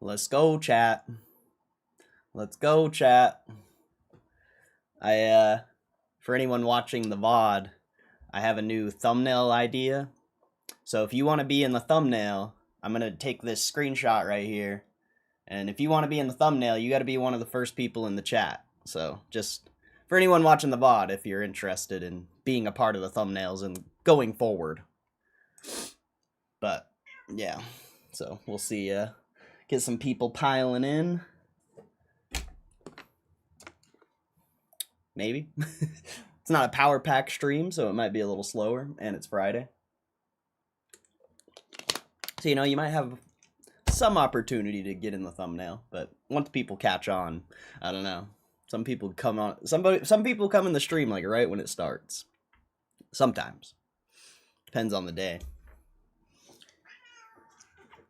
Let's go, chat. Let's go, chat. For anyone watching the VOD, I have a new thumbnail idea. So if you want to be in the thumbnail, I'm going to take this screenshot right here. And if you want to be in the thumbnail, you got to be one of the first people in the chat. So just for anyone watching the VOD, if you're interested in being a part of the thumbnails and going forward. But yeah, so we'll see. Get some people piling in. Maybe. It's not a power pack stream, so it might be a little slower, and it's Friday. So, you might have some opportunity to get in the thumbnail, but once people catch on, I don't know. Some people come on, some people come in the stream like right when it starts. Sometimes. Depends on the day.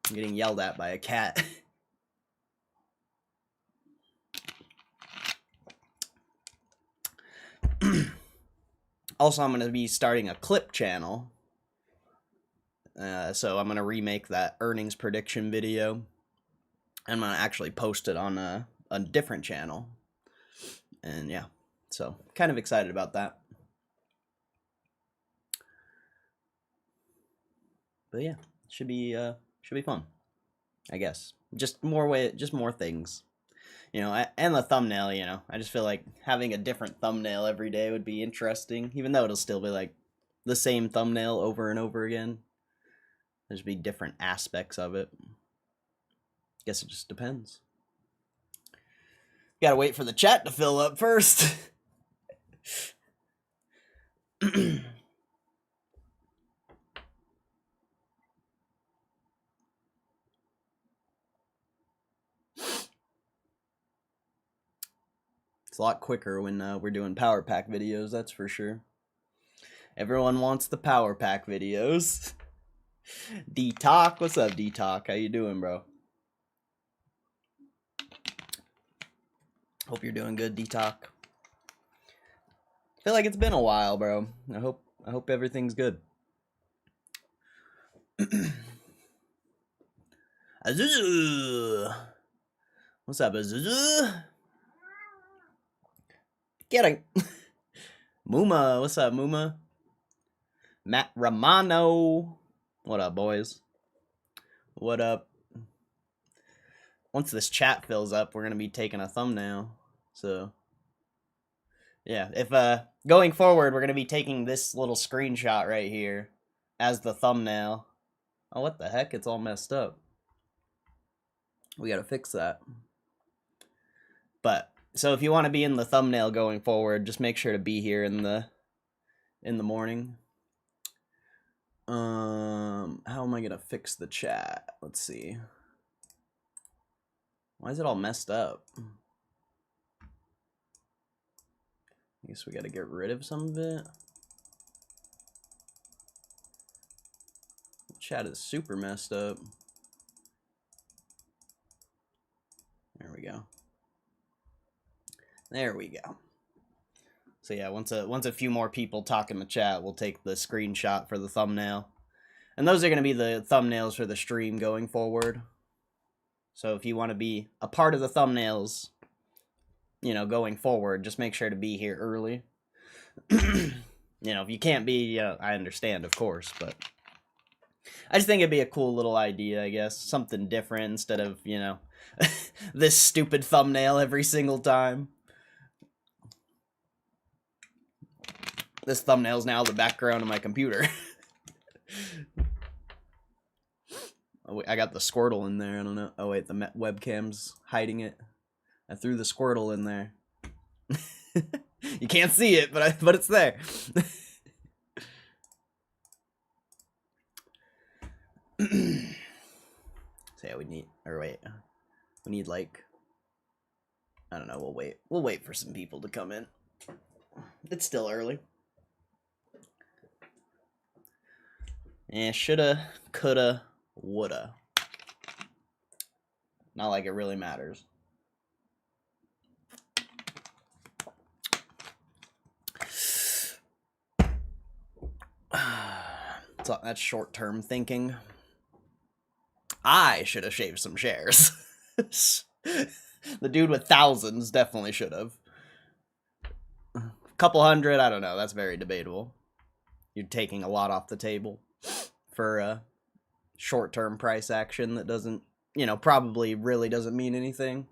I'm getting yelled at by a cat. Also, I'm going to be starting a clip channel. So I'm going to remake that earnings prediction video. I'm going to actually post it on a different channel. And yeah, so kind of excited about that. But yeah, should be fun, I guess. Just more things. And the thumbnail, I just feel like having a different thumbnail every day would be interesting, even though it'll still be like the same thumbnail over and over again. There's be different aspects of it. Guess it just depends. Gotta wait for the chat to fill up first. It's a lot quicker when we're doing power pack videos, that's for sure. Everyone wants the power pack videos. D-Talk, what's up, D-Talk? How you doing, bro? Hope you're doing good, D-Talk. Feel like it's been a while, bro. I hope everything's good. Azuzu. What's up, Azuzu? Get him. Muma, what's up, Muma? Matt Romano. What up, boys? What up? Once this chat fills up, we're gonna be taking a thumbnail. So yeah, if going forward, we're gonna be taking this little screenshot right here as the thumbnail. Oh, what the heck? It's all messed up. We gotta fix that. But so if you want to be in the thumbnail going forward, just make sure to be here in the morning. How am I gonna fix the chat? Let's see. Why is it all messed up? I guess we gotta get rid of some of it. The chat is super messed up. There we go. There we go. So yeah, once a few more people talk in the chat, we'll take the screenshot for the thumbnail. And those are going to be the thumbnails for the stream going forward. So if you want to be a part of the thumbnails, going forward, just make sure to be here early. If you can't be, I understand, of course, but I just think it'd be a cool little idea, I guess. Something different instead of, this stupid thumbnail every single time. This thumbnail's now the background of my computer. Oh, I got the Squirtle in there. I don't know. Oh, wait, the webcam's hiding it. I threw the Squirtle in there. You can't see it, but it's there. So yeah, we need like, I don't know, we'll wait for some people to come in. It's still early. Yeah, shoulda, coulda, woulda. Not like it really matters. So that's short-term thinking. I should have shaved some shares. The dude with thousands definitely should have. A couple hundred, I don't know. That's very debatable. You're taking a lot off the table for short-term price action that doesn't, probably really doesn't mean anything.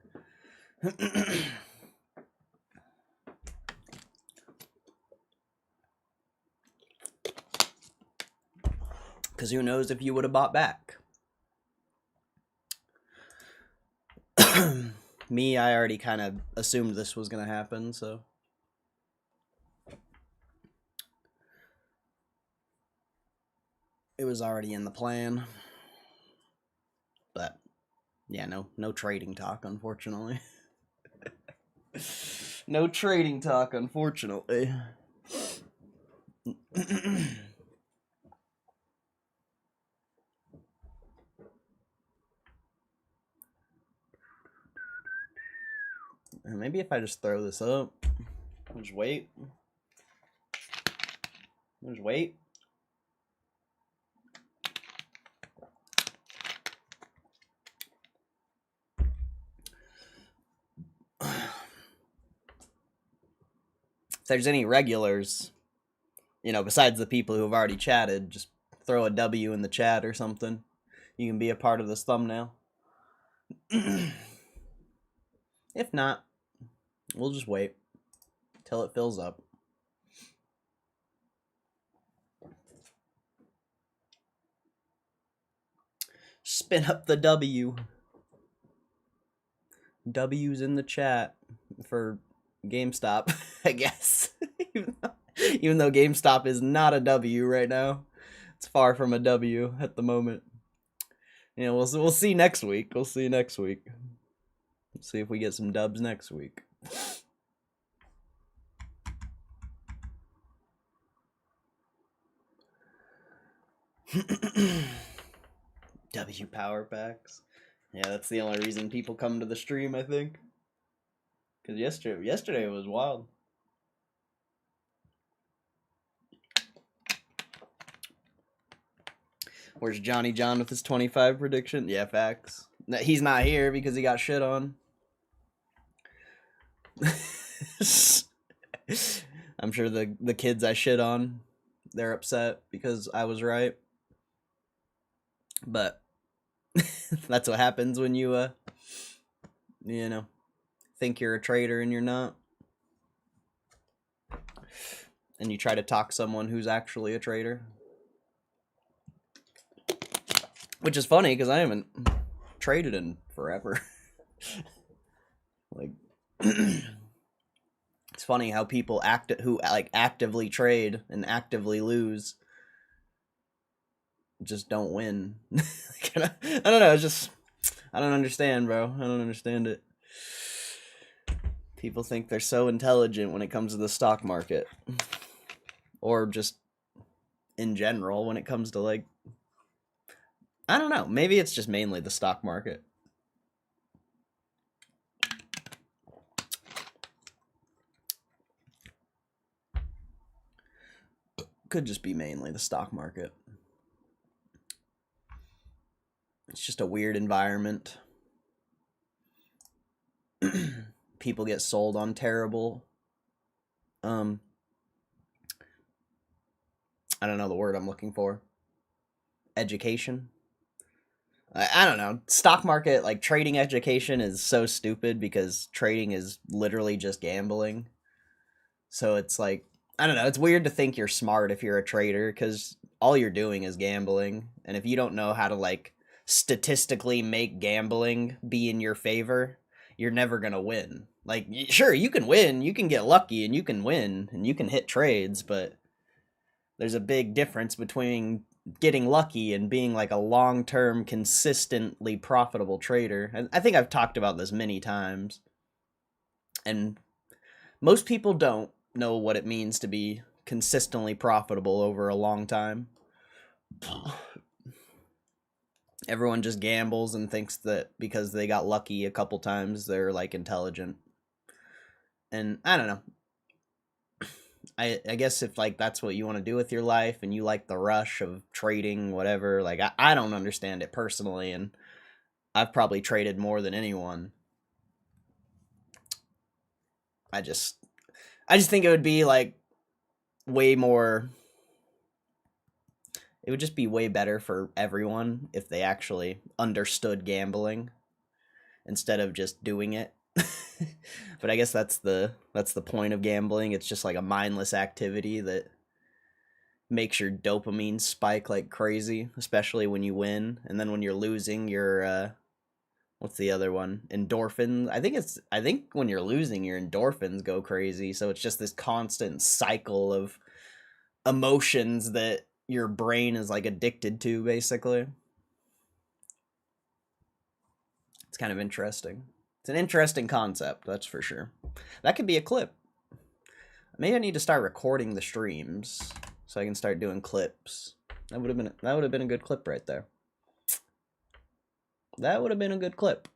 Because who knows if you would have bought back. Me, I already kind of assumed this was going to happen, so. It was already in the plan. But, yeah, no trading talk, unfortunately. No trading talk, unfortunately. Maybe if I just throw this up. Just wait. Just wait. If there's any regulars, besides the people who have already chatted, just throw a W in the chat or something. You can be a part of this thumbnail. If not, we'll just wait till it fills up. Spin up the W. W's in the chat for GameStop, I guess. Even though GameStop is not a W right now. It's far from a W at the moment. We'll see next week. We'll see next week. Let's see if we get some dubs next week. W power packs. Yeah, that's the only reason people come to the stream, I think. Because yesterday was wild. Where's Johnny John with his 25 prediction? Yeah, facts. He's not here because he got shit on. I'm sure the kids I shit on, they're upset because I was right. But that's what happens when you think you're a traitor and you're not. And you try to talk someone who's actually a traitor. Which is funny because I haven't traded in forever. Like, it's funny how people who actively trade and actively lose just don't win. I don't know. It's just, I don't understand, bro. I don't understand it. People think they're so intelligent when it comes to the stock market, or just in general when it comes to I don't know. Maybe it's just mainly the stock market. Could just be mainly the stock market. It's just a weird environment. People get sold on terrible. I don't know the word I'm looking for. Education. I don't know. Stock market, trading education is so stupid because trading is literally just gambling. So it's I don't know. It's weird to think you're smart if you're a trader because all you're doing is gambling. And if you don't know how to statistically make gambling be in your favor, you're never going to win. Sure, you can win. You can get lucky and you can win and you can hit trades, but there's a big difference between getting lucky and being a long-term, consistently profitable trader. And I think I've talked about this many times. And most people don't know what it means to be consistently profitable over a long time. Everyone just gambles and thinks that because they got lucky a couple times, they're intelligent. And I don't know. I guess if that's what you want to do with your life and you like the rush of trading, whatever, I don't understand it personally. And I've probably traded more than anyone. I just think it would be like way more. It would just be way better for everyone if they actually understood gambling instead of just doing it. But I guess that's the point of gambling. It's just like a mindless activity that makes your dopamine spike like crazy, especially when you win. And then when you're losing, your what's the other one? Endorphins. I think when you're losing, your endorphins go crazy. So it's just this constant cycle of emotions that your brain is like addicted to, basically. It's kind of interesting. It's an interesting concept, that's for sure. That could be a clip. Maybe I need to start recording the streams so I can start doing clips. That would have been a good clip right there. That would have been a good clip.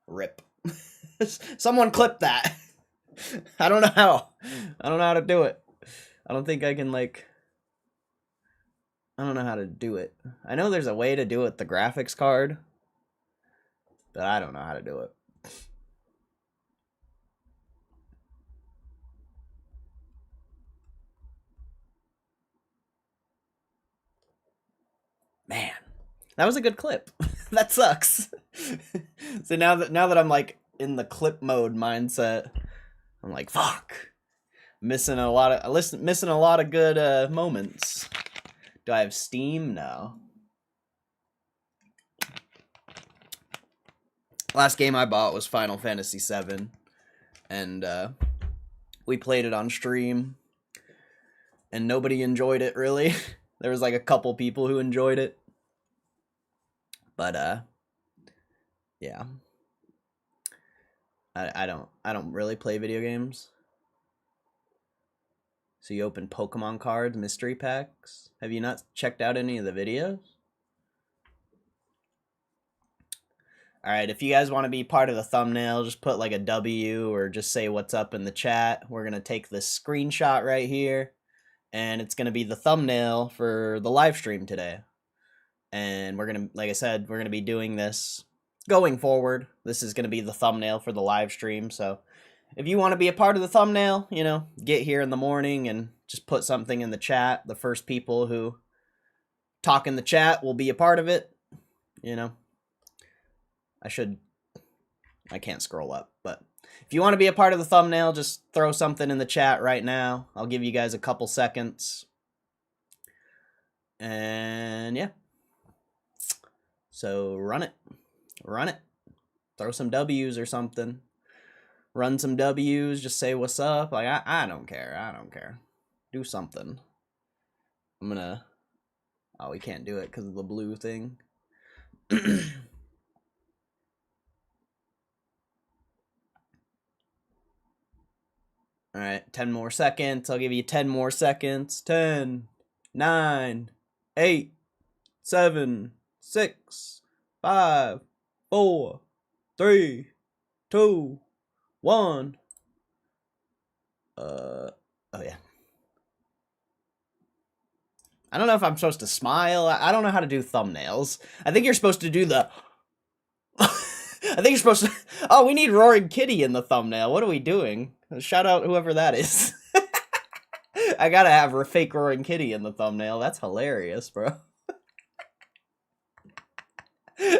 Rip. Someone clip that. I don't know how. I don't know how to do it. I don't think I can, like... I don't know how to do it. I know there's a way to do it with the graphics card, but I don't know how to do it. Man, that was a good clip. That sucks. So now that I'm like in the clip mode mindset, I'm like, fuck. Missing a lot of good moments. Do I have Steam? No. Last game I bought was Final Fantasy VII, and we played it on stream, and nobody enjoyed it really. There was like a couple people who enjoyed it, but yeah. I don't really play video games. So you open Pokemon cards, mystery packs. Have you not checked out any of the videos? Alright, if you guys want to be part of the thumbnail, just put like a W or just say what's up in the chat. We're going to take this screenshot right here, and it's going to be the thumbnail for the live stream today. And we're going to, like I said, we're going to be doing this going forward. This is going to be the thumbnail for the live stream, so if you want to be a part of the thumbnail, you know, get here in the morning and just put something in the chat. The first people who talk in the chat will be a part of it, you know. I can't scroll up, but if you want to be a part of the thumbnail, just throw something in the chat right now. I'll give you guys a couple seconds. And yeah. So run it. Run it. Throw some W's or something. Run some W's, just say what's up. Like, I don't care. I don't care. Do something. I'm gonna... Oh, we can't do it because of the blue thing. Alright, 10 more seconds. I'll give you 10 more seconds. 10, 9, 8, 7, 6, 5, 4, 3, 2, 1. Oh yeah. I don't know if I'm supposed to smile. I don't know how to do thumbnails. I think you're supposed to do the... I think you're supposed to... Oh, we need Roaring Kitty in the thumbnail. What are we doing? Shout out whoever that is. I gotta have a fake Roaring Kitty in the thumbnail. That's hilarious, bro.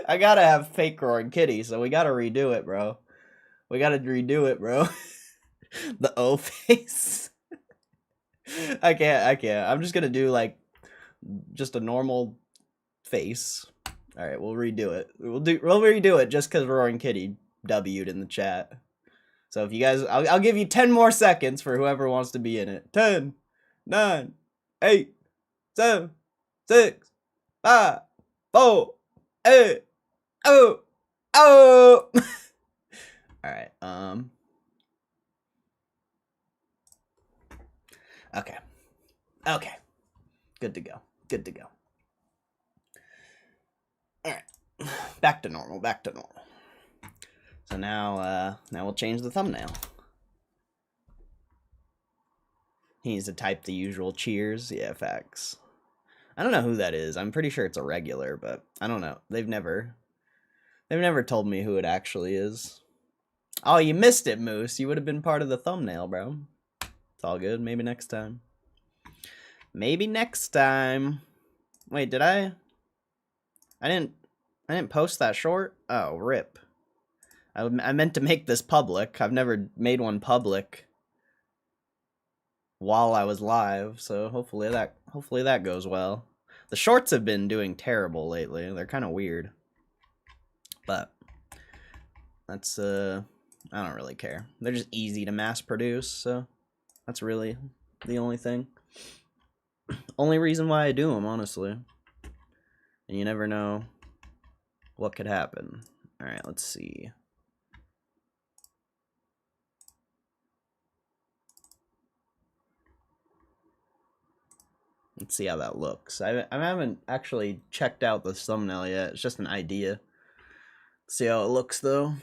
I gotta have fake Roaring Kitty, so we gotta redo it, bro. We gotta redo it, bro. The O face. I can't. I'm just gonna do, like, just a normal face. Alright, we'll redo it. We'll redo it just because Roaring Kitty W'd in the chat. So if you guys... I'll give you 10 more seconds for whoever wants to be in it. 10, 9, 8, 7, 6, 5, 4, 8, oh, oh! Alright, Okay. Okay. Good to go. Good to go. Alright. Back to normal. Back to normal. So now we'll change the thumbnail. He needs to type the usual cheers. Yeah, facts. I don't know who that is. I'm pretty sure it's a regular, but I don't know. They've never told me who it actually is. Oh, you missed it, Moose. You would have been part of the thumbnail, bro. It's all good. Maybe next time. Maybe next time. Wait, did I? I didn't post that short. Oh, rip. I meant to make this public. I've never made one public while I was live, so hopefully that goes well. The shorts have been doing terrible lately. They're kind of weird. But that's I don't really care. They're just easy to mass produce, so that's really the only thing. Only reason why I do them, honestly. And you never know what could happen. All right, let's see. Let's see how that looks. I haven't actually checked out the thumbnail yet. It's just an idea. Let's see how it looks, though.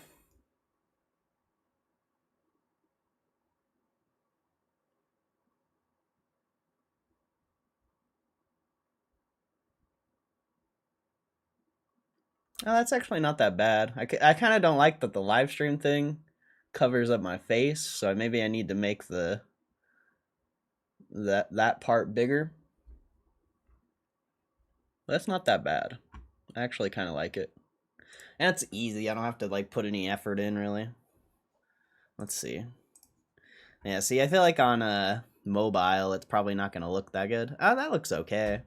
Oh, that's actually not that bad. I kind of don't like that the live stream thing covers up my face, so maybe I need to make that part bigger. But that's not that bad. I actually kind of like it. And it's easy. I don't have to like put any effort in, really. Let's see. Yeah, see, I feel like on mobile, it's probably not going to look that good. Oh, that looks okay.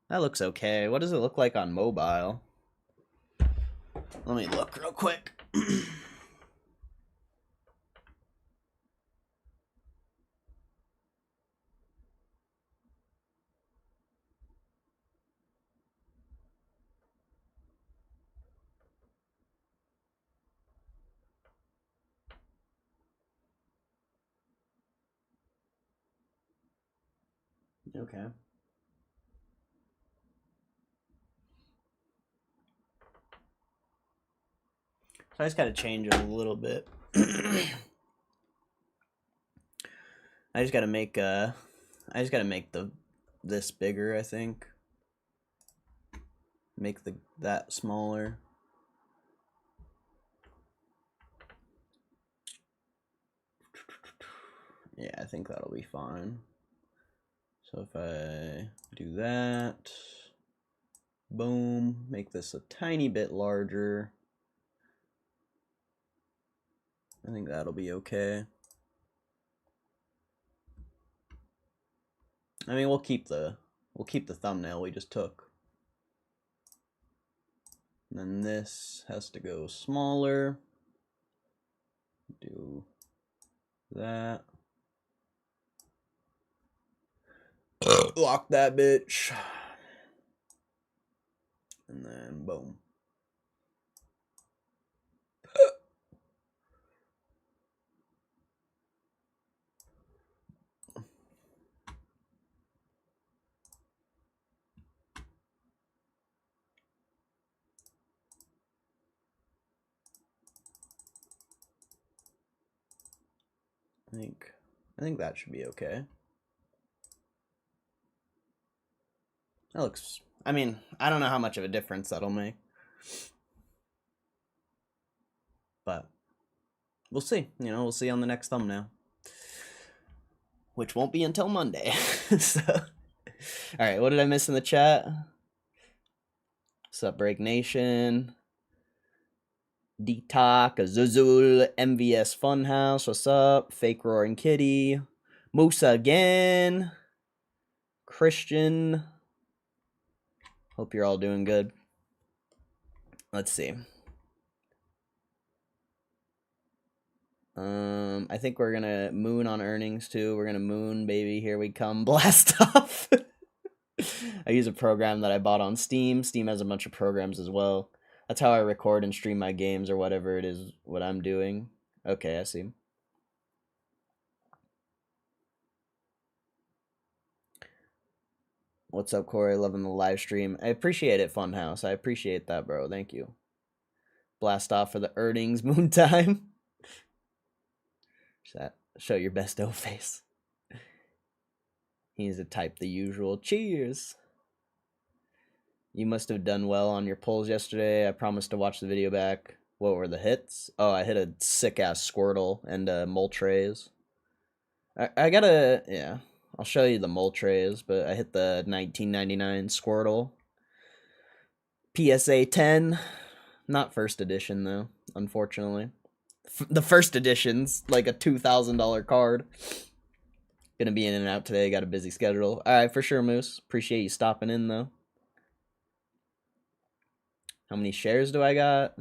That looks okay. What does it look like on mobile? Let me look real quick. Okay. So I just got to change it a little bit. I just got to make this bigger, I think. Make that smaller. Yeah, I think that'll be fine. So if I do that, boom, make this a tiny bit larger. I think that'll be okay. I mean, we'll keep the thumbnail we just took. And then this has to go smaller. Do that. Lock that bitch. And then boom. I think that should be okay. That looks, I mean, I don't know how much of a difference that'll make. But we'll see. You know, we'll see on the next thumbnail. Which won't be until Monday. So, alright, what did I miss in the chat? What's up, Break Nation? Detalk, Azuzul, MVS Funhouse, what's up? Fake Roaring Kitty, Musa again, Christian. Hope you're all doing good. Let's see. I think we're gonna moon on earnings too. We're gonna moon, baby. Here we come. Blast off. I use a program that I bought on Steam. Steam has a bunch of programs as well. That's how I record and stream my games or whatever it is, what I'm doing. Okay, I see. What's up, Corey? Loving the live stream. I appreciate it, Funhouse. I appreciate that, bro. Thank you. Blast off for the earnings moon time. Show your best O face. He needs to type the usual cheers. You must have done well on your pulls yesterday. I promised to watch the video back. What were the hits? Oh, I hit a sick-ass Squirtle and Moltres. I gotta, yeah, I'll show you the Moltres, but I hit the 1999 Squirtle. PSA 10. Not first edition, though, unfortunately. The first edition's like a $2,000 card. Gonna be in and out today. Got a busy schedule. Alright, for sure, Moose. Appreciate you stopping in, though. How many shares do I got?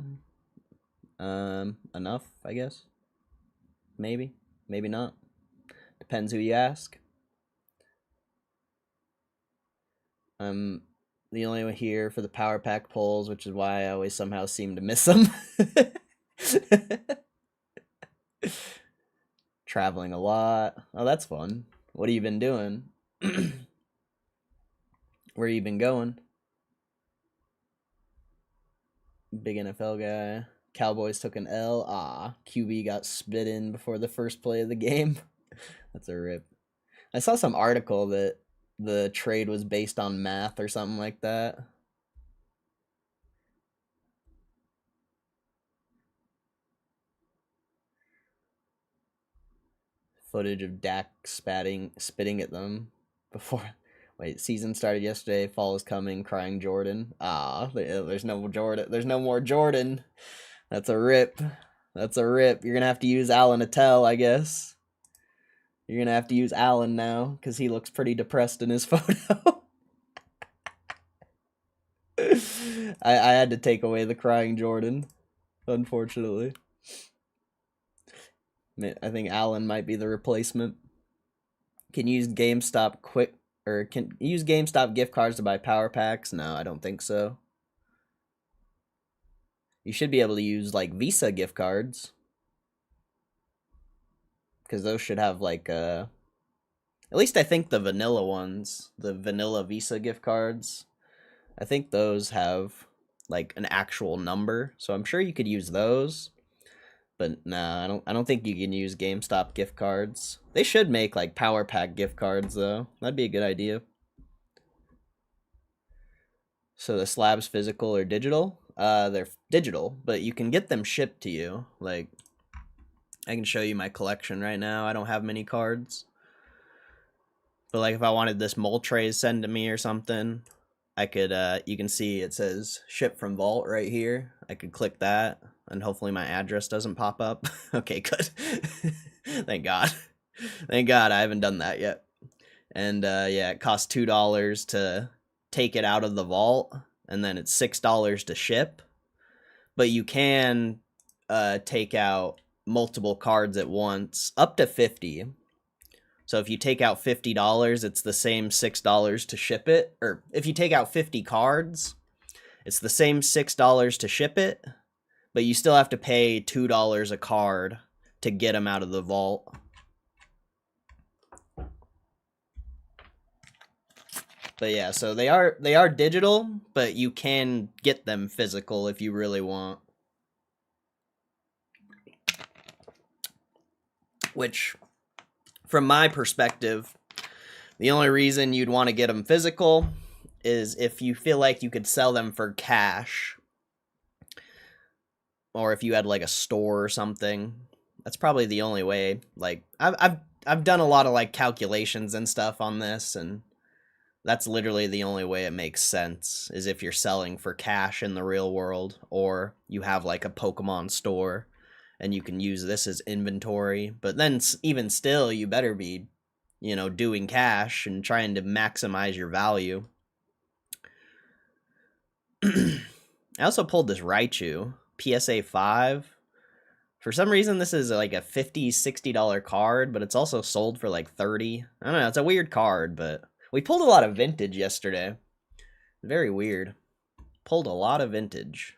Enough, I guess. Maybe. Maybe not. Depends who you ask. I'm the only one here for the power pack polls, which is why I always somehow seem to miss them. Traveling a lot. Oh, that's fun. What have you been doing? Where you been going? Big NFL guy. Cowboys took an L. Ah, QB got spit in before the first play of the game. That's a rip. I saw some article that the trade was based on math or something like that. Footage of Dak spitting at them before. Wait, season started yesterday. Fall is coming. Crying Jordan. Ah, there's no Jordan. There's no more Jordan. That's a rip. That's a rip. You're gonna have to use Alan Attell, I guess. You're gonna have to use Alan now because he looks pretty depressed in his photo. I had to take away the crying Jordan, unfortunately. I think Alan might be the replacement. Can you use GameStop can you use GameStop gift cards to buy power packs? No, I don't think so. You should be able to use like Visa gift cards, because those should have like at least I think the vanilla ones, the vanilla Visa gift cards, I think those have like an actual number, so I'm sure you could use those. But nah, I don't think you can use GameStop gift cards. They should make like power pack gift cards though. That'd be a good idea. So the slabs physical or digital? They're digital, but you can get them shipped to you. Like, I can show you my collection right now. I don't have many cards. But like if I wanted this Moltres sent to me or something, I could, you can see it says ship from Vault right here. I could click that and hopefully my address doesn't pop up. Okay, good. Thank God. Thank God I haven't done that yet. And yeah, it costs $2 to take it out of the vault, and then it's $6 to ship. But you can take out multiple cards at once, up to 50. So if you take out $50, it's the same $6 to ship it. Or if you take out 50 cards, it's the same $6 to ship it, but you still have to pay $2 a card to get them out of the vault. But yeah, so they are digital, but you can get them physical if you really want. Which, from my perspective, the only reason you'd want to get them physical is if you feel like you could sell them for cash, or if you had like a store or something. That's probably the only way. Like I've done a lot of like calculations and stuff on this, and that's literally the only way it makes sense, is if you're selling for cash in the real world, or you have like a Pokemon store and you can use this as inventory. But then even still, you better be, you know, doing cash and trying to maximize your value. I also pulled this Raichu, PSA 5. For some reason, this is like a $50, $60 card, but it's also sold for like $30. I don't know, it's a weird card, but we pulled a lot of vintage yesterday. Very weird. Pulled a lot of vintage.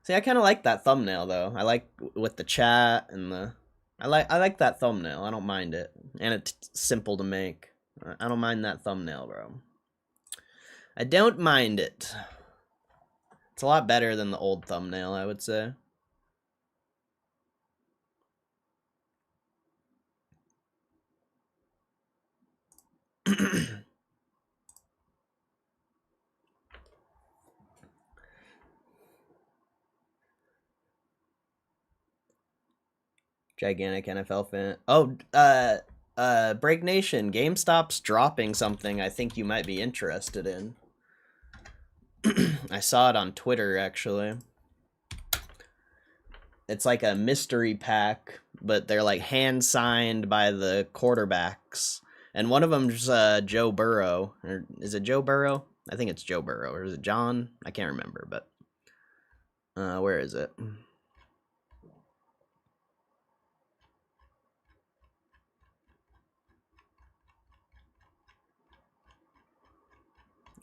See, I kind of like that thumbnail though. I like with the chat and the. I like that thumbnail. I don't mind it, and it's simple to make. I don't mind that thumbnail, bro. I don't mind it. It's a lot better than the old thumbnail, I would say. Gigantic NFL fan. Oh, Break Nation, GameStop's dropping something I think you might be interested in. I saw it on Twitter, actually. It's like a mystery pack, but they're like hand signed by the quarterbacks. And one of them's Joe Burrow. Or is it Joe Burrow? I think it's Joe Burrow. Or is it John? I can't remember, but where is it?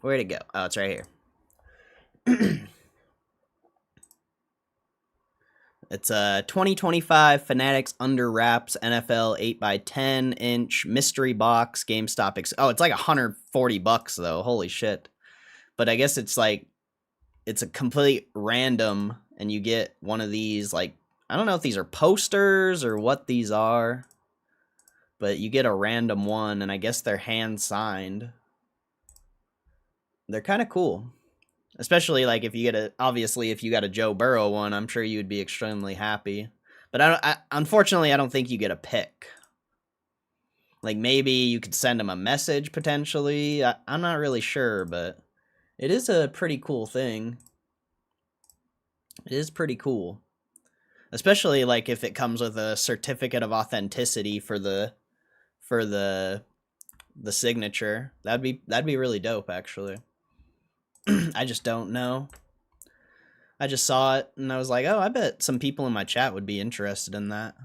Where'd it go? Oh, it's right here. It's a 2025 Fanatics Under Wraps NFL 8x10 inch mystery box GameStop. Oh, it's like $140 though. Holy shit. But I guess it's like, it's a complete random, and you get one of these, like, I don't know if these are posters or what these are, but you get a random one, and I guess they're hand signed. They're kind of cool. Especially, like, if you get obviously, if you got a Joe Burrow one, I'm sure you would be extremely happy. But unfortunately, I don't think you get a pick. Like, maybe you could send him a message, potentially. I'm not really sure, but it is a pretty cool thing. It is pretty cool. Especially, like, if it comes with a certificate of authenticity for the signature. That'd be really dope, actually. I just don't know. I just saw it and I was like, oh, I bet some people in my chat would be interested in that.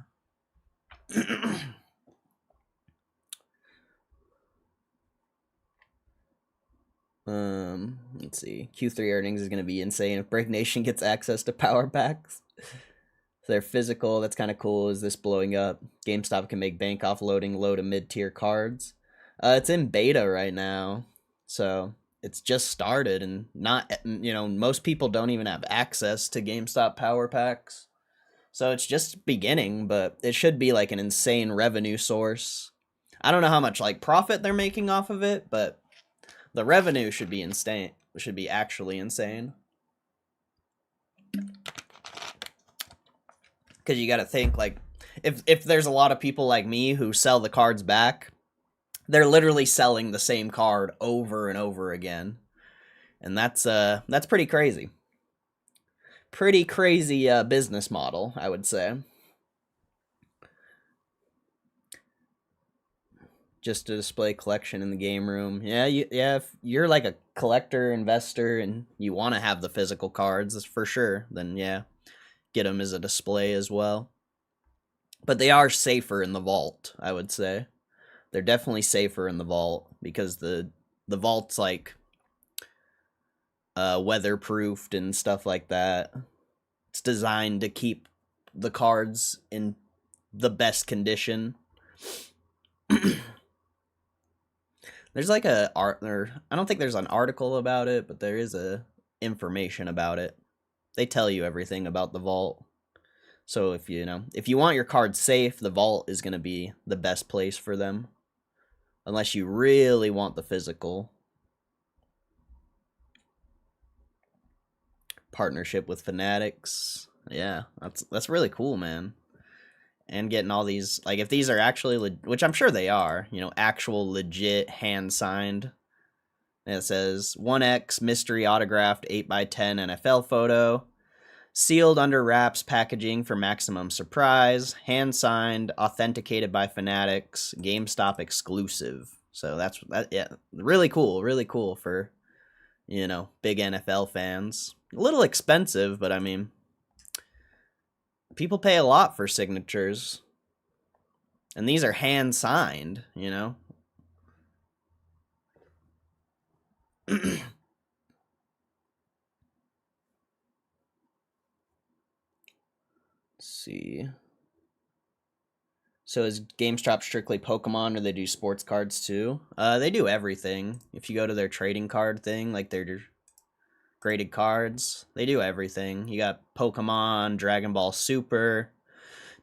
Let's see. Q3 earnings is going to be insane if Break Nation gets access to power packs. They're physical. That's kind of cool. Is this blowing up? GameStop can make bank off loading low to mid-tier cards. It's in beta right now. So it's just started, and not, most people don't even have access to GameStop power packs. So it's just beginning, but it should be like an insane revenue source. I don't know how much like profit they're making off of it, but the revenue should be insane. Should be actually insane. Because you got to think, like, if there's a lot of people like me who sell the cards back, they're literally selling the same card over and over again, and that's pretty crazy. Pretty crazy business model, I would say. Just to display collection in the game room. Yeah, if you're like a collector, investor, and you want to have the physical cards, for sure, then yeah, get them as a display as well. But they are safer in the vault, I would say. They're definitely safer in the vault, because the vault's like weatherproofed and stuff like that. It's designed to keep the cards in the best condition. There's like I don't think there's an article about it, but there is information about it. They tell you everything about the vault. So if you want your cards safe, the vault is going to be the best place for them. Unless you really want the physical. Partnership with Fanatics. Yeah, that's really cool, man. And getting all these, like, if these are actually, which I'm sure they are, actual legit hand-signed. And it says, 1X mystery autographed 8x10 NFL photo. Sealed under wraps packaging for maximum surprise. Hand-signed, authenticated by Fanatics. GameStop exclusive. So yeah, really cool for, big NFL fans. A little expensive, but I mean, people pay a lot for signatures. And these are hand signed, Let's see. So is GameStop strictly Pokemon, or they do sports cards too? They do everything. If you go to their trading card thing, like their graded cards, they do everything. You got Pokemon, Dragon Ball Super,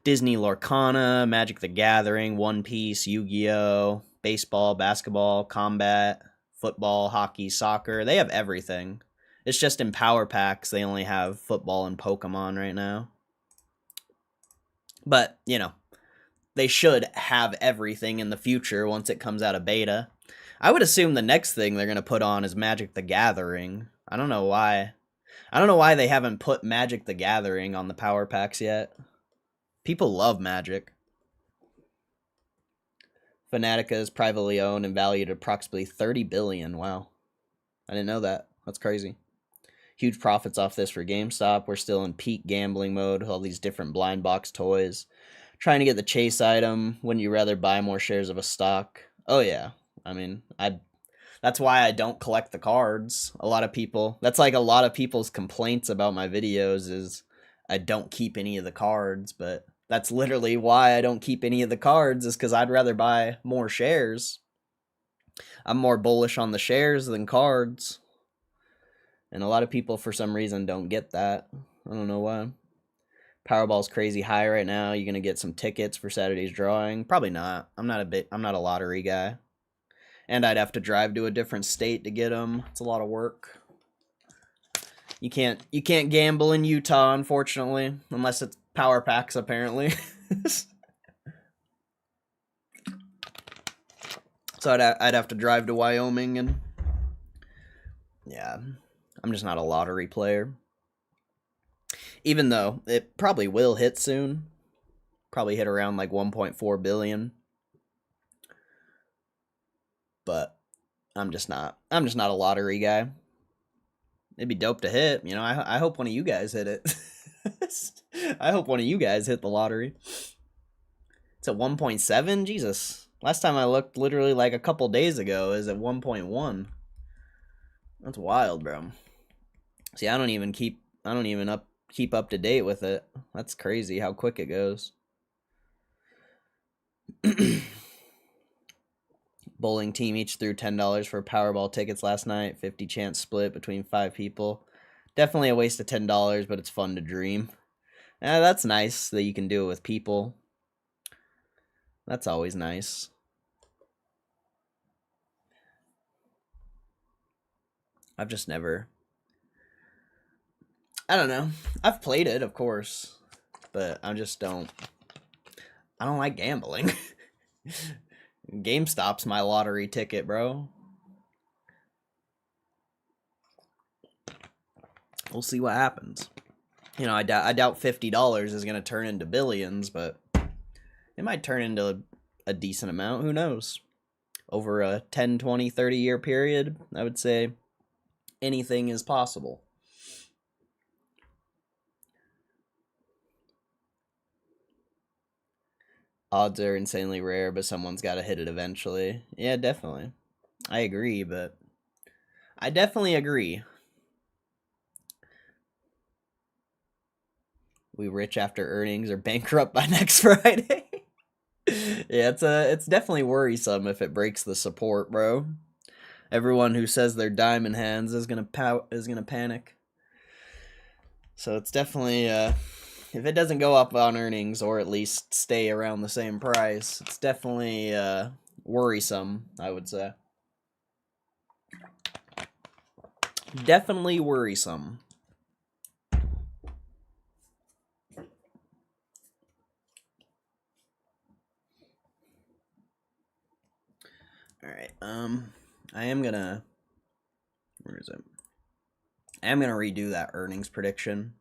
Disney Lorcana, Magic the Gathering, One Piece, Yu-Gi-Oh, baseball, basketball, combat, football, hockey, soccer. They have everything. It's just in power packs they only have football and Pokemon right now. But, you know, they should have everything in the future once it comes out of beta. I would assume the next thing they're going to put on is Magic the Gathering. I don't know why. I don't know why they haven't put Magic the Gathering on the power packs yet. People love Magic. Fnatica is privately owned and valued at approximately $30 billion. Wow. I didn't know that. That's crazy. Huge profits off this for GameStop. We're still in peak gambling mode with all these different blind box toys. Trying to get the chase item. Wouldn't you rather buy more shares of a stock? Oh, yeah. I mean, that's why I don't collect the cards. A lot of people, that's like a lot of people's complaints about my videos is I don't keep any of the cards, but that's literally why I don't keep any of the cards, is because I'd rather buy more shares. I'm more bullish on the shares than cards. And a lot of people, for some reason, don't get that. I don't know why. Powerball's crazy high right now. You're gonna get some tickets for Saturday's drawing? Probably not. I'm not a lottery guy. And I'd have to drive to a different state to get them. It's a lot of work. You can't gamble in Utah, unfortunately, unless it's power packs, apparently. So I'd have to drive to Wyoming, and yeah, I'm just not a lottery player. Even though it probably will hit soon. Probably hit around like 1.4 billion. But I'm just not a lottery guy. It'd be dope to hit, you know. I hope one of you guys hit it. I hope one of you guys hit the lottery. It's at 1.7. Jesus. Last time I looked, literally like a couple days ago, is at 1.1. That's wild, bro. See, I don't even keep up to date with it. That's crazy how quick it goes. Bowling team each threw $10 for Powerball tickets last night. 50 chance split between 5 people. Definitely a waste of $10, but it's fun to dream. That's nice that you can do it with people. That's always nice. I've just never... I don't know. I've played it, of course. But I just don't... I don't like gambling. GameStop's my lottery ticket, bro. We'll see what happens. You know, I doubt $50 is going to turn into billions, but it might turn into a decent amount. Who knows? Over a 10, 20, 30-year period, I would say anything is possible. Odds are insanely rare, but someone's got to hit it eventually. Yeah, definitely. I agree, but... I definitely agree. We rich after earnings or bankrupt by next Friday. Yeah, it's definitely worrisome if it breaks the support, bro. Everyone who says they're diamond hands is gonna panic. So it's definitely if it doesn't go up on earnings or at least stay around the same price, it's definitely worrisome, I would say. Definitely worrisome. Alright, I am gonna... Where is it? I am gonna redo that earnings prediction.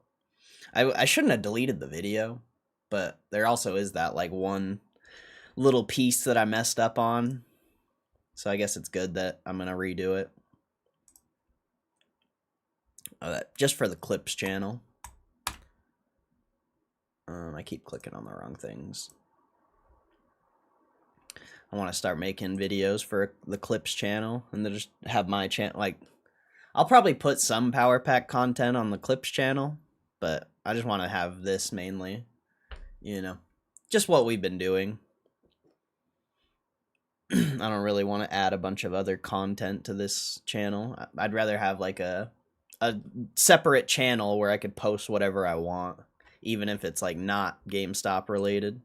I shouldn't have deleted the video, but there also is that, like, one little piece that I messed up on. So I guess it's good that I'm gonna redo it. Just for the clips channel. I keep clicking on the wrong things. I want to start making videos for the clips channel and then just have my channel. Like, I'll probably put some power pack content on the clips channel, but I just want to have this mainly, you know, just what we've been doing. I don't really want to add a bunch of other content to this channel. I'd rather have like a separate channel where I could post whatever I want, even if it's like not GameStop related.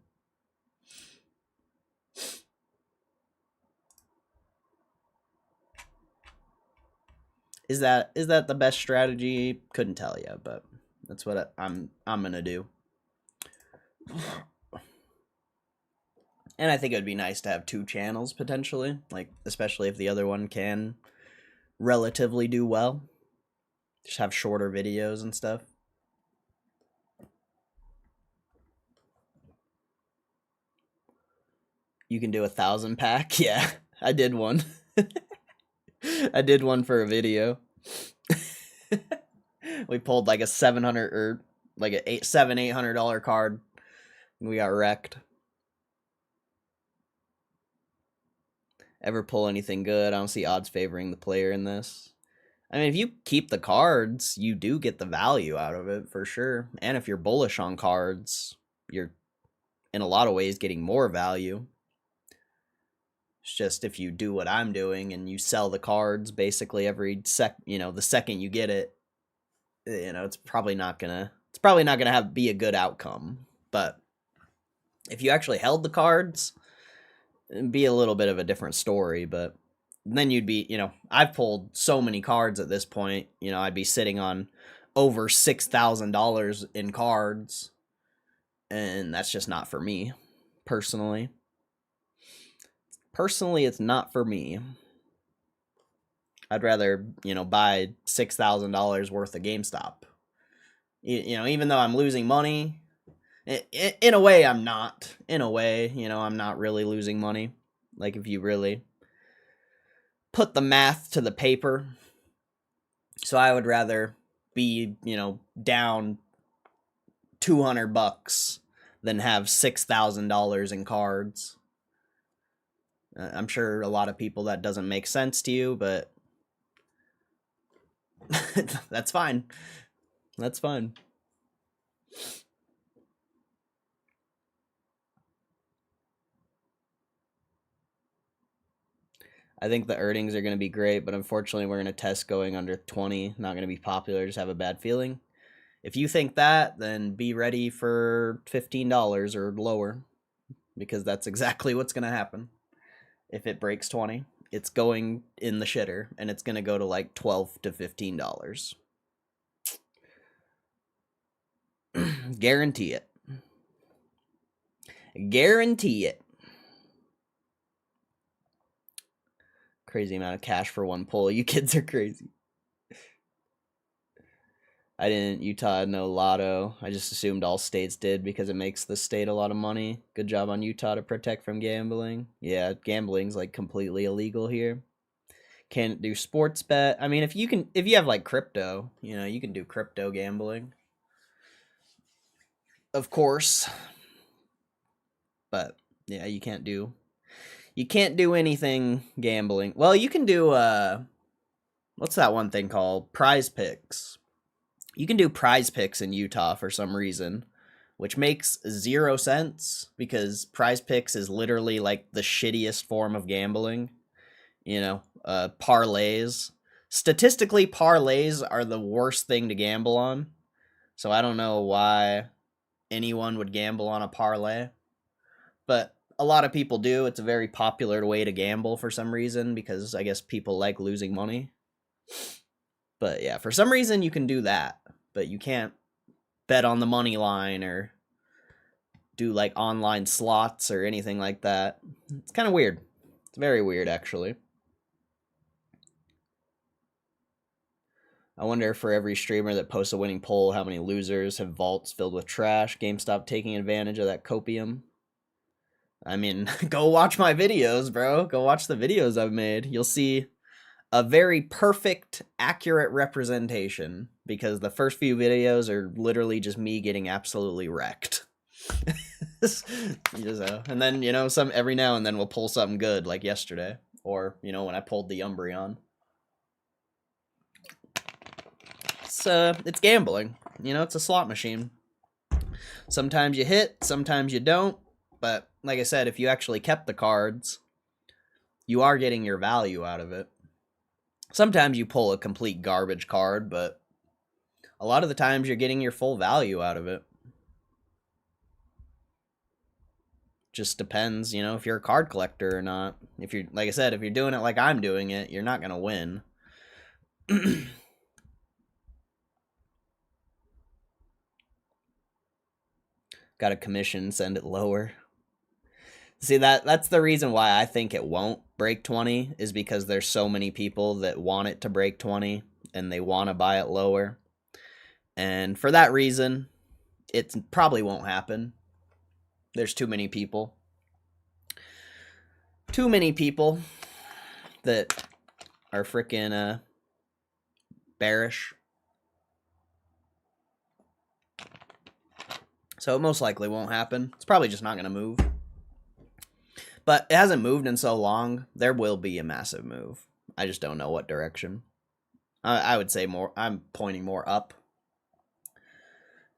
Is that the best strategy? Couldn't tell you, but that's what I'm gonna do. And I think it would be nice to have 2 channels, potentially. Like, especially if the other one can relatively do well. Just have shorter videos and stuff. You can do 1,000 pack? Yeah, I did one. I did one for a video. We pulled like a 700 or like a $800 card. We got wrecked. Ever pull anything good? I don't see odds favoring the player in this. I mean, if you keep the cards, you do get the value out of it for sure. And if you're bullish on cards, you're in a lot of ways getting more value. It's just if you do what I'm doing and you sell the cards basically every the second you get it, it's probably not gonna be a good outcome. But if you actually held the cards, it'd be a little bit of a different story. But then you'd be, I've pulled so many cards at this point, I'd be sitting on over $6,000 in cards, and that's just not for me, personally. Personally, it's not for me. I'd rather, buy $6,000 worth of GameStop. Even though I'm losing money, in a way I'm not. In a way, I'm not really losing money. Like, if you really put the math to the paper. So I would rather be, down $200 than have $6,000 in cards. I'm sure a lot of people that doesn't make sense to you, but that's fine. That's fine. I think the earnings are going to be great, but unfortunately we're going to test going under 20. Not going to be popular, just have a bad feeling. If you think that, then be ready for $15 or lower, because that's exactly what's going to happen. If it breaks 20, it's going in the shitter, and it's going to go to like $12 to $15. Guarantee it. Guarantee it. Crazy amount of cash for one pull. You kids are crazy. I didn't. Utah had no lotto. I just assumed all states did because it makes the state a lot of money. Good job on Utah to protect from gambling. Yeah, gambling's like completely illegal here. Can't do sports bet. I mean, if you have like crypto, you can do crypto gambling. Of course. But yeah, you can't do anything gambling. Well, you can do what's that one thing called? Prize Picks. You can do Prize Picks in Utah for some reason, which makes 0 sense because Prize Picks is literally like the shittiest form of gambling. Parlays. Statistically, parlays are the worst thing to gamble on. So I don't know why anyone would gamble on a parlay. But a lot of people do. It's a very popular way to gamble for some reason because I guess people like losing money. But yeah, for some reason you can do that, but you can't bet on the money line or do like online slots or anything like that. It's kind of weird. It's very weird, actually. I wonder for every streamer that posts a winning poll, how many losers have vaults filled with trash. GameStop taking advantage of that copium. I mean, go watch my videos, bro. Go watch the videos I've made. You'll see a very perfect, accurate representation because the first few videos are literally just me getting absolutely wrecked. And then, every now and then we'll pull something good like yesterday or, when I pulled the Umbreon. It's gambling. It's a slot machine. Sometimes you hit, sometimes you don't. But like I said, if you actually kept the cards, you are getting your value out of it. Sometimes you pull a complete garbage card, but a lot of the times you're getting your full value out of it. Just depends, if you're a card collector or not. If you're, like I said, if you're doing it like I'm doing it, you're not going to win. Got a commission, send it lower. See, that's the reason why I think it won't break 20, is because there's so many people that want it to break 20 and they want to buy it lower. And for that reason, it probably won't happen. There's too many people. Too many people that are freaking bearish. So it most likely won't happen. It's probably just not going to move. But it hasn't moved in so long. There will be a massive move. I just don't know what direction. I would say more. I'm pointing more up.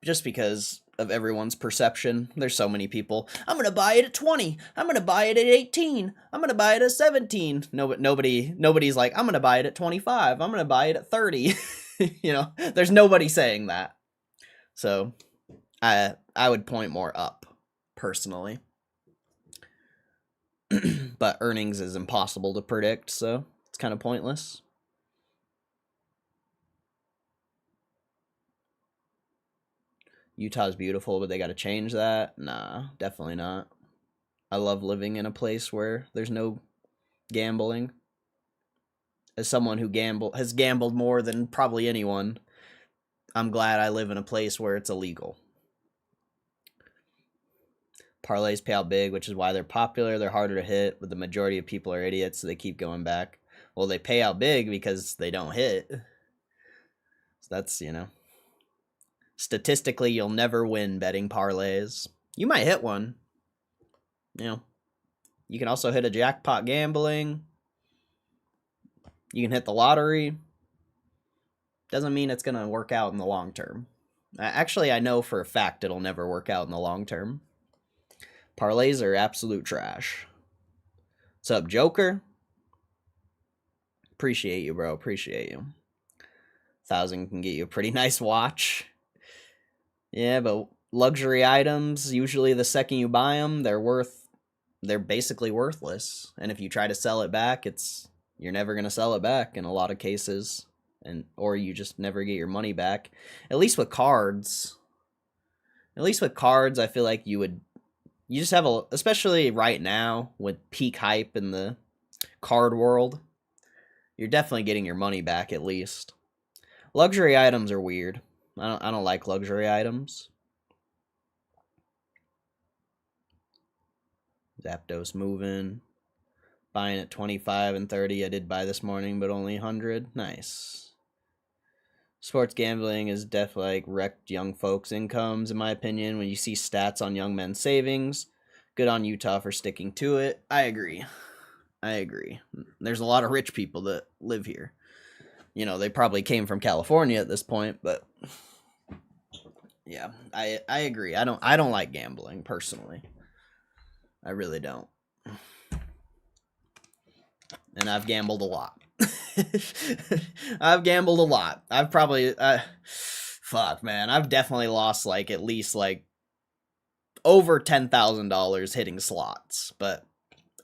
Just because of everyone's perception. There's so many people. I'm going to buy it at 20. I'm going to buy it at 18. I'm going to buy it at 17. Nobody's like, I'm going to buy it at 25. I'm going to buy it at 30. You know, there's nobody saying that. So I would point more up, personally. But earnings is impossible to predict, so it's kind of pointless. Utah's beautiful, but they got to change that? Nah, definitely not. I love living in a place where there's no gambling. As someone who has gambled more than probably anyone, I'm glad I live in a place where it's illegal. Parlays pay out big, which is why they're popular. They're harder to hit, but the majority of people are idiots, so they keep going back. Well, they pay out big because they don't hit. So that's, you know. Statistically, you'll never win betting parlays. You might hit one. You know. You can also hit a jackpot gambling. You can hit the lottery. Doesn't mean it's going to work out in the long term. Actually, I know for a fact it'll never work out in the long term. Parlays are absolute trash. What's up, Joker? Appreciate you, bro. Appreciate you. 1,000 can get you a pretty nice watch. Yeah, but luxury items, usually the second you buy them, they're basically worthless. And if you try to sell it back, you're never going to sell it back in a lot of cases. Or you just never get your money back. At least with cards, I feel like you just have especially right now with peak hype in the card world, you're definitely getting your money back at least. Luxury items are weird. I don't like luxury items. Zapdos moving. Buying at 25 and 30. I did buy this morning, but only 100. Nice. Sports gambling is definitely like wrecked young folks' incomes, in my opinion. When you see stats on young men's savings, good on Utah for sticking to it. I agree. There's a lot of rich people that live here. You know, they probably came from California at this point, but yeah, I agree. I don't like gambling personally. I really don't. And I've gambled a lot. I've gambled a lot. I've probably fuck, man. I've definitely lost like at least like over $10,000 hitting slots, but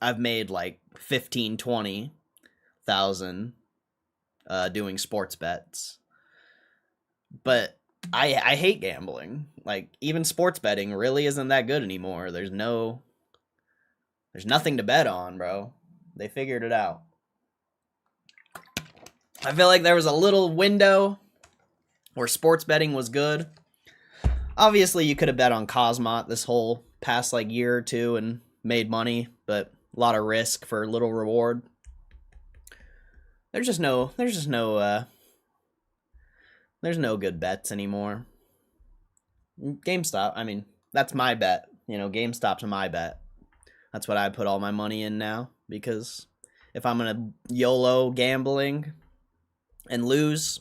I've made like 15-20,000 doing sports bets. But I hate gambling. Like even sports betting really isn't that good anymore. There's nothing to bet on, bro. They figured it out. I feel like there was a little window where sports betting was good. Obviously, you could have bet on Cosmot this whole past like year or two and made money, but a lot of risk for little reward. There's no good bets anymore. GameStop, I mean, that's my bet. You know, GameStop's my bet. That's what I put all my money in now, because if I'm gonna YOLO gambling and lose,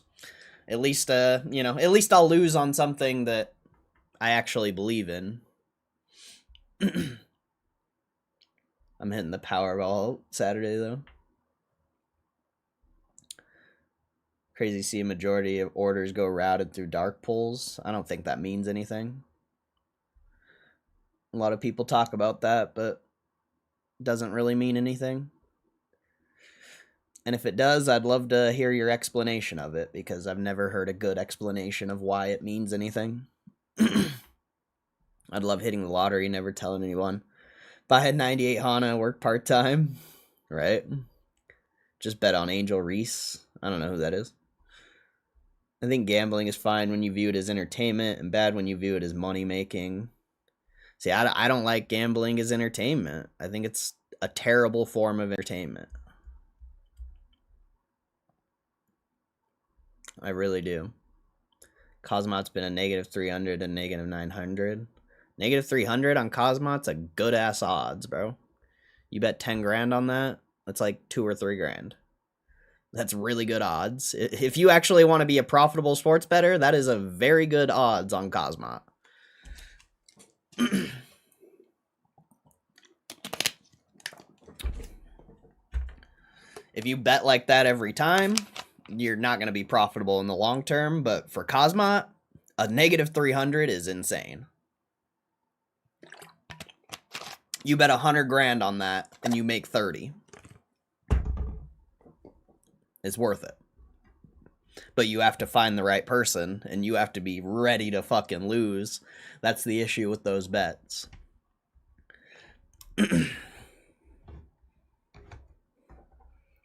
at least I'll lose on something that I actually believe in. I'm hitting the Powerball Saturday though. Crazy to see a majority of orders go routed through dark pools. I don't think that means anything. A lot of people talk about that, but it doesn't really mean anything. And if it does, I'd love to hear your explanation of it, because I've never heard a good explanation of why it means anything. I'd love hitting the lottery, never telling anyone. Buy a 98 Hana, work part-time, right? Just bet on Angel Reese. I don't know who that is. I think gambling is fine when you view it as entertainment and bad when you view it as money-making. See, I don't like gambling as entertainment. I think it's a terrible form of entertainment. I really do. Cosmot's been a negative 300 and negative 900. Negative 300 on Cosmot's a good-ass odds, bro. You bet 10 grand on that, that's like 2 or 3 grand. That's really good odds. If you actually want to be a profitable sports bettor, that is a very good odds on Cosmot. If you bet like that every time, you're not going to be profitable in the long term. But for Cosmot, a negative 300 is insane. You bet 100 grand on that and you make 30. It's worth it. But you have to find the right person and you have to be ready to fucking lose. That's the issue with those bets.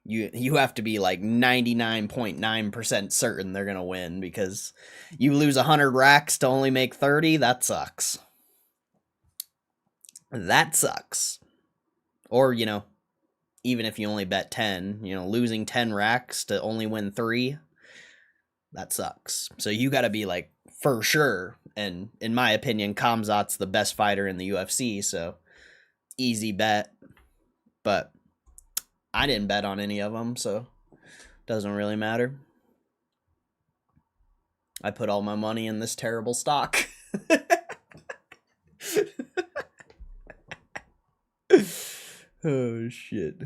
You have to be like 99.9% certain they're going to win, because you lose 100 racks to only make 30, that sucks. That sucks. Or, you know, even if you only bet 10, you know, losing 10 racks to only win 3, that sucks. So you got to be like, for sure. And in my opinion, Khamzat's the best fighter in the UFC, so easy bet. But I didn't bet on any of them, so doesn't really matter. I put all my money in this terrible stock. Oh, shit.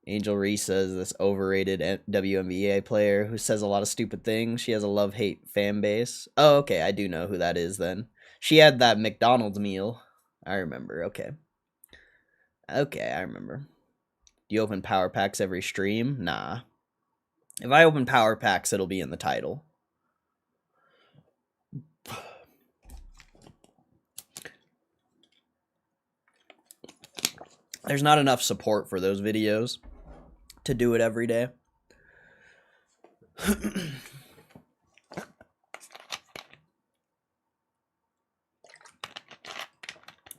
Angel Reese says this overrated WNBA player who says a lot of stupid things. She has a love-hate fan base. Oh, okay, I do know who that is then. She had that McDonald's meal. I remember, okay. Okay, I remember. Do you open power packs every stream? Nah. If I open power packs, it'll be in the title. There's not enough support for those videos to do it every day.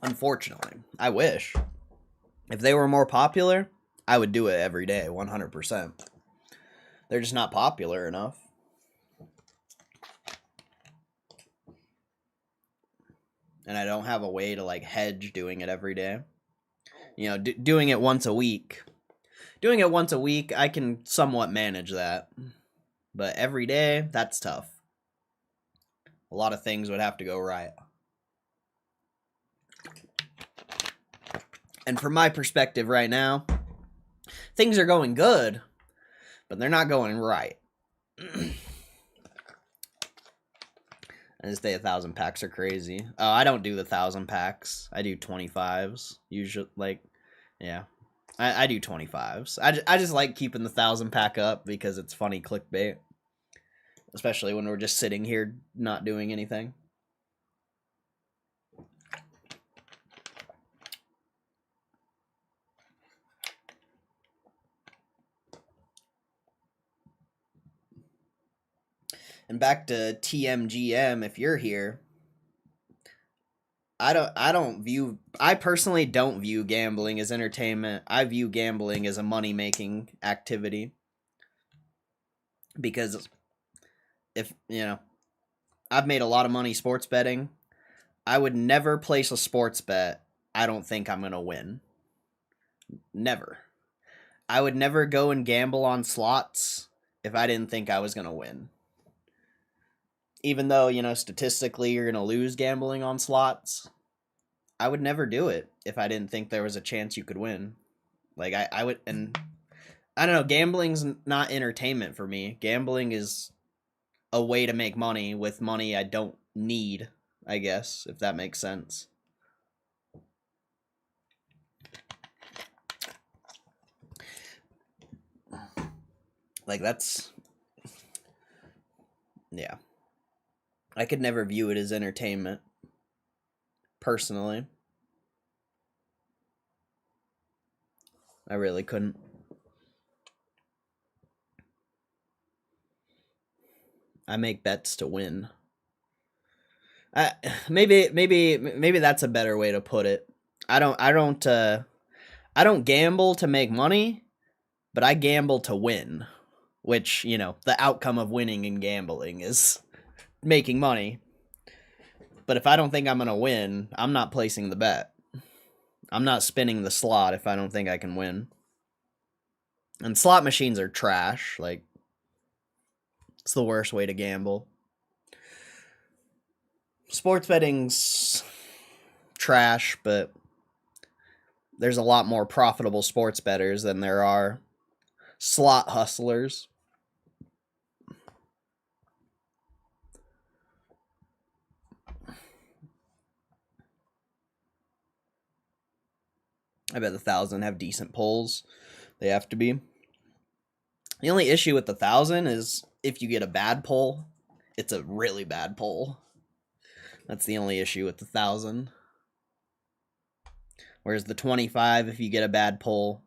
Unfortunately. I wish. If they were more popular, I would do it every day, 100%. They're just not popular enough. And I don't have a way to, like, hedge doing it every day. You know, doing it once a week. Doing it once a week, I can somewhat manage that. But every day, that's tough. A lot of things would have to go right. And from my perspective right now, things are going good, but they're not going right. I just say 1,000 packs are crazy. Oh, I don't do the 1,000 packs. I do 25s. Usually, like, yeah. I do 25s. I just like keeping the 1,000 pack up because it's funny clickbait. Especially when we're just sitting here not doing anything. And back to TMGM, if you're here, I personally don't view gambling as entertainment. I view gambling as a money-making activity. Because if, you know, I've made a lot of money sports betting. I would never place a sports bet I don't think I'm going to win. Never. I would never go and gamble on slots if I didn't think I was going to win. Even though, you know, statistically you're going to lose gambling on slots, I would never do it if I didn't think there was a chance you could win. Like, I would, and I don't know, gambling's not entertainment for me. Gambling is a way to make money with money I don't need, I guess, if that makes sense. Like, that's, yeah. I could never view it as entertainment, personally. I really couldn't. I make bets to win. Maybe that's a better way to put it. I don't gamble to make money, but I gamble to win, which, you know, the outcome of winning in gambling is making money. But if I don't think I'm going to win, I'm not placing the bet. I'm not spinning the slot if I don't think I can win. And slot machines are trash. Like, it's the worst way to gamble. Sports betting's trash, but there's a lot more profitable sports bettors than there are slot hustlers. I bet the 1,000 have decent pulls. They have to be. The only issue with the 1,000 is if you get a bad pull, it's a really bad pull. That's the only issue with the 1,000. Whereas the 25, if you get a bad pull,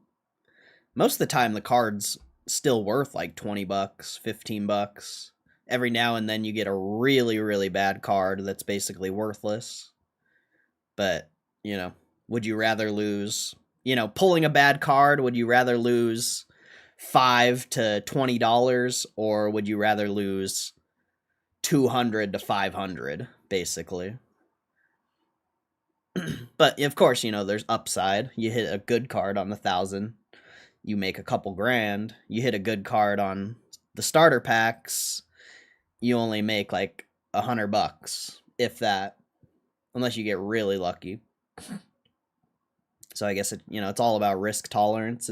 most of the time the card's still worth like 20 bucks, 15 bucks. Every now and then you get a really, really bad card that's basically worthless. But, you know, would you rather lose, you know, pulling a bad card, would you rather lose $5 to $20, or would you rather lose $200 to $500, basically? But of course, you know, there's upside. You hit a good card on the 1,000, you make a couple grand. You hit a good card on the starter packs, you only make like $100, if that, unless you get really lucky. So I guess it's all about risk tolerance.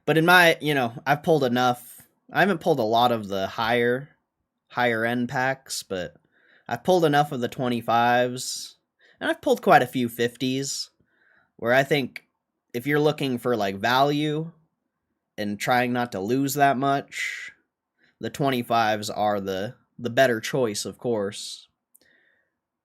But in my, I've pulled enough. I haven't pulled a lot of the higher end packs, but I've pulled enough of the 25s, and I've pulled quite a few 50s, where I think if you're looking for like value and trying not to lose that much, the 25s are the better choice, of course.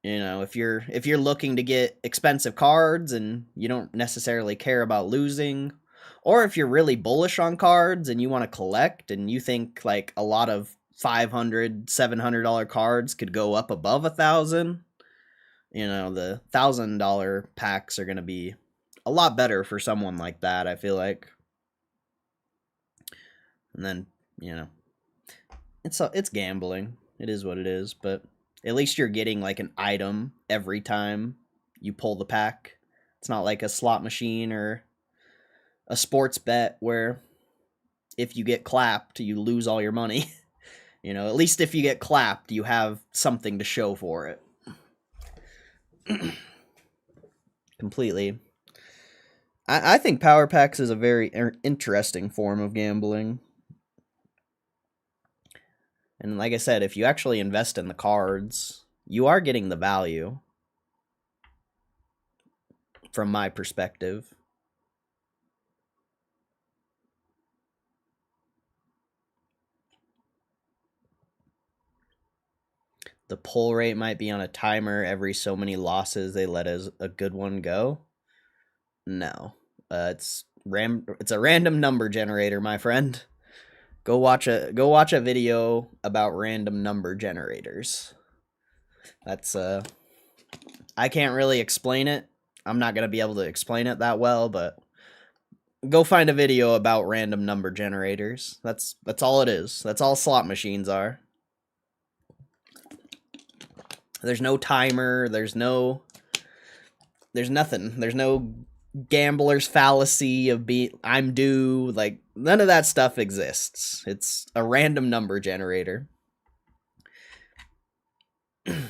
You know, if you're looking to get expensive cards and you don't necessarily care about losing, or if you're really bullish on cards and you want to collect and you think like a lot of $500, $700 cards could go up above 1,000, the $1,000 packs are going to be a lot better for someone like that, I feel like. And then, it's gambling. It is what it is, but at least you're getting like an item every time you pull the pack. It's not like a slot machine or a sports bet where if you get clapped, you lose all your money. At least if you get clapped, you have something to show for it. Completely. I think power packs is a very interesting form of gambling. And like I said, if you actually invest in the cards, you are getting the value. From my perspective. The pull rate might be on a timer. Every so many losses, they let a good one go. No. It's a random number generator, my friend. Go watch a video about random number generators. That's I can't really explain it. I'm not gonna be able to explain it that well, but go find a video about random number generators. That's all it is. That's all slot machines are. There's no timer, there's nothing. There's no gambler's fallacy of I'm due, like none of that stuff exists. It's a random number generator.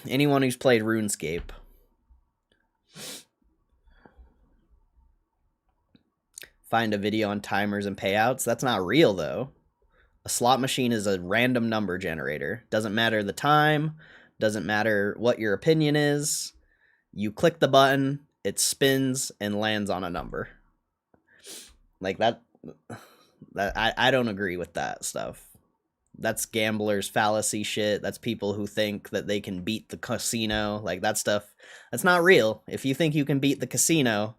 Anyone who's played RuneScape. Find a video on timers and payouts. That's not real though. A slot machine is a random number generator. Doesn't matter the time, doesn't matter what your opinion is. You click the button, it spins and lands on a number. Like that I don't agree with that stuff. That's gambler's fallacy shit. That's people who think that they can beat the casino. Like that stuff, that's not real. If you think you can beat the casino,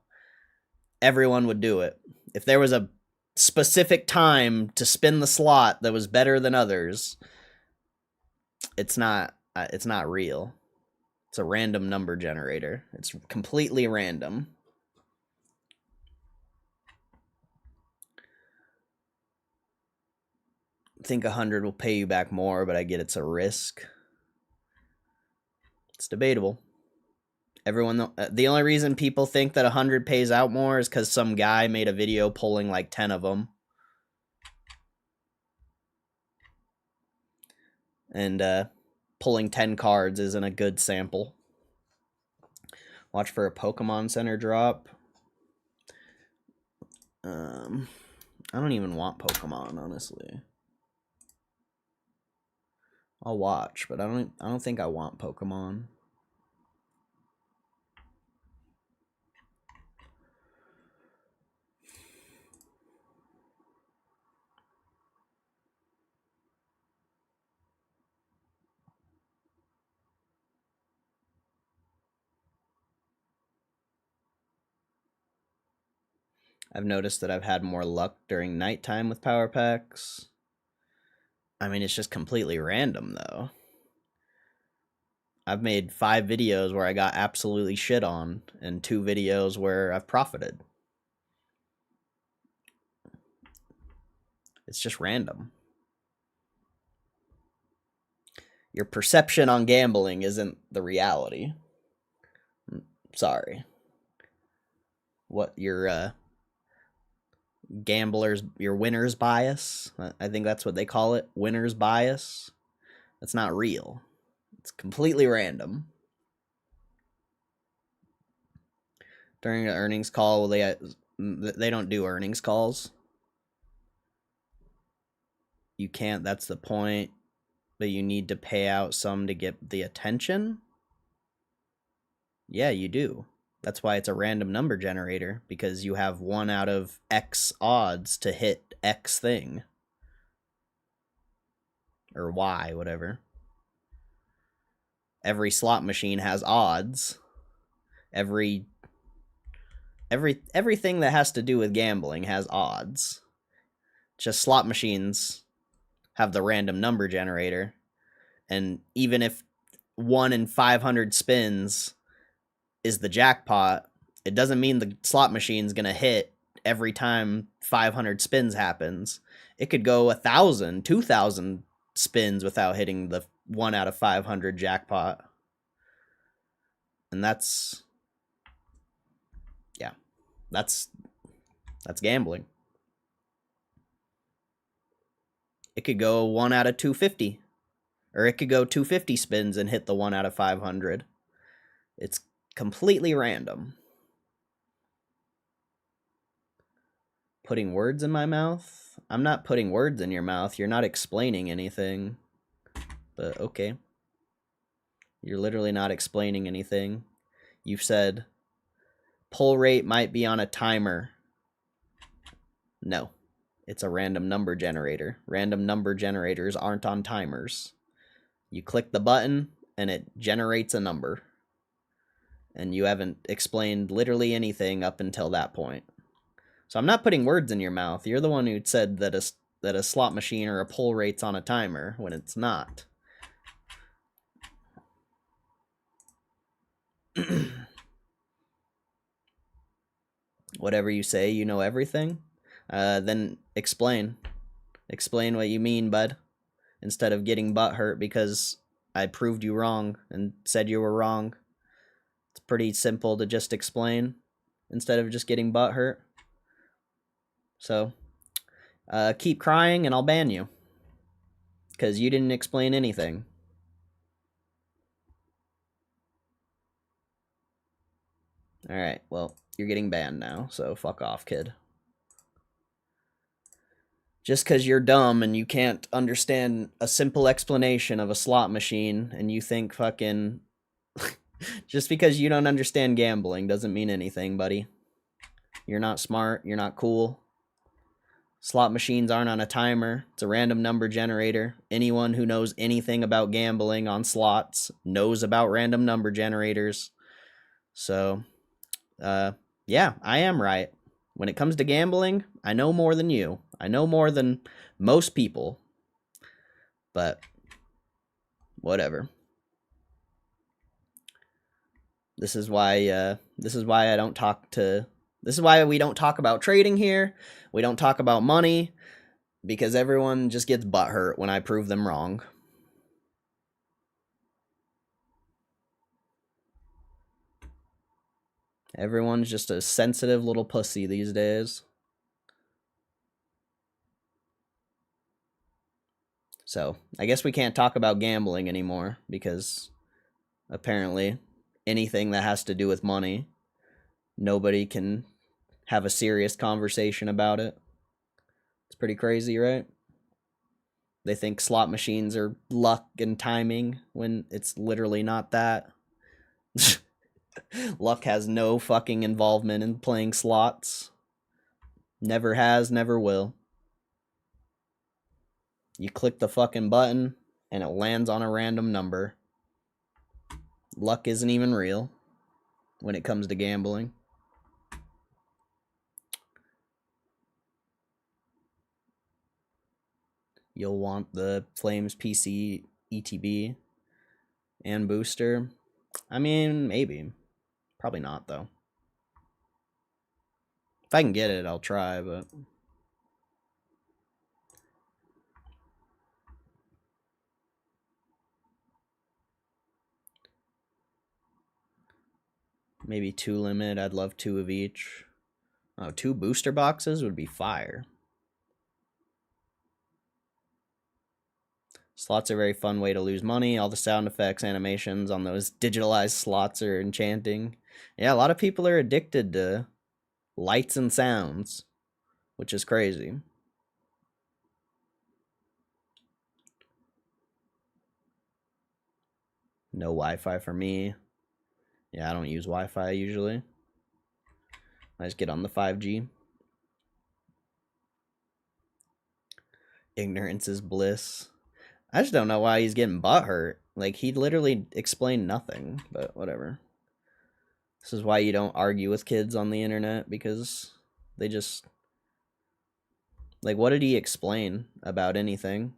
everyone would do it. If there was a specific time to spin the slot that was better than others, it's not real. It's a random number generator. It's completely random. I think 100 will pay you back more, but I get it's a risk. It's debatable. Everyone, the only reason people think that 100 pays out more is because some guy made a video pulling like 10 of them. And pulling 10 cards isn't a good sample. Watch for a Pokemon Center drop. I don't even want Pokemon, honestly. I'll watch, but I don't think I want Pokemon. I've noticed that I've had more luck during nighttime with power packs. I mean, it's just completely random, though. I've made 5 videos where I got absolutely shit on, and 2 videos where I've profited. It's just random. Your perception on gambling isn't the reality. Sorry. What, your gamblers, your winner's bias? I think that's what they call it, winner's bias. That's not real. It's completely random. During the earnings call, they don't do earnings calls. You can't, that's the point. But you need to pay out some to get the attention? Yeah, you do. That's why it's a random number generator, because you have 1 out of X odds to hit X thing. Or Y, whatever. Every slot machine has odds. Everything that has to do with gambling has odds. Just slot machines have the random number generator, and even if 1 in 500 spins is the jackpot, it doesn't mean the slot machine's gonna hit every time 500 spins happens. It could go 1,000, 2,000 spins without hitting the 1 out of 500 jackpot, and that's gambling. It could go 1 out of 250, or it could go 250 spins and hit the 1 out of 500. It's completely random. Putting words in my mouth? I'm not putting words in your mouth. You're not explaining anything. But okay. You're literally not explaining anything. You've said pull rate might be on a timer. No. It's a random number generator. Random number generators aren't on timers. You click the button, and it generates a number. And you haven't explained literally anything up until that point. So I'm not putting words in your mouth. You're the one who said that a slot machine or a pull rate's on a timer when it's not. Whatever you say, you know everything. Then explain. Explain what you mean, bud. Instead of getting butthurt because I proved you wrong and said you were wrong. It's pretty simple to just explain instead of just getting butthurt. So, keep crying and I'll ban you. Because you didn't explain anything. Alright, well, you're getting banned now, so fuck off, kid. Just because you're dumb and you can't understand a simple explanation of a slot machine and you think fucking... Just because you don't understand gambling doesn't mean anything, buddy. You're not smart, you're not cool. Slot machines aren't on a timer. It's a random number generator. Anyone who knows anything about gambling on slots knows about random number generators. So, yeah, I am right. When it comes to gambling, I know more than you. I know more than most people. But whatever. This is why I don't talk to this is why we don't talk about trading here. We don't talk about money because everyone just gets butthurt when I prove them wrong. Everyone's just a sensitive little pussy these days. So, I guess we can't talk about gambling anymore because apparently anything that has to do with money, nobody can have a serious conversation about it. It's pretty crazy, right? They think slot machines are luck and timing when it's literally not that. Luck has no fucking involvement in playing slots. Never has, never will. You click the fucking button and it lands on a random number. Luck isn't even real when it comes to gambling. You'll want the Flames PC ETB and booster. I mean, maybe. Probably not, though. If I can get it, I'll try, but... Maybe 2 limit. I'd love 2 of each. Oh, 2 booster boxes would be fire. Slots are a very fun way to lose money. All the sound effects, animations on those digitalized slots are enchanting. Yeah, a lot of people are addicted to lights and sounds, which is crazy. No Wi-Fi for me. Yeah, I don't use Wi-Fi usually. I just get on the 5G. Ignorance is bliss. I just don't know why he's getting butthurt. Like, he literally explained nothing, but whatever. This is why you don't argue with kids on the internet, because they just... Like, what did he explain about anything?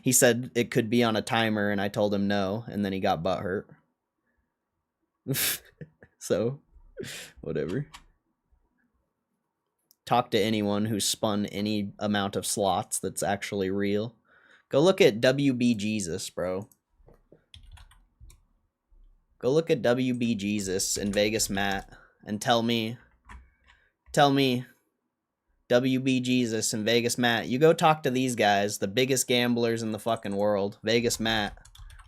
He said it could be on a timer, and I told him no, and then he got butthurt. So, whatever. Talk to anyone who's spun any amount of slots that's actually real. Go look at WB Jesus, bro. Go look at WB Jesus and Vegas Matt and tell me WB Jesus and Vegas Matt, you go talk to these guys, the biggest gamblers in the fucking world. Vegas Matt,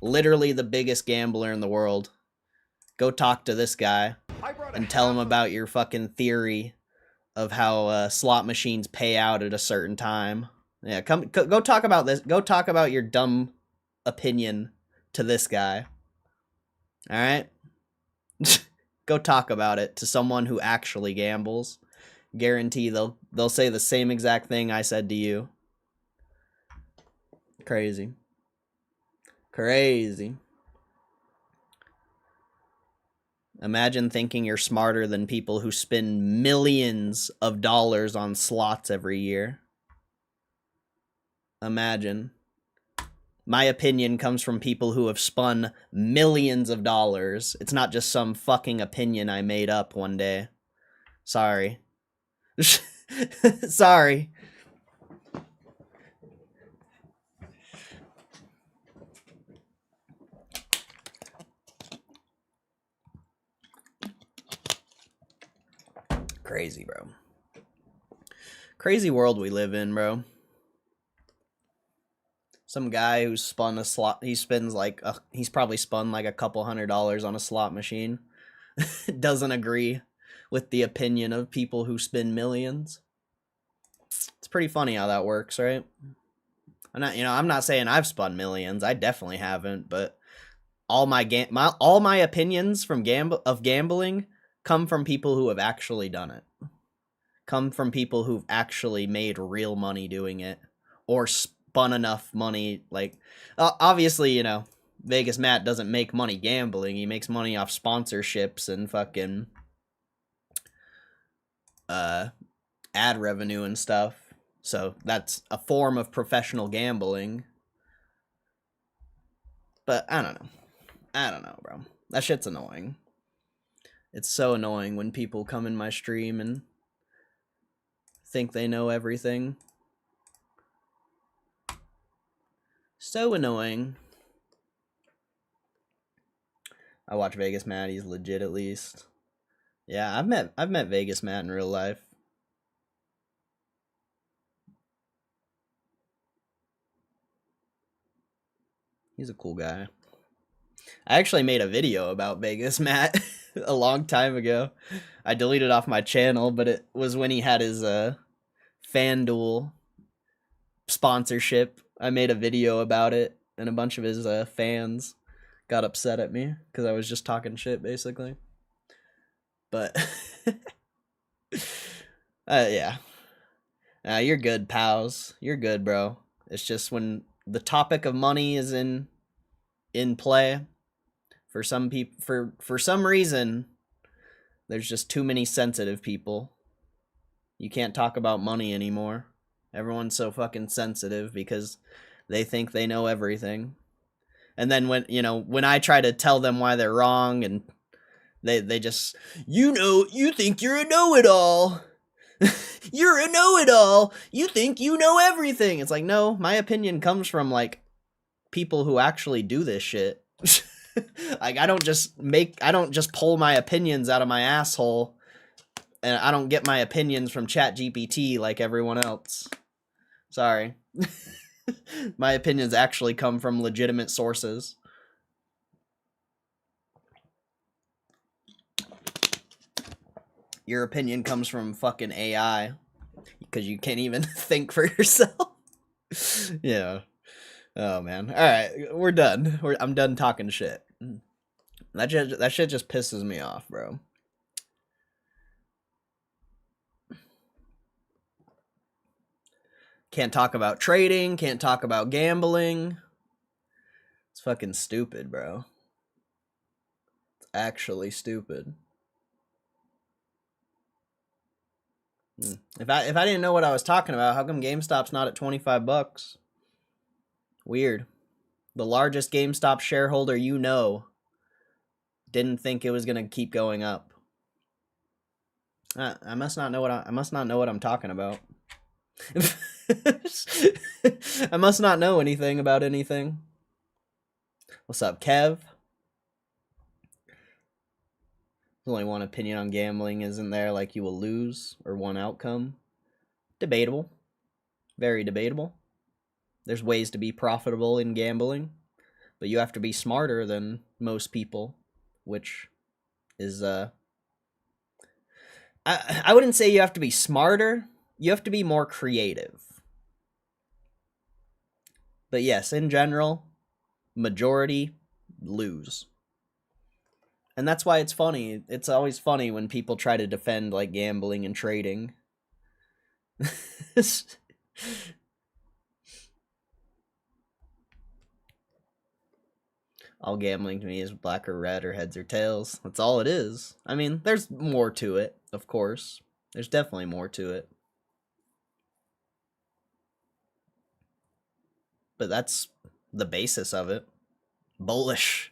literally the biggest gambler in the world. Go talk to this guy and tell him about your fucking theory of how slot machines pay out at a certain time. Yeah, go talk about this. Go talk about your dumb opinion to this guy. All right? Go talk about it to someone who actually gambles. Guarantee they'll say the same exact thing I said to you. Crazy. Crazy. Imagine thinking you're smarter than people who spend millions of dollars on slots every year. Imagine. My opinion comes from people who have spun millions of dollars. It's not just some fucking opinion I made up one day. Sorry. Sorry. Crazy, bro. Crazy world we live in, bro. Some guy who's spun a slot, he's probably spun like a couple $100 on a slot machine. Doesn't agree with the opinion of people who spend millions. It's pretty funny how that works, right? I'm not saying I've spun millions. I definitely haven't, but all my opinions from gambling come from people who have actually done it. Come from people who've actually made real money doing it, or spun enough money. Like, obviously, Vegas Matt doesn't make money gambling. He makes money off sponsorships and fucking ad revenue and stuff. So that's a form of professional gambling. But I don't know, bro. That shit's annoying. It's so annoying when people come in my stream and think they know everything. So annoying. I watch Vegas Matt. He's legit, at least. Yeah, I've met Vegas Matt in real life. He's a cool guy. I actually made a video about Vegas Matt a long time ago. I deleted off my channel, but it was when he had his FanDuel sponsorship. I made a video about it, and a bunch of his fans got upset at me because I was just talking shit, basically. But yeah, you're good, pals. You're good, bro. It's just when the topic of money is in play, for some people, for some reason, there's just too many sensitive people. You can't talk about money anymore. Everyone's so fucking sensitive because they think they know everything. And then when I try to tell them why they're wrong, and they just, you think you're a know-it-all. You're a know-it-all. You think you know everything. It's like, no, my opinion comes from like people who actually do this shit. Like, I don't just pull my opinions out of my asshole, and I don't get my opinions from ChatGPT like everyone else. Sorry. My opinions actually come from legitimate sources. Your opinion comes from fucking AI because you can't even think for yourself. Yeah. Oh man. All right, we're done. I'm done talking shit. That shit just pisses me off, bro. Can't talk about trading, can't talk about gambling. It's fucking stupid, bro. It's actually stupid. If I didn't know what I was talking about, how come GameStop's not at $25? Weird. The largest GameStop shareholder didn't think it was gonna keep going up. I must not know what I'm talking about. I must not know anything about anything. What's up, Kev? There's only one opinion on gambling, isn't there? Like, you will lose, or one outcome. Debatable. Very debatable. There's ways to be profitable in gambling, but you have to be smarter than most people, which is I wouldn't say you have to be smarter. You have to be more creative. But yes, in general, majority lose. And that's why it's funny. It's always funny when people try to defend like gambling and trading. All gambling to me is black or red or heads or tails. That's all it is. I mean, there's more to it, of course. There's definitely more to it. But that's the basis of it. Bullish.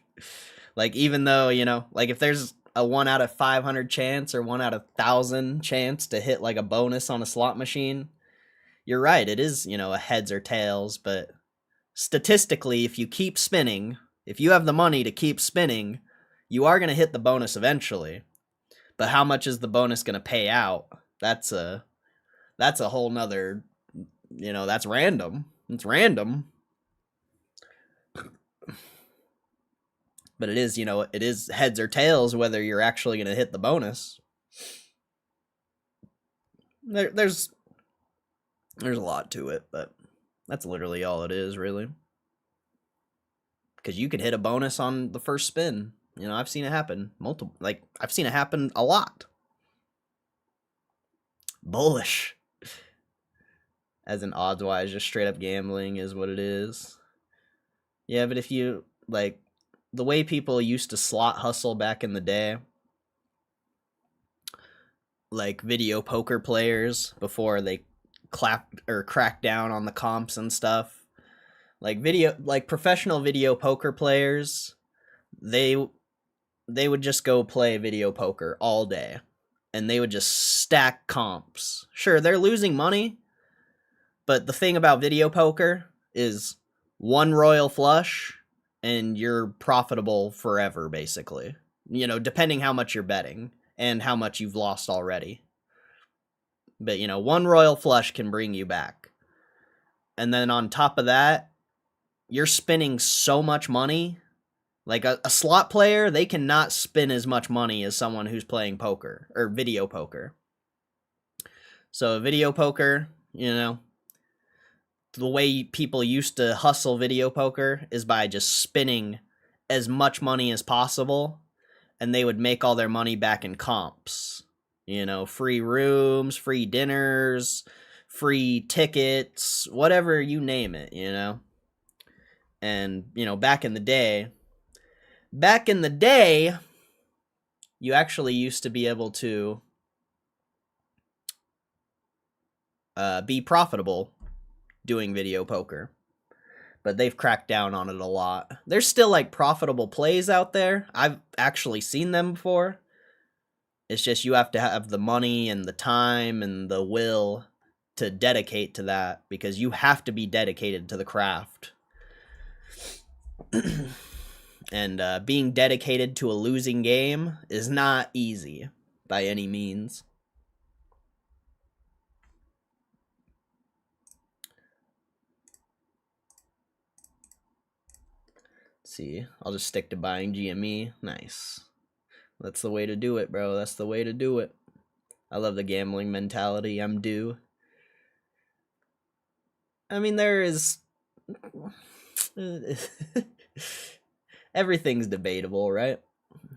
Like, even though, like if there's a 1 out of 500 chance or 1 out of 1,000 chance to hit like a bonus on a slot machine, you're right, it is, a heads or tails, but statistically, if you keep spinning, if you have the money to keep spinning, you are going to hit the bonus eventually. But how much is the bonus going to pay out? That's a whole nother, that's random. It's random. But it is, it is heads or tails whether you're actually going to hit the bonus. There's a lot to it, but that's literally all it is, really. Because you could hit a bonus on the first spin. I've seen it happen I've seen it happen a lot. Bullish. As in odds-wise, just straight up gambling is what it is. Yeah, but if you, like, the way people used to slot hustle back in the day, like video poker players before they crack down on the comps and stuff. Like professional video poker players, they would just go play video poker all day and they would just stack comps. Sure, they're losing money, but the thing about video poker is one royal flush and you're profitable forever, basically. You know, depending how much you're betting and how much you've lost already. But, you know, one royal flush can bring you back. And then on top of that, you're spending so much money. Like a slot player, they cannot spend as much money as someone who's playing poker or video poker. So video poker, you know, the way people used to hustle video poker is by just spending as much money as possible, and they would make all their money back in comps. You know, free rooms, free dinners, free tickets, whatever you name it, you know. And, you know, back in the day, you actually used to be able to be profitable doing video poker, but they've cracked down on it a lot. There's still like profitable plays out there. I've actually seen them before. It's just you have to have the money and the time and the will to dedicate to that, because you have to be dedicated to the craft. And being dedicated to a losing game is not easy by any means. Let's see, I'll just stick to buying GME. Nice. That's the way to do it, bro. That's the way to do it. I love the gambling mentality. I'm due. I mean, there is... Everything's debatable, right?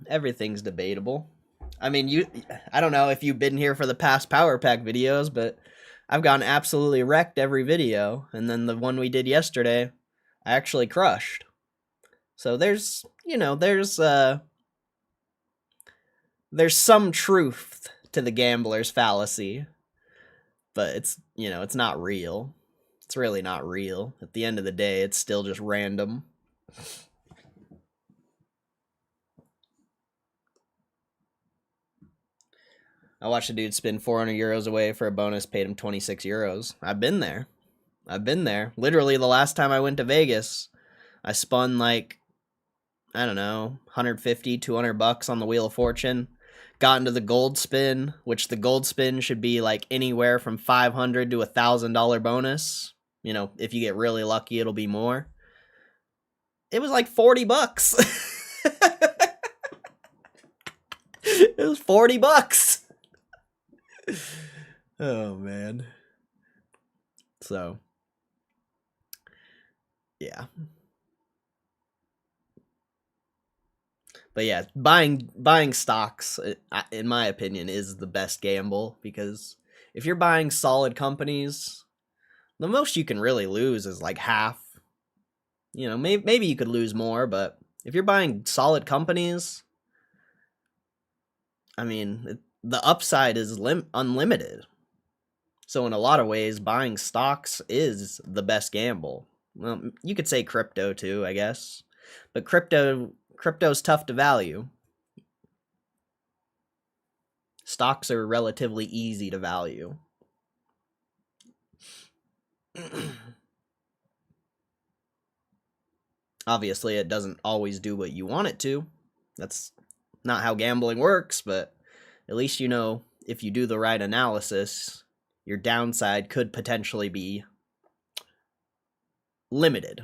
Everything's debatable. I mean, I don't know if you've been here for the past Power Pack videos, but I've gotten absolutely wrecked every video. And then the one we did yesterday, I actually crushed. So there's, you know, there's some truth to the gambler's fallacy, but it's, you know, it's not real. It's really not real. At the end of the day, it's still just random. I watched a dude spin 400 euros away for a bonus, paid him 26 euros. I've been there. Literally, the last time I went to Vegas, I spun like, I don't know, 150, 200 bucks on the Wheel of Fortune. Got into the gold spin, which the gold spin should be like anywhere from $500 to $1,000 bonus. You know, if you get really lucky, it'll be more. It was like 40 bucks. It was 40 bucks. Oh, man. So, yeah. But yeah, buying stocks, in my opinion, is the best gamble, because if you're buying solid companies, the most you can really lose is like half. You know, maybe you could lose more, but if you're buying solid companies, I mean, the upside is unlimited. So in a lot of ways, buying stocks is the best gamble. Well, you could say crypto too, I guess. But crypto's tough to value. Stocks are relatively easy to value. Obviously, it doesn't always do what you want it to. That's not how gambling works, but at least you know if you do the right analysis, your downside could potentially be limited.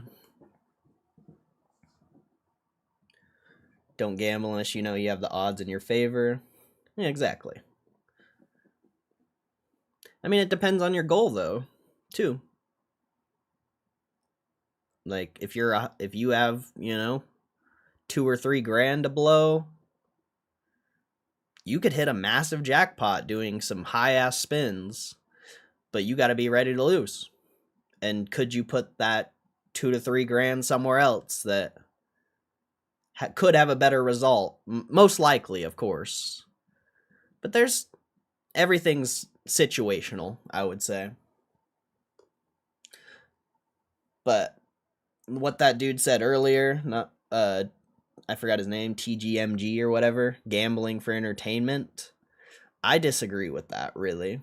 Don't gamble unless you know you have the odds in your favor. Yeah, exactly. I mean, it depends on your goal, though, too. Like, if you have, you know, $2 or $3 grand to blow, you could hit a massive jackpot doing some high-ass spins, but you got to be ready to lose. And could you put that $2 to $3 grand somewhere else that could have a better result? Most likely, of course. But there's everything's situational, I would say. But what that dude said earlier, not I forgot his name, TGMG or whatever, gambling for entertainment. I disagree with that, really.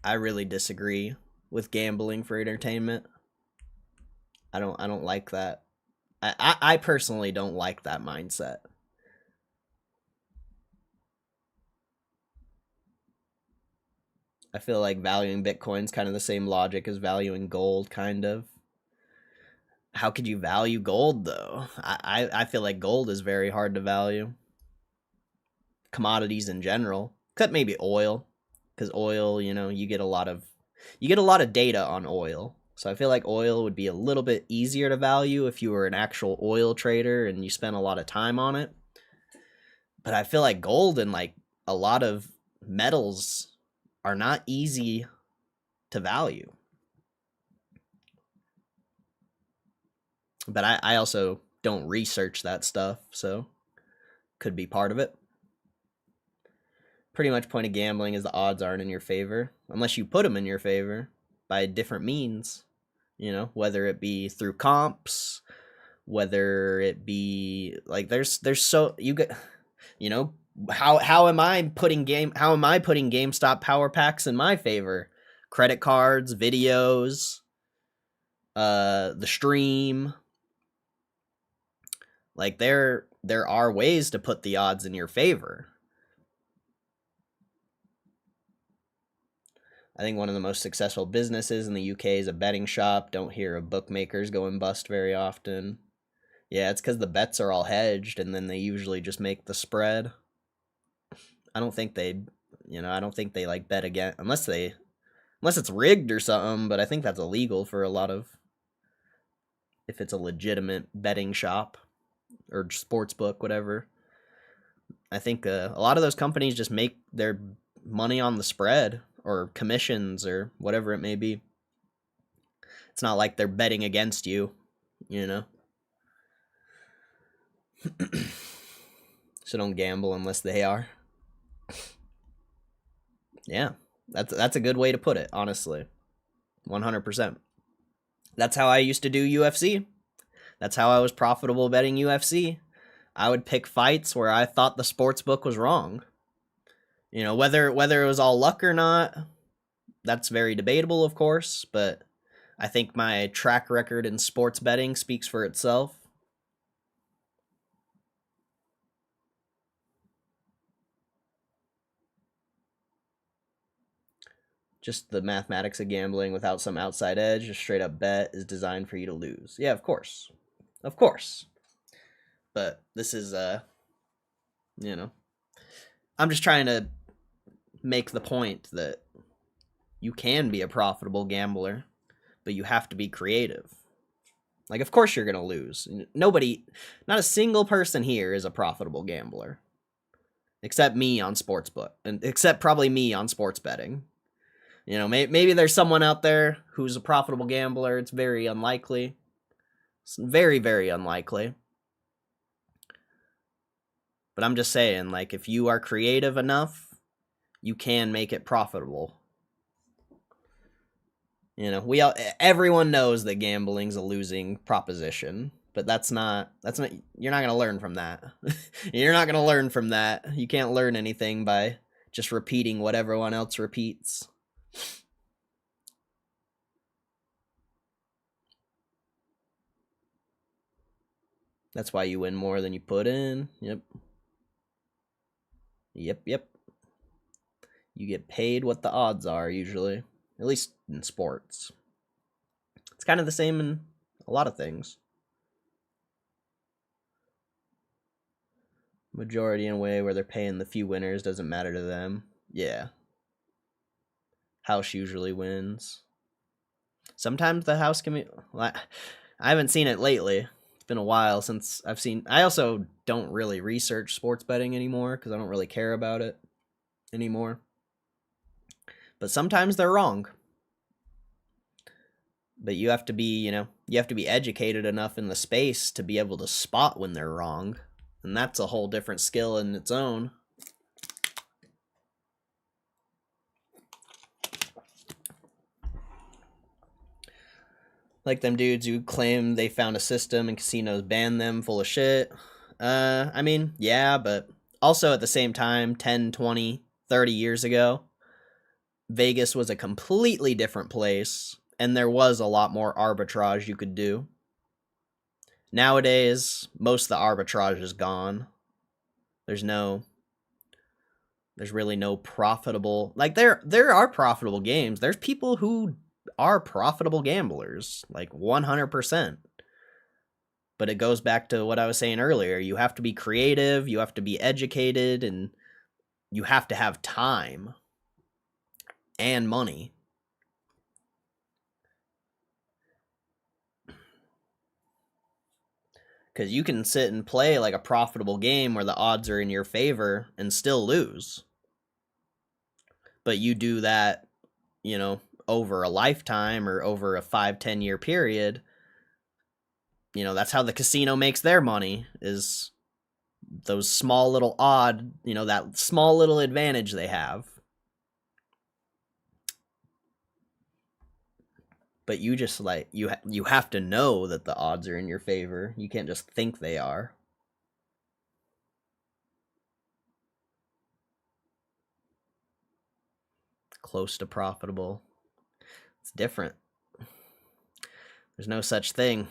I really disagree with gambling for entertainment. I don't like that. I personally don't like that mindset. I feel like valuing Bitcoin's kind of the same logic as valuing gold, kind of. How could you value gold, though? I feel like gold is very hard to value. Commodities in general, except maybe oil, because oil, you get a lot of data on oil. So I feel like oil would be a little bit easier to value if you were an actual oil trader and you spent a lot of time on it. But I feel like gold and like a lot of metals are not easy to value. But I also don't research that stuff, so could be part of it. Pretty much point of gambling is the odds aren't in your favor, unless you put them in your favor by different means, whether it be through comps, whether it be like there's so you get, how am I putting GameStop power packs in my favor? Credit cards, videos, the stream. Like there are ways to put the odds in your favor. I think one of the most successful businesses in the UK is a betting shop. Don't hear of bookmakers going bust very often. Yeah, it's because the bets are all hedged, and then they usually just make the spread. I don't think they like bet again unless it's rigged or something. But I think that's illegal for a lot of, if it's a legitimate betting shop or sports book, whatever. I think a lot of those companies just make their money on the spread or commissions or whatever it may be. It's not like they're betting against you, So don't gamble unless they are. Yeah, that's a good way to put it, honestly. 100%. That's how I used to do UFC. That's how I was profitable betting UFC. I would pick fights where I thought the sports book was wrong. Whether it was all luck or not, that's very debatable, of course, but I think my track record in sports betting speaks for itself. Just the mathematics of gambling without some outside edge, a straight up bet is designed for you to lose. Yeah, of course. Of course. But this is, I'm just trying to make the point that you can be a profitable gambler, but you have to be creative. Like, of course you're going to lose. Not a single person here is a profitable gambler. Except me on sportsbook, and except probably me on sports betting. Maybe there's someone out there who's a profitable gambler. It's very unlikely. It's very, very unlikely. But I'm just saying, like, if you are creative enough, you can make it profitable. Everyone knows that gambling's a losing proposition, but that's not you're not going to learn from that. You're not going to learn from that. You can't learn anything by just repeating what everyone else repeats. That's why you win more than you put in. Yep. You get paid what the odds are, usually. At least in sports. It's kind of the same in a lot of things. Majority in a way where they're paying the few winners doesn't matter to them. Yeah. House usually wins. Sometimes the house can be... I haven't seen it lately. It's been a while since I've seen... I also don't really research sports betting anymore because I don't really care about it anymore. But sometimes they're wrong. But you have to be, educated enough in the space to be able to spot when they're wrong. And that's a whole different skill in its own. Like them dudes who claim they found a system and casinos banned them full of shit. I mean, yeah, but also at the same time, 10, 20, 30 years ago, Vegas was a completely different place, and there was a lot more arbitrage you could do. Nowadays, most of the arbitrage is gone. There's really no profitable, like there are profitable games. There's people who are profitable gamblers, like 100%. But it goes back to what I was saying earlier. You have to be creative, you have to be educated, and you have to have time and money. Because you can sit and play like a profitable game where the odds are in your favor and still lose. But you do that, over a lifetime or over a 5-10 year period. That's how the casino makes their money, is those small little that small little advantage they have. But you just you have to know that the odds are in your favor. You can't just think they are. Close to profitable. It's different. There's no such thing.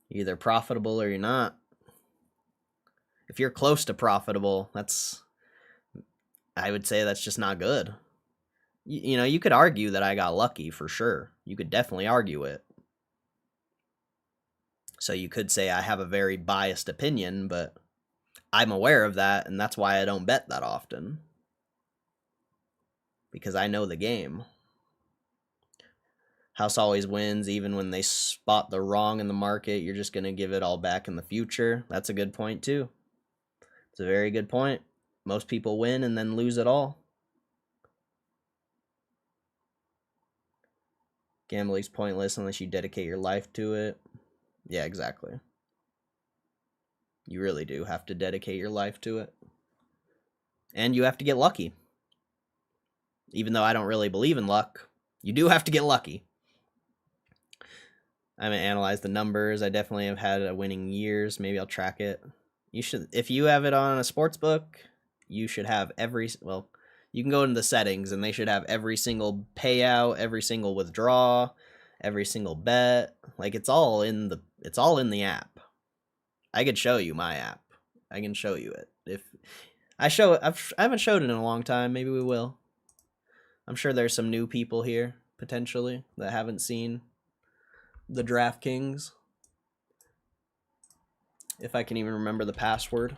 You're either profitable or you're not. If you're close to profitable, I would say that's just not good. You could argue that I got lucky for sure. You could definitely argue it. So you could say I have a very biased opinion, but I'm aware of that, and that's why I don't bet that often. Because I know the game. House always wins, even when they spot the wrong in the market. You're just going to give it all back in the future. That's a good point, too. It's a very good point. Most people win and then lose it all. Gambling's pointless unless you dedicate your life to it. Yeah, exactly. You really do have to dedicate your life to it. And you have to get lucky. Even though I don't really believe in luck, you do have to get lucky. I haven't analyzed the numbers. I definitely have had a winning years. Maybe I'll track it. You should, if you have it on a sports book, you should have you can go into the settings and they should have every single payout, every single withdraw, every single bet. Like it's all in the app. I could show you my app. I can show you it. If I haven't showed it in a long time. Maybe we will. I'm sure there's some new people here potentially that haven't seen the DraftKings. If I can even remember the password.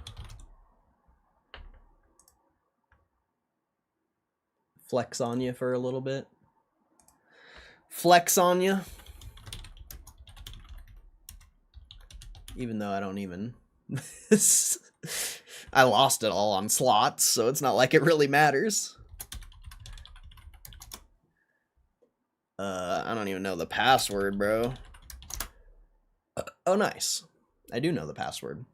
Flex on you for a little bit. Flex on you. Even though I don't even... I lost it all on slots, so it's not like it really matters. I don't even know the password, bro. Oh, nice. I do know the password.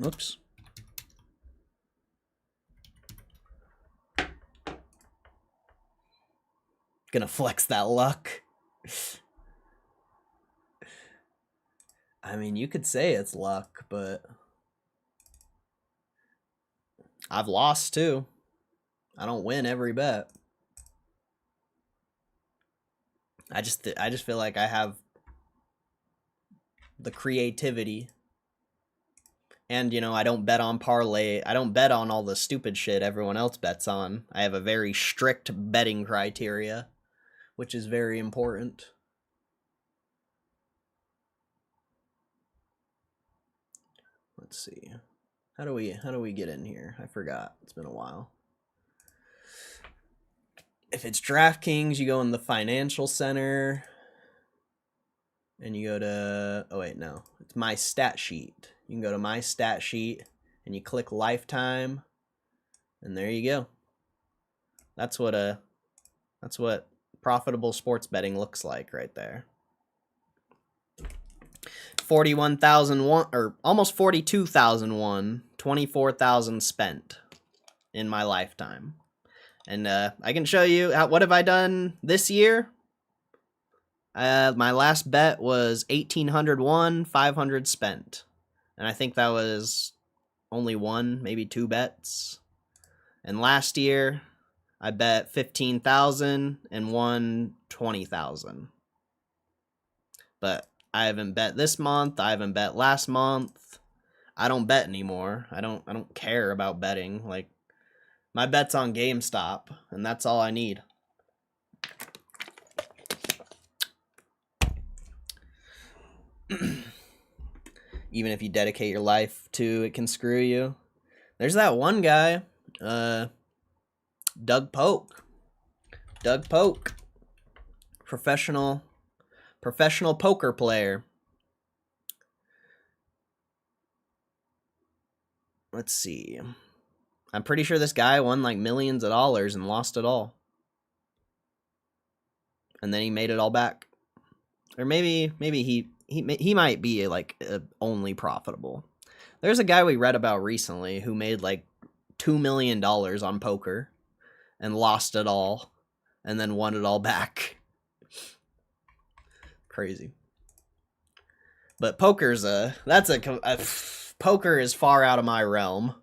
Oops. Gonna flex that luck. I mean, you could say it's luck, but I've lost too. I don't win every bet. I just feel like I have the creativity. And, I don't bet on parlay. I don't bet on all the stupid shit everyone else bets on. I have a very strict betting criteria, which is very important. Let's see. How do we get in here? I forgot. It's been a while. If it's DraftKings, you go in the financial center. And you go to... Oh, wait, no. It's my stat sheet. You can go to my stat sheet, and you click lifetime. And there you go. That's what profitable sports betting looks like right there. 41,001 or almost 42,001, 24,000 spent in my lifetime. And I can show you what have I done this year. My last bet was 1,801, 500 spent. And I think that was only one, maybe two bets. And last year, I bet 15,000 and won 20,000. But I haven't bet this month. I haven't bet last month. I don't bet anymore. I don't care about betting. Like, my bet's on GameStop, and that's all I need. Even if you dedicate your life to it, can screw you. There's that one guy, Doug Polk. Doug Polk, professional poker player. Let's see. I'm pretty sure this guy won like millions of dollars and lost it all. And then he made it all back. Or maybe he might be like only profitable. There's a guy we read about recently who made like $2 million on poker and lost it all and then won it all back. Crazy. But poker's poker is far out of my realm.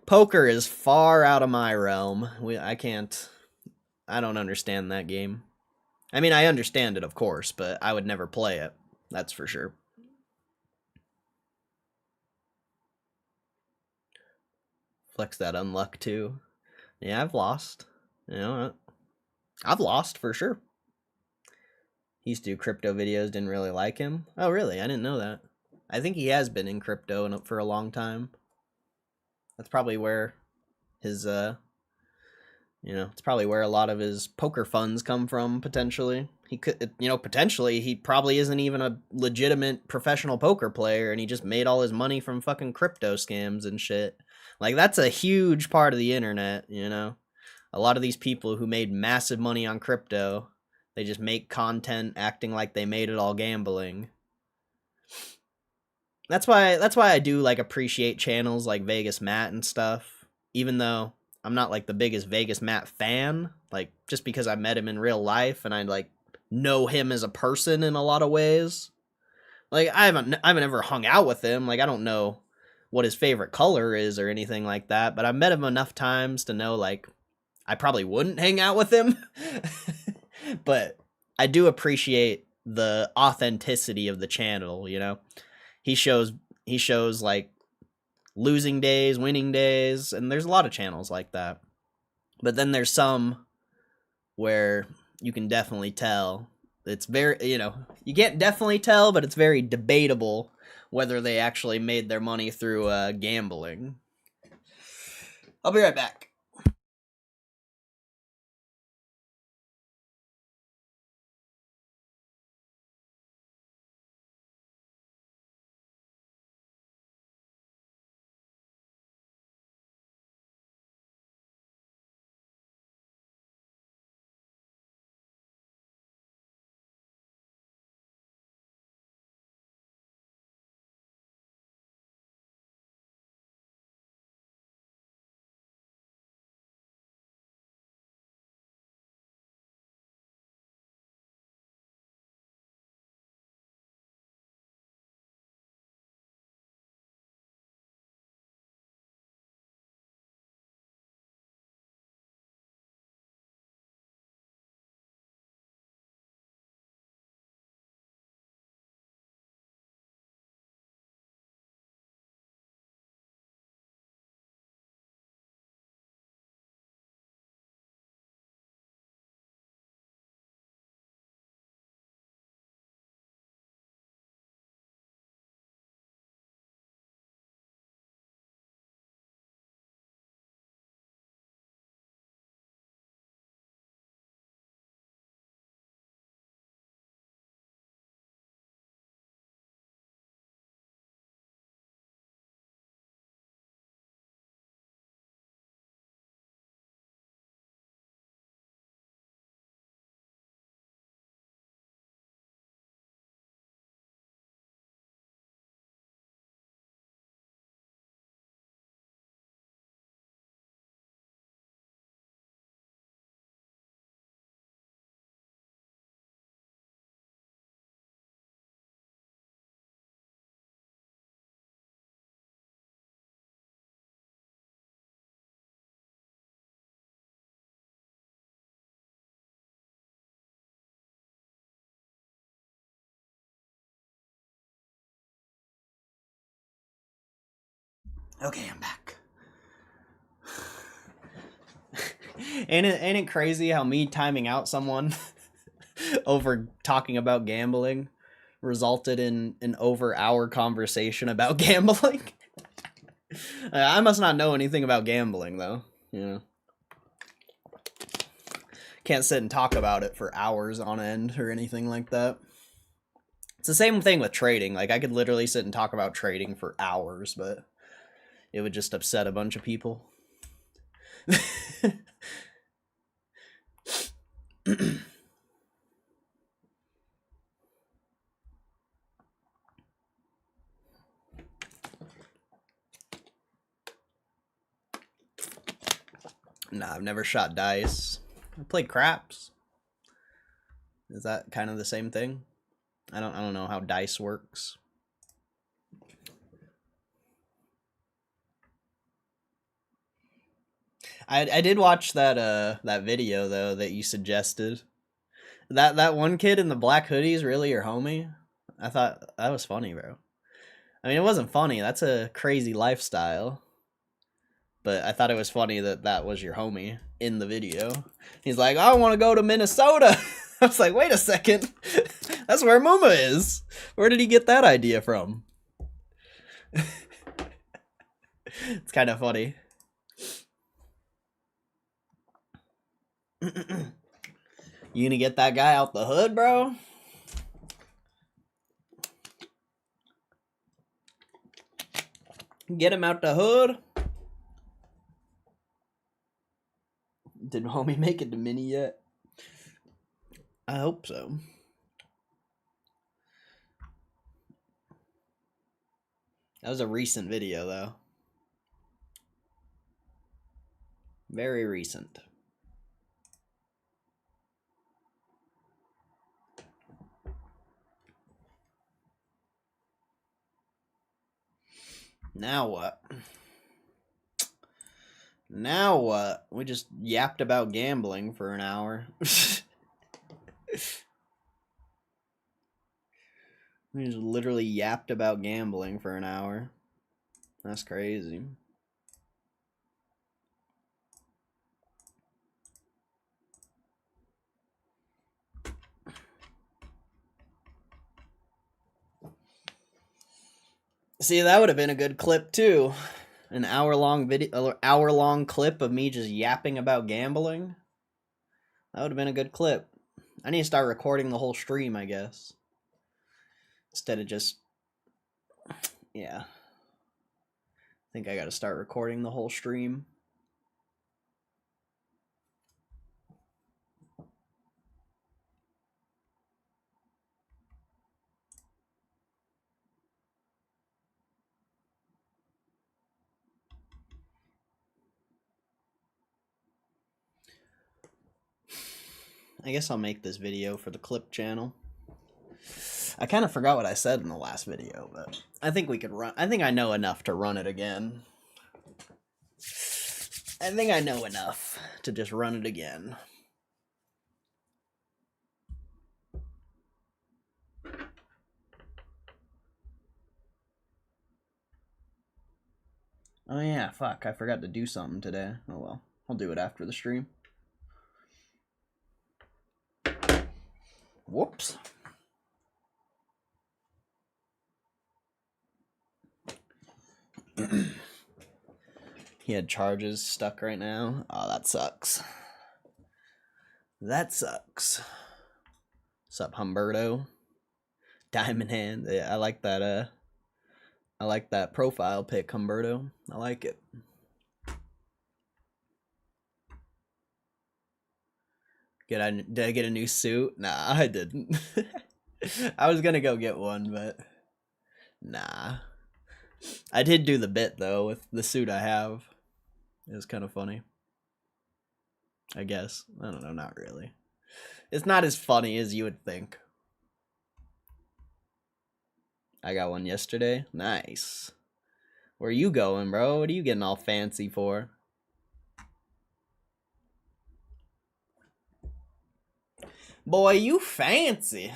Poker is far out of my realm. I don't understand that game. I mean, I understand it, of course, but I would never play it. That's for sure. Flex that unluck too. Yeah, I've lost. You know, I've lost for sure. He used to do crypto videos, didn't really like him. Oh, really? I didn't know that. I think he has been in crypto for a long time. That's probably where his, it's probably where a lot of his poker funds come from, potentially. He could, potentially, he probably isn't even a legitimate professional poker player, and he just made all his money from fucking crypto scams and shit. Like, that's a huge part of the internet, A lot of these people who made massive money on crypto, they just make content acting like they made it all gambling. That's why I do like appreciate channels like Vegas Matt and stuff, even though I'm not like the biggest Vegas Matt fan, like just because I met him in real life and I like know him as a person in a lot of ways. Like I haven't ever hung out with him, like I don't know what his favorite color is or anything like that, but I've met him enough times to know like I probably wouldn't hang out with him. But I do appreciate the authenticity of the channel, He shows like losing days, winning days, and there's a lot of channels like that. But then there's some where you can definitely tell. It's very, you can't definitely tell, but it's very debatable whether they actually made their money through gambling. I'll be right back. Okay, I'm back. Ain't it crazy how me timing out someone over talking about gambling resulted in an over-hour conversation about gambling? I must not know anything about gambling, though. Yeah. Can't sit and talk about it for hours on end or anything like that. It's the same thing with trading. Like, I could literally sit and talk about trading for hours, but it would just upset a bunch of people. Nah, I've never shot dice. I played craps. Is that kind of the same thing? I don't know how dice works. I did watch that that video though that you suggested. That one kid in the black hoodie is really your homie? I thought that was funny, bro. I mean, it wasn't funny. That's a crazy lifestyle. But I thought it was funny that that was your homie in the video. He's like, I want to go to Minnesota. I was like, wait a second. That's where Muma is. Where did he get that idea from? It's kind of funny. You gonna get that guy out the hood, bro? Get him out the hood? Did homie make it to mini yet? I hope so. That was a recent video, though. Very recent. Now what? Now what? We just yapped about gambling for an hour. We just literally yapped about gambling for an hour. That's crazy. See, that would have been a good clip too. An hour-long video, hour-long clip of me just yapping about gambling. That would have been a good clip. I need to start recording the whole stream, I guess. Instead of just... Yeah. I think I gotta start recording the whole stream. I guess I'll make this video for the clip channel. I kind of forgot what I said in the last video, but I think we could run. I think I know enough to run it again. I think I know enough to just run it again. Oh yeah, fuck, I forgot to do something today. Oh well, I'll do it after the stream. Whoops. He had charges stuck right now. Oh, that sucks. That sucks. Sup, Humberto? Diamond Hand. Yeah, I like that, I like that profile pic, Humberto. I like it. Did I get a new suit? Nah, I didn't. I was gonna go get one, but nah. I did do the bit though with the suit I have. It was kind of funny. I guess. I don't know, not really. It's not as funny as you would think. I got one yesterday. Nice. Where you going, bro? What are you getting all fancy for? Boy, you fancy.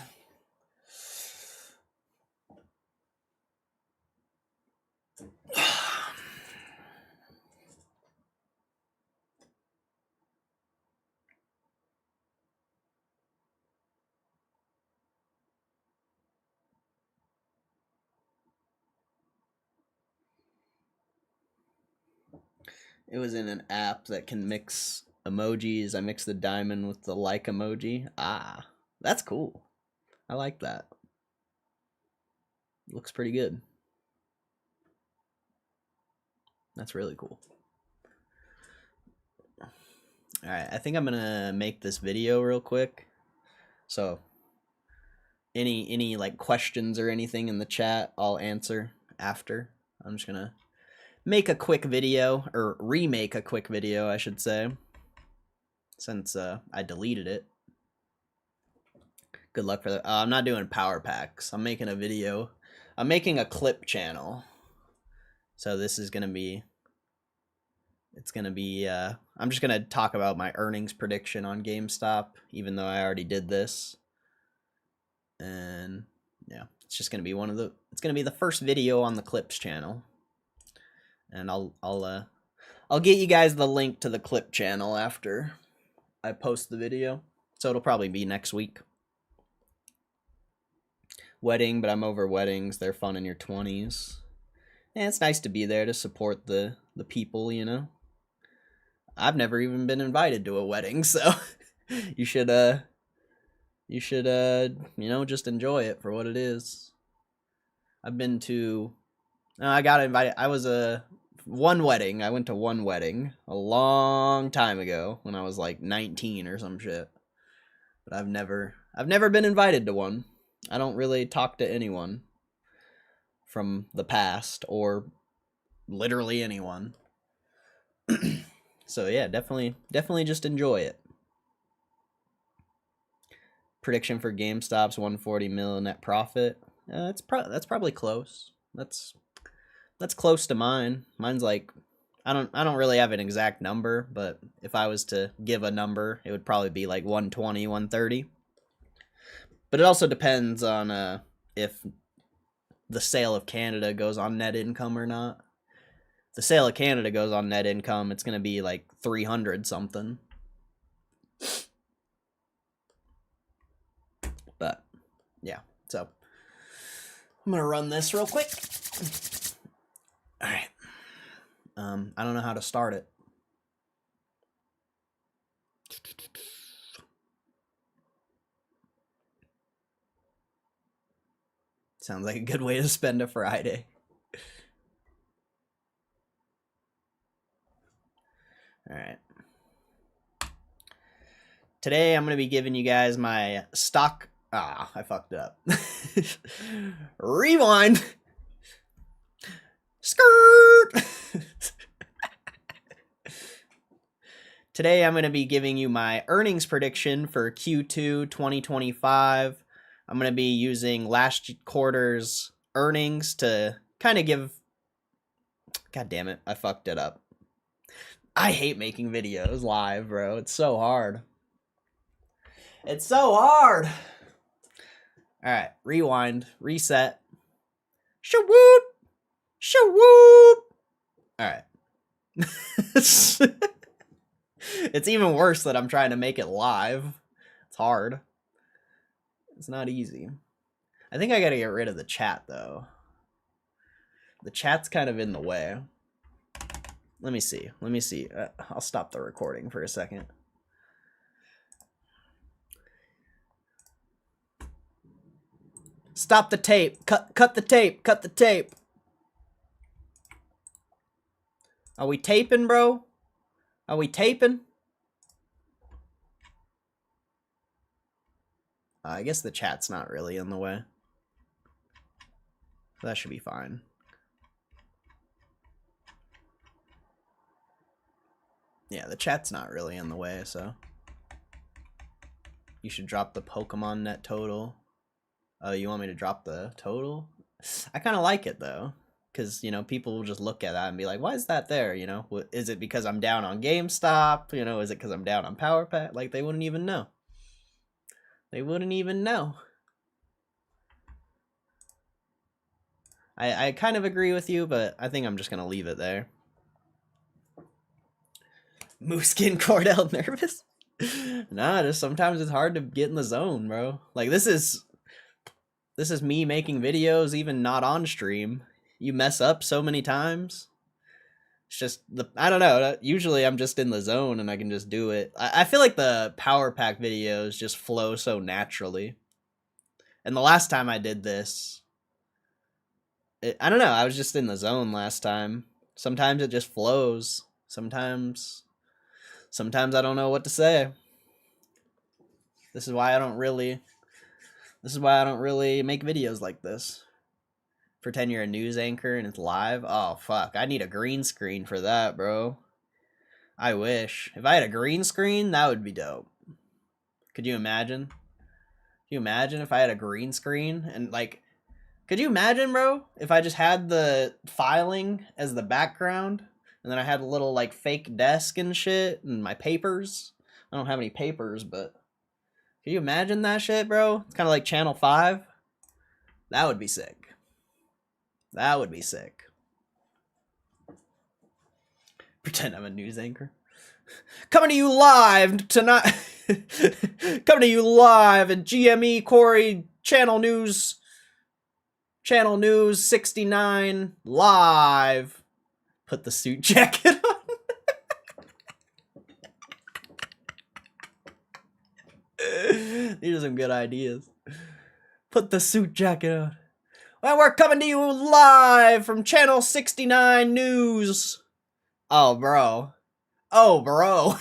It was in an app that can mix emojis. I mixed the diamond with the like emoji. Ah, that's cool. I like that. Looks pretty good. That's really cool. Alright, I think I'm gonna make this video real quick. So any like questions or anything in the chat, I'll answer after. I'm just gonna make a quick video, or remake a quick video, I should say, since I deleted it. Good luck for that. I'm not doing power packs. I'm making a video. I'm making a clip channel. So this is gonna be, it's gonna be, I'm just gonna talk about my earnings prediction on GameStop, even though I already did this. And yeah, it's just gonna be it's gonna be the first video on the clips channel. And I'll get you guys the link to the clip channel after I post the video. So it'll probably be next week. Wedding, but I'm over weddings. They're fun in your 20s. And it's nice to be there to support the people, you know. I've never even been invited to a wedding, so you should you know, just enjoy it for what it is. I've been to, I got invited. I was one wedding. I went to one wedding a long time ago when I was like 19 or some shit. But I've never been invited to one. I don't really talk to anyone from the past, or literally anyone. So yeah, definitely just enjoy it. Prediction for GameStop's 140 mil net profit. That's probably close. That's close to mine. Mine's like, I don't really have an exact number, but if I was to give a number, it would probably be like 120, 130. But it also depends on if the sale of Canada goes on net income or not. If the sale of Canada goes on net income, it's going to be like 300 something. But yeah, so I'm going to run this real quick. All right. I don't know how to start it. Sounds like a good way to spend a Friday. All right. Today I'm going to be giving you guys my stock. Ah, I fucked it up. Rewind. Skirt. Today I'm going to be giving you my earnings prediction for Q2 2025. I'm going to be using last quarter's earnings to kind of give... God damn it, I fucked it up. I hate making videos live, bro. It's so hard. It's so hard. All right, rewind, reset. Shawoop! Shawoop! All right. It's even worse that I'm trying to make it live. It's hard. It's not easy. I think I gotta get rid of the chat, though. The chat's kind of in the way. Let me see. I'll stop the recording for a second. Stop the tape. Cut the tape. Cut the tape. Are we taping, bro? Are we taping? I guess the chat's not really in the way. That should be fine. Yeah, the chat's not really in the way, so. You should drop the Pokemon net total. Oh, you want me to drop the total? I kind of like it, though. Because, you know, people will just look at that and be like, why is that there, you know? Is it because I'm down on GameStop? You know, is it because I'm down on Power Pack? Like, they wouldn't even know. They wouldn't even know. I kind of agree with you, but I think I'm just going to leave it there. Mooskin Cordell nervous? Nah, just sometimes it's hard to get in the zone, bro. Like, this is me making videos even not on stream. You mess up so many times. It's just I don't know. Usually I'm just in the zone and I can just do it. I feel like the power pack videos just flow so naturally. And the last time I did this, I don't know. I was just in the zone last time. Sometimes it just flows. Sometimes I don't know what to say. This is why I don't really make videos like this. Pretend you're a news anchor and it's live. Oh fuck, I need a green screen for that, bro. I wish. If I had a green screen, that would be dope. Could you imagine? Could you imagine if I had a green screen and like could you imagine, bro, if I just had the filing as the background and then I had a little like fake desk and shit and my papers? I don't have any papers, but can you imagine that shit, bro? It's kind of like Channel 5. That would be sick. That would be sick. Pretend I'm a news anchor. Coming to you live tonight. Coming to you live at GME Corey Channel News 69 live. Put the suit jacket on. These are some good ideas. Put the suit jacket on. Well, we're coming to you live from Channel 69 News. Oh, bro. Oh, bro.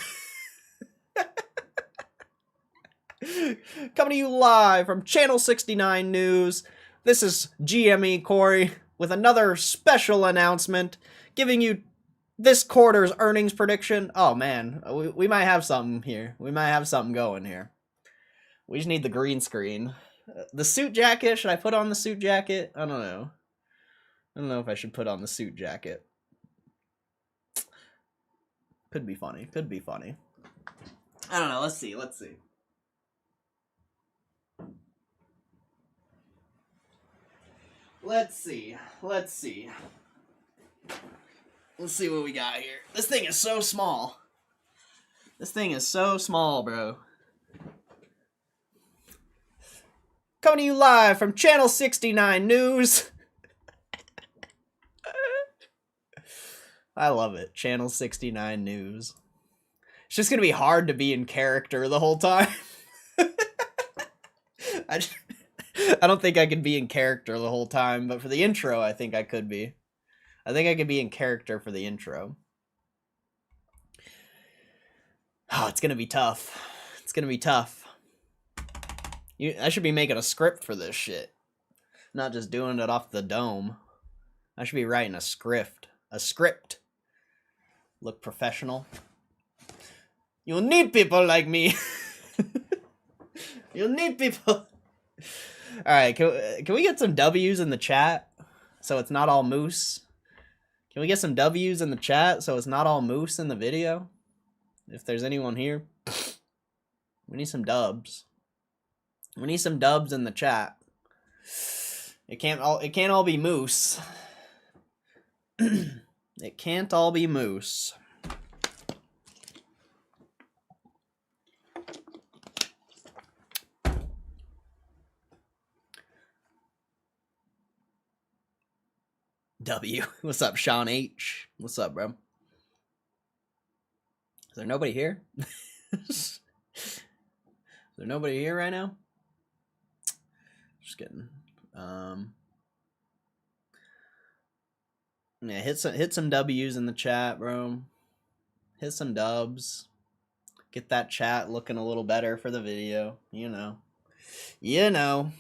Coming to you live from Channel 69 News. This is GME Corey with another special announcement, giving you this quarter's earnings prediction. Oh, man. We might have something here. We might have something going here. We just need the green screen. The suit jacket, should I put on the suit jacket? I don't know. I don't know if I should put on the suit jacket. Could be funny. Could be funny. I don't know. Let's see. Let's see. Let's see. Let's see. Let's see what we got here. This thing is so small. This thing is so small, bro. Coming to you live from Channel 69 News. I love it. Channel 69 News. It's just going to be hard to be in character the whole time. I don't think I could be in character the whole time, but for the intro, I think I could be. I think I could be in character for the intro. Oh, it's going to be tough. It's going to be tough. I should be making a script for this shit. Not just doing it off the dome. I should be writing a script. A script. Look professional. You'll need people like me. You'll need people. Alright, can we get some W's in the chat? So it's not all moose? Can we get some W's in the chat so it's not all moose in the video? If there's anyone here. We need some dubs. We need some dubs in the chat. It can't all be moose. It can't all be moose. W. What's up, Sean H? What's up, bro? Is there nobody here? Is there nobody here right now? Just kidding. Yeah, hit some W's in the chat, bro. Hit some dubs. Get that chat looking a little better for the video. You know. You know.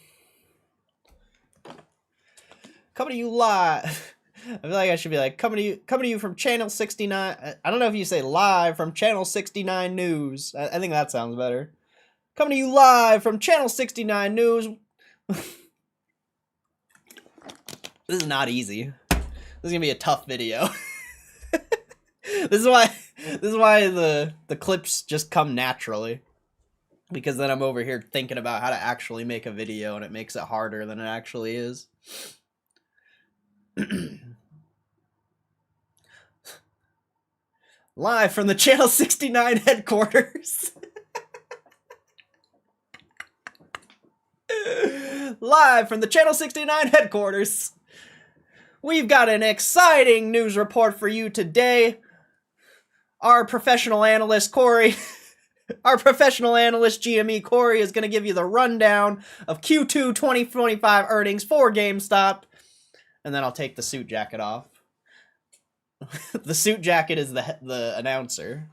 Coming to you live. I feel like I should be like coming to you from Channel 69. I don't know if you say live from Channel 69 News. I think that sounds better. Coming to you live from Channel 69 News. This is not easy. This is gonna be a tough video. This is why the clips just come naturally. Because then I'm over here thinking about how to actually make a video and it makes it harder than it actually is. Live from the Channel 69 headquarters. Live from the Channel 69 headquarters. we've got an exciting news report for you today. Our professional analyst, Corey, our professional analyst, Gme Corey, is going to give you the rundown of Q2 2025 earnings for GameStop. And then I'll take the suit jacket off. The suit jacket is the announcer.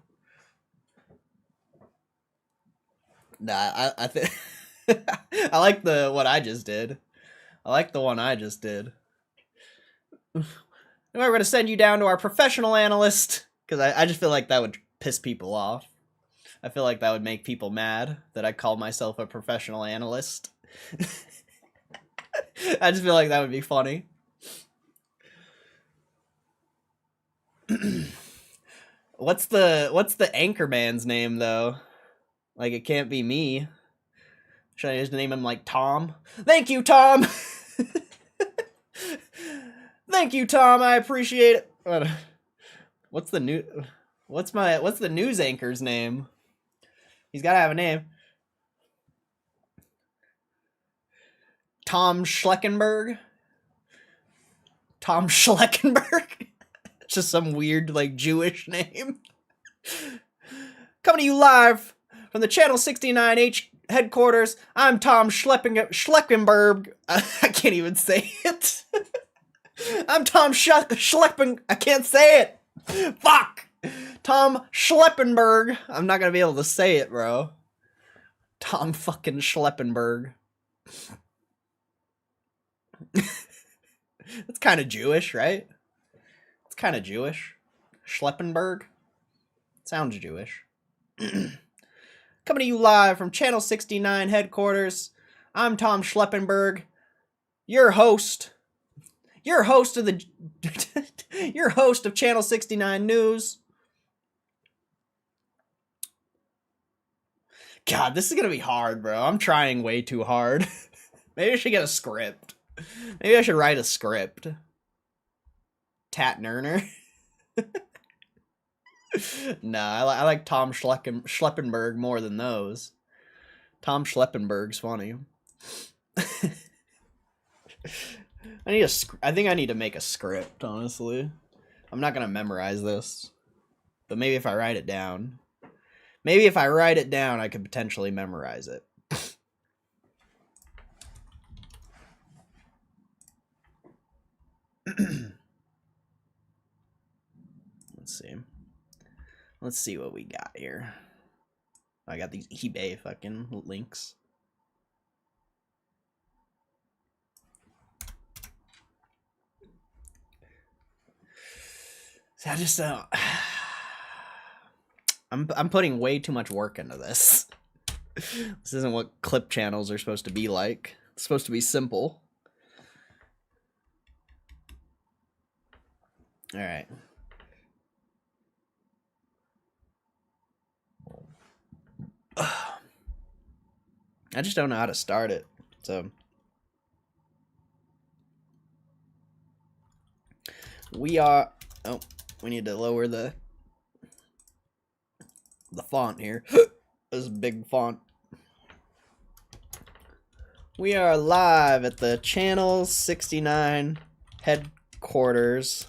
Nah, I think I like what I just did. I like the one I just did. We're going to send you down to our professional analyst, because I just feel like that would piss people off. I feel like that would make people mad that I call myself a professional analyst. I just feel like that would be funny. What's the anchorman's name, though? Like, it can't be me. Should I just name him, like, Tom? Thank you, Tom! Thank you, Tom, I appreciate it. What's the news anchor's name? He's gotta have a name. Tom Schleckenberg? Tom Schleckenberg? Just some weird, like, Jewish name. Coming to you live from the Channel 69H headquarters, I'm Tom Schleckenberg. I can't even say it. I'm Tom Schleppen. I can't say it. Fuck. Tom Schleppenberg. I'm not gonna be able to say it, bro. Tom fucking Schleppenberg. That's kind of Jewish, right? It's kind of Jewish. Schleppenberg. Sounds Jewish. Coming to you live from Channel 69 headquarters, I'm Tom Schleppenberg, your host of the your host of Channel 69 News. God, this is gonna be hard, bro. I'm trying way too hard. Maybe I should get a script. Maybe I should write a script. Tat Nerner. Nah, I like Tom Schleppenberg more than those. Tom Schleppenberg's funny. I think I need to make a script, honestly. I'm not gonna memorize this. But maybe if I write it down. Maybe if I write it down, I could potentially memorize it. Let's see what we got here. I got these eBay fucking links. So I just don't. I'm putting way too much work into this. This isn't what clip channels are supposed to be like. It's supposed to be simple. All right. I just don't know how to start it. So we are. Oh, we need to lower the font here. This is big font. We are live at the Channel 69 headquarters.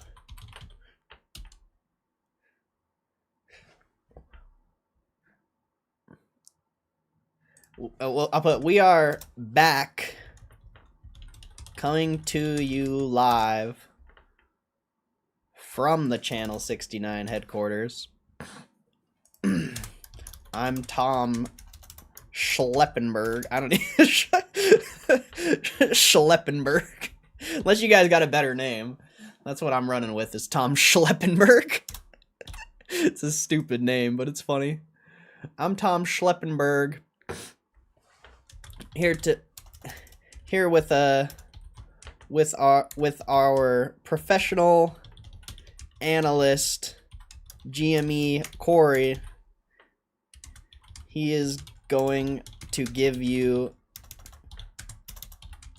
Well, I'll put, we are back, coming to you live from the Channel 69 headquarters. I'm Tom Schleppenberg. I don't need Schleppenberg. Unless you guys got a better name. That's what I'm running with, is Tom Schleppenberg. It's a stupid name, but it's funny. I'm Tom Schleppenberg. Here with our professional analyst Gme Corey. He is going to give you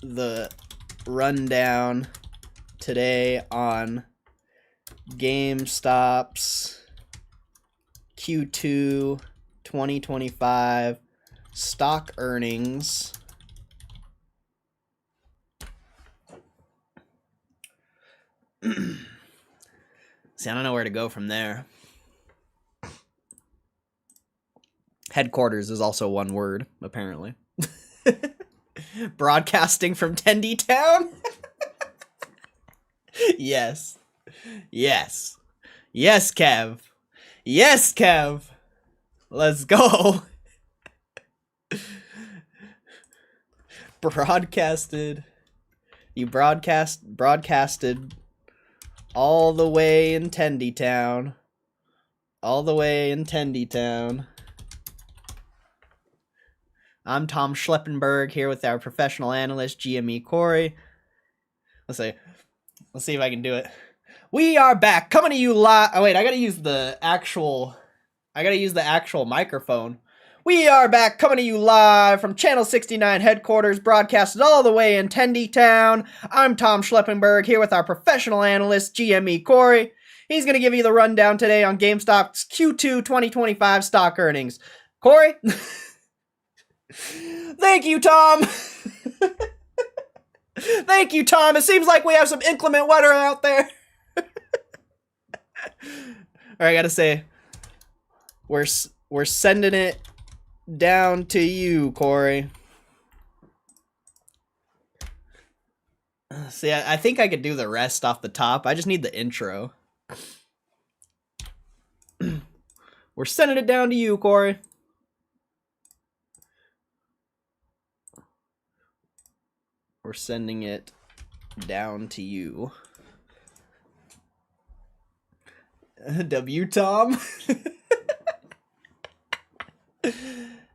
the rundown today on GameStop's Q2 2025 stock earnings. See, I don't know where to go from there. Headquarters is also one word, apparently. Broadcasting from Tendy Town? Yes. Yes. Yes, Kev. Yes, Kev. Let's go. Broadcasted. You broadcasted all the way in Tendy Town. All the way in Tendy Town. I'm Tom Schleppenberg here with our professional analyst, Gme Corey. Let's see if I can do it. We are back, coming to you live. Oh wait, I gotta use the actual microphone. We are back, coming to you live from Channel 69 headquarters, broadcasted all the way in Tendy Town. I'm Tom Schleppenberg here with our professional analyst, GME Corey. He's gonna give you the rundown today on GameStop's Q2 2025 stock earnings. Corey? Thank you, Tom. Thank you, Tom. It seems like we have some inclement weather out there. All right, I gotta say, we're sending it down to you, Corey. See, I think I could do the rest off the top. I just need the intro. We're sending it down to you, Corey. We're sending it down to you. W, Tom?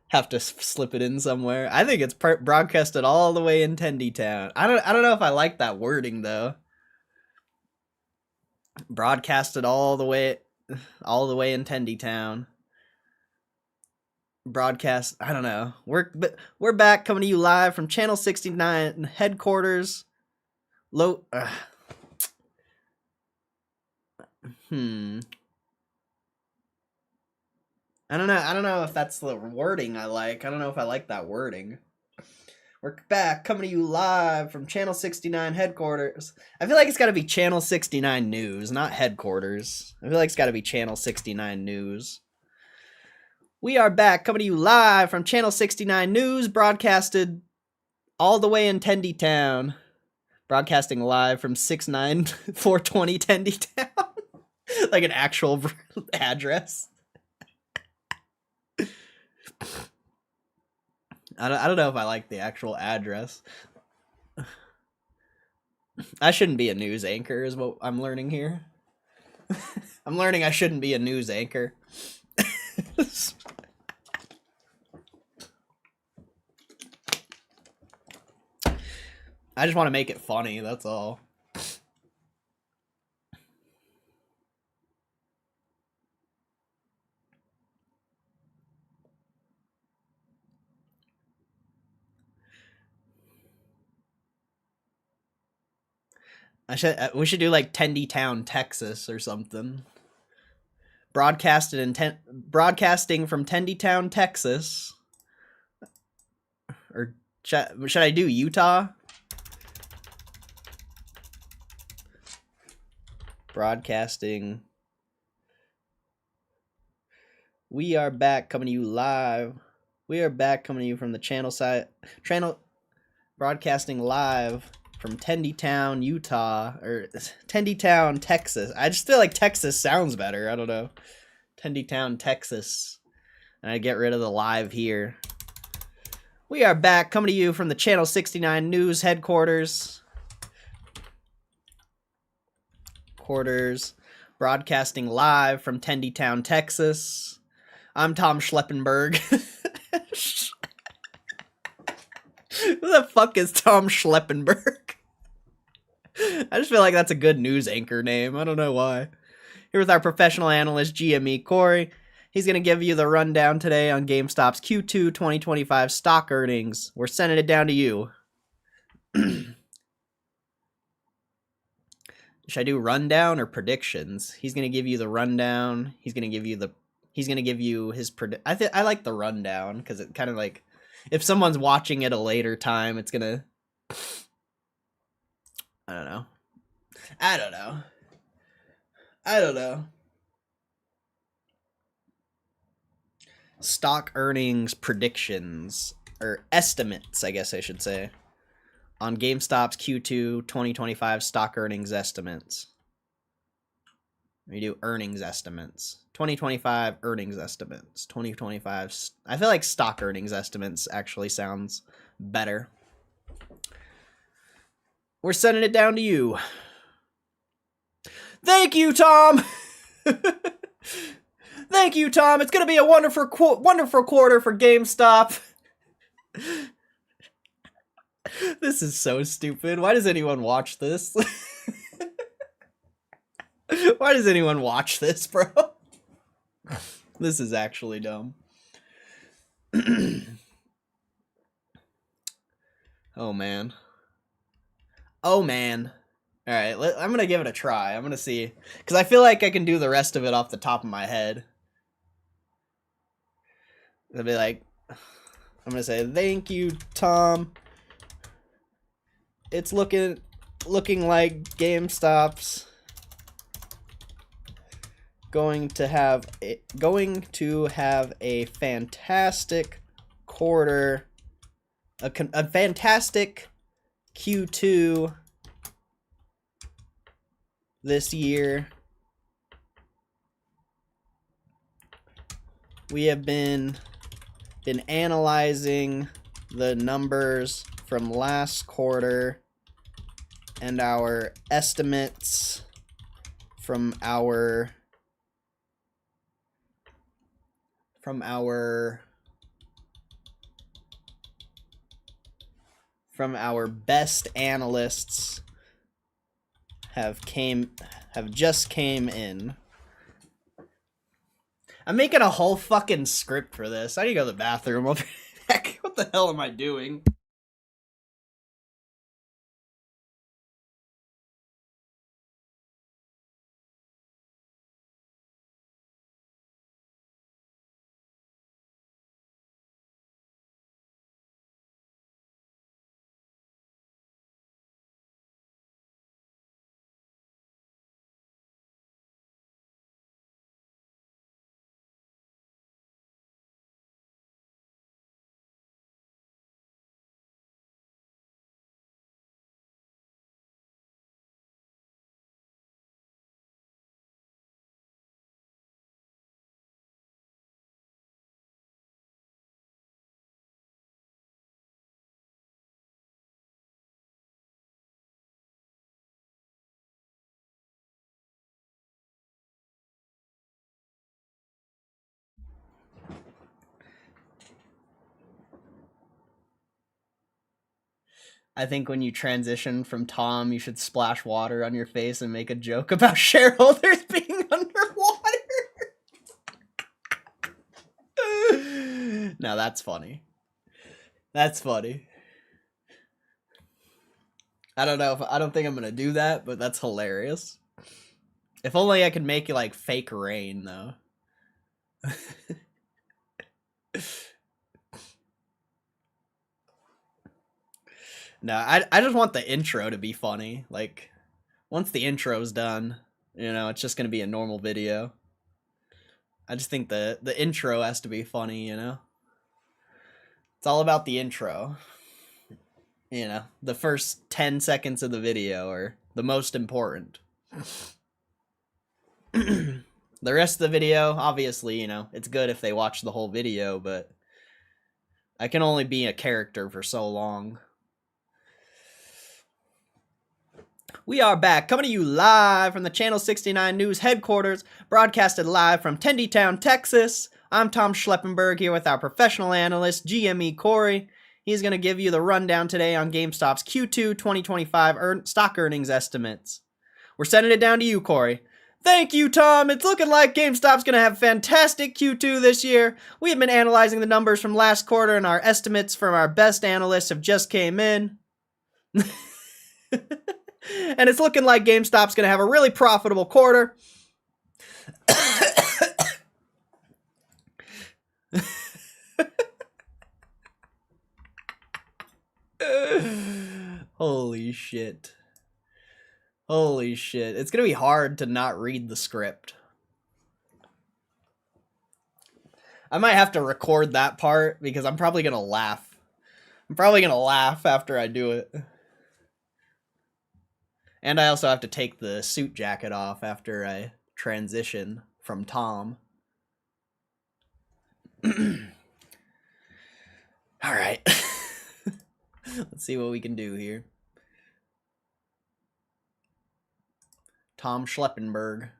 Have to slip it in somewhere. I think it's broadcasted all the way in Tendy Town. I don't know if I like that wording though. Broadcasted all the way in Tendy Town. Broadcast, I don't know. We're back, coming to you live from Channel 69 headquarters. I don't know if that's the wording I like. I don't know if I like that wording. We're back, coming to you live from Channel 69 headquarters. I feel like it's got to be Channel 69 News, not headquarters. I feel like it's got to be Channel 69 News. We are back, coming to you live from Channel 69 News, broadcasted all the way in Tendy Town. Broadcasting live from 69420 Tendy Town. Like an actual address. I don't know if I like the actual address. I shouldn't be a news anchor is what I'm learning here. I'm learning I shouldn't be a news anchor. I just want to make it funny, that's all. We should do like Tendy Town, Texas or something. Broadcasting from Tendy Town, Texas. Or should I do Utah? Broadcasting. We are back, coming to you live. We are back, coming to you from the channel broadcasting live from Tendy Town, Utah, or Tendy Town, Texas. I just feel like Texas sounds better. I don't know. Tendy Town, Texas. And I get rid of the live here. We are back, coming to you from the Channel 69 News headquarters. Broadcasting live from Tendy Town, Texas. I'm Tom Schleppenberg. Who the fuck is Tom Schleppenberg? I just feel like that's a good news anchor name. I don't know why. Here with our professional analyst, GME Corey. He's going to give you the rundown today on GameStop's Q2 2025 stock earnings. We're sending it down to you. Should I do rundown or predictions? He's going to give you the rundown. He's going to give you his I like the rundown because it kind of like, if someone's watching at a later time, it's going to, I don't know. I don't know. I don't know. Stock earnings predictions, or estimates, I guess I should say, on GameStop's Q2 2025 stock earnings estimates. We do earnings estimates. 2025 earnings estimates. 2025. I feel like stock earnings estimates actually sounds better. We're sending it down to you. Thank you, Tom. Thank you, Tom. It's going to be a wonderful quarter for GameStop. This is so stupid. Why does anyone watch this? Why does anyone watch this, bro? This is actually dumb. Oh, man. Oh, man. All right, I'm going to give it a try. I'm going to see. Because I feel like I can do the rest of it off the top of my head. I'll be like, I'm going to say, thank you, Tom. It's looking like GameStop's going to have a fantastic quarter, a fantastic Q2 this year. We have been analyzing the numbers from last quarter and our estimates from our best analysts have just came in. I'm making a whole fucking script for this. I need to go to the bathroom. What the hell am I doing? I think when you transition from Tom, you should splash water on your face and make a joke about shareholders being underwater. Now that's funny. That's funny. I don't think I'm gonna do that, but that's hilarious. If only I could make it like fake rain though. No, I just want the intro to be funny. Like, once the intro's done, you know, it's just gonna be a normal video. I just think the intro has to be funny, you know? It's all about the intro. You know, the first 10 seconds of the video are the most important. The rest of the video, obviously, you know, it's good if they watch the whole video, but I can only be a character for so long. We are back, coming to you live from the Channel 69 News headquarters, broadcasted live from Tendytown, Texas. I'm Tom Schleppenberg here with our professional analyst, GME Corey. He's going to give you the rundown today on GameStop's Q2 2025 stock earnings estimates. We're sending it down to you, Corey. Thank you, Tom. It's looking like GameStop's going to have fantastic Q2 this year. We have been analyzing the numbers from last quarter, and our estimates from our best analysts have just came in. And it's looking like GameStop's going to have a really profitable quarter. Holy shit. Holy shit. It's gonna be hard to not read the script. I might have to record that part because I'm probably gonna laugh. I'm probably gonna laugh after I do it. And I also have to take the suit jacket off after I transition from Tom. Alright. Let's see what we can do here. Tom Schleppenberg.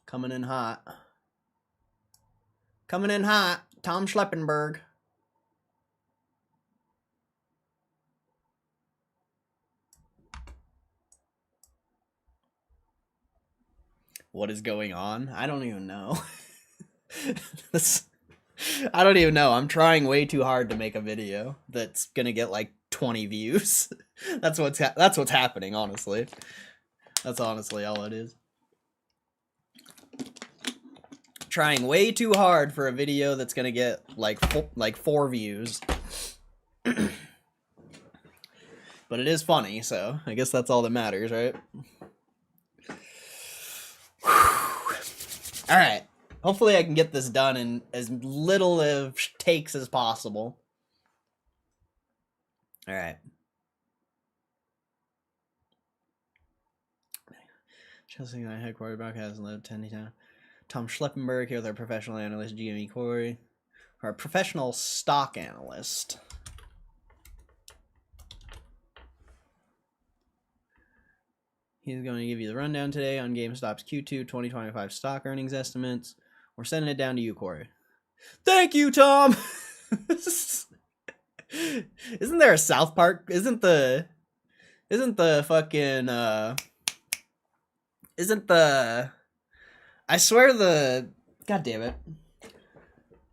Coming in hot. Coming in hot. Tom Schleppenberg. What is going on? I don't even know. I don't even know. I'm trying way too hard to make a video that's gonna get like 20 views. That's what's happening, honestly. That's honestly all it is. Trying way too hard for a video that's gonna get like 4 views. But it is funny, so I guess that's all that matters, right? Alright. Hopefully I can get this done in as little of takes as possible. Alright. Chelsea and I headquarters broadcast and live 10 town. Tom Schleppenberg here with our professional analyst, Gme Corey. Our professional stock analyst. He's going to give you the rundown today on GameStop's Q2 2025 stock earnings estimates. We're sending it down to you, Corey. Thank you, Tom! Isn't there a South Park? Isn't the fucking, I swear god damn it.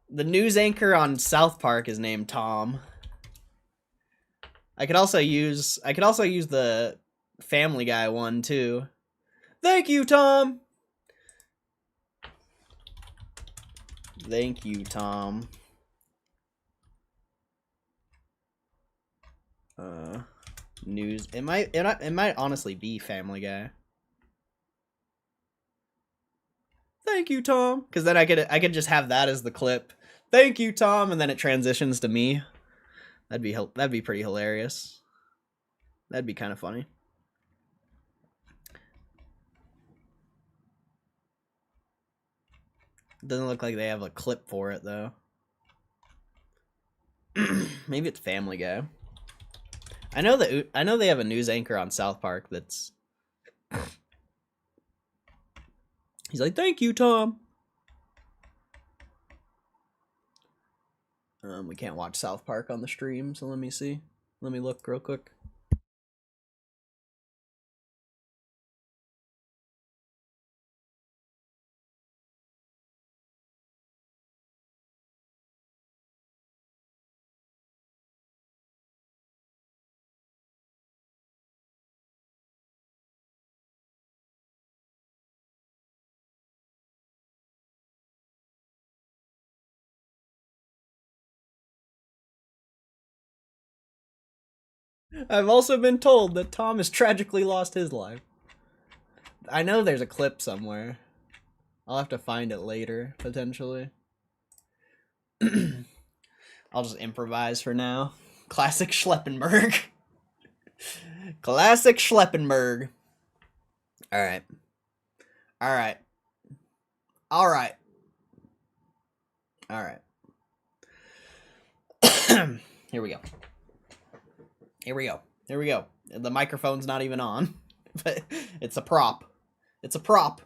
The news anchor on South Park is named Tom. I could also use the Family Guy one too. Thank you, Tom. Thank you, Tom. News. It might honestly be Family Guy. Thank you, Tom. Because then I could just have that as the clip. Thank you, Tom, and then it transitions to me. That'd be pretty hilarious. That'd be kind of funny. Doesn't look like they have a clip for it though. Maybe it's Family Guy. I know they have a news anchor on South Park that's he's like, "Thank you, Tom." We can't watch South Park on the stream, so let me see. Let me look real quick. I've also been told that Tom has tragically lost his life. I know there's a clip somewhere. I'll have to find it later, potentially. I'll just improvise for now. Classic Schleppenberg. Classic Schleppenberg. Alright. Alright. Alright. Alright. Here we go. Here we go. Here we go. The microphone's not even on. But it's a prop. It's a prop.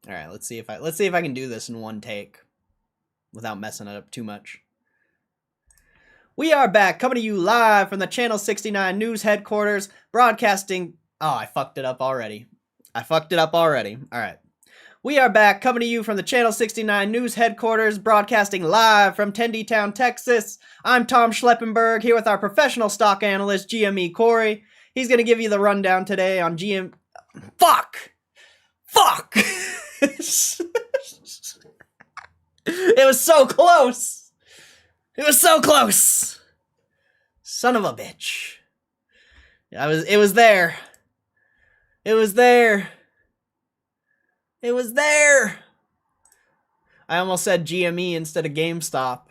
All right, let's see if I can do this in one take without messing it up too much. We are back, coming to you live from the Channel 69 News headquarters, broadcasting. Oh, I fucked it up already. All right. We are back, coming to you from the Channel 69 News headquarters, broadcasting live from Tendytown, Texas. I'm Tom Schleppenberg, here with our professional stock analyst, GME Corey. He's going to give you the rundown today on GM... Fuck! It was so close! It was so close! Son of a bitch. It was there. It was there. It was there. I almost said GME instead of GameStop.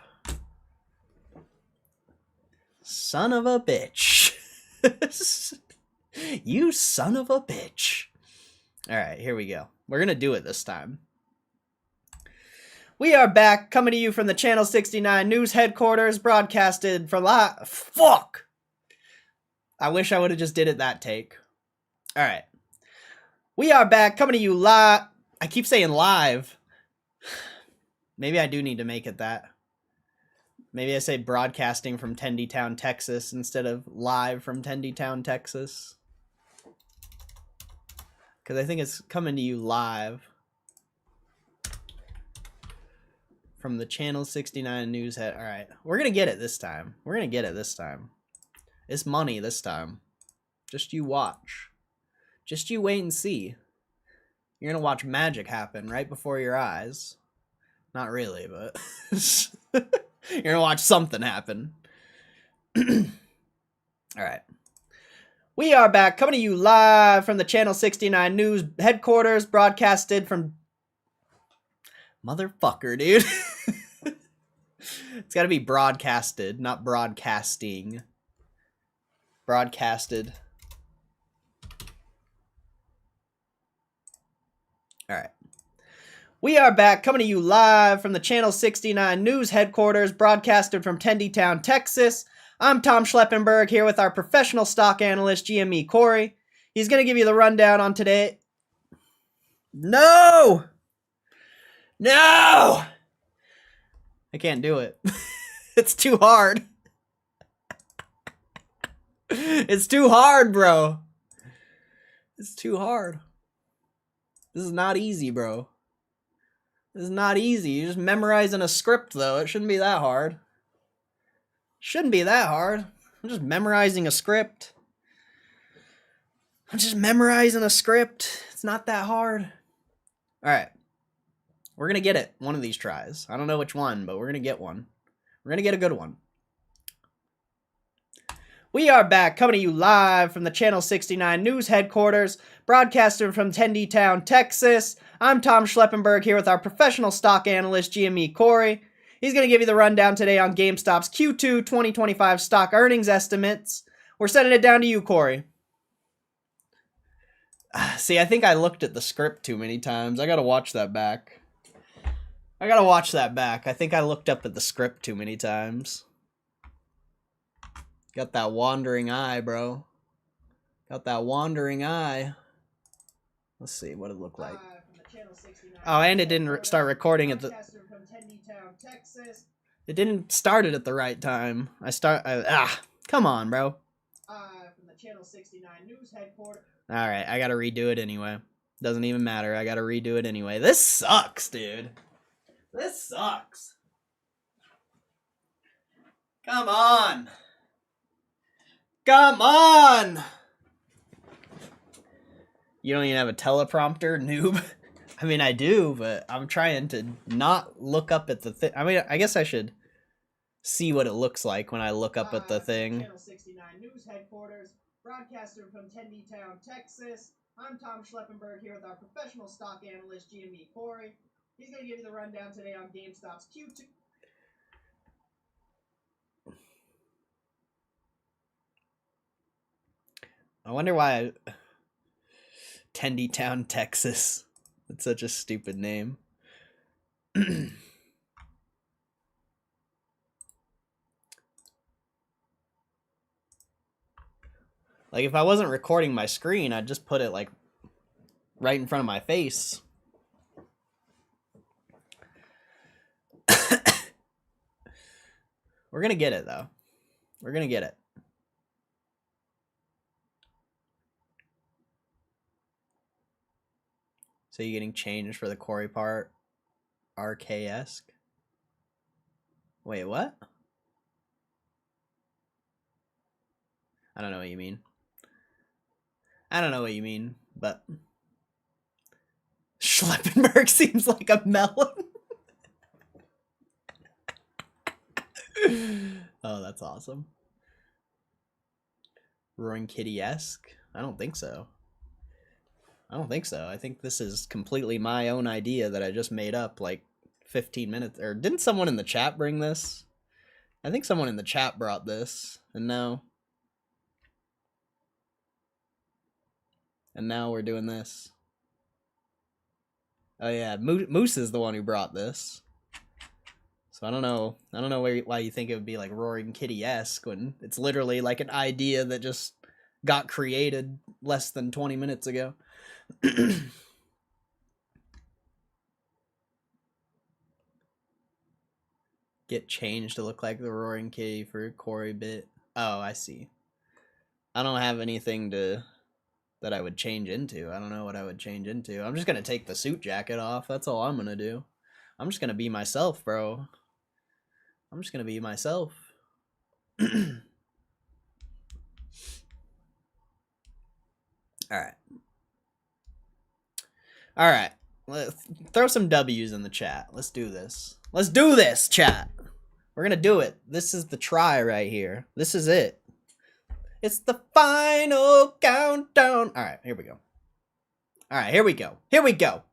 Son of a bitch. You son of a bitch. Alright, here we go. We're gonna do it this time. We are back, coming to you from the Channel 69 News Headquarters, broadcasted from Fuck! I wish I would have just did it that take. Alright. We are back, coming to you live. I keep saying live. Maybe I do need to make it that. Maybe I say broadcasting from Tendytown, Texas, instead of live from Tendytown, Texas. Because I think it's coming to you live from the Channel 69 News Head. All right, we're going to get it this time. We're going to get it this time. It's money this time. Just you watch. Just you wait and see. You're going to watch magic happen right before your eyes. Not really, but you're going to watch something happen. All right. We are back, coming to you live from the Channel 69 News Headquarters, broadcasted from... Motherfucker, dude. It's got to be broadcasted, not broadcasting. Broadcasted. All right. We are back, coming to you live from the Channel 69 News Headquarters, broadcasted from Tendytown, Texas. I'm Tom Schleppenberg, here with our professional stock analyst, GME Corey. He's going to give you the rundown on today. No! No! I can't do it. It's too hard. It's too hard, bro. It's too hard. This is not easy, bro. This is not easy. You're just memorizing a script, though. It shouldn't be that hard. Shouldn't be that hard. I'm just memorizing a script. I'm just memorizing a script. It's not that hard. All right. We're going to get it one of these tries. I don't know which one, but we're going to get one. We're going to get a good one. We are back, coming to you live from the Channel 69 News Headquarters, broadcasting from Tendytown, Texas. I'm Tom Schleppenberg, here with our professional stock analyst, GME Corey. He's going to give you the rundown today on GameStop's Q2 2025 stock earnings estimates. We're sending it down to you, Corey. See, I think I looked at the script too many times. I got to watch that back. I think I looked up at the script too many times. Got that wandering eye, bro. Got that wandering eye. Let's see what it looked like. Oh, and it didn't start recording at the... It didn't start it at the right time. Come on, bro. From the Channel 69 News Headquarters. All right, I gotta redo it anyway. Doesn't even matter. I gotta redo it anyway. This sucks, dude. This sucks. Come on. Come on. You don't even have a teleprompter, noob. I mean, I do, but I'm trying to not look up at the thing. I mean, I guess I should see what it looks like when I look up at the thing. Channel 69 News Headquarters, broadcaster from Tendytown, Texas. I'm Tom Schleppenberg, here with our professional stock analyst, GME Corey. He's going to give you the rundown today on GameStop's Q2. I wonder why Tendytown, Texas. It's such a stupid name. Like, if I wasn't recording my screen, I'd just put it, like, right in front of my face. We're gonna get it, though. We're gonna get it. So you getting changed for the Corey part? RK-esque? Wait, what? I don't know what you mean. I don't know what you mean, but... Schleppenberg seems like a melon. Oh, that's awesome. Roaring Kitty-esque? I don't think so. I don't think so. I think this is completely my own idea that I just made up like 15 minutes. Or didn't someone in the chat bring this? I think someone in the chat brought this. And now we're doing this. Oh yeah, Moose is the one who brought this. So I don't know why you think it would be like Roaring Kitty-esque when it's literally like an idea that just got created less than 20 minutes ago. Get changed to look like the Roaring Kitty for a Corey bit. Oh, I see. I don't have anything that I would change into. I don't know what I would change into. I'm just gonna take the suit jacket off. That's all I'm gonna do. I'm just gonna be myself, bro. I'm just gonna be myself. Alright. Alright. Let's throw some W's in the chat. Let's do this. Let's do this, chat. We're gonna do it. This is the try right here. This is it. It's the final countdown. Alright, here we go. Alright, here we go. Here we go.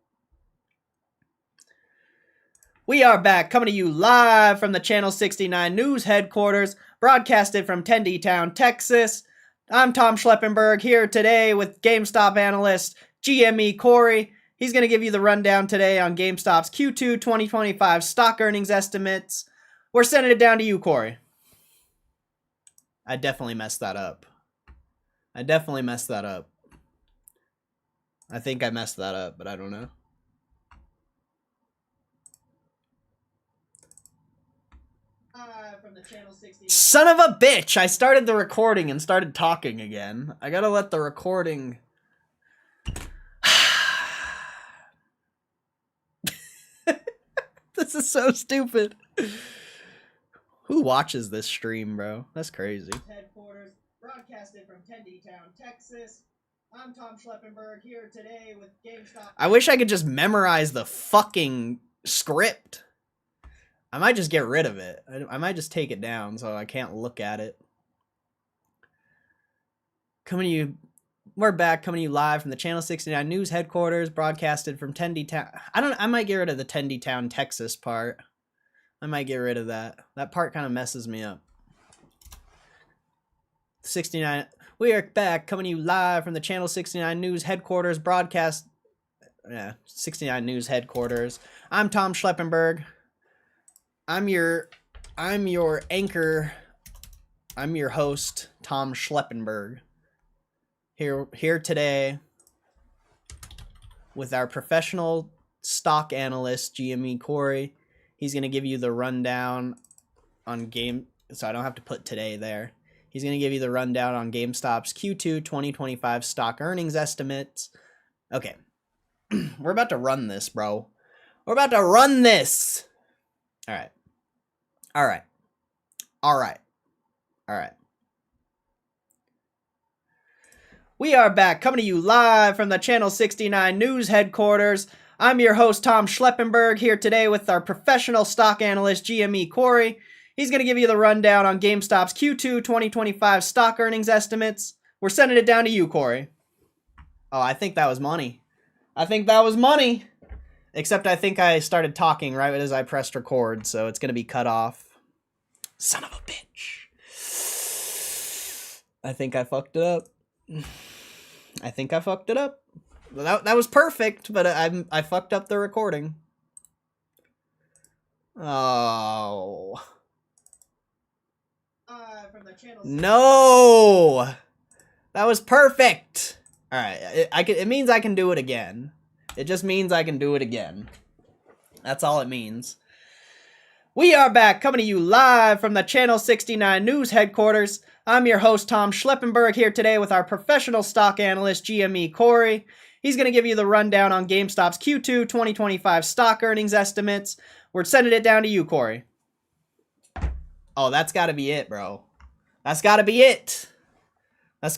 We are back, coming to you live from the Channel 69 News headquarters, broadcasted from Tendytown, Texas. I'm Tom Schleppenberg, here today with GameStop analyst Gme Corey. He's going to give you the rundown today on GameStop's Q2 2025 stock earnings estimates. We're sending it down to you, Corey. I definitely messed that up. I think I messed that up, but I don't know. From the Channel 69. Son of a bitch! I started the recording and started talking again. I gotta let the recording... This is so stupid. Who watches this stream, bro? That's crazy. Headquarters, broadcasted from Tendytown, Texas. I'm Tom Schleppenberg, here today with GameStop. I wish I could just memorize the fucking script. I might just get rid of it. I might just take it down so I can't look at it. We're back, coming to you live from the Channel 69 News headquarters, broadcasted from Tendytown. I might get rid of the Tendytown, Texas part. I might get rid of that. That part kind of messes me up. 69. We are back, coming to you live from the Channel 69 News headquarters, 69 News headquarters. I'm Tom Schleppenberg. I'm your anchor. I'm your host, Tom Schleppenberg. Here today with our professional stock analyst, Gme Corey. He's gonna give you the rundown on so I don't have to put today there. He's gonna give you the rundown on GameStop's Q2 2025 stock earnings estimates. Okay, we're about to run this, bro. We're about to run this. All right. We are back, coming to you live from the Channel 69 News headquarters. I'm your host, Tom Schleppenberg, here today with our professional stock analyst, Gme Corey. He's going to give you the rundown on GameStop's Q2 2025 stock earnings estimates. We're sending it down to you, Corey. Oh, I think that was money. Except I think I started talking right as I pressed record, so it's going to be cut off. Son of a bitch. I think I fucked it up. That was perfect, but I fucked up the recording. Oh. No! That was perfect! Alright, it means I can do it again. It just means I can do it again. That's all it means. We are back, coming to you live from the Channel 69 News headquarters. I'm your host, Tom Schleppenberg, here today with our professional stock analyst, Gme Corey. He's going to give you the rundown on GameStop's Q2 2025 stock earnings estimates. We're sending it down to you, Corey. Oh, that's got to be it, bro. That's got to be it. I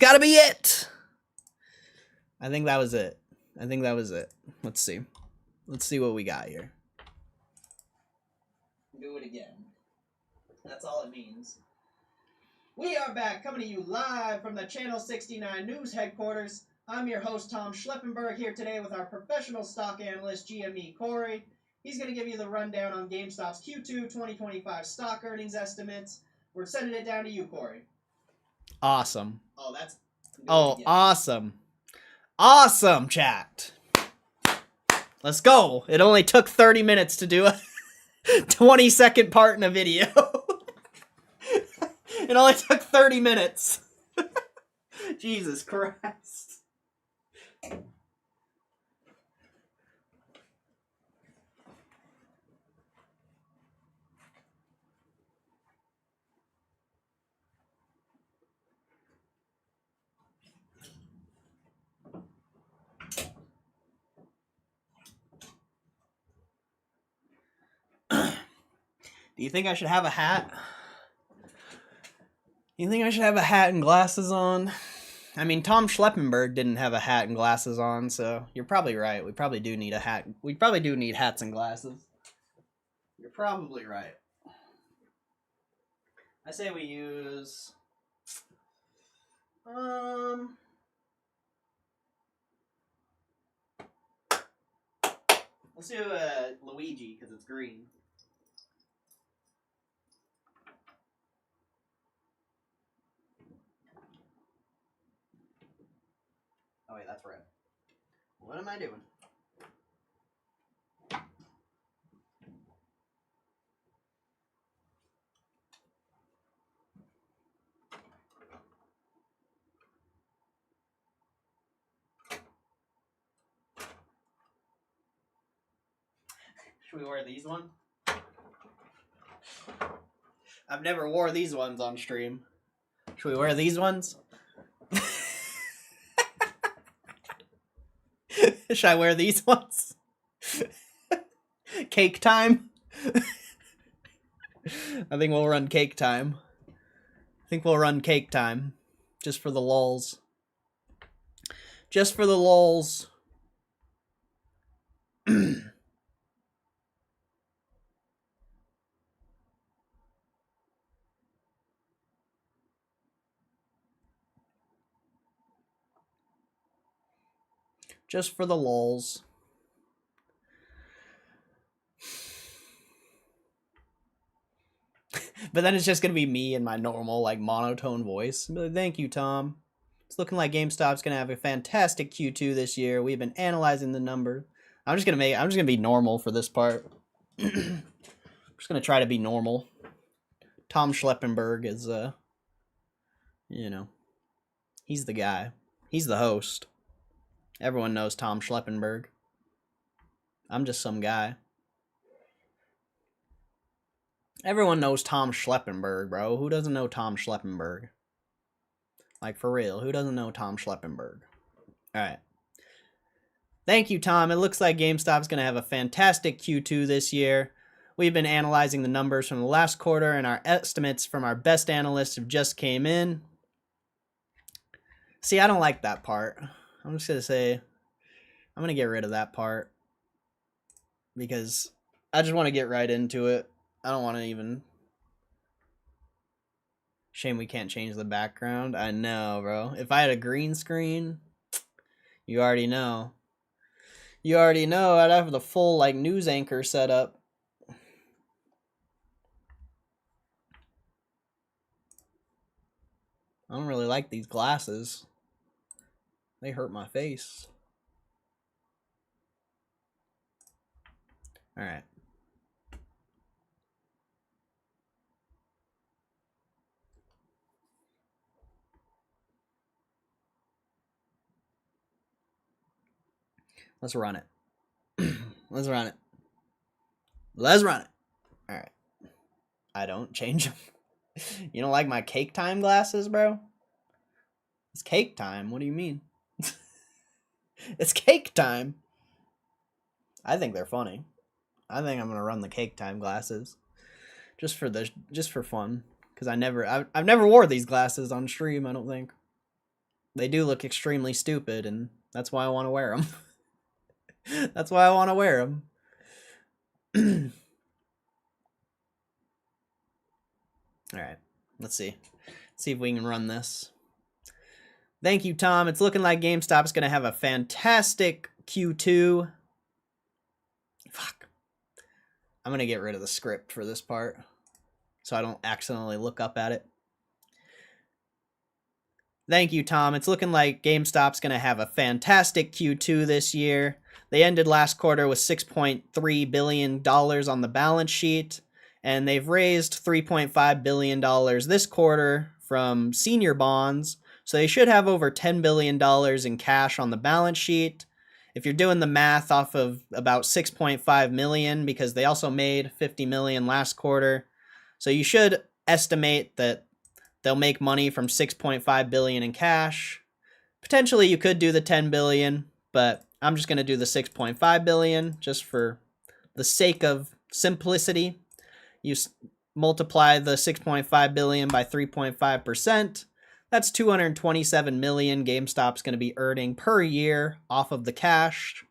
think that was it. Let's see. Let's see what we got here. Do it again. That's all it means. We are back, coming to you live from the Channel 69 News headquarters. I'm your host, Tom Schleppenberg, here today with our professional stock analyst, GME Corey. He's going to give you the rundown on GameStop's Q2 2025 stock earnings estimates. We're sending it down to you, Corey. Awesome. Oh, that's... Oh, awesome. Awesome, chat. Let's go. It only took 30 minutes to do a 20-second part in a video. It only took 30 minutes. Jesus Christ. Do you think I should have a hat? You think I should have a hat and glasses on? I mean, Tom Schleppenberg didn't have a hat and glasses on, so you're probably right. We probably do need a hat. We probably do need hats and glasses. You're probably right. I say we use... Let's do Luigi, because it's green. Oh wait, that's red. What am I doing? Should we wear these ones? I've never wore these ones on stream. Should we wear these ones? Should I wear these ones? Cake time? I think we'll run cake time. I think we'll run cake time. Just for the lulz. Just for the lulz. Just for the lulz. But then it's just going to be me and my normal, like, monotone voice. But thank you, Tom. It's looking like GameStop's going to have a fantastic Q2 this year. We've been analyzing the number. I'm just going to be normal for this part. I'm just going to try to be normal. Tom Schleppenberg is, you know, he's the guy. He's the host. Everyone knows Tom Schleppenberg. I'm just some guy. Everyone knows Tom Schleppenberg, bro. Who doesn't know Tom Schleppenberg? Like, for real, who doesn't know Tom Schleppenberg? Alright. Thank you, Tom. It looks like GameStop's going to have a fantastic Q2 this year. We've been analyzing the numbers from the last quarter, and our estimates from our best analysts have just came in. See, I don't like that part. I'm just going to say, I'm going to get rid of that part. Because I just want to get right into it. I don't want to even... Shame we can't change the background. I know, bro. If I had a green screen, you already know. You already know I'd have the full, like, news anchor set up. I don't really like these glasses. They hurt my face. Alright. Let's run it. Let's run it. Let's run it. Alright. I don't change them. You don't like my cake time glasses, bro? It's cake time. What do you mean? It's cake time. I think they're funny. I think I'm gonna run the cake time glasses. Just for fun. Because I've never wore these glasses on stream, I don't think. They do look extremely stupid, and that's why I want to wear them. That's why I want to wear them. All right, let's see. See if we can run this. Thank you, Tom. It's looking like GameStop's going to have a fantastic Q2. Fuck. I'm going to get rid of the script for this part so I don't accidentally look up at it. Thank you, Tom. It's looking like GameStop's going to have a fantastic Q2 this year. They ended last quarter with $6.3 billion on the balance sheet, and they've raised $3.5 billion this quarter from senior bonds, so they should have over $10 billion in cash on the balance sheet. If you're doing the math off of about 6.5 million, because they also made 50 million last quarter, so you should estimate that they'll make money from 6.5 billion in cash. Potentially you could do the 10 billion, but I'm just going to do the 6.5 billion just for the sake of simplicity. You multiply the 6.5 billion by 3.5%. That's 227 million GameStop's going to be earning per year off of the cash.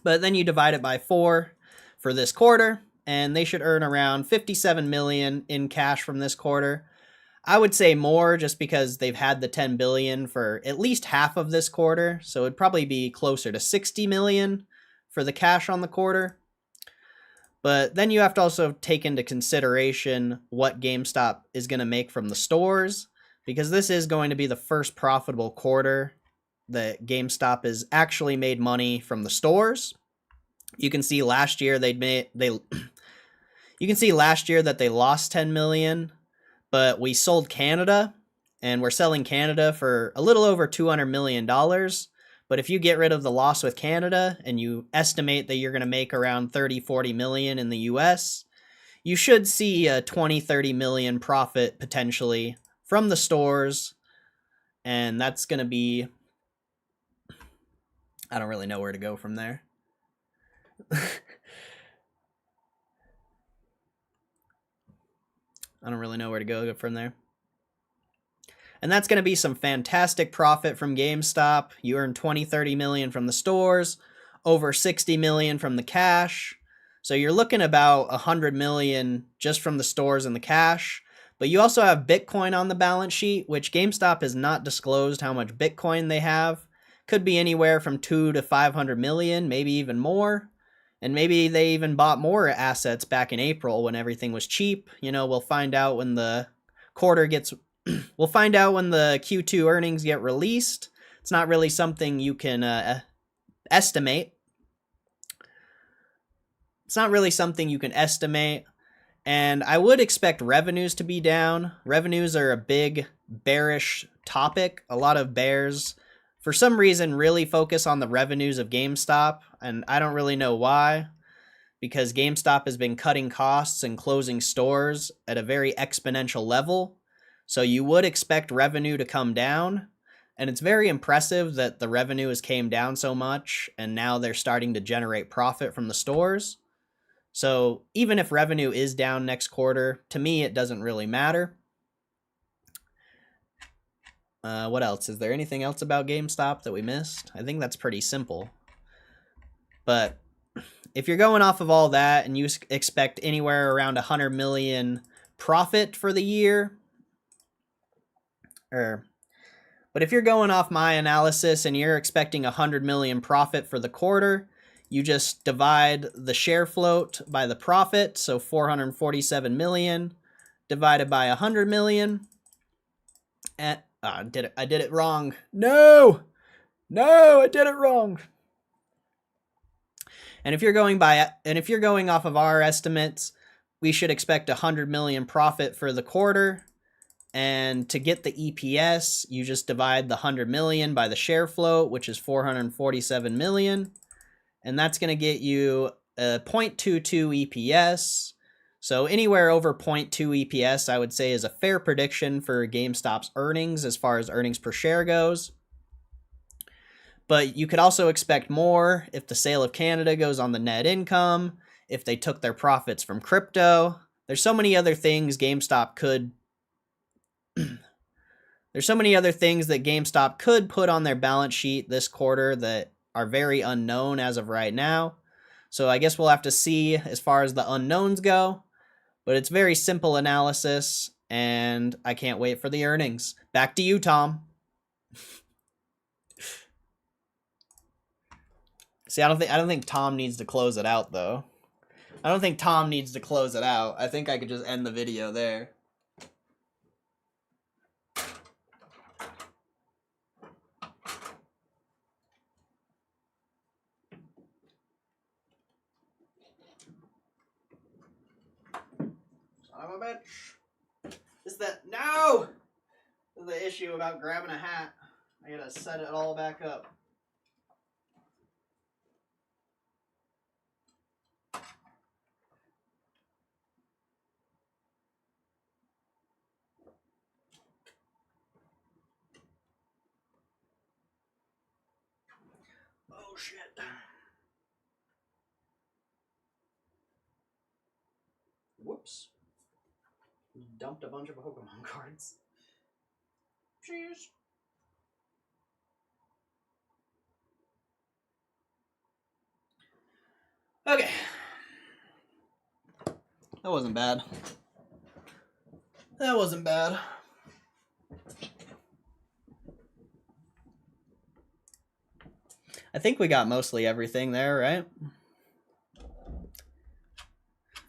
But then you divide it by 4 for this quarter, and they should earn around 57 million in cash from this quarter. I would say more just because they've had the 10 billion for at least half of this quarter, so it'd probably be closer to 60 million for the cash on the quarter. But then you have to also take into consideration what GameStop is going to make from the stores, because this is going to be the first profitable quarter that GameStop has actually made money from the stores. You can see last year you can see last year that they lost 10 million. But we sold Canada, and we're selling Canada for a little over $200 million. But if you get rid of the loss with Canada and you estimate that you're going to make around 30-40 million in the US, you should see a 20-30 million profit potentially from the stores. And that's going to be... I don't really know where to go from there. I don't really know where to go from there. And that's going to be some fantastic profit from GameStop. You earn 20-30 million from the stores, over 60 million from the cash. So you're looking about 100 million just from the stores and the cash. But you also have Bitcoin on the balance sheet, which GameStop has not disclosed how much Bitcoin they have. Could be anywhere from 200 to 500 million, maybe even more. And maybe they even bought more assets back in April when everything was cheap. You know, we'll find out when the quarter gets... we'll find out when the Q2 earnings get released. It's not really something you can estimate. It's not really something you can estimate. And I would expect revenues to be down. Revenues are a big bearish topic. A lot of bears, for some reason, really focus on the revenues of GameStop, and I don't really know why, because GameStop has been cutting costs and closing stores at a very exponential level, so you would expect revenue to come down, and it's very impressive that the revenue has came down so much, and now they're starting to generate profit from the stores. So even if revenue is down next quarter, to me it doesn't really matter. What else? Is there anything else about GameStop that we missed? I think that's pretty simple. But if you're going off of all that and you expect anywhere around 100 million profit for the year, but if you're going off my analysis and you're expecting 100 million profit for the quarter, you just divide the share float by the profit, so 447 million divided by 100 million, and I did it wrong. No, I did it wrong. And if you're going off of our estimates, we should expect 100 million profit for the quarter. And to get the EPS, you just divide the 100 million by the share float, which is 447 million. And that's going to get you a 0.22 EPS. So anywhere over 0.2 EPS, I would say, is a fair prediction for GameStop's earnings as far as earnings per share goes. But you could also expect more if the sale of Canada goes on the net income, if they took their profits from crypto. There's so many other things GameStop could... There's so many other things that GameStop could put on their balance sheet this quarter that are very unknown as of right now. So I guess we'll have to see as far as the unknowns go. But it's very simple analysis, And I can't wait for the earnings. Back to you, Tom. See, I don't think Tom needs to close it out though. I don't think Tom needs to close it out. I think I could just end the video there. Son of a bitch. Is that no? This is the issue about grabbing a hat. I gotta set it all back up. Oh shit. Whoops. Dumped a bunch of Pokemon cards. Jeez. Okay. That wasn't bad. That wasn't bad. I think we got mostly everything there, right?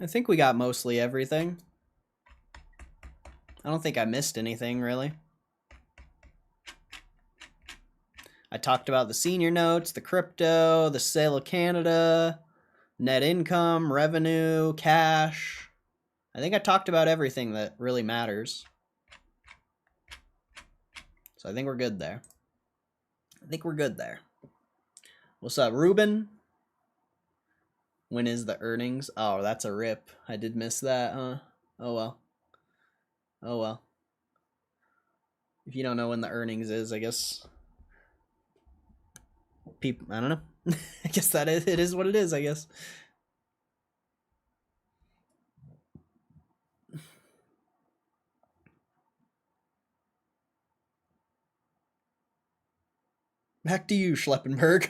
I think we got mostly everything. I don't think I missed anything, really. I talked about the senior notes, the crypto, the sale of Canada, net income, revenue, cash. I think I talked about everything that really matters. So I think we're good there. What's up, Ruben? When is the earnings? Oh, that's a rip. I did miss that, huh? Oh well. Oh well. If you don't know when the earnings is, I guess people, I don't know. I guess that is, it is what it is, I guess. Back to you, Schleppenberg.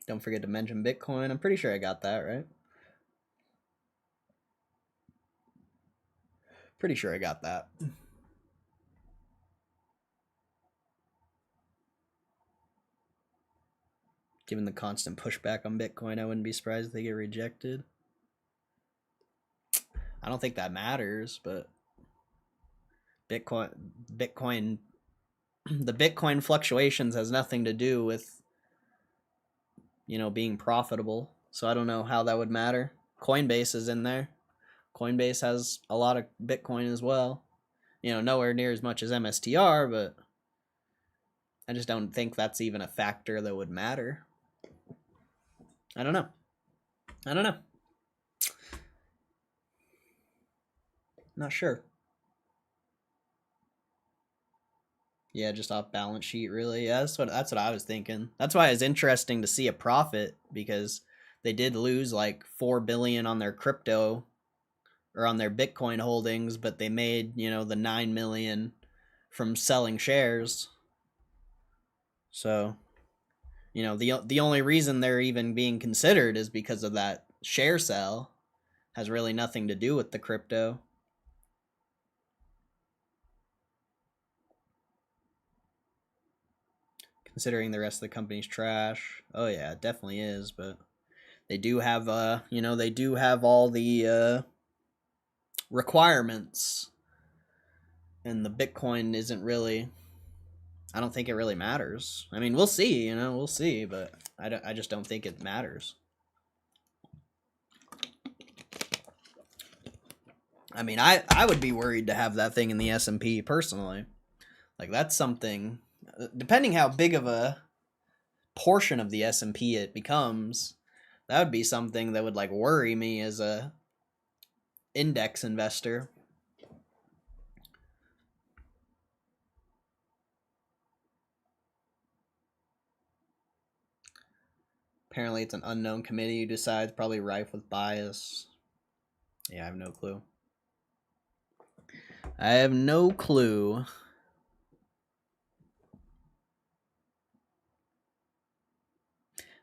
Don't forget to mention Bitcoin. I'm pretty sure I got that, right? Pretty sure I got that. Given the constant pushback on Bitcoin, I wouldn't be surprised if they get rejected. I don't think that matters, but Bitcoin, the Bitcoin fluctuations has nothing to do with, you know, being profitable. So I don't know how that would matter. Coinbase is in there. Coinbase has a lot of Bitcoin as well. You know, nowhere near as much as MSTR, but I just don't think that's even a factor that would matter. I don't know. Not sure. Yeah, just off balance sheet, really. Yeah, that's what I was thinking. That's why it's interesting to see a profit, because they did lose like 4 billion on their crypto or on their Bitcoin holdings, but they made, you know, the 9 million from selling shares. So, you know, the only reason they're even being considered is because of that share sell. Has really nothing to do with the crypto. Considering the rest of the company's trash. Oh yeah, it definitely is, but they do have you know, they do have all the requirements, and the Bitcoin isn't really, I don't think it really matters. I mean, we'll see, you know, we'll see, but I just don't think it matters. I mean, I would be worried to have that thing in the S&P personally. Like, that's something, depending how big of a portion of the S&P it becomes, that would be something that would like worry me as a index investor. Apparently it's an unknown committee who decides, probably rife with bias. Yeah, I have no clue. I have no clue.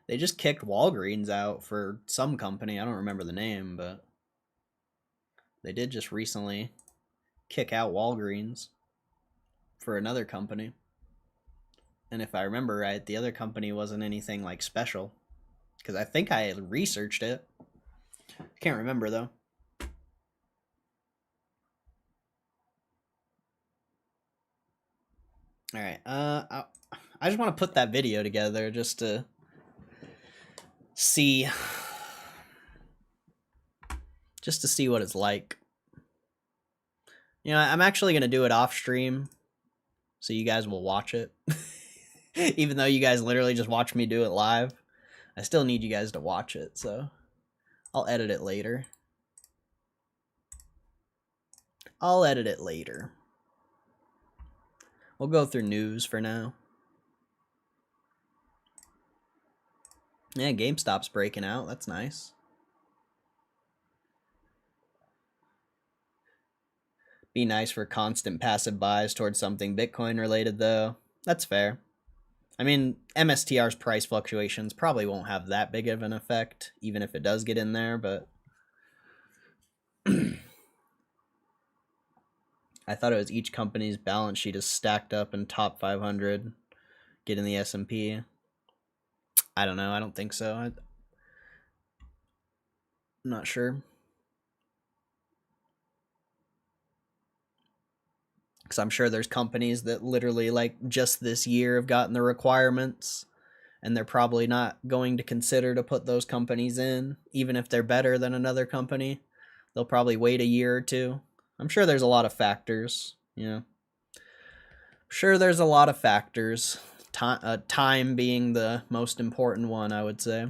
They just kicked Walgreens out for some company. I don't remember the name, but They did just recently kick out Walgreens for another company. And if I remember right, the other company wasn't anything like special. Because I think I researched it. Can't remember though. All right. I just want to put that video together just to see what it's like. You know, I'm actually going to do it off stream so you guys will watch it. Even though you guys literally just watch me do it live, I still need you guys to watch it, so I'll edit it later. We'll go through news for now. Yeah, GameStop's breaking out. That's nice. Be nice for constant passive buys towards something Bitcoin related, though. That's fair. I mean, MSTR's price fluctuations probably won't have that big of an effect, even if it does get in there, but I thought it was each company's balance sheet is stacked up in top 500, get in the S&P. I don't know. I don't think so. I'm not sure. Because I'm sure there's companies that literally, like, just this year have gotten the requirements, and they're probably not going to consider to put those companies in, even if they're better than another company. They'll probably wait a year or two. I'm sure there's a lot of factors, you know. Sure, there's a lot of factors. Time being the most important one, I would say.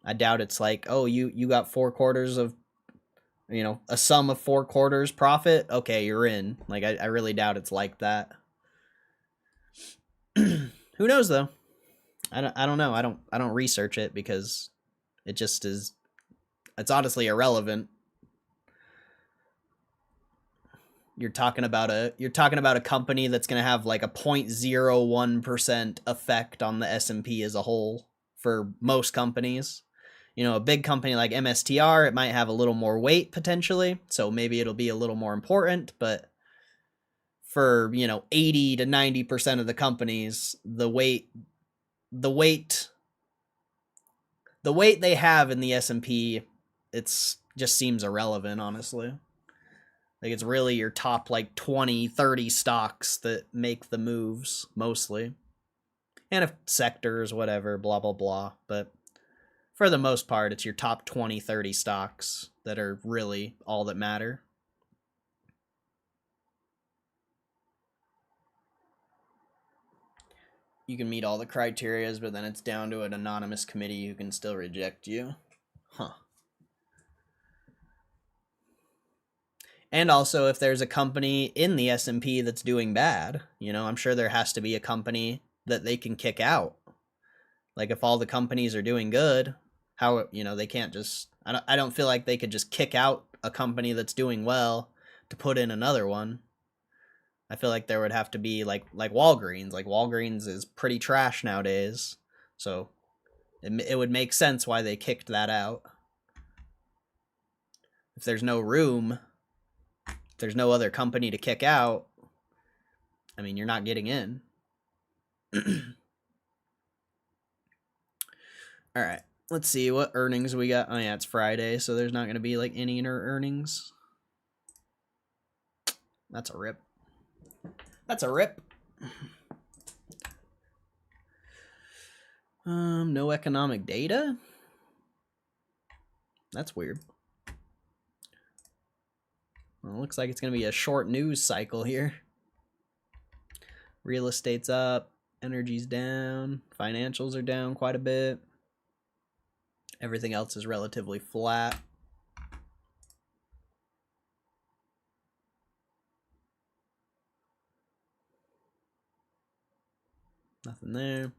I doubt it's like, oh, you got 4 quarters of, you know, a sum of 4 quarters profit. Okay, you're in. Like, I really doubt it's like that. Who knows though? I don't know. I don't research it because it just is. It's honestly irrelevant. You're talking about a company that's going to have like a 0.01% effect on the S&P as a whole for most companies. You know, a big company like MSTR, it might have a little more weight potentially, so maybe it'll be a little more important, but for, you know, 80 to 90% of the companies, the weight they have in the S&P, it's just seems irrelevant, honestly. Like, it's really your top, like, 20, 30 stocks that make the moves, mostly. And if sectors, whatever, blah, blah, blah. But for the most part, it's your top 20, 30 stocks that are really all that matter. You can meet all the criterias, but then it's down to an anonymous committee who can still reject you. Huh. And also, if there's a company in the S&P that's doing bad, you know, I'm sure there has to be a company that they can kick out. Like, if all the companies are doing good, how, you know, they can't just, I don't feel like they could just kick out a company that's doing well to put in another one. I feel like there would have to be like Walgreens. Like, Walgreens is pretty trash nowadays, so it would make sense why they kicked that out. If there's no room, if there's no other company to kick out, I mean, you're not getting in. All right, let's see what earnings we got. Oh yeah, it's Friday, so there's not going to be like any earnings. That's a rip. That's a rip. No economic data? That's weird. Well, it looks like it's going to be a short news cycle here. Real estate's up, energy's down, financials are down quite a bit. Everything else is relatively flat. Nothing there.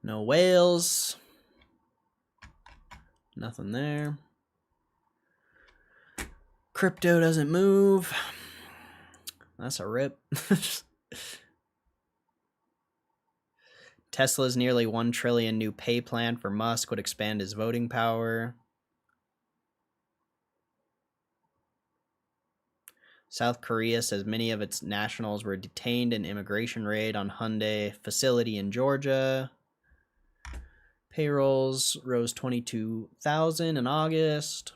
No whales. Nothing there. Crypto doesn't move. That's a rip. Tesla's nearly $1 trillion new pay plan for Musk would expand his voting power. South Korea says many of its nationals were detained in immigration raid on Hyundai facility in Georgia. Payrolls rose 22,000 in August.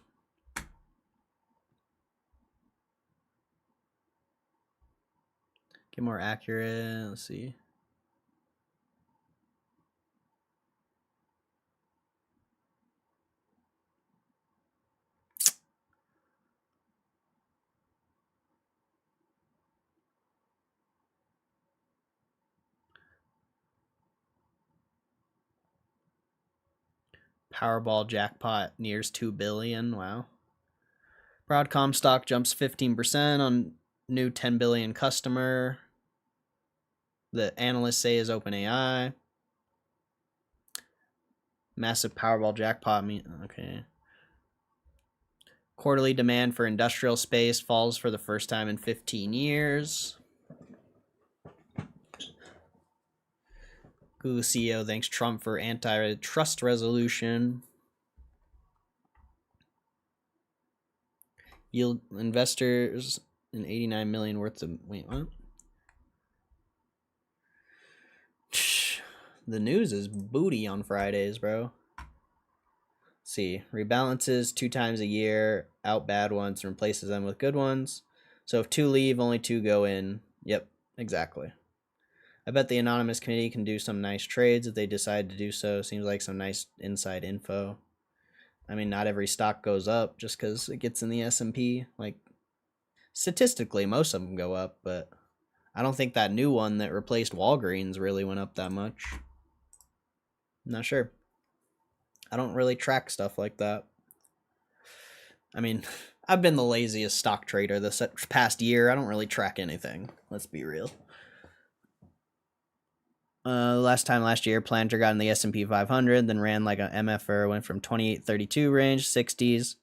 Get more accurate. Let's see. Powerball jackpot nears 2 billion. Wow. Broadcom stock jumps 15% on new 10 billion customer. The analysts say is OpenAI. Massive Powerball jackpot. Okay. Quarterly demand for industrial space falls for the first time in 15 years. Google CEO thanks Trump for antitrust resolution. Yield investors in 89 million worth of... Wait, what? The news is booty on Fridays, bro. Let's see. Rebalances 2 times a year, out bad ones, and replaces them with good ones. So if 2 leave, only 2 go in. Yep, exactly. I bet the anonymous committee can do some nice trades if they decide to do so. Seems like some nice inside info. I mean, not every stock goes up just because it gets in the S&P. Like, statistically, most of them go up, but I don't think that new one that replaced Walgreens really went up that much. I'm not sure. I don't really track stuff like that. I mean, I've been the laziest stock trader this past year. I don't really track anything. Let's be real. Last year, Planter got in the S&P 500, then ran like an MFR, went from 28.32 range, 60s.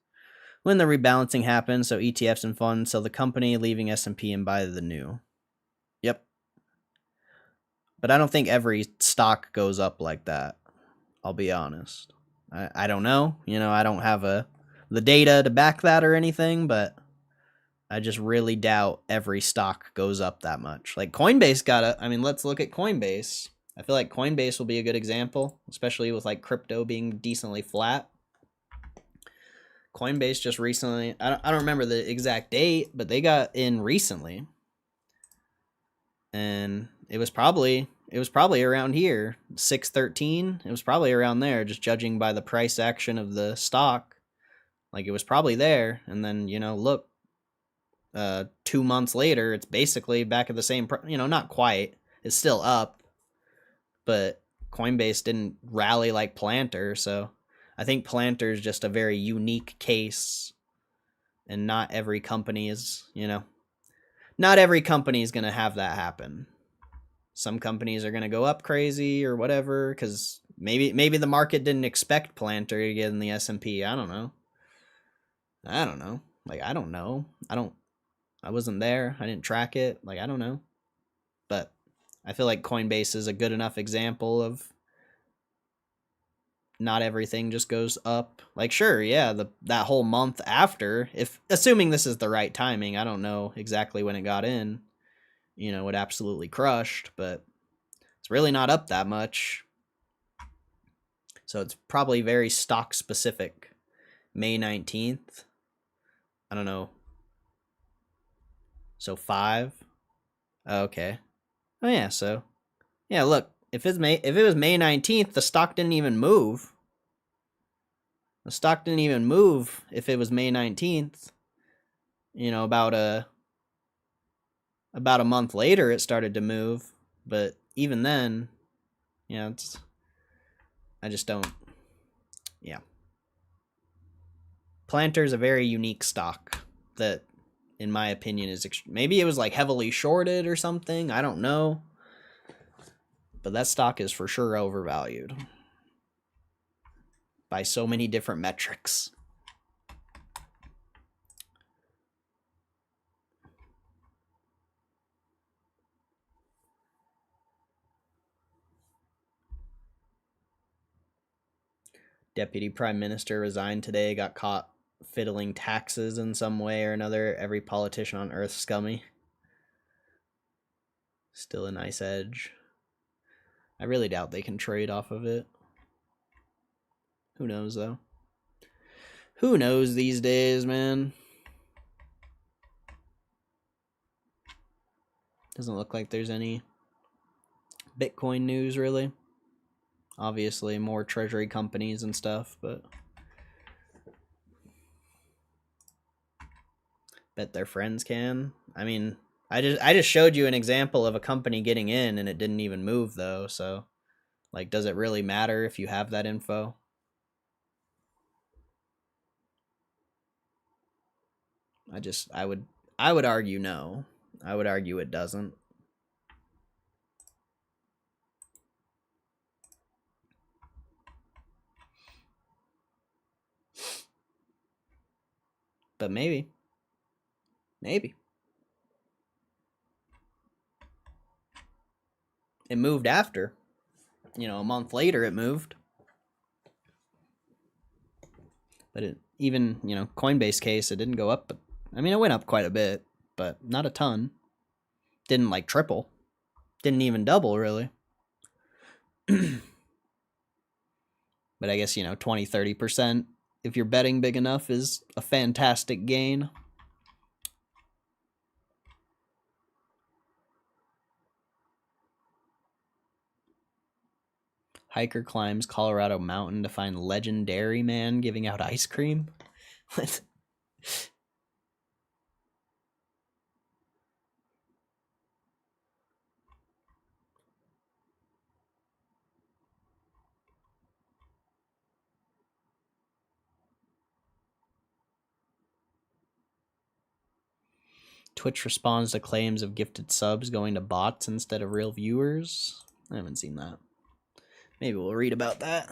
When the rebalancing happened, so ETFs and funds sell the company, leaving S&P and buy the new. Yep. But I don't think every stock goes up like that. I'll be honest. I don't know. You know, I don't have the data to back that or anything, but I just really doubt every stock goes up that much. Like Coinbase let's look at Coinbase. I feel like Coinbase will be a good example, especially with like crypto being decently flat. Coinbase just recently, I don't remember the exact date, but they got in recently. And it was probably around here, 613. It was probably around there, just judging by the price action of the stock. Like it was probably there, and then look, 2 months later, it's basically back at the same. Not quite. It's still up, but Coinbase didn't rally like Planter, so I think Planter is just a very unique case, and not every company is. Not every company is gonna have that happen. Some companies are gonna go up crazy or whatever, because maybe the market didn't expect Planter to get in the S&P. I don't know. Like I don't know. I wasn't there. I didn't track it. Like I don't know. But I feel like Coinbase is a good enough example of not everything just goes up. Like sure, yeah, that whole month after, if assuming this is the right timing, I don't know exactly when it got in, it absolutely crushed, but it's really not up that much. So it's probably very stock specific. May 19th. I don't know. So 5. Okay. Oh yeah, so yeah, look, if it was May 19th, the stock didn't even move. The stock didn't even move if it was May 19th. About a month later it started to move, but even then, I just don't. Yeah. Planter is a very unique stock that, in my opinion, is maybe it was like heavily shorted or something. I don't know. But that stock is for sure overvalued. by so many different metrics. Deputy Prime Minister resigned today, got caught fiddling taxes in some way or another. Every politician on earth scummy. Still a nice edge. I really doubt they can trade off of it. Who knows, though? Who knows these days, man? Doesn't look like there's any Bitcoin news, really. Obviously, more treasury companies and stuff, but bet their friends can. I mean, I just showed you an example of a company getting in and it didn't even move, though, so like, does it really matter if you have that info? I would argue no. I would argue it doesn't. But maybe. Maybe. It moved after. You know, a month later it moved. But it even, you know, Coinbase case, it didn't go up, but I mean, it went up quite a bit, but not a ton. Didn't like triple. Didn't even double, really. But I guess, you know, 20, 30%, if you're betting big enough, is a fantastic gain. Hiker climbs Colorado mountain to find legendary man giving out ice cream. What? Twitch responds to claims of gifted subs going to bots instead of real viewers. I haven't seen that. Maybe we'll read about that.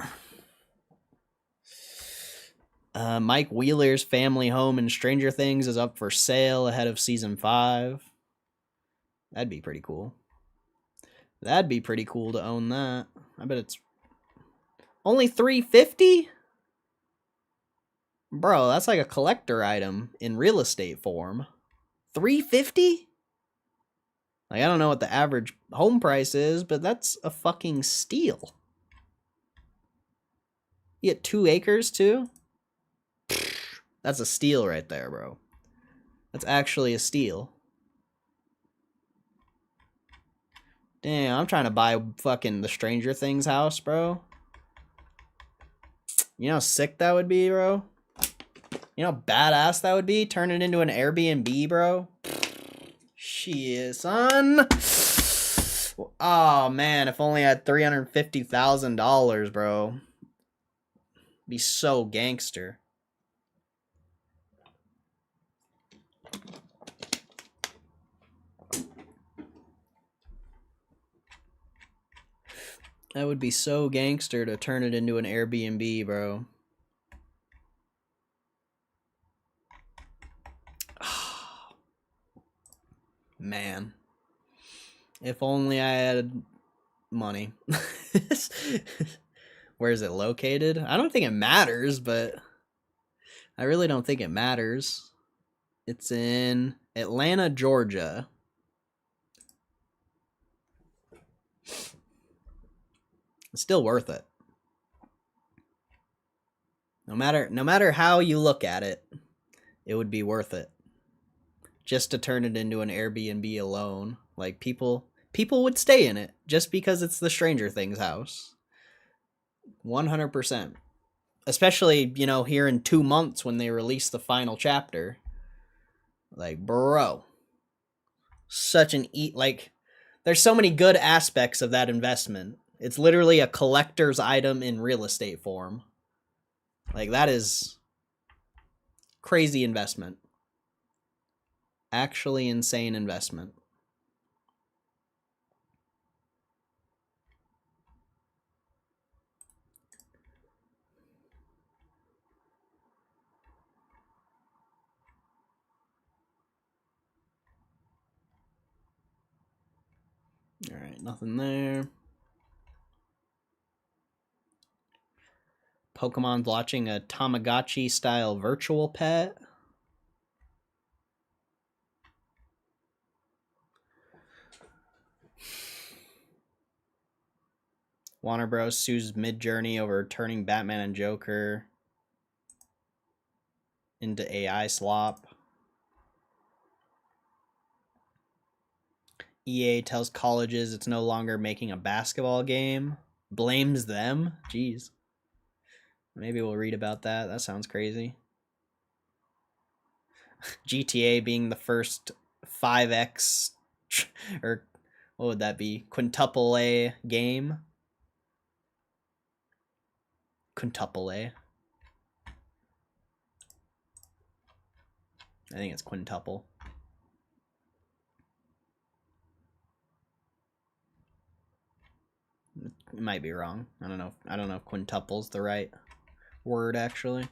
Mike Wheeler's family home in Stranger Things is up for sale ahead of season 5. That'd be pretty cool. That'd be pretty cool to own that. I bet it's only $350? Bro, that's like a collector item in real estate form. $350? Like, I don't know what the average home price is, but that's a fucking steal. You get 2 acres, too? That's a steal right there, bro. That's actually a steal. Damn, I'm trying to buy fucking the Stranger Things house, bro. You know how sick that would be, bro? You know how badass that would be? Turn it into an Airbnb, bro. Shit, son. Oh, man, if only I had $350,000, bro. Be so gangster. That would be so gangster to turn it into an Airbnb, bro. Man. If only I had money. Where is it located? I don't think it matters, but I really don't think it matters. It's in Atlanta, Georgia. It's still worth it. No matter how you look at it, it would be worth it. Just to turn it into an Airbnb alone. Like, people would stay in it just because it's the Stranger Things house. 100%. Especially, you know, here in 2 months when they release the final chapter. Like, bro. Such an like, there's so many good aspects of that investment. It's literally a collector's item in real estate form. Like, that is crazy investment. Actually insane investment. Alright, nothing there. Pokemon's launching a Tamagotchi-style virtual pet. Warner Bros. Sues Mid-Journey over turning Batman and Joker into AI slop. EA tells colleges it's no longer making a basketball game. Blames them? Jeez. Maybe we'll read about that. That sounds crazy. GTA being the first 5X, or what would that be? Quintuple A game? Quintuple A. I think it's quintuple. It might be wrong. I don't know. I don't know if quintuple's the right word, actually.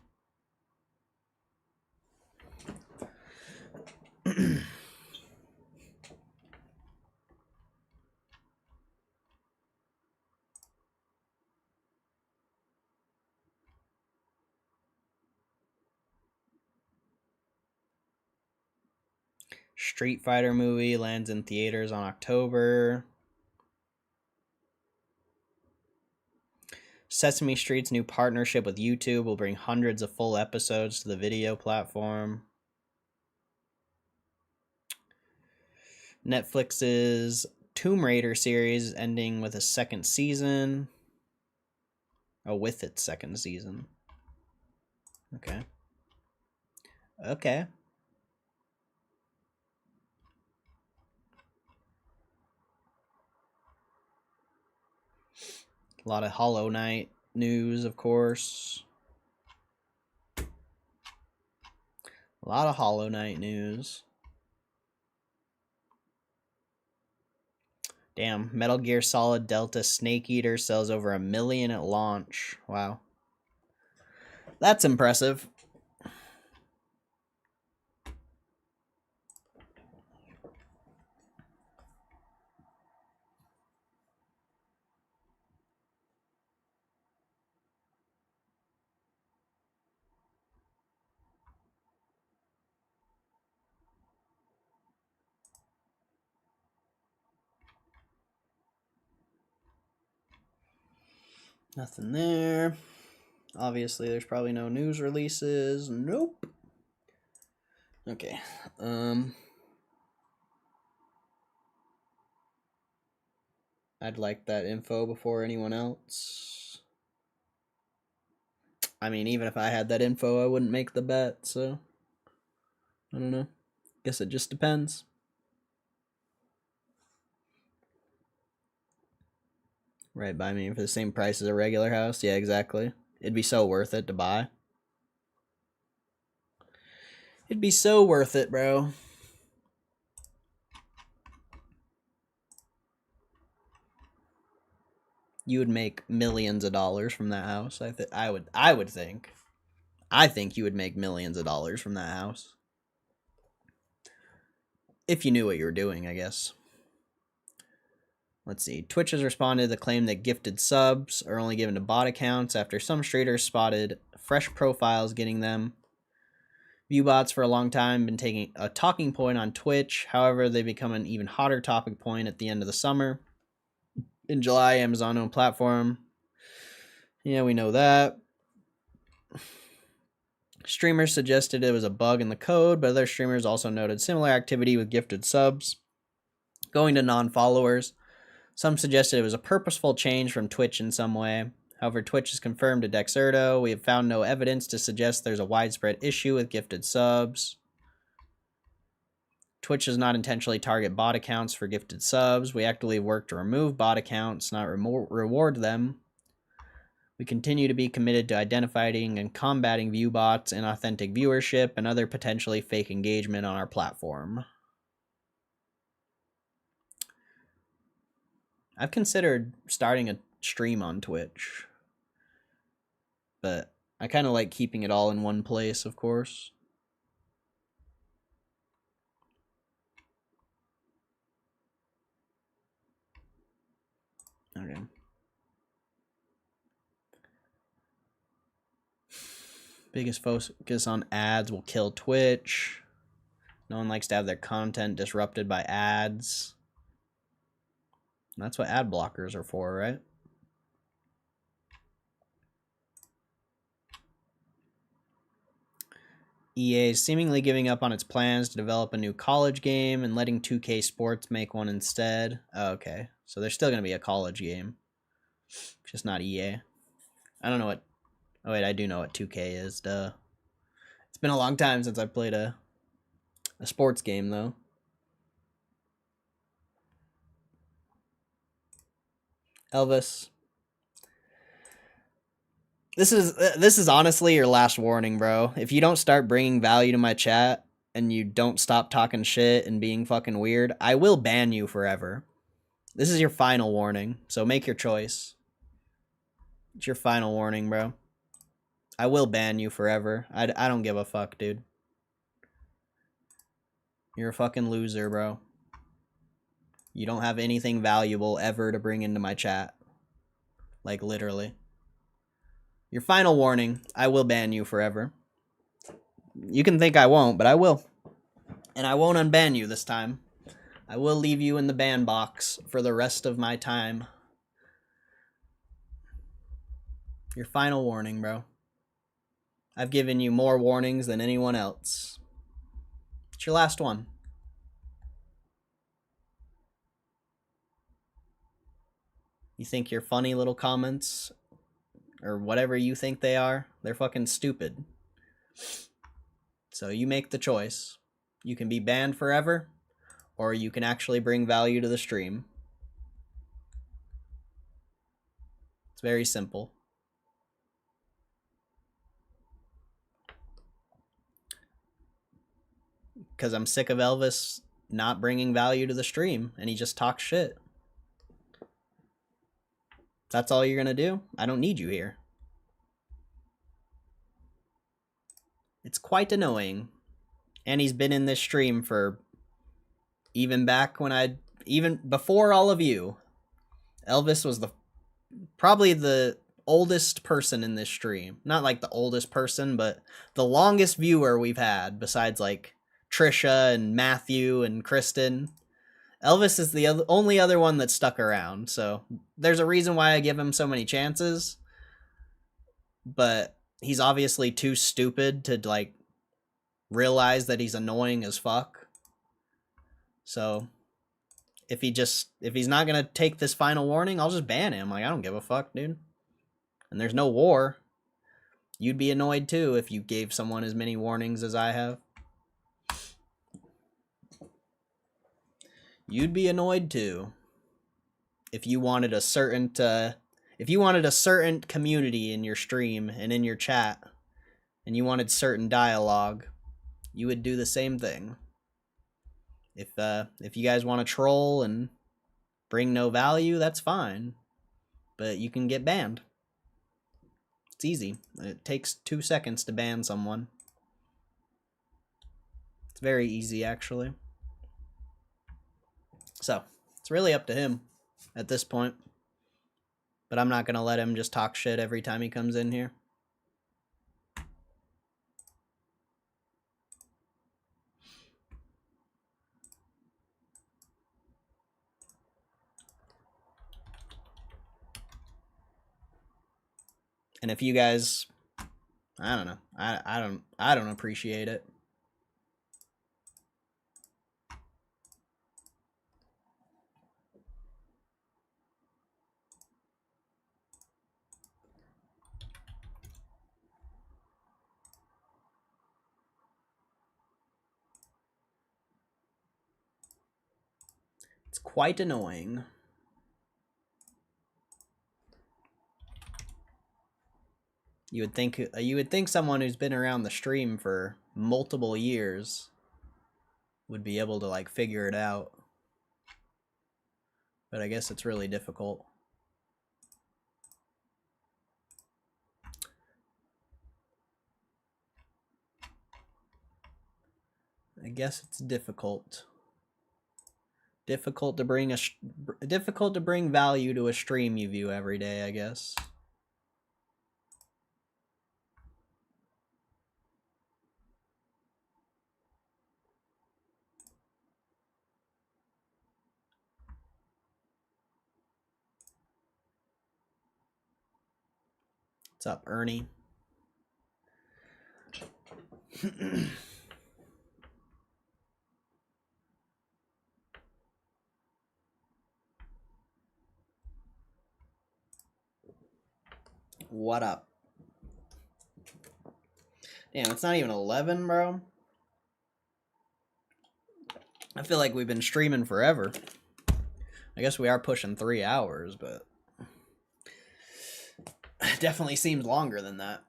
Street Fighter movie lands in theaters on October. Sesame Street's new partnership with YouTube will bring hundreds of full episodes to the video platform. Netflix's Tomb Raider series ending with a second season. Oh, with its second season. Okay. Okay. A lot of Hollow Knight news, of course. A lot of Hollow Knight news. Damn, Metal Gear Solid Delta Snake Eater sells over 1 million at launch. Wow. That's impressive. Nothing there. Obviously, there's probably no news releases. Nope. Okay. I'd like that info before anyone else. I mean, even if I had that info, I wouldn't make the bet, so I don't know. Guess it just depends. Right by me for the same price as a regular house? Yeah, exactly. It'd be so worth it to buy. It'd be so worth it, bro. You would make millions of dollars from that house. I would think. I think you would make millions of dollars from that house. If you knew what you were doing, I guess. Let's see. Twitch has responded to the claim that gifted subs are only given to bot accounts after some streamers spotted fresh profiles getting them. View bots for a long time been taking a talking point on Twitch. However, they become an even hotter topic point at the end of the summer. In July, Amazon owned platform. Yeah, we know that. Streamers suggested it was a bug in the code, but other streamers also noted similar activity with gifted subs going to non-followers. Some suggested it was a purposeful change from Twitch in some way. However, Twitch has confirmed to Dexerto, we have found no evidence to suggest there's a widespread issue with gifted subs. Twitch does not intentionally target bot accounts for gifted subs. We actively work to remove bot accounts, not reward them. We continue to be committed to identifying and combating view bots, inauthentic viewership, and other potentially fake engagement on our platform. I've considered starting a stream on Twitch, but I kind of like keeping it all in one place, of course. Okay. Biggest focus on ads will kill Twitch. No one likes to have their content disrupted by ads. That's what ad blockers are for, right? EA is seemingly giving up on its plans to develop a new college game and letting 2K Sports make one instead. Oh, okay, so there's still going to be a college game. Just not EA. I don't know what... Oh, wait, I do know what 2K is, duh. It's been a long time since I played a sports game, though. Elvis. This is honestly your last warning, bro. If you don't start bringing value to my chat and you don't stop talking shit and being fucking weird, I will ban you forever. This is your final warning, so make your choice. It's your final warning, bro. I will ban you forever. I don't give a fuck, dude. You're a fucking loser, bro. You don't have anything valuable ever to bring into my chat. Like, literally. Your final warning, I will ban you forever. You can think I won't, but I will. And I won't unban you this time. I will leave you in the ban box for the rest of my time. Your final warning, bro. I've given you more warnings than anyone else. It's your last one. You think your funny little comments, or whatever you think they are, they're fucking stupid. So you make the choice. You can be banned forever, or you can actually bring value to the stream. It's very simple. Because I'm sick of Elvis not bringing value to the stream, and he just talks shit. That's all you're gonna do? I don't need you here. It's quite annoying. And he's been in this stream for even back when even before all of you. Elvis was probably the oldest person in this stream. Not like the oldest person, but the longest viewer we've had besides like Trisha and Matthew and Kristen. Elvis is the only other one that stuck around, so there's a reason why I give him so many chances. But he's obviously too stupid to like realize that he's annoying as fuck. So if he's not gonna take this final warning, I'll just ban him. Like, I don't give a fuck, dude. And there's no war. You'd be annoyed too if you gave someone as many warnings as I have. You'd be annoyed too if you wanted a certain community in your stream and in your chat, and you wanted certain dialogue, you would do the same thing. If you guys want to troll and bring no value, that's fine, but you can get banned. It's easy. It takes 2 seconds to ban someone. It's very easy, actually. So, it's really up to him at this point. But I'm not going to let him just talk shit every time he comes in here. And if you guys, I don't know, I don't appreciate it. It's quite annoying. You would think someone who's been around the stream for multiple years would be able to like figure it out. But I guess it's really difficult. I guess it's difficult. Difficult to bring value to a stream you view every day, I guess. What's up, Ernie? What up? Damn, it's not even 11, bro. I feel like we've been streaming forever. I guess we are pushing 3 hours, but it definitely seems longer than that.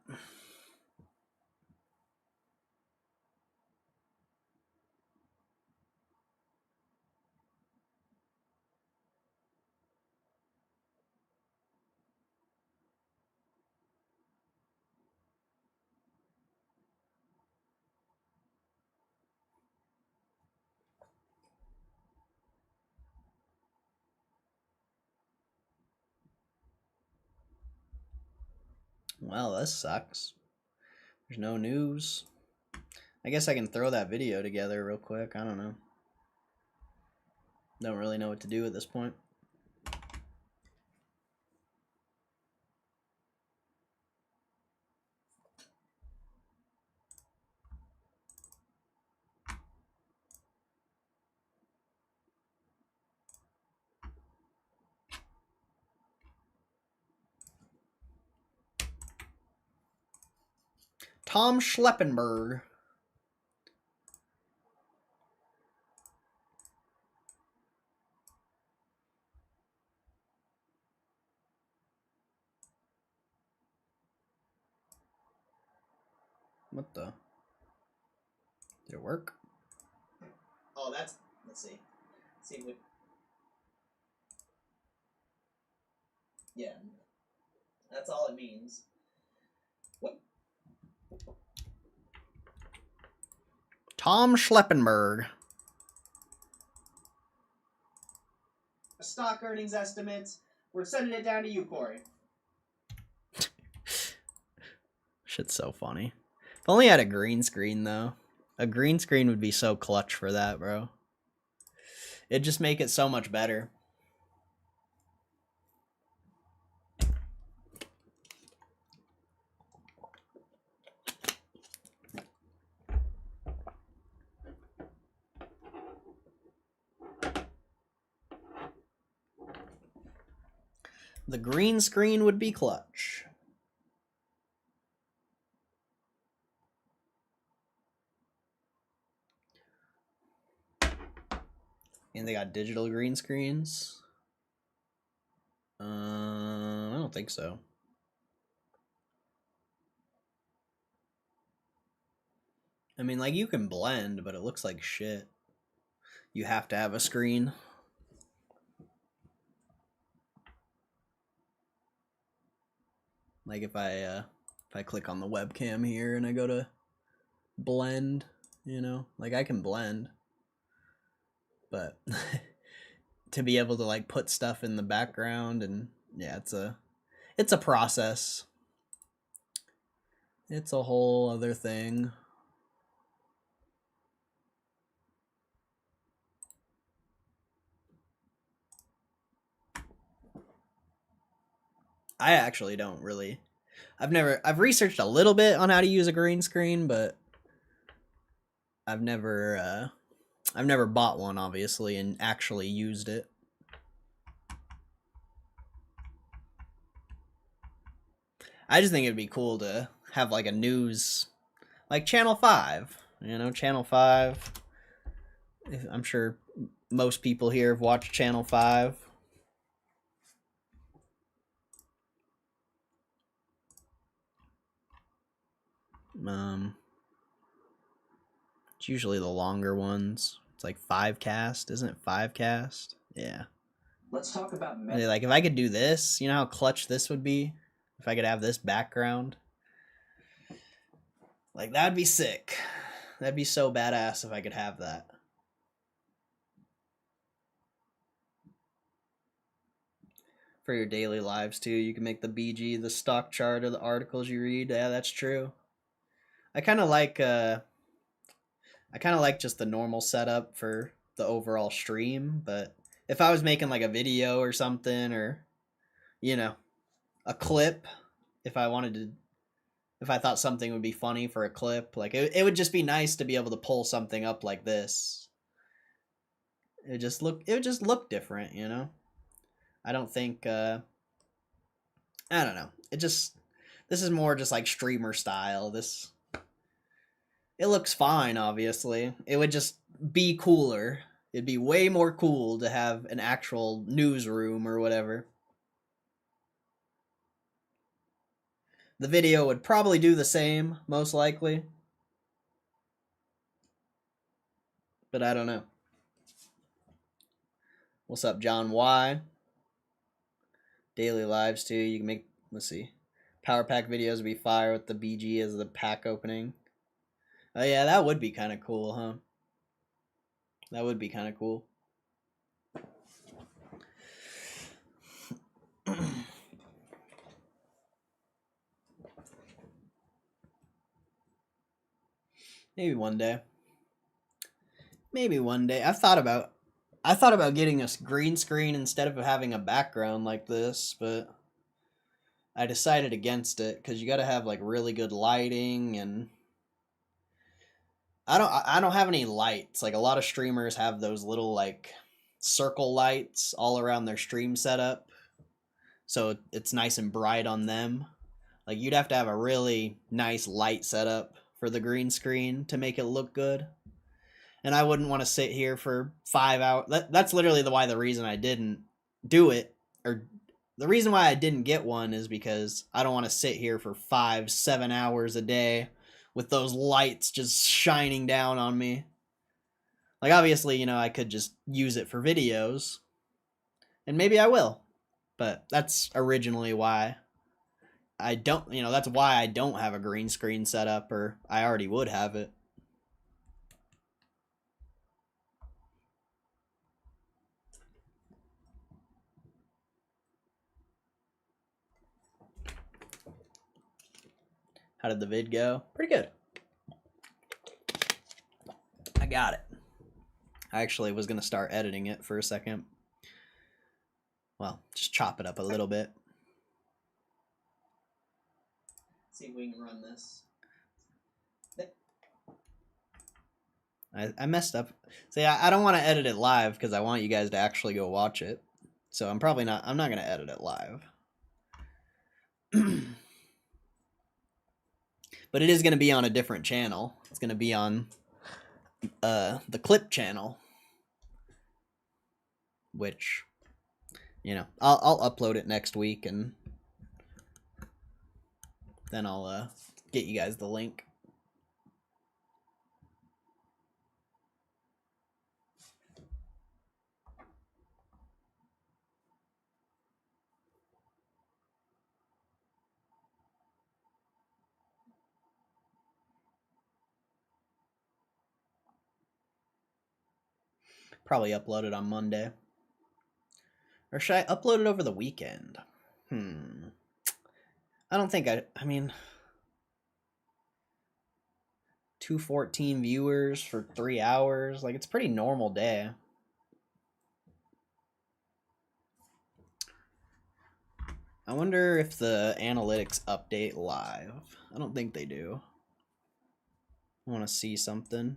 Well, this sucks. There's no news. I guess I can throw that video together real quick. I don't know. Don't really know what to do at this point. Tom Schleppenberg. What the? Did it work? Oh, let's see. See what. Yeah. That's all it means. What? Tom Schleppenberg. Stock earnings estimates. We're sending it down to you, Corey. Shit's so funny. If only I had a green screen, though. A green screen would be so clutch for that, bro. It'd just make it so much better. The green screen would be clutch. And they got digital green screens. I don't think so. I mean, like, you can blend, but it looks like shit. You have to have a screen. Like, if I click on the webcam here and I go to blend, you know, like, I can blend, but to be able to, like, put stuff in the background, and yeah, it's a process. It's a whole other thing. I actually don't really. I've researched a little bit on how to use a green screen, but I've never bought one, obviously, and actually used it. I just think it'd be cool to have like a news, like Channel 5, you know, Channel 5. I'm sure most people here have watched Channel 5. It's usually the longer ones. It's like 5cast, isn't it? 5cast? Yeah. Let's talk about like, if I could do this, you know how clutch this would be? If I could have this background. Like, that'd be sick. That'd be so badass if I could have that. For your daily lives too, you can make the BG the stock chart of the articles you read. Yeah, that's true. I kind of like just the normal setup for the overall stream, but if I was making like a video or something, or you know, a clip, if I wanted to, if I thought something would be funny for a clip, like it would just be nice to be able to pull something up like this. It would just look different, you know. I don't think I don't know. This is more just like streamer style. This it looks fine, obviously. It would just be cooler. It'd be way more cool to have an actual newsroom or whatever. The video would probably do the same, most likely. But I don't know. What's up, John Y? Daily lives too. You can make, let's see. Power pack videos would be fire with the BG as the pack opening. Oh yeah, that would be kind of cool, huh? That would be kind of cool. Maybe one day. Maybe one day. I thought about getting a green screen instead of having a background like this, but I decided against it because you got to have like really good lighting, and I don't have any lights. Like a lot of streamers have those little like circle lights all around their stream setup, so it's nice and bright on them. Like you'd have to have a really nice light setup for the green screen to make it look good. And I wouldn't want to sit here for 5 hours. That's literally the reason I didn't do it, or the reason why I didn't get one is because I don't want to sit here for 5-7 hours a day with those lights just shining down on me. Like obviously, you know, I could just use it for videos, and maybe I will, but that's originally why I don't, you know, that's why I don't have a green screen set up, or I already would have it. How did the vid go? Pretty good. I got it. I actually was going to start editing it for a second. Well, just chop it up a little bit. See if we can run this. I messed up. See, I don't want to edit it live because I want you guys to actually go watch it. So I'm not going to edit it live. But it is going to be on a different channel. It's going to be on the clip channel, which, you know, I'll upload it next week, and then I'll get you guys the link. Probably upload it on Monday. Or should I upload it over the weekend? I don't think I mean, 214 viewers for 3 hours. Like, it's a pretty normal day. I wonder if the analytics update live. I don't think they do. I want to see something.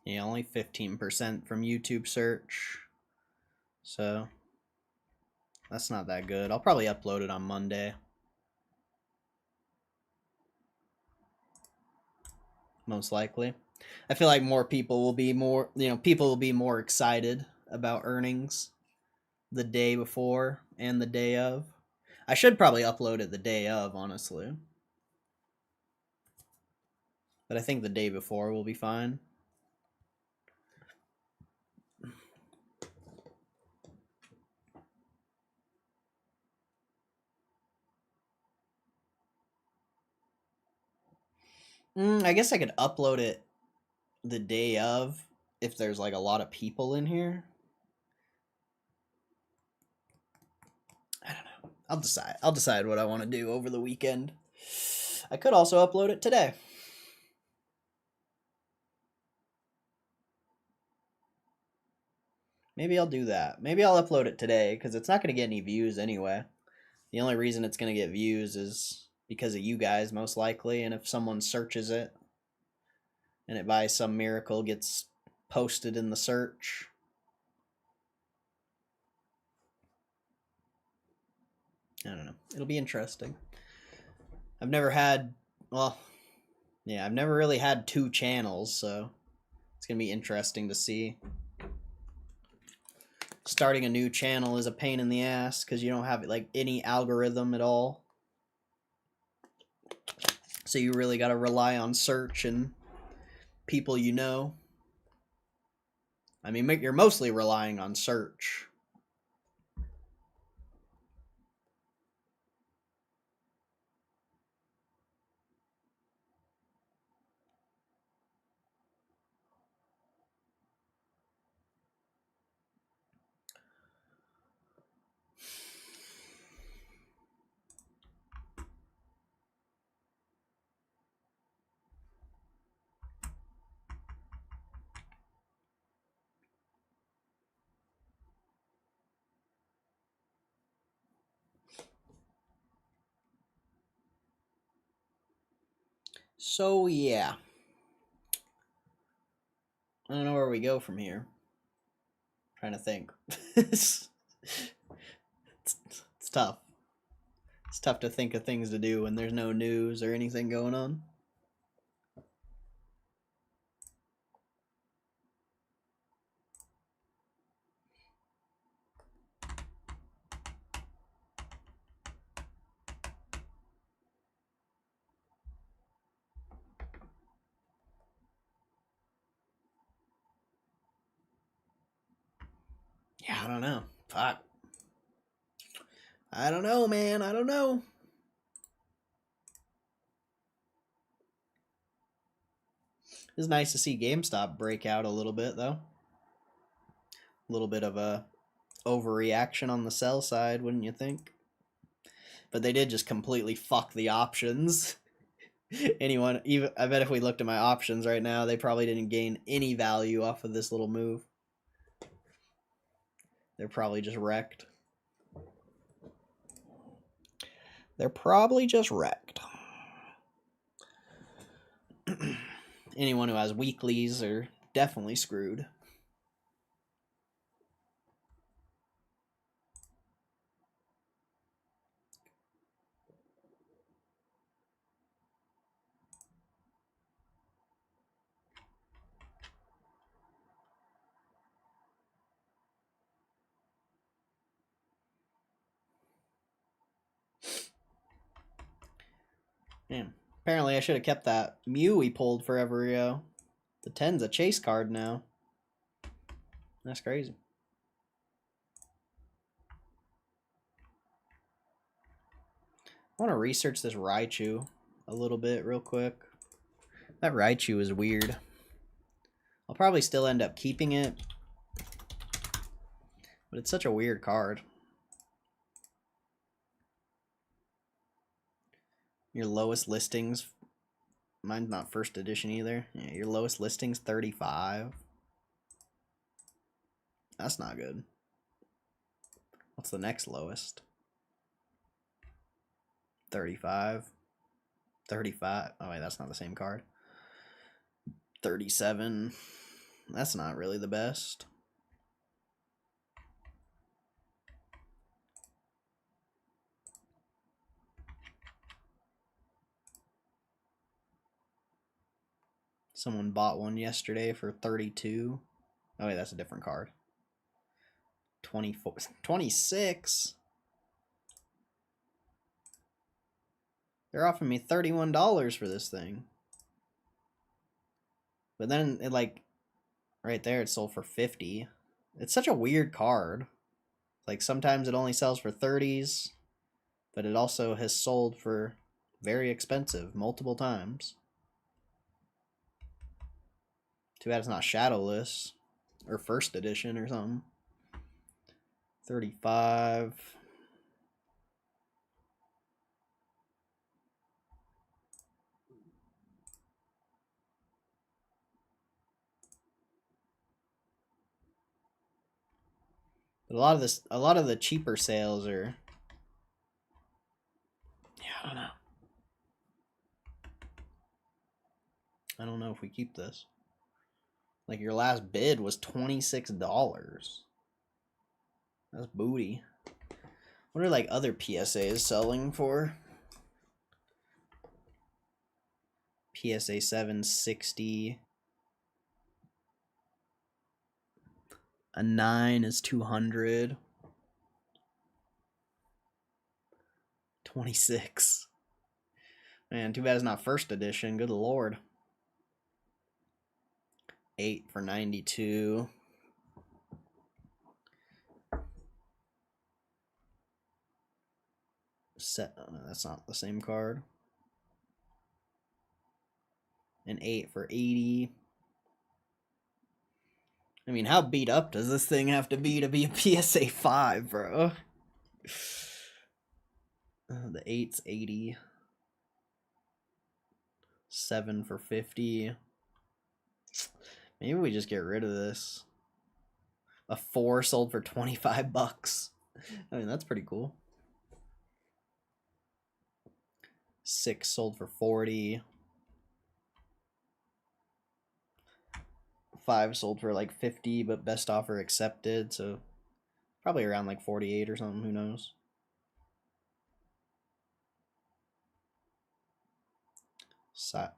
Yeah, only 15% from YouTube search. So that's not that good. I'll probably upload it on Monday. Most likely. I feel like more people will be more, you know, people will be more excited about earnings the day before and the day of. I should probably upload it the day of, honestly. But I think the day before will be fine. I guess I could upload it the day of if there's like a lot of people in here. I don't know. I'll decide what I want to do over the weekend. I could also upload it today. Maybe I'll do that. Maybe I'll upload it today because it's not going to get any views anyway. The only reason it's going to get views is because of you guys, most likely. And if someone searches it and it by some miracle gets posted in the search, I don't know. It'll be interesting. I've never had, well, yeah, I've never really had two channels, so it's going to be interesting to see. Starting a new channel is a pain in the ass because you don't have like any algorithm at all. So you really got to rely on search and people you know. I mean, you're mostly relying on search. So yeah, I don't know where we go from here. I'm trying to think. it's tough. It's tough to think of things to do when there's no news or anything going on. Yeah, I don't know. Fuck. I don't know, man. I don't know. It's nice to see GameStop break out a little bit, though. A little bit of a overreaction on the sell side, wouldn't you think? But they did just completely fuck the options. Anyone, even I bet if we looked at my options right now, they probably didn't gain any value off of this little move. They're probably just wrecked. They're probably just wrecked. Anyone who has weeklies are definitely screwed. Man, apparently I should have kept that Mew we pulled forever ago. The 10's a chase card now. That's crazy. I want to research this Raichu a little bit real quick. That Raichu is weird. I'll probably still end up keeping it, but it's such a weird card. Your lowest listings, mine's not first edition either. Yeah, your lowest listings 35. That's not good. What's the next lowest? 35. 35. Oh wait, that's not the same card. 37. That's not really the best. Someone bought one yesterday for 32. Oh wait, that's a different card. 24. 26. They're offering me $31 for this thing. But then it like right there it sold for 50. It's such a weird card. Like sometimes it only sells for 30s, but it also has sold for very expensive multiple times. Too bad it's not Shadowless or first edition or something. 35. But a lot of the cheaper sales are, yeah, I don't know. I don't know if we keep this. Like your last bid was $26. That's booty. What are like other PSAs selling for? PSA 760. A 9 is 200. 26. Man, too bad it's not first edition. Good lord. 8 for 92. That's not the same card. An 8 for 80. I mean, how beat up does this thing have to be a PSA 5, bro? The 8's 80. 7 for 50. Maybe we just get rid of this. A 4 sold for 25 bucks. I mean, that's pretty cool. 6 sold for 40. 5 sold for like 50, but best offer accepted, so probably around like 48 or something, who knows. So,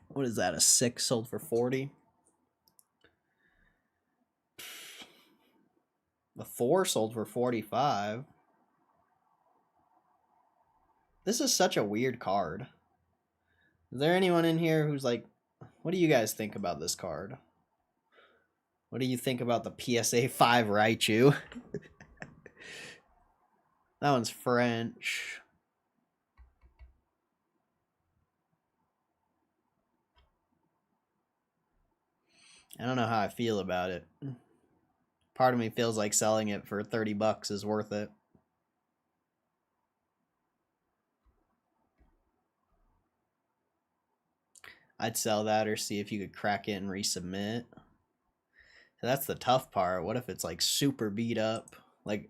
what is that? A 6 sold for 40. The 4 sold for 45. This is such a weird card. Is there anyone in here who's like, what do you guys think about this card? What do you think about the PSA 5 Raichu? That one's French. I don't know how I feel about it. Part of me feels like selling it for 30 bucks is worth it. I'd sell that or see if you could crack it and resubmit. That's the tough part. What if it's like super beat up? Like,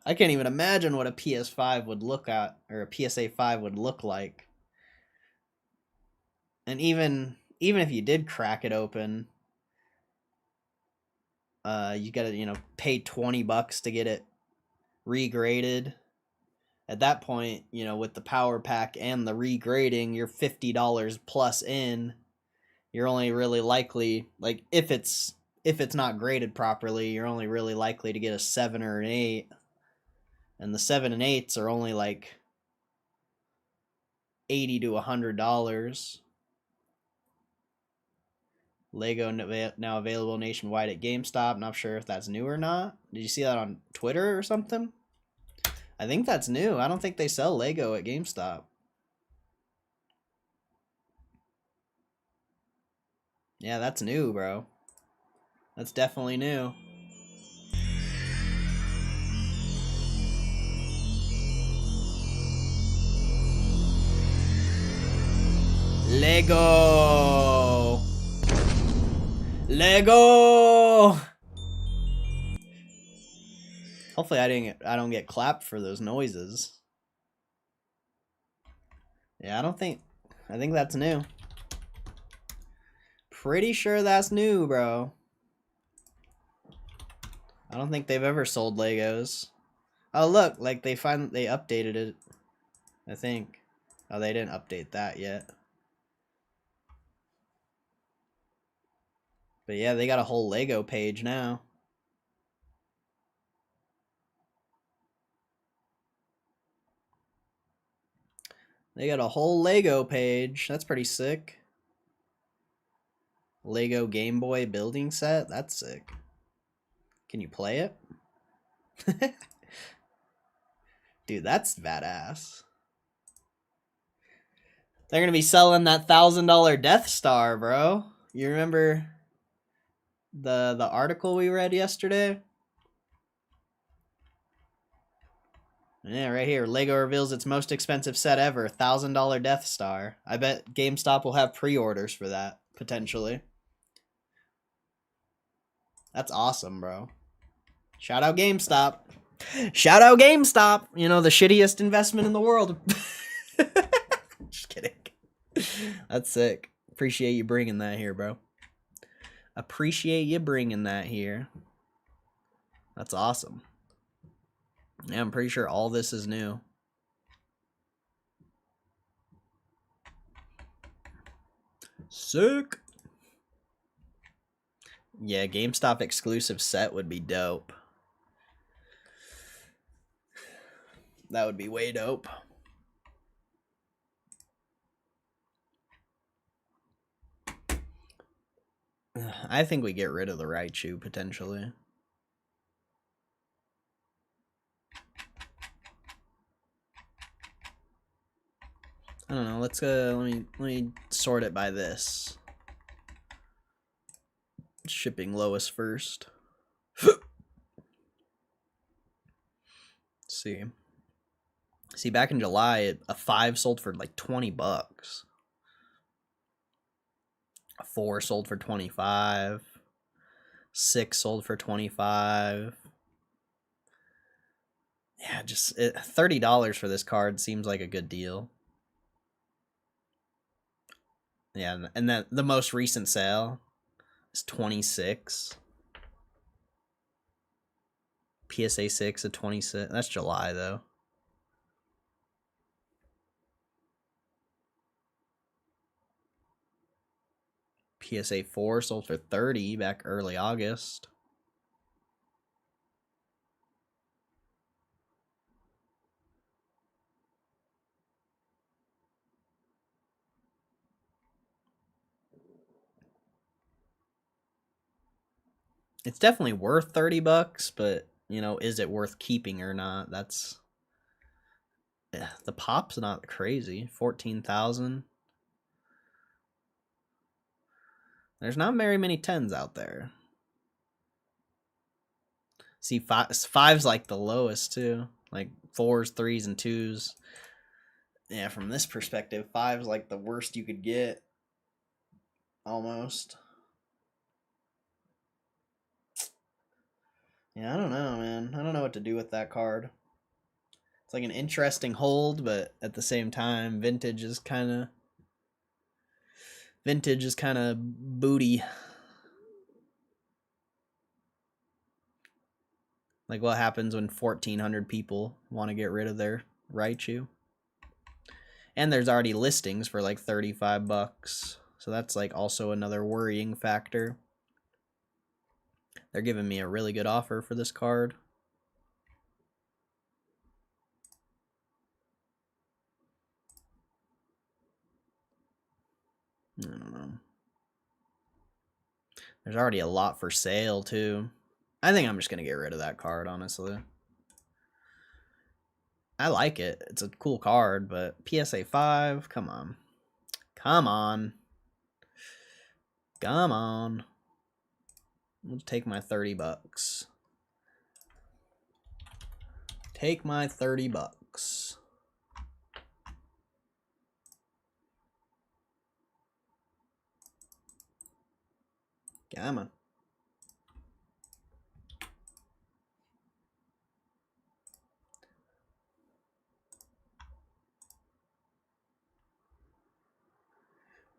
I can't even imagine what a PS5 would look at, or a PSA 5 would look like. And even if you did crack it open, you gotta, pay 20 bucks to get it regraded. At that point, with the power pack and the regrading, you're $50 plus in. You're only really likely, like, if it's not graded properly, you're only really likely to get a 7 or an 8. And the 7 and 8s are only like $80 to $100. Lego now available nationwide at GameStop. Not sure if that's new or not. Did you see that on Twitter or something? I think that's new. I don't think they sell Lego at GameStop. Yeah, that's new, bro. That's definitely new. Lego! Lego! Hopefully I don't get clapped for those noises. Yeah, I think that's new. Pretty sure that's new, bro. I don't think they've ever sold Legos. Oh, look, like they updated it, I think. Oh, they didn't update that yet. But yeah, they got a whole Lego page now. They got a whole Lego page. That's pretty sick. Lego Game Boy building set. That's sick. Can you play it? Dude, that's badass. They're gonna be selling that $1,000 Death Star, bro. You remember The article we read yesterday. Yeah, right here. Lego reveals its most expensive set ever, $1,000 Death Star. I bet GameStop will have pre-orders for that, potentially. That's awesome, bro. Shout out GameStop. Shout out GameStop. You know, the shittiest investment in the world. Just kidding. That's sick. Appreciate you bringing that here, bro. Appreciate you bringing that here. That's awesome. Yeah, I'm pretty sure all this is new. Sick. Yeah, GameStop exclusive set would be dope. That would be way dope. I think we get rid of the Raichu, potentially. I don't know. Let's let me sort it by this. Shipping lowest first. Let's see. See, back in July, a 5 sold for like $20. A 4 sold for 25. 6 sold for 25. Yeah, just $30 for this card seems like a good deal. Yeah, and then the most recent sale is 26. PSA 6 at 26. That's July though. PSA 4 sold for 30 back early August. It's definitely worth $30, but you know, is it worth keeping or not? That's the pop's not crazy. 14,000. There's not very many 10s out there. See, five's like the lowest too. Like 4s, 3s, and 2s. Yeah, from this perspective, 5's like the worst you could get. Almost. Yeah, I don't know, man. I don't know what to do with that card. It's like an interesting hold, but at the same time, vintage is kind of booty. Like what happens when 1,400 people want to get rid of their Raichu? And there's already listings for like $35. So that's like also another worrying factor. They're giving me a really good offer for this card. I don't know. There's already a lot for sale too. I think I'm just going to get rid of that card, honestly. I like it. It's a cool card, but PSA 5, come on. Come on. Come on. We'll take my $30. Take my $30. Come on.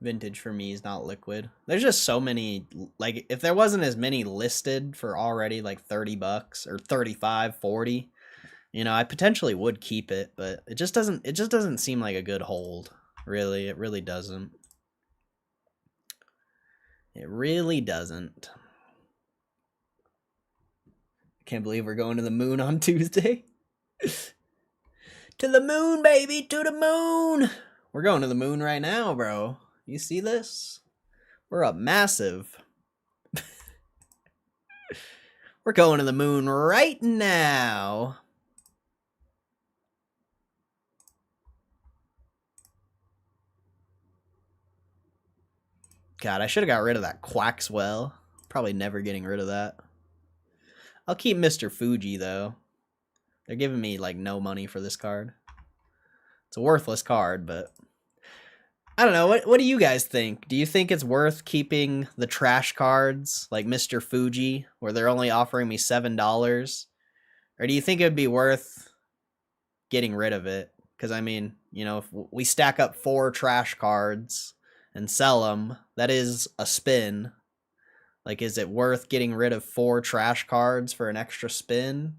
Vintage for me is not liquid. There's just so many, like, if there wasn't as many listed for already like $30 or 35, 40, you know, I potentially would keep it, but it just doesn't seem like a good hold. Really, it really doesn't. It really doesn't. Can't believe we're going to the moon on Tuesday. To the moon, baby, to the moon. We're going to the moon right now, bro. You see this? We're up massive. We're going to the moon right now. God, I should have got rid of that Quaxwell. Probably never getting rid of that. I'll keep Mr. Fuji, though. They're giving me, like, no money for this card. It's a worthless card, but... I don't know. What do you guys think? Do you think it's worth keeping the trash cards, like Mr. Fuji, where they're only offering me $7? Or do you think it would be worth getting rid of it? Because, I mean, you know, if we stack up 4 trash cards and sell them, that is a spin. Like, is it worth getting rid of 4 trash cards for an extra spin?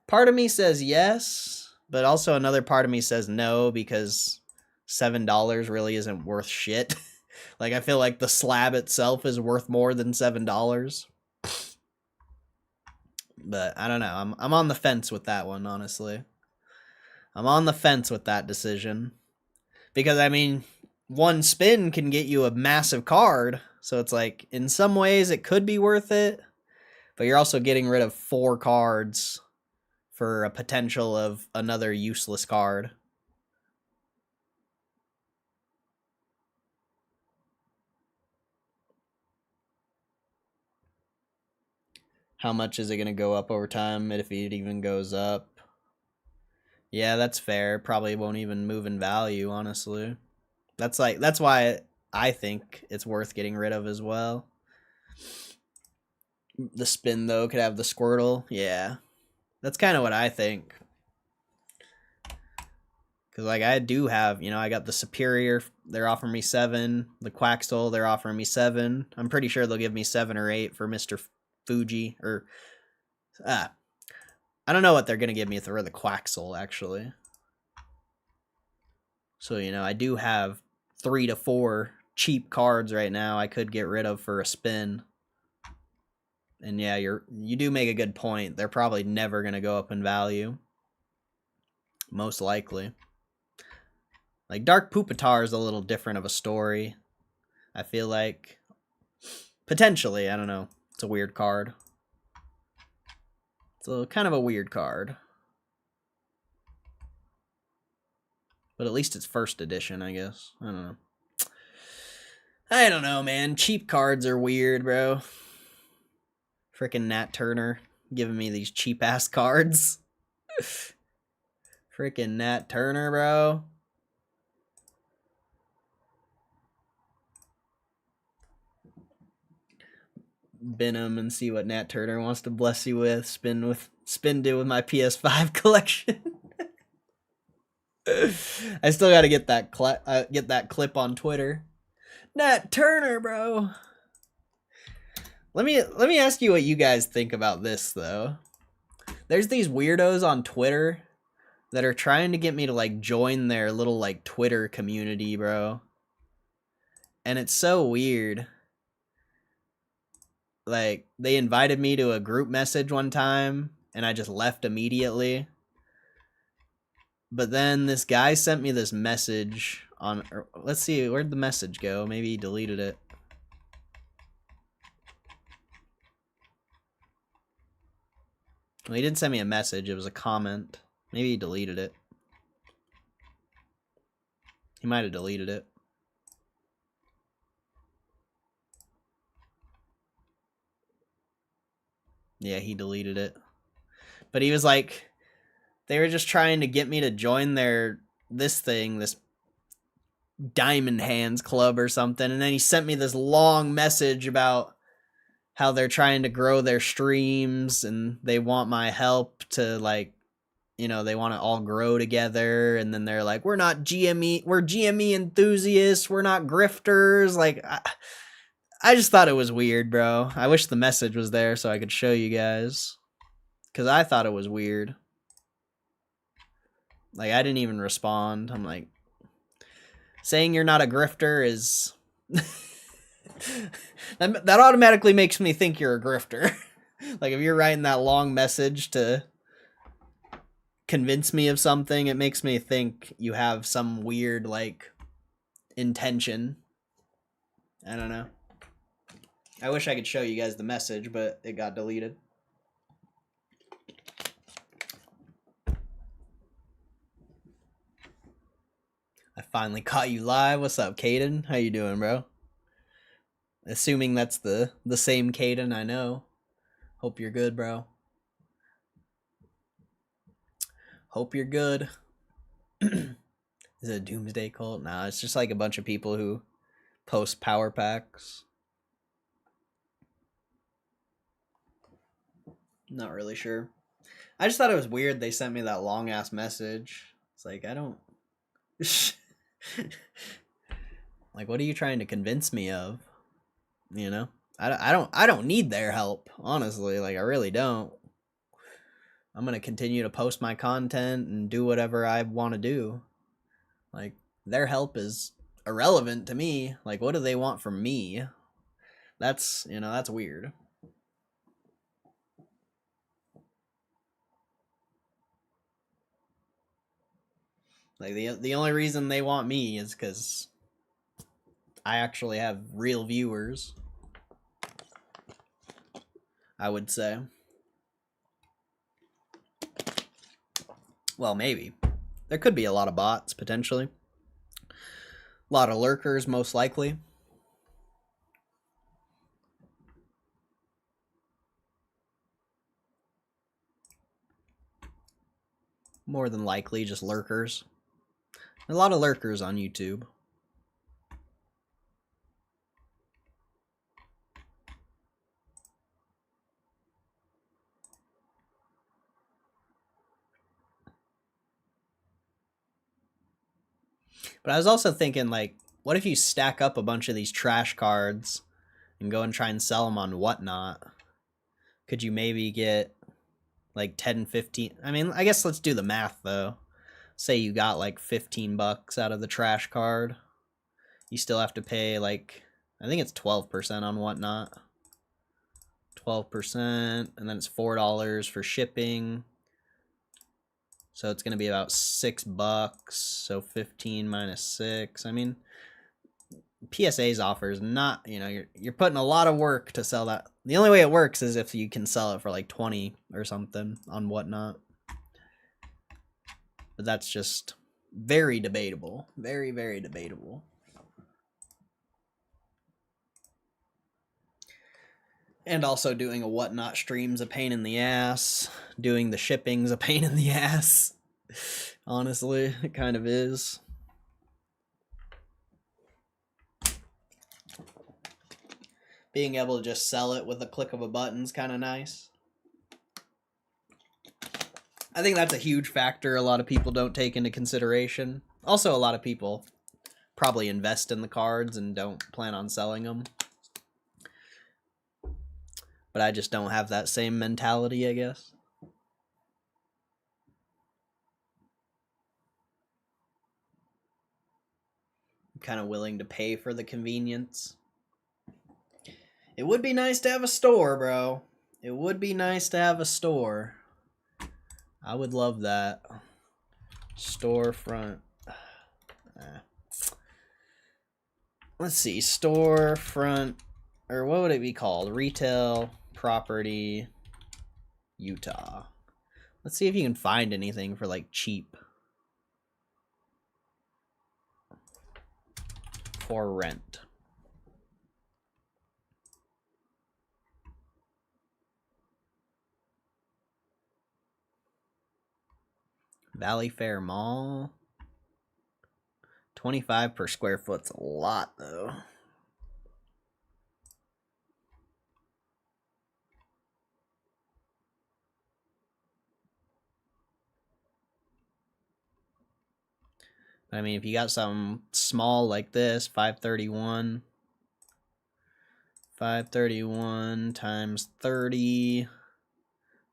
Part of me says yes, but also another part of me says no, because $7 really isn't worth shit. Like, I feel like the slab itself is worth more than $7. But I don't know. I'm on the fence with that one, honestly. I'm on the fence with that decision. Because, I mean, one spin can get you a massive card. So it's like, in some ways, it could be worth it. But you're also getting rid of 4 cards for a potential of another useless card. How much is it going to go up over time if it even goes up? Yeah, that's fair. Probably won't even move in value, honestly. That's why I think it's worth getting rid of as well. The spin, though, could have the Squirtle. Yeah. That's kind of what I think. Because, like, I do have, you know, I got the Superior. They're offering me 7. The Quaxel, they're offering me 7. I'm pretty sure they'll give me 7 or 8 for Mr. Fuji. Or, I don't know what they're going to give me for the Quaxel, actually. So, you know, I do have 3 to 4 cheap cards right now I could get rid of for a spin. And yeah, you do make a good point. They're probably never going to go up in value. Most likely. Like, Dark Pupitar is a little different of a story. I feel like. Potentially, I don't know. It's a weird card. It's kind of a weird card. But at least it's first edition, I guess. I don't know. I don't know, man. Cheap cards are weird, bro. Frickin' Nat Turner giving me these cheap-ass cards. Frickin' Nat Turner, bro. Bin him and see what Nat Turner wants to bless you with. Spin do with my PS5 collection. I still got to get that clip on Twitter. Nat Turner, bro. Let me ask you what you guys think about this, though. There's these weirdos on Twitter that are trying to get me to, like, join their little, like, Twitter community, bro. And it's so weird. Like, they invited me to a group message one time, and I just left immediately. But then this guy sent me this message on... Let's see, where'd the message go? Maybe he deleted it. Well, he didn't send me a message. It was a comment. Maybe he deleted it. He might have deleted it. Yeah, he deleted it. But he was like... They were just trying to get me to join this Diamond Hands Club or something. And then he sent me this long message about how they're trying to grow their streams and they want my help to, like, you know, they want to all grow together. And then they're like, we're not GME, we're GME enthusiasts, we're not grifters. Like, I just thought it was weird, bro. I wish the message was there so I could show you guys. Because I thought it was weird. Like, I didn't even respond. I'm like, saying you're not a grifter is... that automatically makes me think you're a grifter. Like, if you're writing that long message to convince me of something, it makes me think you have some weird, like, intention. I don't know. I wish I could show you guys the message, but it got deleted. I finally caught you live. What's up, Caden? How you doing, bro? Assuming that's the same Caden, I know. Hope you're good, bro. Hope you're good. Is it a doomsday cult? Nah, it's just like a bunch of people who post power packs. Not really sure. I just thought it was weird they sent me that long ass message. It's like, I don't like, what are you trying to convince me of? You know? I don't need their help, honestly. Like, I really don't. I'm going to continue to post my content and do whatever I want to do. Like, their help is irrelevant to me. Like, what do they want from me? That's, you know, that's weird. Like, the only reason they want me is because I actually have real viewers, I would say. Well, maybe. There could be a lot of bots, potentially. A lot of lurkers, most likely. More than likely, just lurkers. A lot of lurkers on YouTube. But I was also thinking, like, what if you stack up a bunch of these trash cards and go and try and sell them on Whatnot? Could you maybe get like 10, 15? I mean, I guess let's do the math though. Say you got like 15 bucks out of the trash card. You still have to pay like, I think it's 12% on Whatnot. 12%, and then it's $4 for shipping. So it's going to be about $6. So 15 minus 6. I mean, PSA's offer is not, you know, you're putting a lot of work to sell that. The only way it works is if you can sell it for like 20 or something on Whatnot. But that's just very debatable. Very, very debatable. And also doing a Whatnot stream's a pain in the ass. Doing the shipping's a pain in the ass. Honestly, it kind of is. Being able to just sell it with a click of a button's kind of nice. I think that's a huge factor a lot of people don't take into consideration. Also, a lot of people probably invest in the cards and don't plan on selling them. But I just don't have that same mentality, I guess. I'm kind of willing to pay for the convenience. It would be nice to have a store, bro. It would be nice to have a store. I would love that. Storefront. Let's see. Storefront. Or what would it be called? Retail property Utah. Let's see if you can find anything for like cheap. For rent. Valley Fair Mall. 25 per square foot's a lot though. I mean, if you got something small like this, 531. 531 times 30.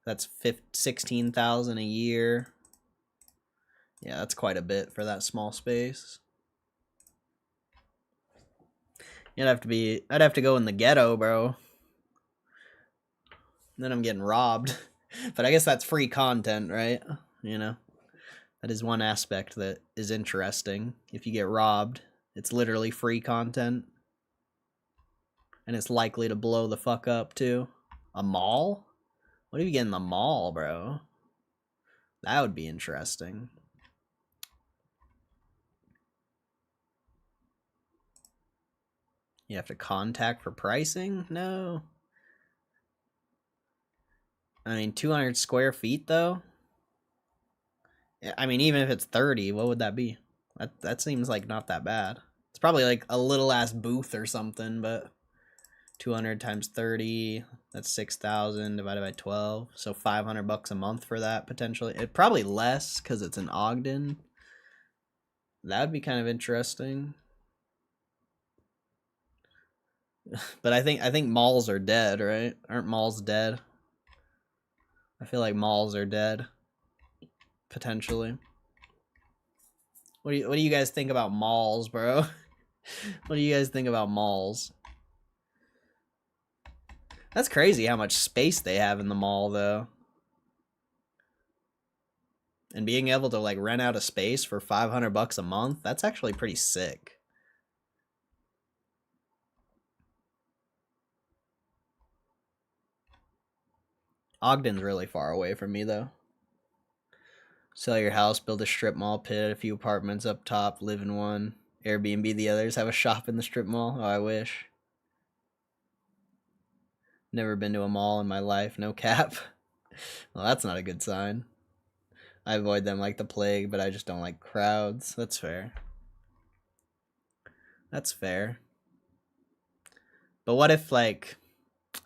That's 16,000 a year. Yeah, that's quite a bit for that small space. I'd have to go in the ghetto, bro. Then I'm getting robbed. But I guess that's free content, right? You know? That is one aspect that is interesting. If you get robbed, it's literally free content. And it's likely to blow the fuck up, too. A mall? What do you get in the mall, bro? That would be interesting. You have to contact for pricing? No. I mean, 200 square feet, though? I mean, even if it's 30, what would that be? That seems like not that bad. It's probably like a little ass booth or something, but 200 times 30, that's 6,000 divided by 12. So $500 a month for that potentially. It probably less because it's in Ogden. That would be kind of interesting. But I think malls are dead, right? Aren't malls dead? I feel like malls are dead. Potentially. What do you guys think about malls, bro? What do you guys think about malls? That's crazy how much space they have in the mall, though. And being able to like rent out a space for $500 a month, that's actually pretty sick. Ogden's really far away from me, though. Sell your house, build a strip mall pit, a few apartments up top, live in one, Airbnb the others, have a shop in the strip mall. Oh, I wish. Never been to a mall in my life, no cap. Well, that's not a good sign. I avoid them like the plague, but I just don't like crowds. That's fair. That's fair. But what if, like,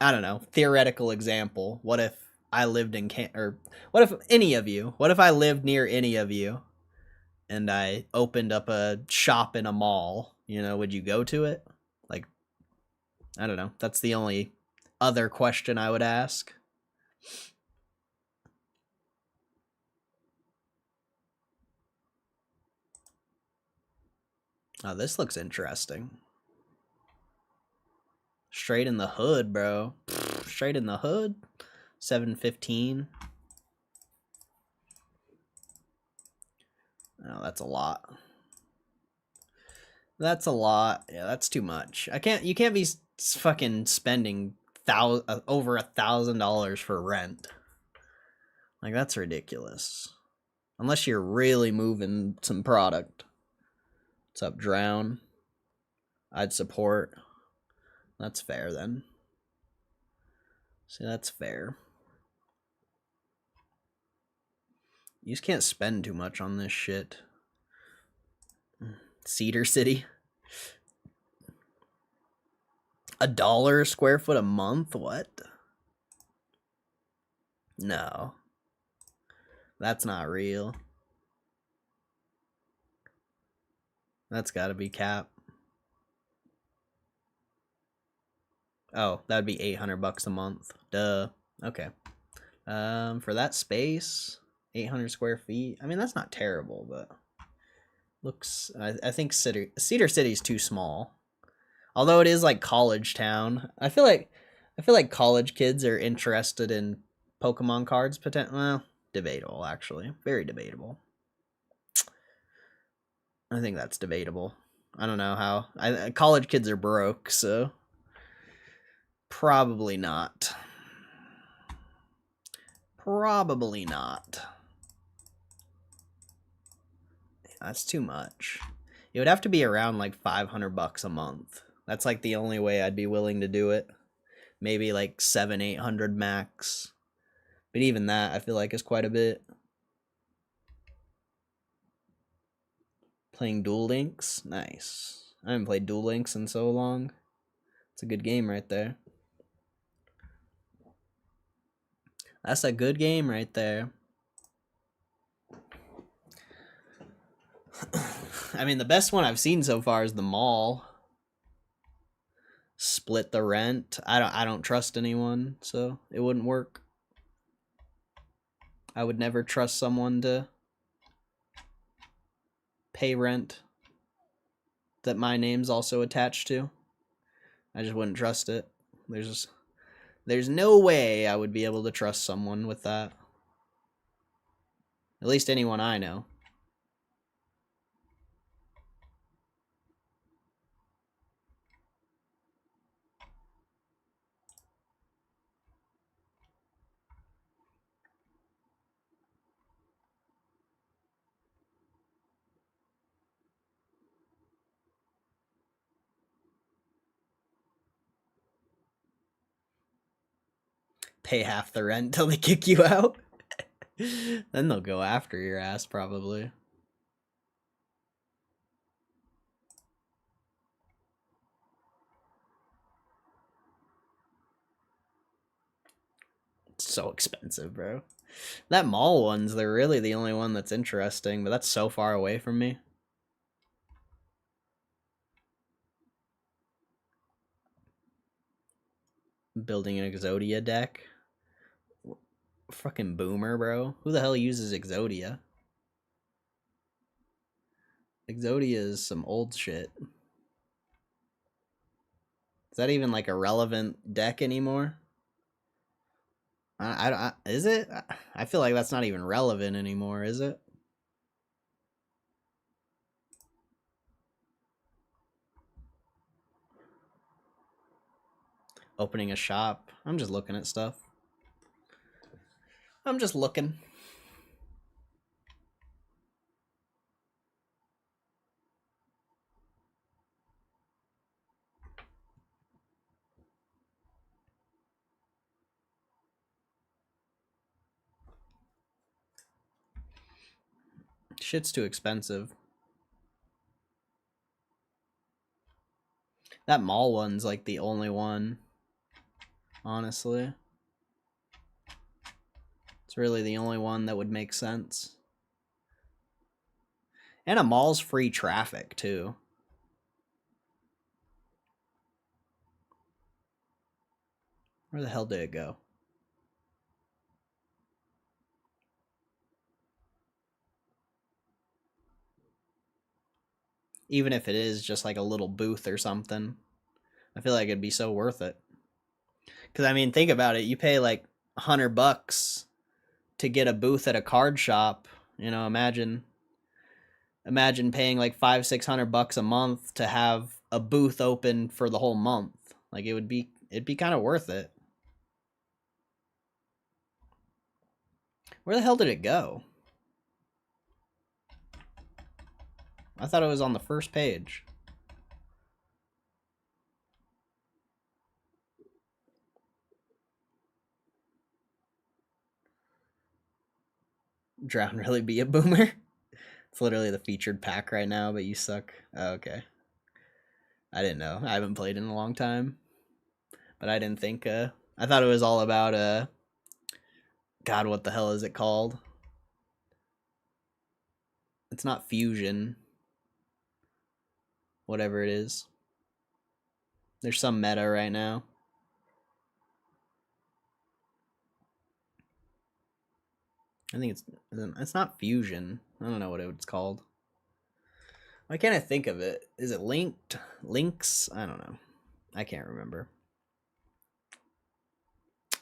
I don't know, theoretical example, what if I lived in what if any of you, what if I lived near any of you and I opened up a shop in a mall, you know, would you go to it? Like, I don't know. That's the only other question I would ask. Oh, this looks interesting. Straight in the hood, bro. Straight in the hood. 715. Oh, that's a lot. That's a lot. Yeah, that's too much. You can't be fucking spending over $1,000 for rent. Like, that's ridiculous. Unless you're really moving some product. What's up, Drown? I'd support. That's fair, then. See, that's fair. You just can't spend too much on this shit. Cedar City. $1 a square foot a month? What? No. That's not real. That's gotta be cap. Oh, that'd be $800 a month. Duh. Okay. For that space, 800 square feet. I mean, that's not terrible, but looks. I think Cedar City's too small. Although it is like college town, I feel like college kids are interested in Pokemon cards. Well, debatable actually, very debatable. I think that's debatable. I don't know how. College kids are broke, so probably not. Probably not. That's too much. It would have to be around like $500 a month. That's like the only way I'd be willing to do it. Maybe like 700-800 max. But even that I feel like is quite a bit. Playing Duel Links? Nice. I haven't played Duel Links in so long. It's a good game right there. That's a good game right there. I mean, the best one I've seen so far is the mall. Split the rent. I don't trust anyone, so it wouldn't work. I would never trust someone to pay rent that my name's also attached to. I just wouldn't trust it. There's no way I would be able to trust someone with that. At least anyone I know. pay half the rent till they kick you out. Then they'll go after your ass, probably. It's so expensive, bro. That mall one's, they're really the only one that's interesting, but that's so far away from me. Building an Exodia deck. Fucking boomer, bro. Who the hell uses Exodia? Exodia is some old shit. Is that even like a relevant deck anymore? Is it? I feel like that's not even relevant anymore, is it? Opening a shop. I'm just looking at stuff. I'm just looking. Shit's too expensive. That mall one's like the only one, honestly. It's really the only one that would make sense. And a mall's free traffic, too. Where the hell did it go? Even if it is just like a little booth or something, I feel like it'd be so worth it. Because, I mean, think about it. You pay like $100 to get a booth at a card shop. You know, imagine paying like $500-600 a month to have a booth open for the whole month. Like, it'd be kind of worth it. Where the hell did it go? I thought it was on the first page. Drown really be a boomer? It's literally the featured pack right now, but you suck. Oh, okay. I didn't know. I haven't played in a long time. But I didn't think, I thought it was all about, God, what the hell is it called? It's not fusion. Whatever it is. There's some meta right now. I think it's not fusion. I don't know what it's called. Why can't I think of it? Is it linked? Links? I don't know. I can't remember.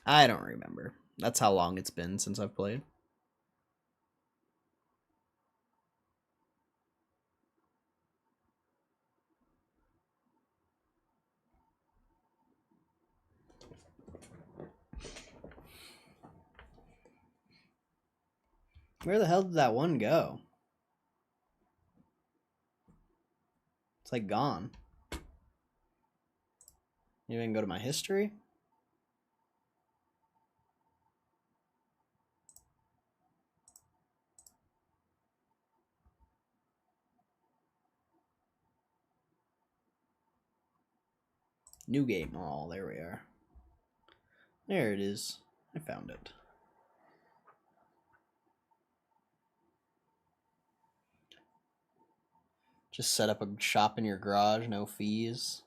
I don't remember. That's how long it's been since I've played. Where the hell did that one go? It's like gone. Maybe I can go to my history. New game. Oh, there we are. There it is. I found it. Just set up a shop in your garage, no fees.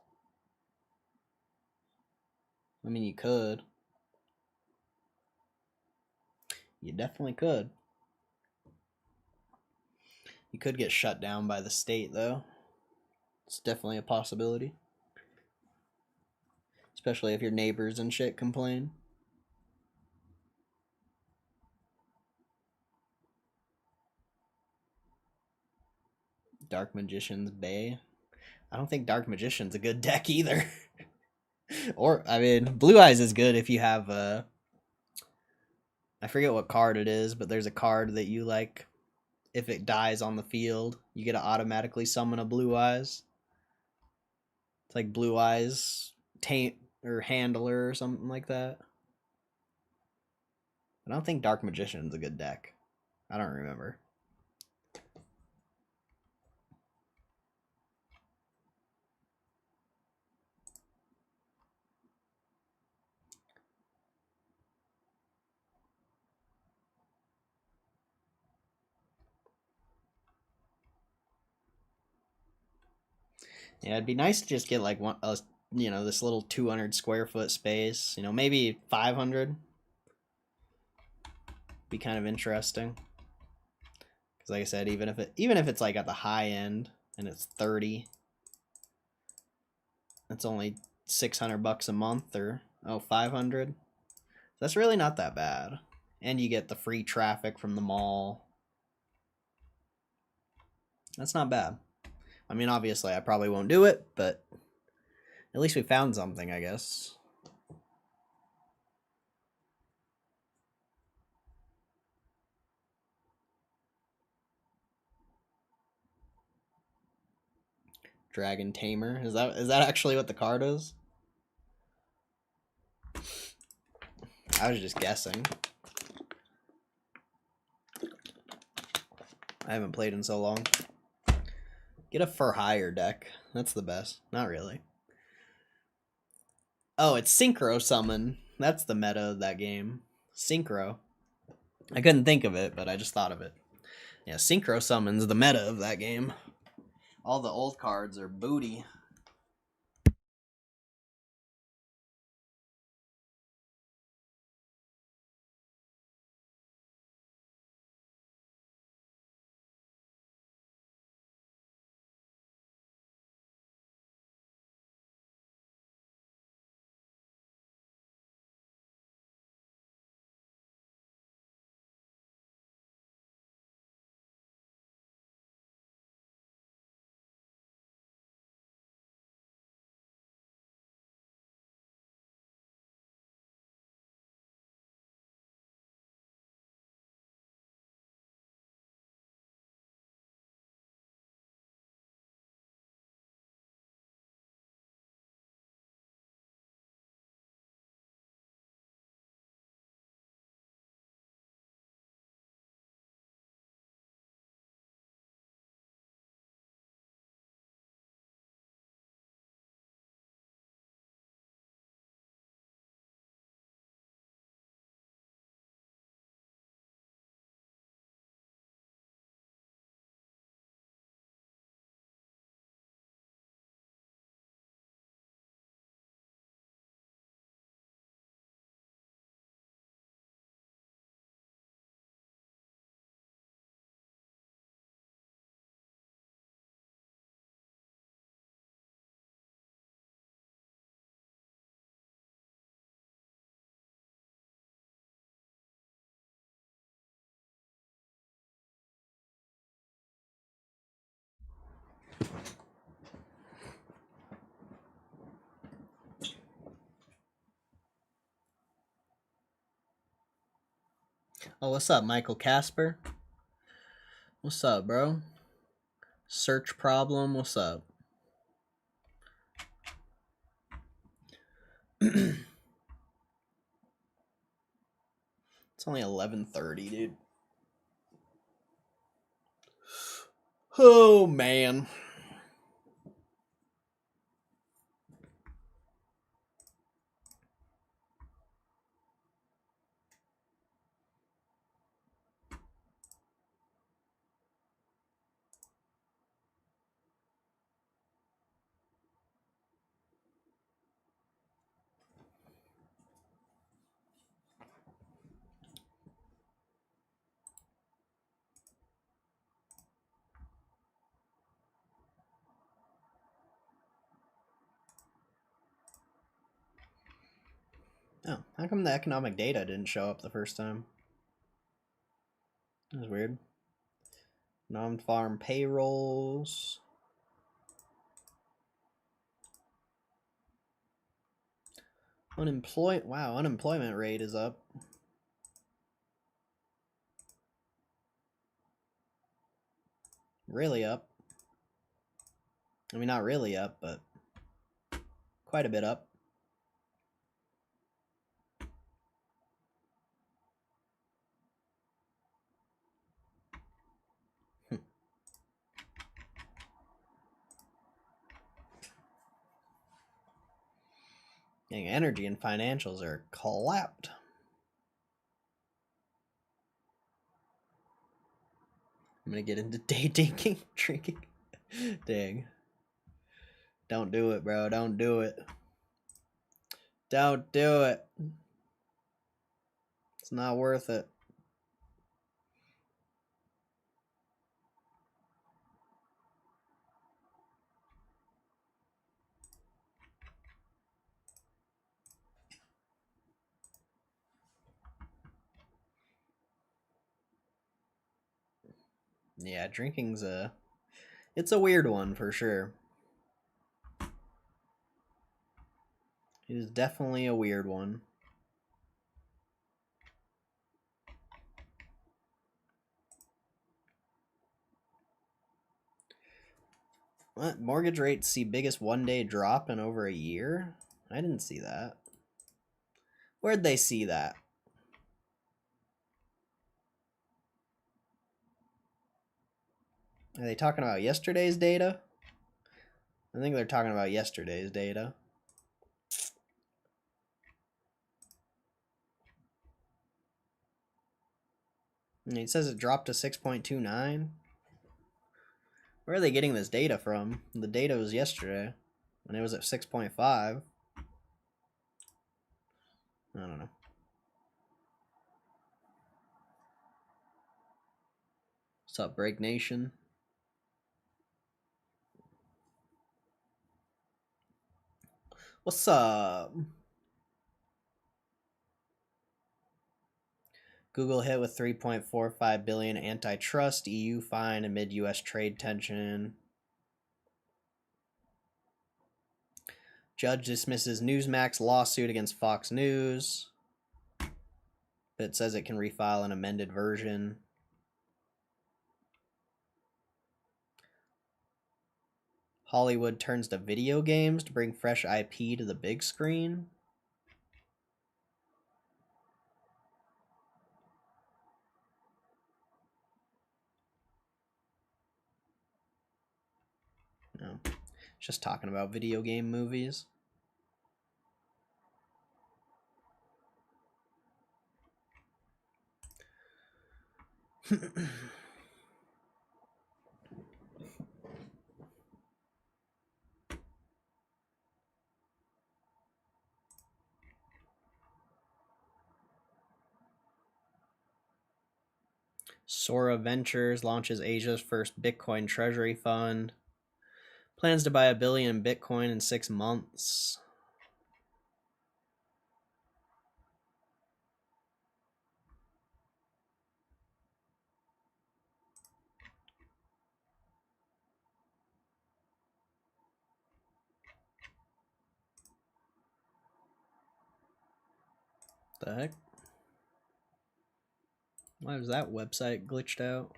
I mean, you could. You definitely could. You could get shut down by the state, though. It's definitely a possibility. Especially if your neighbors and shit complain. Dark Magician's Bay. I don't think Dark Magician's a good deck either. Or, I mean, Blue Eyes is good if you have I forget what card it is, but there's a card that you like. If it dies on the field, you get to automatically summon a Blue Eyes. It's like Blue Eyes Taint or Handler or something like that. I don't think Dark Magician's a good deck. I don't remember. Yeah, it'd be nice to just get like one, you know, this little 200 square foot space. You know, maybe 500. Be kind of interesting. Because like I said, even if it's like at the high end and it's 30, that's only $600 a month, or 500. That's really not that bad. And you get the free traffic from the mall. That's not bad. I mean, obviously, I probably won't do it, but at least we found something, I guess. Dragon Tamer. Is that actually what the card is? I was just guessing. I haven't played in so long. Get a for hire deck. That's the best. Not really. Oh, it's Synchro Summon. That's the meta of that game. Synchro. I couldn't think of it, but I just thought of it. Yeah, Synchro Summon's the meta of that game. All the old cards are booty. Oh, what's up, Michael Casper? What's up, bro? Search problem, what's up? It's only 11:30, dude. Oh, man. Oh, how come the economic data didn't show up the first time? That was weird. Non-farm payrolls. Wow, unemployment rate is up. Really up. I mean, not really up, but quite a bit up. Dang, energy and financials are clapped. I'm gonna get into day drinking. Dang. Don't do it, bro. Don't do it. Don't do it. It's not worth it. Yeah, drinking's it's a weird one for sure. It is definitely a weird one. What? Mortgage rates see biggest one-day drop in over a year? I didn't see that. Where'd they see that? Are they talking about yesterday's data? I think they're talking about yesterday's data. And it says it dropped to 6.29. Where are they getting this data from? The data was yesterday, and it was at 6.5. I don't know. What's up, Break Nation? What's up? Google hit with 3.45 billion antitrust, EU fine amid US trade tension. Judge dismisses Newsmax lawsuit against Fox News. But it says it can refile an amended version. Hollywood turns to video games to bring fresh IP to the big screen. No, just talking about video game movies. Sora Ventures launches Asia's first Bitcoin treasury fund. Plans to buy $1 billion in Bitcoin in 6 months. The heck? Why was that website glitched out?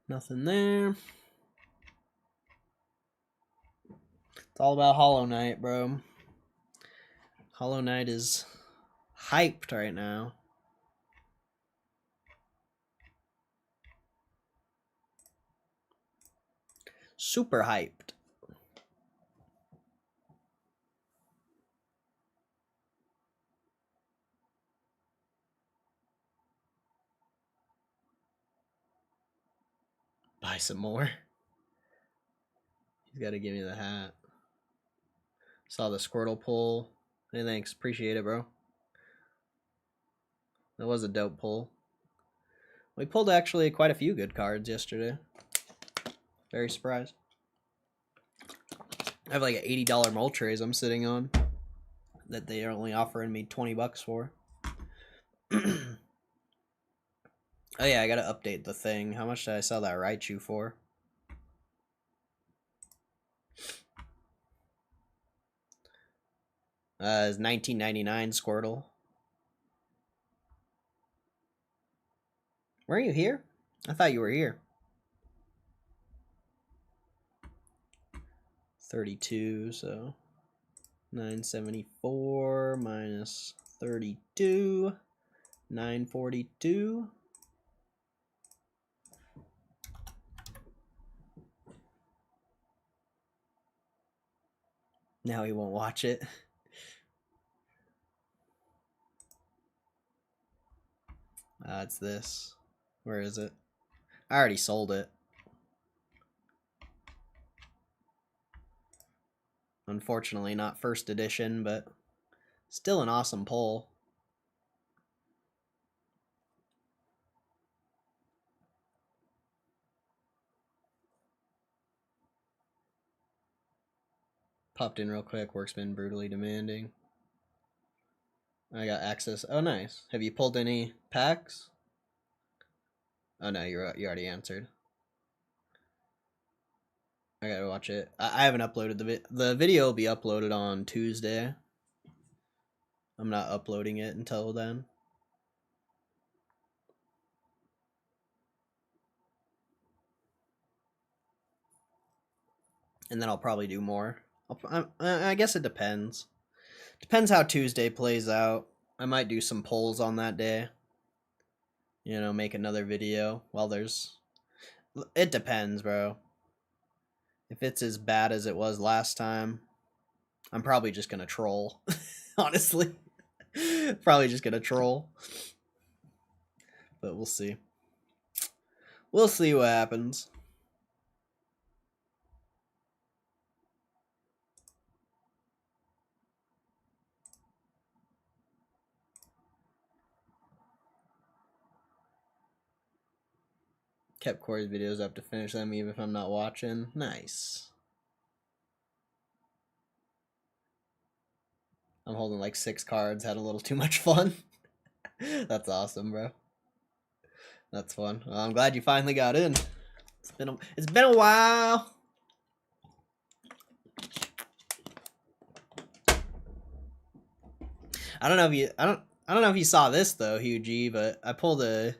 Nothing there. It's all about Hollow Knight, bro. Hollow Knight is hyped right now. Super hyped. Buy some more. He's got to give me the hat. Saw the Squirtle pull. Hey, thanks. Appreciate it, bro. That was a dope pull. We pulled actually quite a few good cards yesterday. Very surprised. I have like an $80 Moltres I'm sitting on that they are only offering me $20 for. Oh yeah, I gotta update the thing. How much did I sell that Raichu for? It's $19.99 Squirtle. Were you here? I thought you were here. 32, so 974 minus 32, 942. Now he won't watch it. It's this. Where is it? I already sold it. Unfortunately, not first edition, but still an awesome pull. Popped in real quick. Work's been brutally demanding. I got access. Oh, nice. Have you pulled any packs? Oh no, you already answered. I gotta watch it. I haven't uploaded the video will be uploaded on Tuesday. I'm not uploading it until then. And then I'll probably do more. I guess it depends. Depends how Tuesday plays out. I might do some polls on that day. You know, make another video. Well, it depends, bro. If it's as bad as it was last time, I'm probably just gonna troll. Honestly. Probably just gonna troll. But we'll see. We'll see what happens. Kept Corey's videos up to finish them even if I'm not watching. Nice. I'm holding like 6 cards. Had a little too much fun. That's awesome, bro. That's fun. Well, I'm glad you finally got in. It's been a while. I don't know if you saw this though, Hugh G, but I pulled a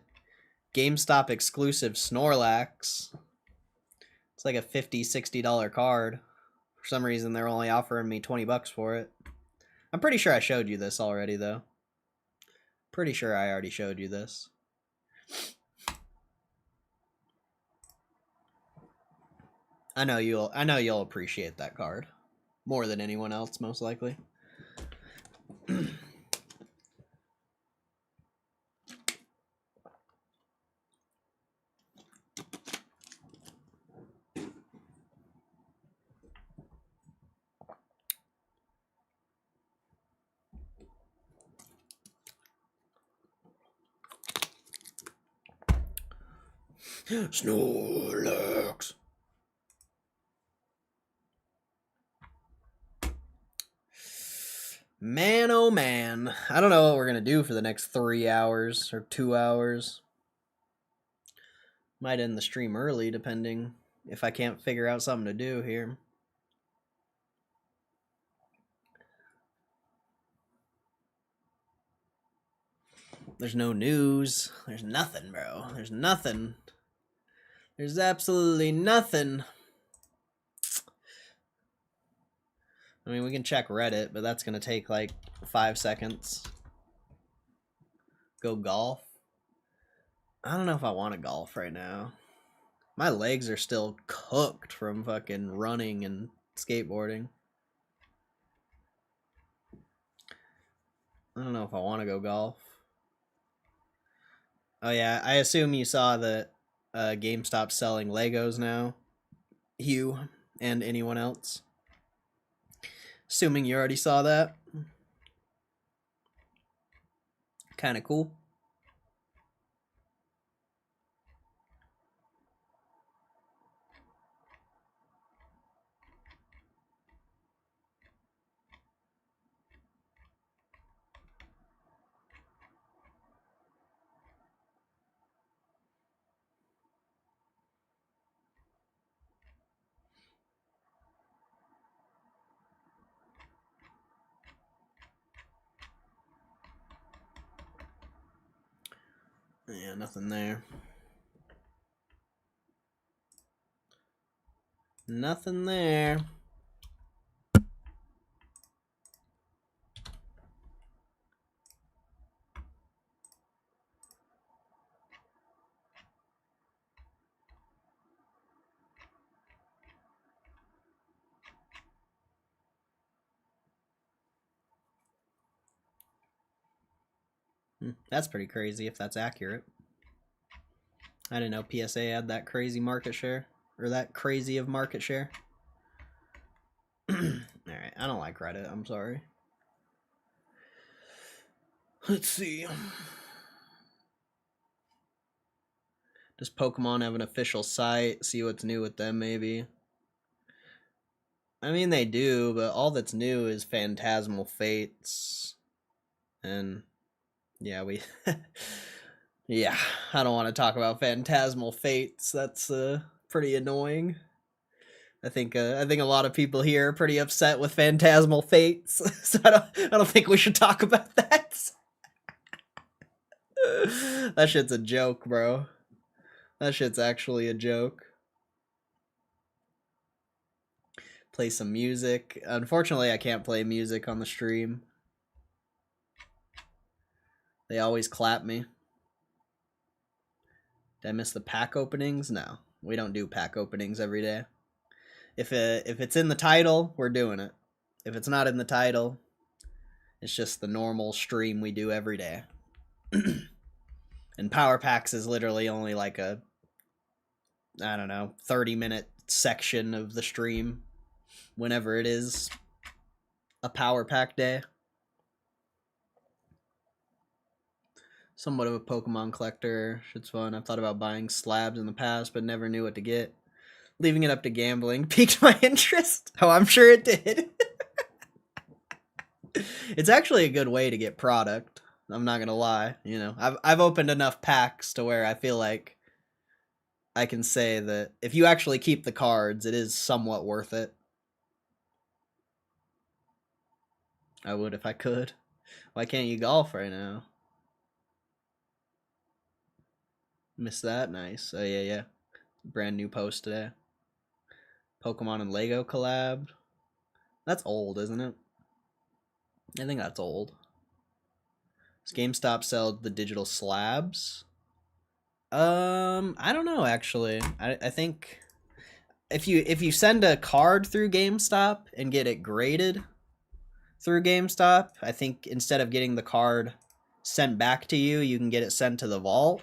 GameStop exclusive Snorlax. It's like a $50-$60 card. For some reason, they're only offering me 20 bucks for it. I'm pretty sure I showed you this already, though. Pretty sure I already showed you this. I know you'll appreciate that card more than anyone else, most likely. Snorlax. Man, oh man. I don't know what we're going to do for the next 3 hours or 2 hours. Might end the stream early, depending if I can't figure out something to do here. There's no news. There's nothing, bro. There's nothing. There's absolutely nothing. I mean, we can check Reddit, but that's going to take like 5 seconds. Go golf? I don't know if I want to golf right now. My legs are still cooked from fucking running and skateboarding. I don't know if I want to go golf. Oh yeah, I assume you saw that GameStop selling Legos now. Hugh and anyone else. Assuming you already saw that. Kind of cool. Yeah, nothing there. Nothing there. That's pretty crazy if that's accurate. I didn't know PSA had that crazy market share. Or that crazy of market share. Alright, I don't like Reddit, I'm sorry. Let's see. Does Pokemon have an official site? See what's new with them, maybe. I mean, they do, but all that's new is Phantasmal Fates. And, yeah, yeah, I don't want to talk about Phantasmal Fates. That's pretty annoying. I think a lot of people here are pretty upset with Phantasmal Fates, so I don't think we should talk about that. That shit's a joke, bro. That shit's actually a joke. Play some music. Unfortunately, I can't play music on the stream. They always clap me. Did I miss the pack openings? No, we don't do pack openings every day. If it's in the title, we're doing it. If it's not in the title, it's just the normal stream we do every day. And Power Packs is literally only like a, I don't know, 30-minute section of the stream whenever it is a Power Pack day. Somewhat of a Pokemon collector. Shit's fun. I've thought about buying slabs in the past, but never knew what to get. Leaving it up to gambling piqued my interest. Oh, I'm sure it did. It's actually a good way to get product. I'm not gonna lie. You know, I've opened enough packs to where I feel like I can say that if you actually keep the cards, it is somewhat worth it. I would if I could. Why can't you golf right now? Missed that? Nice. Oh, yeah. Brand new post today. Pokemon and Lego collab. That's old, isn't it? I think that's old. Does GameStop sell the digital slabs? I don't know actually. I think if you send a card through GameStop and get it graded through GameStop, I think instead of getting the card sent back to you, you can get it sent to the vault.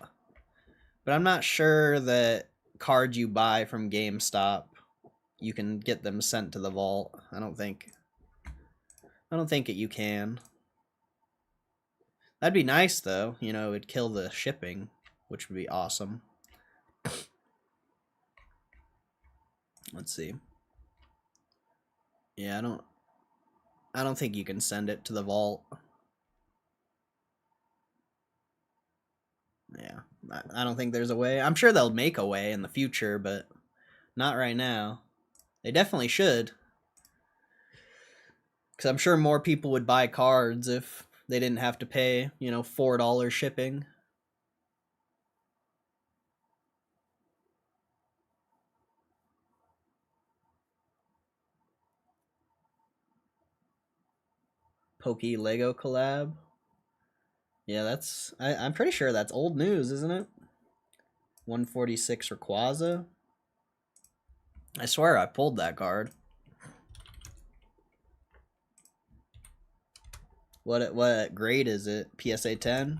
But I'm not sure that cards you buy from GameStop, you can get them sent to the vault. I don't think you can. That'd be nice though. You know, it'd kill the shipping, which would be awesome. Let's see. Yeah, I don't think you can send it to the vault. Yeah, I don't think there's a way. I'm sure they'll make a way in the future, but not right now. They definitely should. Because I'm sure more people would buy cards if they didn't have to pay, you know, $4 shipping. Pokey Lego collab. Yeah, that's... I'm pretty sure that's old news, isn't it? 146 Rayquaza. I swear I pulled that card. What grade is it? PSA 10?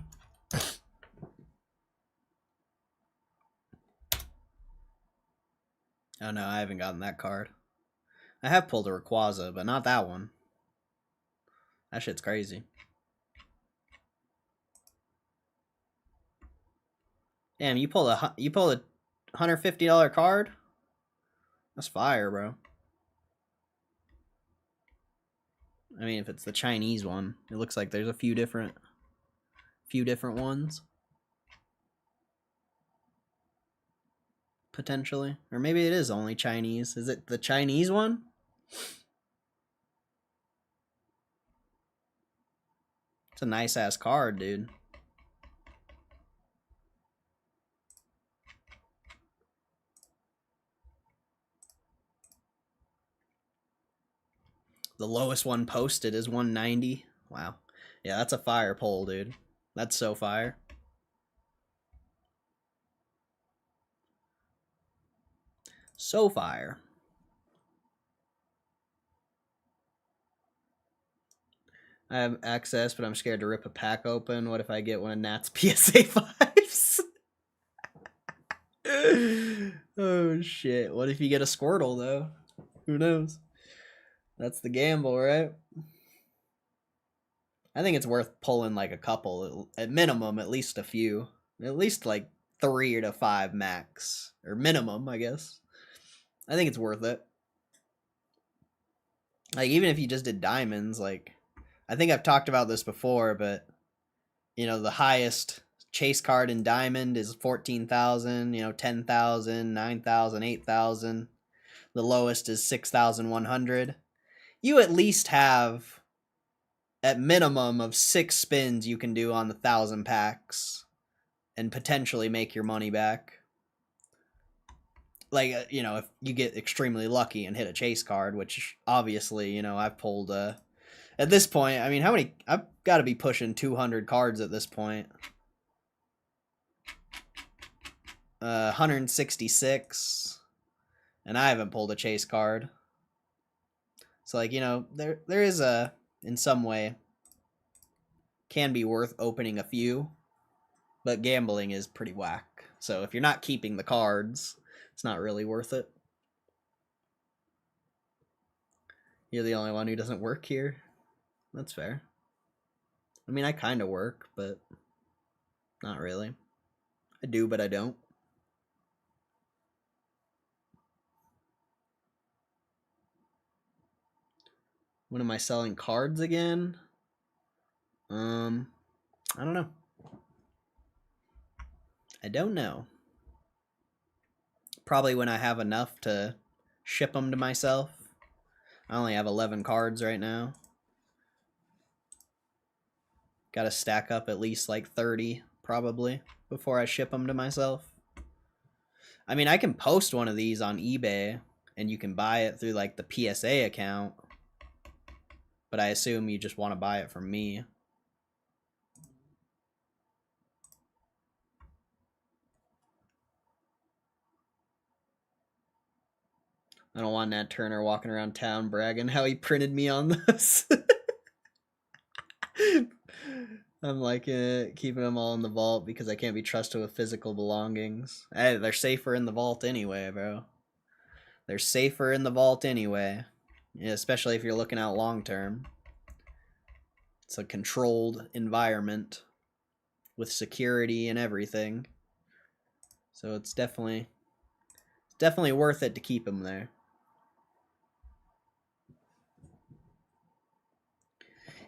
Oh no, I haven't gotten that card. I have pulled a Rayquaza, but not that one. That shit's crazy. Damn, you pulled a $150 card? That's fire, bro. I mean, if it's the Chinese one, it looks like there's a few different ones. Potentially. Or maybe it is only Chinese. Is it the Chinese one? It's a nice ass card, dude. The lowest one posted is 190. Wow. Yeah, that's a fire poll, dude. That's so fire. So fire. I have access, but I'm scared to rip a pack open. What if I get one of Nat's PSA 5s? Oh, shit. What if you get a Squirtle, though? Who knows? That's the gamble, right? I think it's worth pulling like a couple. At minimum, at least a few. At least like 3 to 5 max. Or minimum, I guess. I think it's worth it. Like, even if you just did diamonds, like... I think I've talked about this before, but... You know, the highest chase card in diamond is 14,000, 10,000, 9,000, 8,000. The lowest is 6,100. You at least have at minimum of 6 spins you can do on the 1,000 packs and potentially make your money back. Like, if you get extremely lucky and hit a chase card, which obviously, I've pulled, at this point, I mean, how many, I've got to be pushing 200 cards at this point. 166, and I haven't pulled a chase card. So, like, there is in some way, can be worth opening a few, but gambling is pretty whack. So if you're not keeping the cards, it's not really worth it. You're the only one who doesn't work here. That's fair. I mean, I kind of work, but not really. I do, but I don't. When am I selling cards again? I don't know. I don't know. Probably when I have enough to ship them to myself. I only have 11 cards right now. Gotta stack up at least like 30, probably, before I ship them to myself. I mean, I can post one of these on eBay, and you can buy it through like the PSA account. But I assume you just want to buy it from me. I don't want Nat Turner walking around town bragging how he printed me on this. I'm like keeping them all in the vault because I can't be trusted with physical belongings. Hey, they're safer in the vault anyway, bro. They're safer in the vault anyway. Yeah, especially if you're looking out long term. It's a controlled environment with security and everything. So it's definitely worth it to keep them there.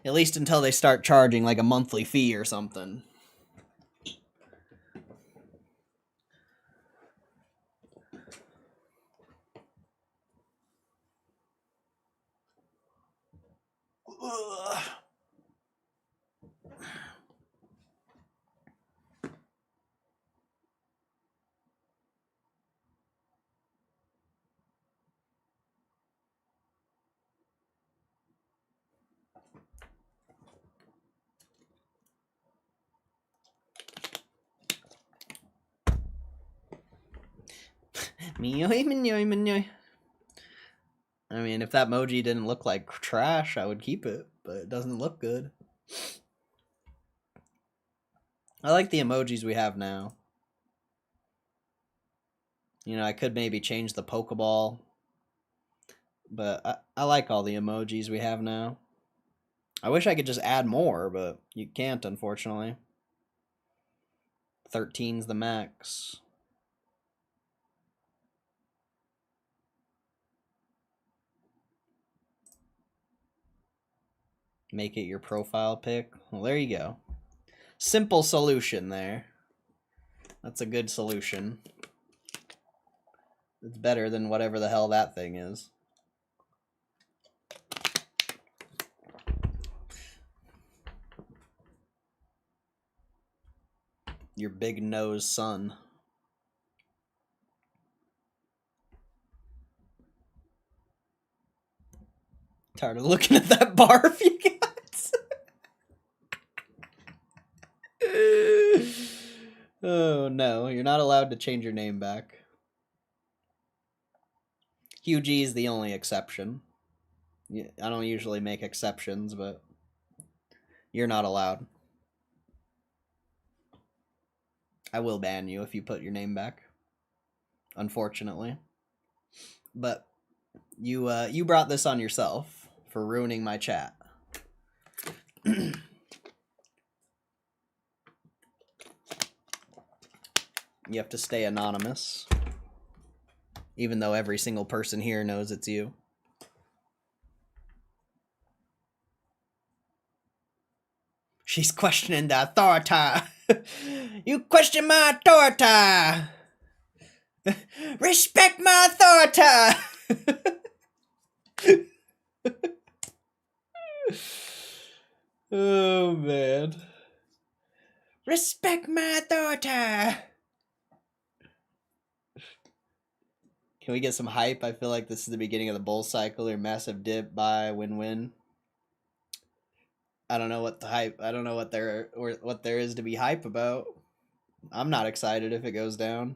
At least until they start charging like a monthly fee or something. Ugh. I mean, if that emoji didn't look like trash, I would keep it, but it doesn't look good. I like the emojis we have now. I could maybe change the Pokeball, but I like all the emojis we have now. I wish I could just add more, but you can't, unfortunately. 13's the max. Make it your profile pic. Well, there you go. Simple solution there. That's a good solution. It's better than whatever the hell that thing is. Your big nose son. Tired of looking at that barf you got. Oh no, you're not allowed to change your name back. Hugh G is the only exception. I don't usually make exceptions, but you're not allowed. I will ban you if you put your name back. Unfortunately. But you brought this on yourself for ruining my chat. You have to stay anonymous. Even though every single person here knows it's you. She's questioning the authority. You question my authority. Respect my authority. Oh, man. Respect my authority. Can we get some hype? I feel like this is the beginning of the bull cycle or massive dip, buy, win-win. I don't know what the hype. I don't know what there is to be hype about. I'm not excited if it goes down.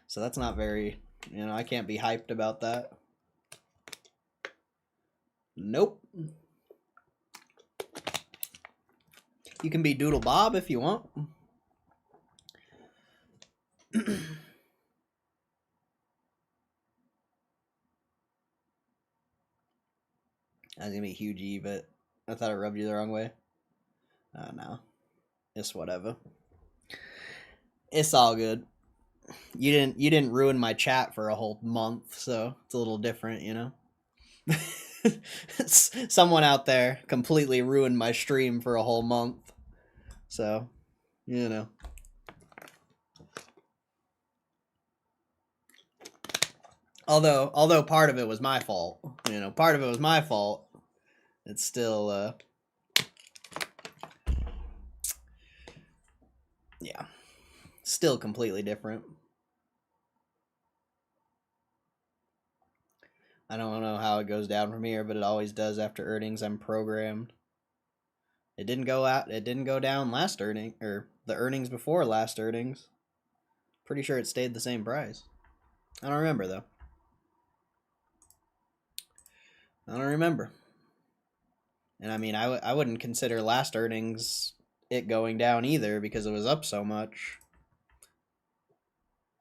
So that's not very, I can't be hyped about that. Nope. You can be Doodle Bob if you want. I was gonna be Hugh G, but I thought I rubbed you the wrong way. Oh no. It's whatever. It's all good. You didn't ruin my chat for a whole month, so it's a little different, Someone out there completely ruined my stream for a whole month. So, Although part of it was my fault. Part of it was my fault. It's still yeah. Still completely different. I don't know how it goes down from here, but it always does after earnings. I'm programmed. It didn't go down last earning, or the earnings before last earnings. Pretty sure it stayed the same price. I don't remember though. I don't remember. And I mean, I wouldn't consider last earnings it going down either because it was up so much.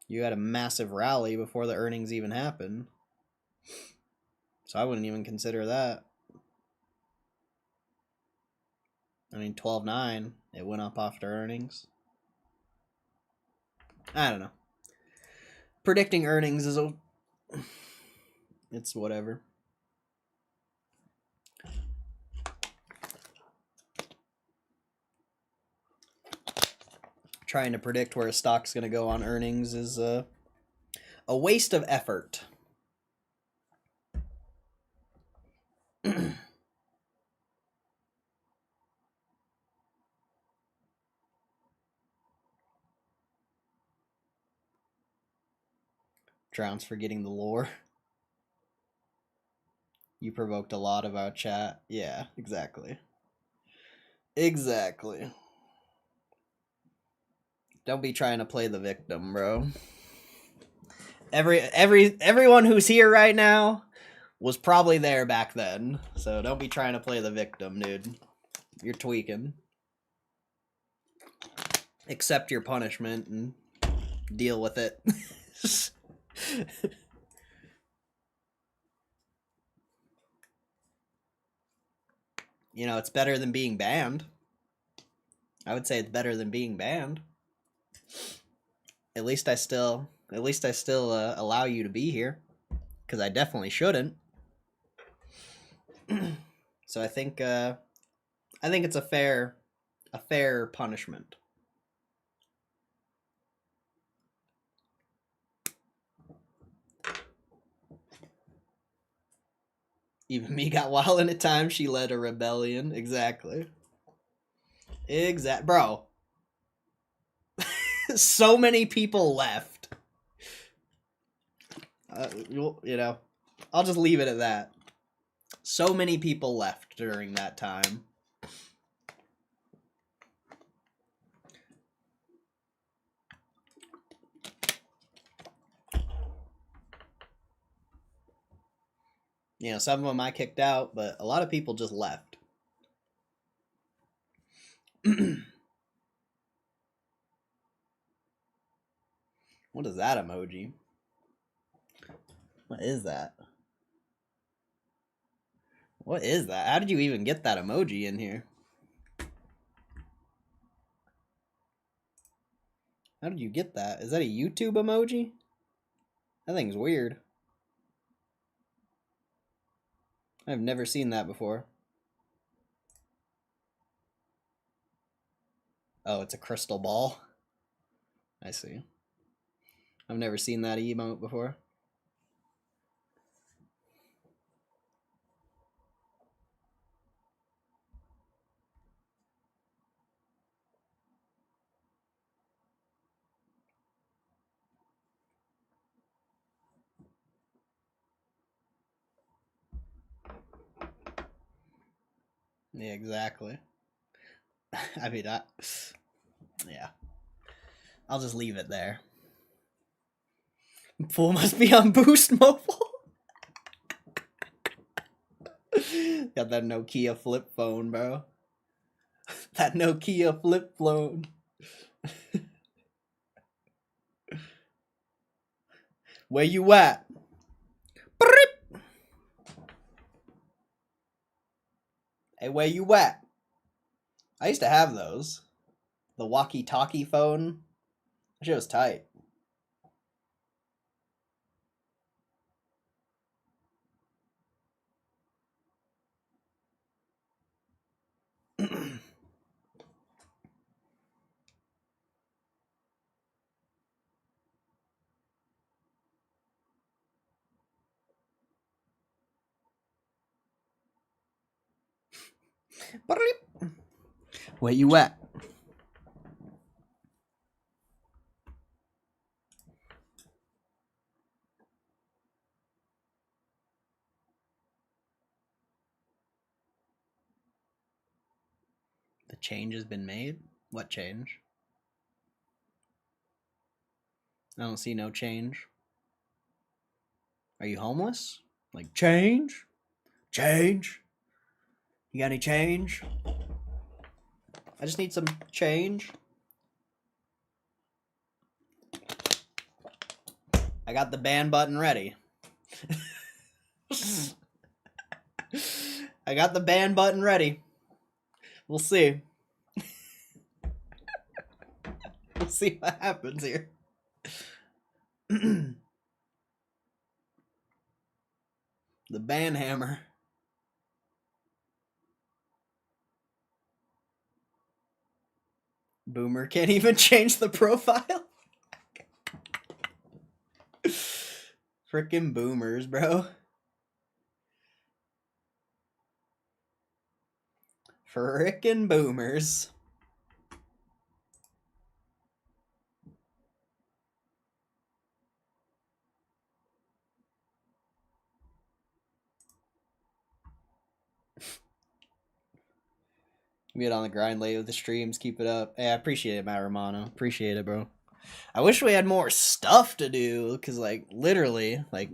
You had a massive rally before the earnings even happened. So I wouldn't even consider that. I mean, 12.9, it went up after earnings. I don't know. Predicting earnings is it's whatever. Trying to predict where a stock's going to go on earnings is a waste of effort. Drowns for getting the lore. You provoked a lot of our chat. Yeah, exactly. Exactly. Don't be trying to play the victim, bro. Everyone who's here right now was probably there back then. So don't be trying to play the victim, dude. You're tweaking. Accept your punishment and deal with it. It's better than being banned. I would say it's better than being banned. At least I still allow you to be here, because I definitely shouldn't. So I think it's a fair punishment. Even me got wild in a time. She led a rebellion. Exactly. Bro. So many people left. I'll just leave it at that. So many people left during that time. You know, some of them I kicked out, but a lot of people just left. What is that emoji? What is that? What is that? How did you even get that emoji in here? How did you get that? Is that a YouTube emoji? That thing's weird. I've never seen that before. Oh, it's a crystal ball. I see. I've never seen that emote before. Yeah, exactly. I mean, yeah. I'll just leave it there. Fool must be on Boost Mobile. Got that Nokia flip phone, bro. That Nokia flip phone. Where you at? Hey, where you at? I used to have those. The walkie-talkie phone. That shit was tight. Where you at? The change has been made? What change? I don't see no change. Are you homeless? Like, change? Change? You got any change? I just need some change. I got the ban button ready. I got the ban button ready. We'll see. We'll see what happens here. The ban hammer. Boomer can't even change the profile. Frickin' boomers, bro. Frickin' boomers. Get on the grind late with the streams. Keep it up. Hey, I appreciate it, Matt Romano. Appreciate it, bro. I wish we had more stuff to do, because, like, literally, like,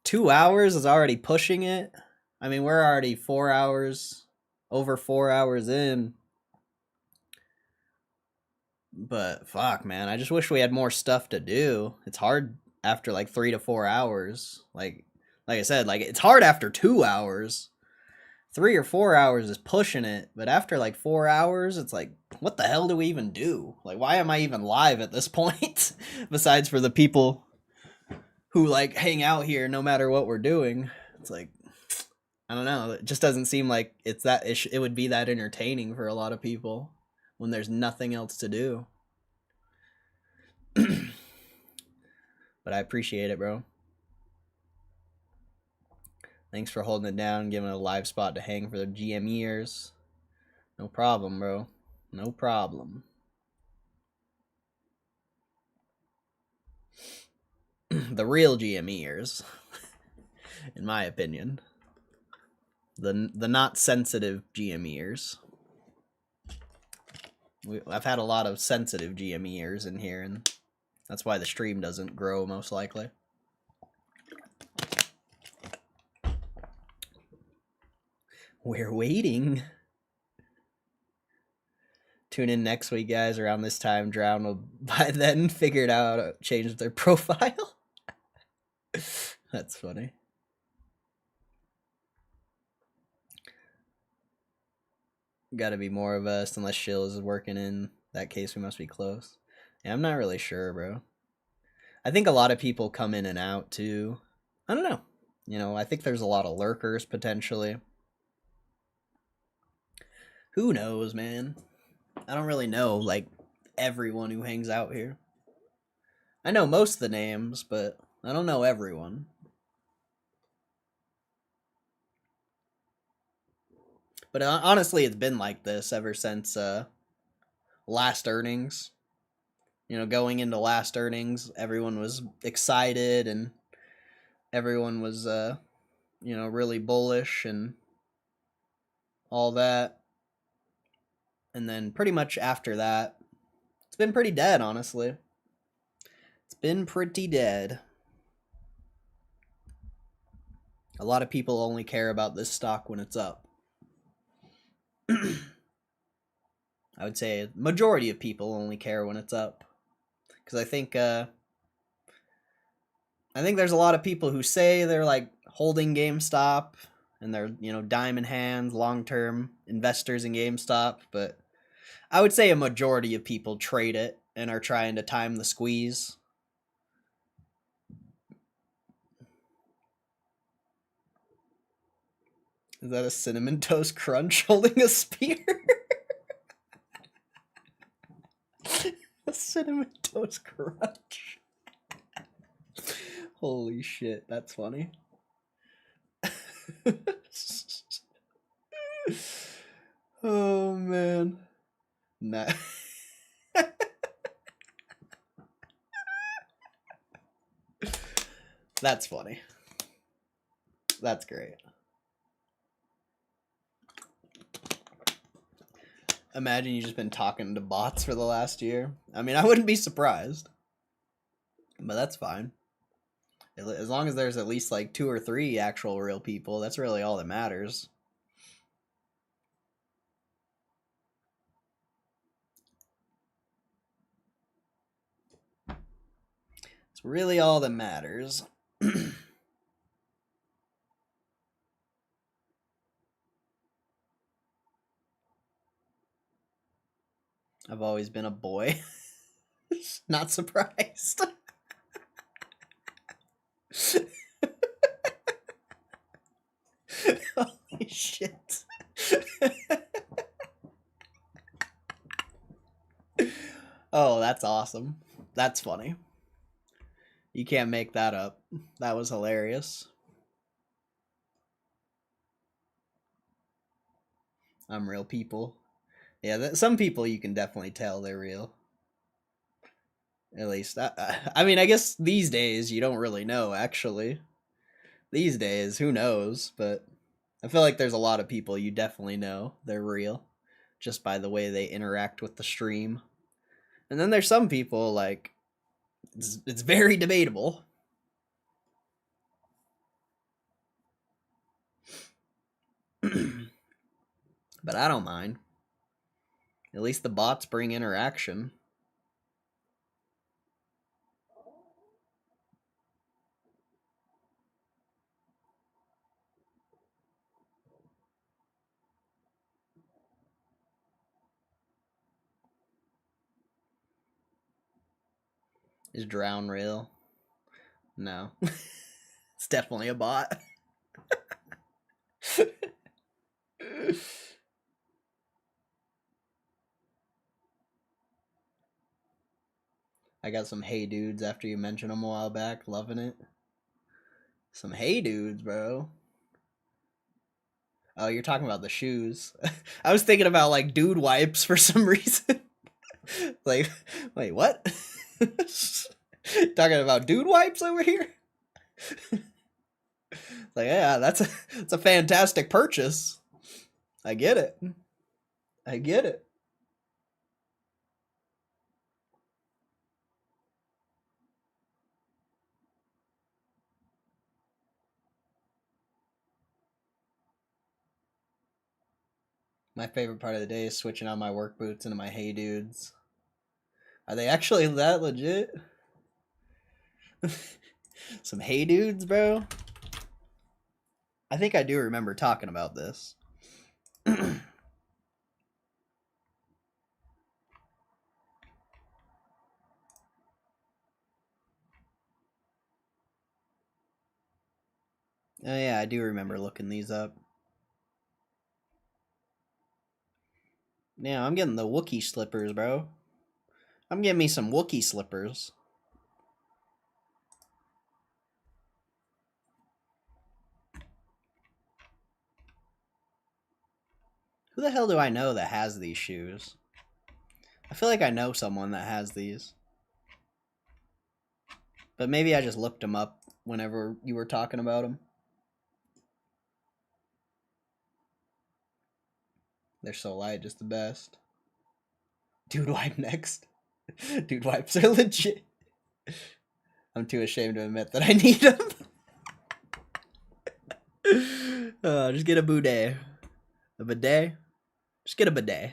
2 hours is already pushing it. I mean, we're already 4 hours, over 4 hours in. But, fuck, man. I just wish we had more stuff to do. It's hard after, like, 3 to 4 hours. Like I said, like, it's hard after 2 hours. 3 or 4 hours is pushing it, but after like 4 hours, it's like, what the hell do we even do? Like, why am I even live at this point? Besides for the people who like hang out here no matter what we're doing. It's like, I don't know. It just doesn't seem like it's that it would be that entertaining for a lot of people when there's nothing else to do. But I appreciate it, bro. Thanks for holding it down, giving it a live spot to hang for the GM years. No problem, bro. No problem. The real GM years, in my opinion. The not sensitive GMEers. I've had a lot of sensitive GMEers in here, and that's why the stream doesn't grow, most likely. We're waiting. Tune in next week, guys. Around this time, Drown will by then figure it out how to change their profile. That's funny. Gotta be more of us, unless Shills is working in that case, we must be close. Yeah, I'm not really sure, bro. I think a lot of people come in and out, too. I don't know. You know, I think there's a lot of lurkers, potentially. Who knows, man? I don't really know, like, everyone who hangs out here. I know most of the names, but I don't know everyone. But honestly, it's been like this ever since last earnings. You know, going into last earnings, everyone was excited and everyone was, you know, really bullish and all that. And then pretty much after that, it's been pretty dead, honestly. It's been pretty dead. A lot of people only care about this stock when it's up. I would say a majority of people only care when it's up. Because I think there's a lot of people who say they're like holding GameStop and they're, you know, diamond hands, long-term investors in GameStop, but I would say a majority of people trade it and are trying to time the squeeze. Is that a Cinnamon Toast Crunch holding a spear? A Cinnamon Toast Crunch. Holy shit, that's funny. Oh, man. Nah. That's funny. That's great. Imagine you've just been talking to bots for the last year. I mean, I wouldn't be surprised. But that's fine. As long as there's at least like 2 or 3 actual real people, that's really all that matters. It's really all that matters. I've always been a boy. Not surprised. Holy shit. Oh, that's awesome. That's funny. You can't make that up. That was hilarious. I'm real people. Yeah, some people you can definitely tell they're real. At least, I mean, I guess these days you don't really know, actually. These days, who knows? But I feel like there's a lot of people you definitely know they're real just by the way they interact with the stream. And then there's some people, like, it's very debatable. But I don't mind. At least the bots bring interaction. Is Drown real? No. It's definitely a bot. I got some hey dudes after you mentioned them a while back. Loving it. Some hey dudes, bro. Oh, you're talking about the shoes. I was thinking about like dude wipes for some reason. Like, wait, what? Talking about dude wipes over here? Like, yeah, that's a fantastic purchase. I get it. I get it. My favorite part of the day is switching on my work boots into my Hey Dudes. Are they actually that legit? Some Hey Dudes, bro? I think I do remember talking about this. Oh yeah, I do remember looking these up. Yeah, I'm getting the Wookiee slippers, bro. I'm getting me some Wookiee slippers. Who the hell do I know that has these shoes? I feel like I know someone that has these. But maybe I just looked them up whenever you were talking about them. They're so light, just the best. Dude wipe next. Dude wipes are legit. I'm too ashamed to admit that I need them. Just get a bidet. A bidet? Just get a bidet.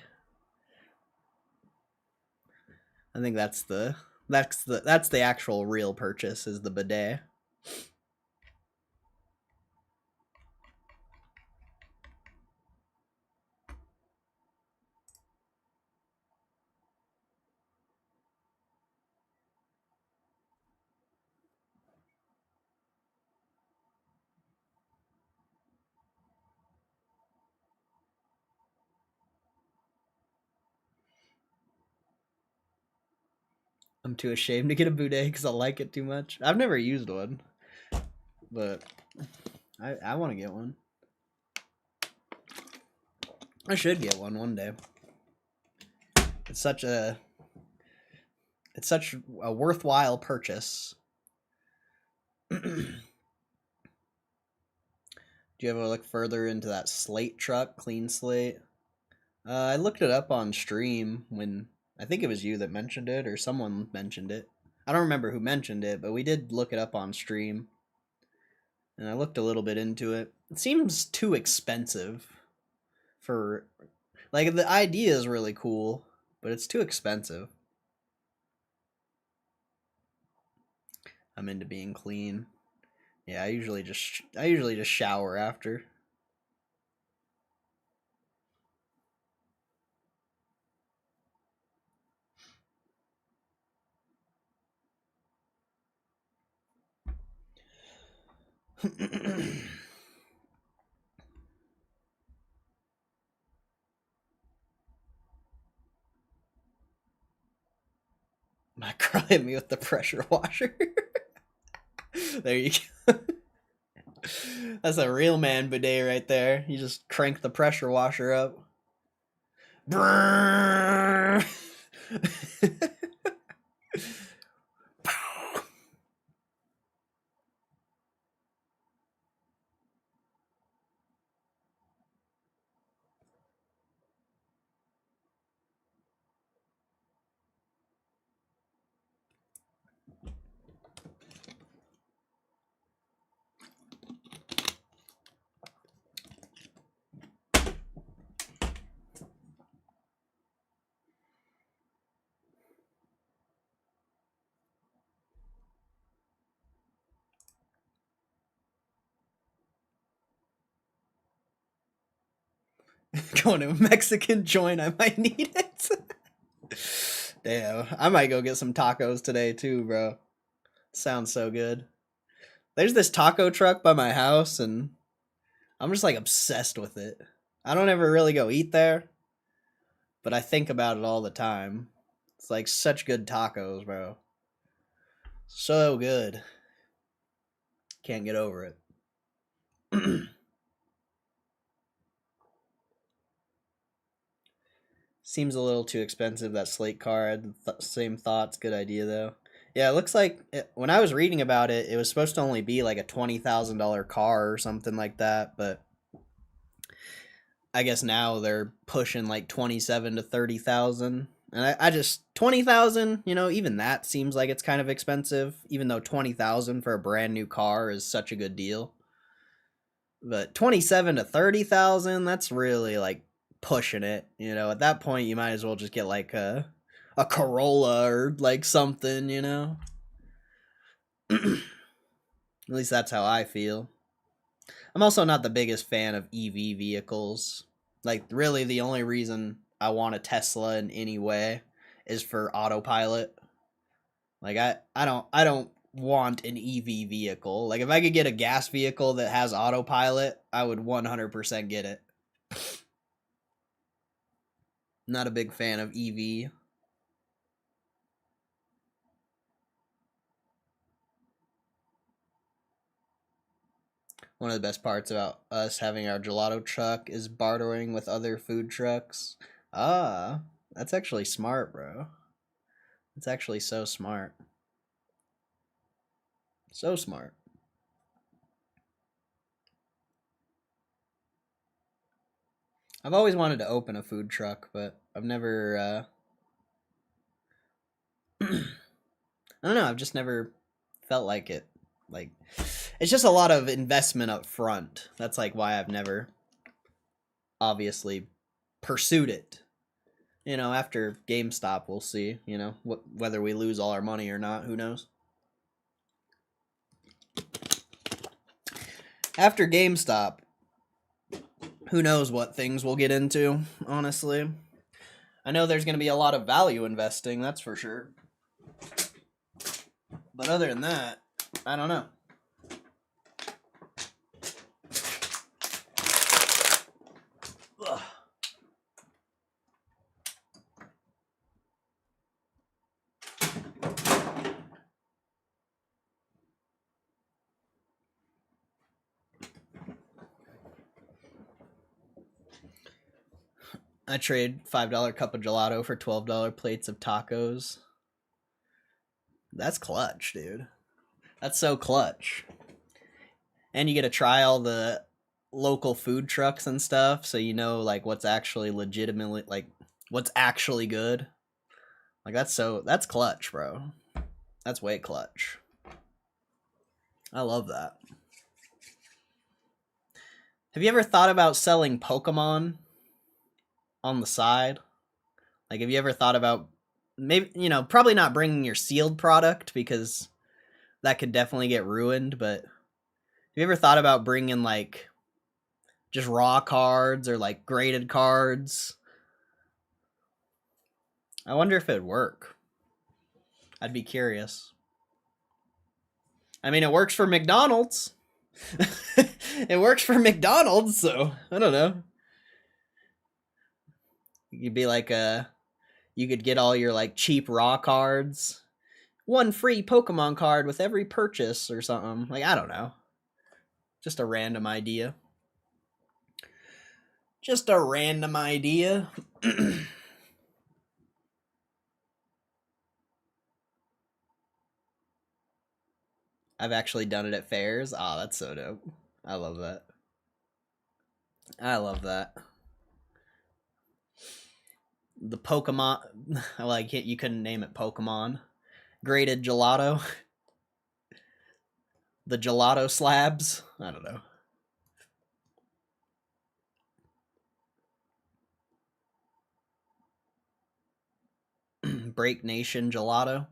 I think that's the actual real purchase is the bidet. I'm too ashamed to get a bidet because I like it too much. I've never used one, but I want to get one. I should get one day. It's such a worthwhile purchase. Do you ever look further into that slate truck, clean slate? I looked it up on stream when I think it was you that mentioned it or someone mentioned it. I don't remember who mentioned it, but we did look it up on stream. And I looked a little bit into it. It seems too expensive for like the idea is really cool, but it's too expensive. I'm into being clean. Yeah, I usually just shower after. My girl hit me with the pressure washer. There you go. That's a real man bidet right there. You just crank the pressure washer up. Going to a Mexican joint, I might need it. Damn, I might go get some tacos today too, bro. Sounds so good. There's this taco truck by my house, and I'm just like obsessed with it. I don't ever really go eat there, but I think about it all the time. It's like such good tacos, bro. So good. Can't get over it. Seems a little too expensive, that slate car. I had the same thoughts. Good idea, though. Yeah, it looks like when I was reading about it, it was supposed to only be like a $20,000 car or something like that, but I guess now they're pushing like 27 to 30,000. And I just 20,000, you know, even that seems like it's kind of expensive, even though 20,000 for a brand new car is such a good deal. But 27 to 30,000, that's really like pushing it, you know. At that point you might as well just get like a Corolla or like something, you know. At least that's how I feel. I'm also not the biggest fan of EV vehicles. Like, really, the only reason I want a Tesla in any way is for autopilot. Like, I don't want an EV vehicle. Like, if I could get a gas vehicle that has autopilot, I would 100% get it. Not a big fan of EV. One of the best parts about us having our gelato truck is bartering with other food trucks. Ah, that's actually smart, bro. It's actually so smart. So smart. I've always wanted to open a food truck, but I've never I don't know, I've just never felt like it. Like, it's just a lot of investment up front. That's like why I've never obviously pursued it. You know, after GameStop, we'll see, you know, whether we lose all our money or not, who knows. After GameStop, who knows what things we'll get into, honestly. I know there's going to be a lot of value investing, that's for sure. But other than that, I don't know. Ugh. I trade $5 cup of gelato for $12 plates of tacos. That's clutch, dude. That's so clutch. And you get to try all the local food trucks and stuff, so you know like what's actually legitimately like what's actually good. Like that's clutch, bro. That's way clutch. I love that. Have you ever thought about selling Pokemon on the side? Like, have you ever thought about maybe, you know, probably not bringing your sealed product because that could definitely get ruined, but have you ever thought about bringing like just raw cards or like graded cards? I wonder if it'd work. I'd be curious. I mean, it works for McDonald's. It works for McDonald's, so I don't know. You'd be like you could get all your like cheap raw cards. One free Pokemon card with every purchase or something. Like, I don't know. Just a random idea. Just a random idea. I've actually done it at fairs. Ah, that's so dope. I love that. I love that. The Pokemon, like you couldn't name it Pokemon. Graded gelato. The gelato slabs. I don't know. Break Nation gelato.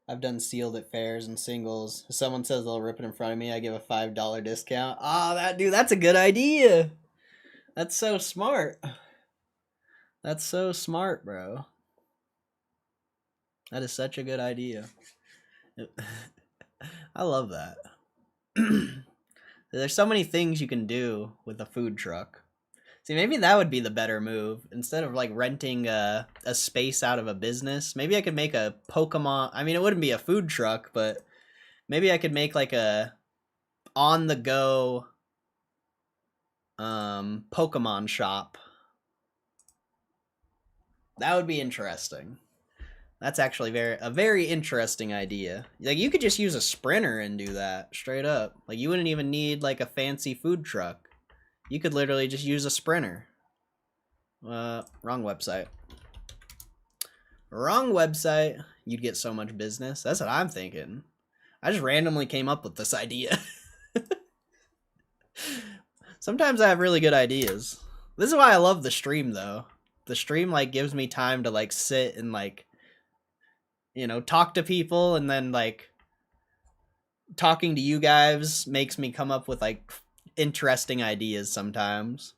I've done sealed at fairs and singles. If someone says they'll rip it in front of me, I give a $5 discount. Ah, that dude, that's a good idea. That's so smart. That's so smart, bro. That is such a good idea. I love that. There's so many things you can do with a food truck. See, maybe that would be the better move. Instead of like renting a space out of a business, maybe I could make a Pokemon. I mean, it wouldn't be a food truck, but maybe I could make like a on the go Pokemon shop. That would be interesting. That's actually a very interesting idea. Like, you could just use a sprinter and do that straight up. Like, you wouldn't even need like a fancy food truck. You could literally just use a sprinter. Wrong website. Wrong website. You'd get so much business. That's what I'm thinking. I just randomly came up with this idea. Sometimes I have really good ideas. This is why I love the stream, though. The stream like gives me time to like sit and like, you know, talk to people, and then like talking to you guys makes me come up with like interesting ideas sometimes.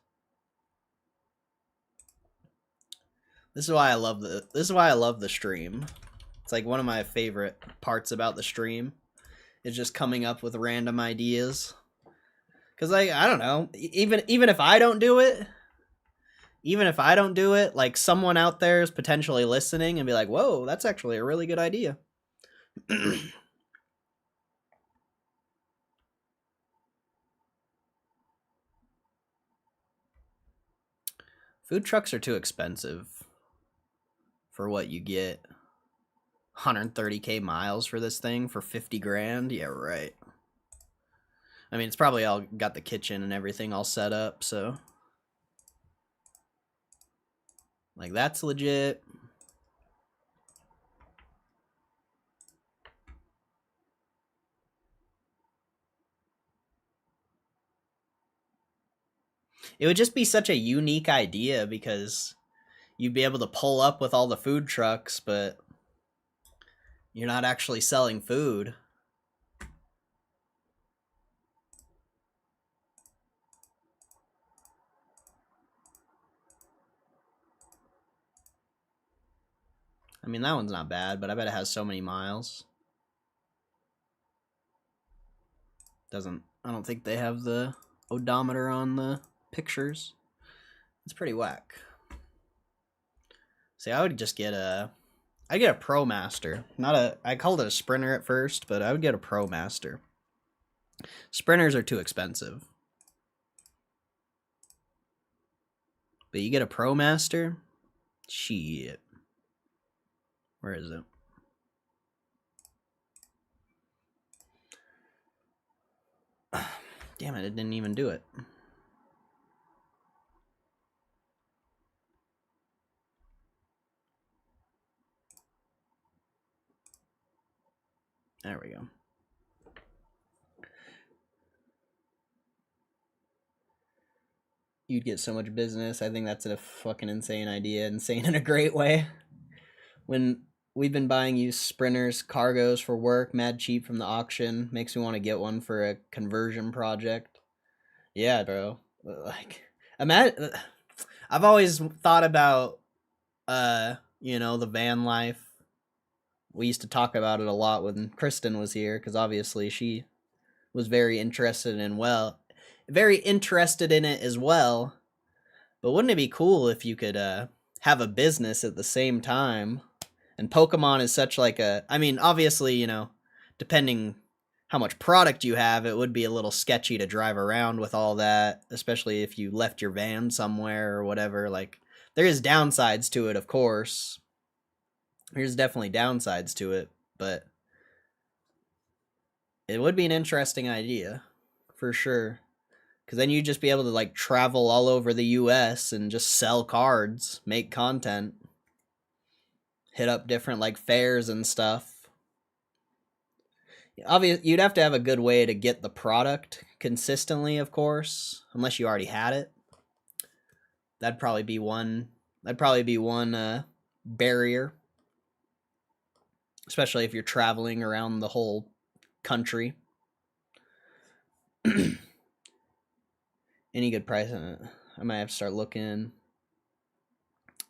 This is why I love the stream. It's like one of my favorite parts about the stream is just coming up with random ideas. Cause like, I don't know, even if I don't do it, like someone out there is potentially listening and be like, whoa, that's actually a really good idea. Food trucks are too expensive for what you get. 130k miles for this thing for 50 grand? Yeah, right. I mean, it's probably all got the kitchen and everything all set up, so like that's legit. It would just be such a unique idea because you'd be able to pull up with all the food trucks, but you're not actually selling food. I mean, that one's not bad, but I bet it has so many miles. I don't think they have the odometer on the pictures. It's pretty whack. See, I would just get a Pro Master. I called it a Sprinter at first, but I would get a Pro Master. Sprinters are too expensive. But you get a Pro Master? Shit. Where is it? Damn it, it didn't even do it. There we go. You'd get so much business. I think that's a fucking insane idea. Insane in a great way. When we've been buying used sprinters, cargos for work, mad cheap from the auction. Makes me want to get one for a conversion project. Yeah, bro. Like, I've always thought about, you know, the van life. We used to talk about it a lot when Kristen was here, because obviously she was very interested in it as well. But wouldn't it be cool if you could have a business at the same time? And Pokemon is such like I mean, obviously, you know, depending how much product you have, it would be a little sketchy to drive around with all that, especially if you left your van somewhere or whatever. Like, there is downsides to it, of course. There's definitely downsides to it, but it would be an interesting idea, for sure. Because then you'd just be able to, like, travel all over the US and just sell cards, make content, hit up different, like, fairs and stuff. Obviously, you'd have to have a good way to get the product consistently, of course, unless you already had it. That'd probably be one barrier, especially if you're traveling around the whole country. Any good price on it? I might have to start looking.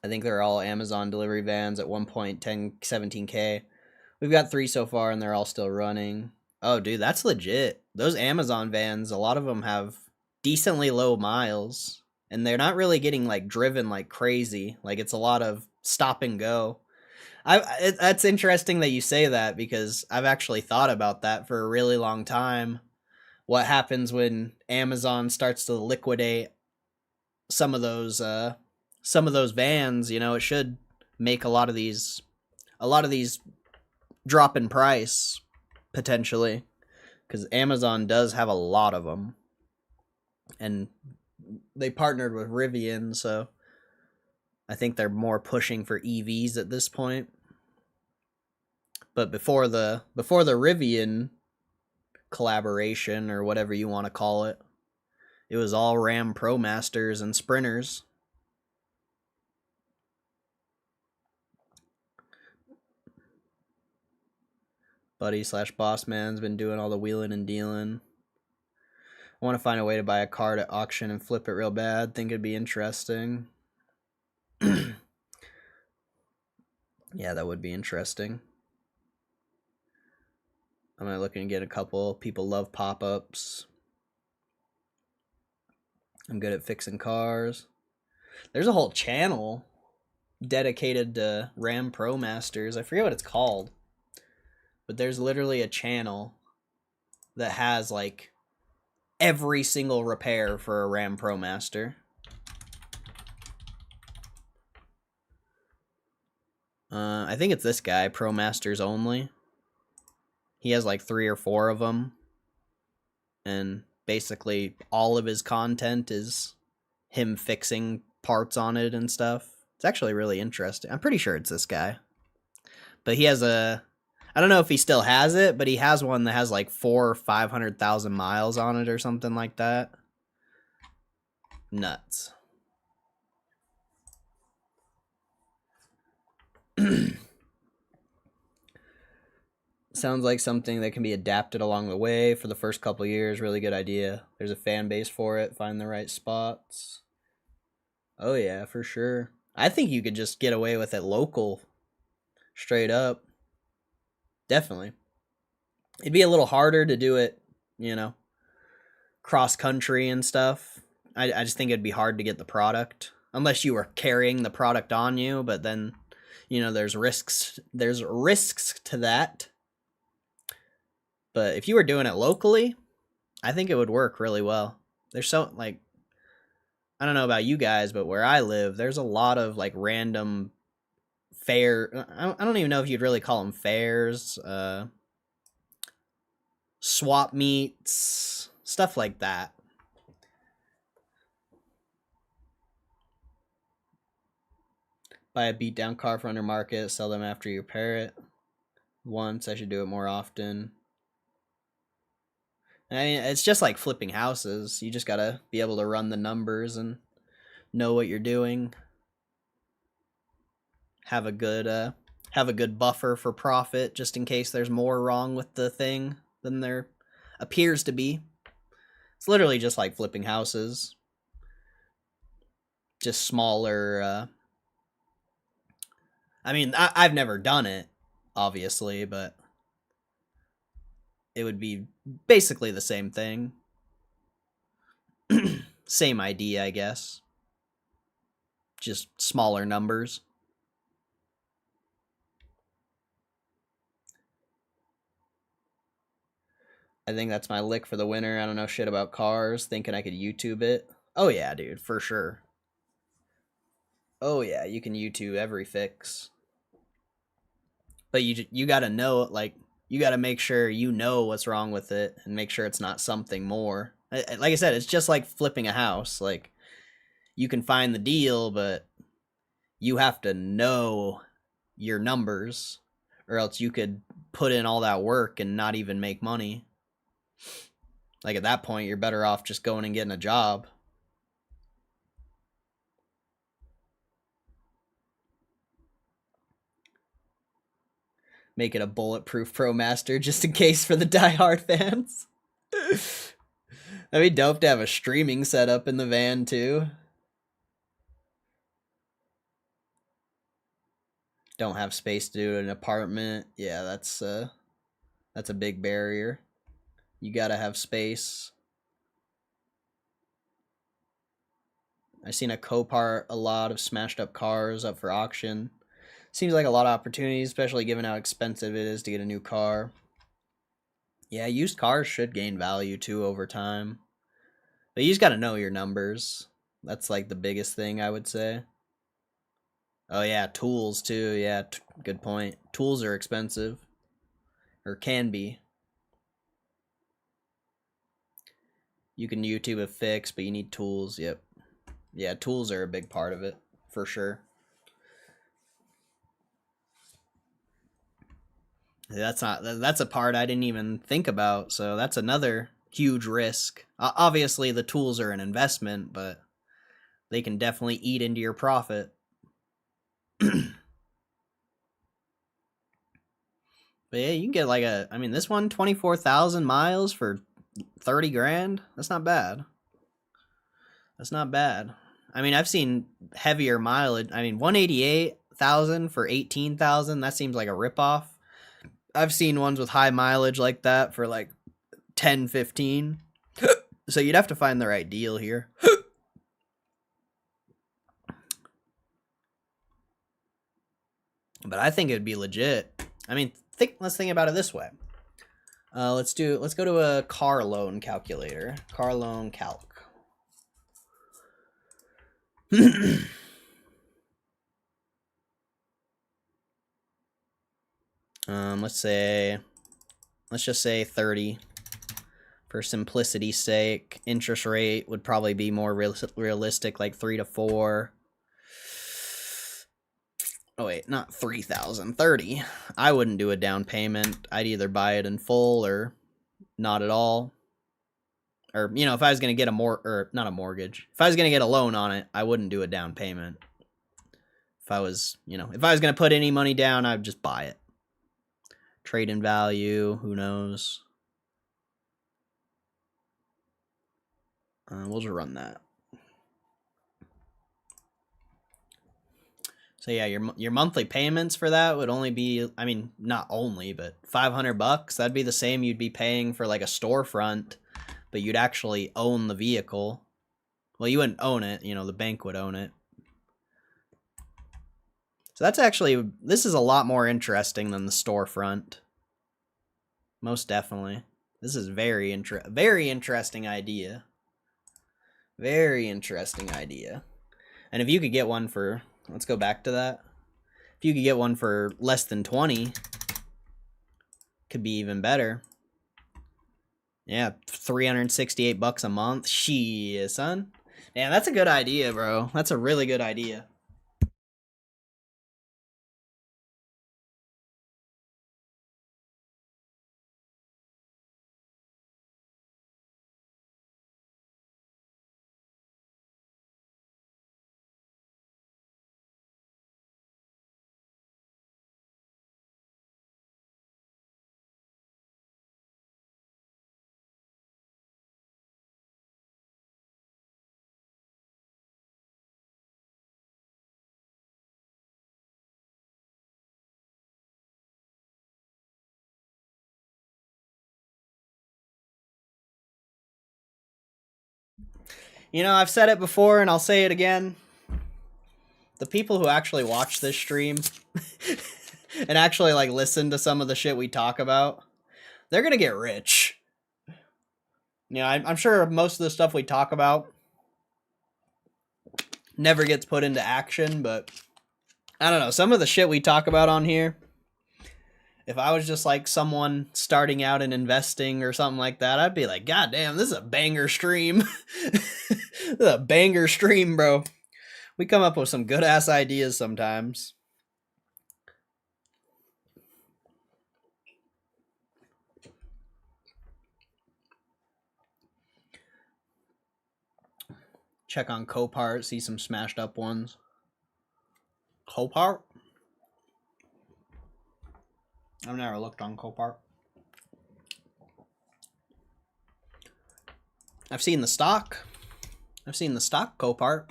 I think they're all Amazon delivery vans at 17K. We've got 3 so far, and they're all still running. Oh, dude, that's legit. Those Amazon vans, a lot of them have decently low miles. and they're not really getting like driven like crazy. Like it's a lot of stop and go. That's interesting that you say that, because I've actually thought about that for a really long time. What happens when Amazon starts to liquidate some of those vans? You know, it should make a lot of these drop in price potentially, because Amazon does have a lot of them, and they partnered with Rivian, so I think they're more pushing for EVs at this point. But before the Rivian collaboration, or whatever you want to call it, it was all Ram ProMasters and Sprinters. Buddy slash boss man's been doing all the wheeling and dealing. I want to find a way to buy a card at auction and flip it real bad. Think it'd be interesting. Yeah, that would be interesting. I'm looking to get a couple. People love pop-ups. I'm good at fixing cars. There's a whole channel dedicated to Ram ProMasters. I forget what it's called, but there's literally a channel that has like every single repair for a Ram ProMaster. I think it's this guy, ProMasters Only. He has like 3 or 4 of them, and basically all of his content is him fixing parts on it and stuff. It's actually really interesting. I'm pretty sure it's this guy. But he has a, I don't know if he still has it, but he has one that has like 400,000 or 500,000 miles on it or something like that. Nuts. Sounds like something that can be adapted along the way for the first couple years. Really good idea. There's a fan base for it. Find the right spots. Oh yeah, for sure. I think you could just get away with it local, straight up. Definitely. It'd be a little harder to do it, you know, cross country and stuff. I just think it'd be hard to get the product unless you were carrying the product on you. But then, you know, there's risks. There's risks to that. But if you were doing it locally, I think it would work really well. There's so, like, I don't know about you guys, but where I live, there's a lot of like random fair. I don't even know if you'd really call them fairs. Swap meets, stuff like that. Buy a beat down car from under market, sell them after you repair it. Once, I should do it more often. I mean, it's just like flipping houses. You just gotta be able to run the numbers and know what you're doing. Have a good buffer for profit, just in case there's more wrong with the thing than there appears to be. It's literally just like flipping houses, just smaller. I mean, I've never done it, obviously, but it would be basically the same thing. Same idea, I guess. Just smaller numbers. I think that's my lick for the winter. I don't know shit about cars, thinking I could YouTube it. Oh yeah, dude, for sure. Oh yeah, you can YouTube every fix. But you got to know, like, you got to make sure you know what's wrong with it and make sure it's not something more. Like I said, it's just like flipping a house. Like, you can find the deal, but you have to know your numbers, or else you could put in all that work and not even make money. Like, at that point, you're better off just going and getting a job. Make it a bulletproof ProMaster just in case for the diehard fans. That'd be dope to have a streaming setup in the van too. Don't have space to do an apartment. Yeah, that's a big barrier. You gotta have space. I've seen a Copart, a lot of smashed up cars up for auction. Seems like a lot of opportunities, especially given how expensive it is to get a new car. Yeah, used cars should gain value too over time. But you just got to know your numbers. That's like the biggest thing, I would say. Oh yeah, tools too. Yeah, good point. Tools are expensive. Or can be. You can YouTube a fix, but you need tools. Yep. Yeah, tools are a big part of it, for sure. That's a part I didn't even think about, so that's another huge risk. Obviously, the tools are an investment, but they can definitely eat into your profit. But yeah, you can get like this one, 24,000 miles for 30 grand. That's not bad. That's not bad. I mean, I've seen heavier mileage. 188,000 for 18,000. That seems like a ripoff. I've seen ones with high mileage like that for like 10, 15. So you'd have to find the right deal here. But I think it'd be legit. I mean, let's think about it this way. Let's go to a car loan calculator. Car loan calc. Let's just say 30 for simplicity's sake. Interest rate would probably be more realistic, like 3 to 4. Oh wait, not 3,000, 30. I wouldn't do a down payment. I'd either buy it in full or not at all. Or, if I was going to get not a mortgage. If I was going to get a loan on it, I wouldn't do a down payment. If I was going to put any money down, I'd just buy it. Trade in value, who knows? We'll just run that. So yeah, your monthly payments for that would only be, not only, but $500. That'd be the same you'd be paying for like a storefront, but you'd actually own the vehicle. Well, you wouldn't own it, the bank would own it. So this is a lot more interesting than the storefront. Most definitely. This is very interesting idea. Very interesting idea. And if you could get one for, let's go back to that. If you could get one for less than 20, could be even better. Yeah, $368 a month. Shit, son. Man, that's a good idea, bro. That's a really good idea. I've said it before and I'll say it again. The people who actually watch this stream and actually like listen to some of the shit we talk about, they're gonna get rich. I'm sure most of the stuff we talk about never gets put into action, but I don't know, some of the shit we talk about on here, if I was just like someone starting out in investing or something like that, I'd be like, God damn, this is a banger stream. This is a banger stream, bro. We come up with some good ass ideas sometimes. Check on Copart, see some smashed up ones. Copart? I've never looked on Copart. I've seen the stock. I've seen the stock Copart.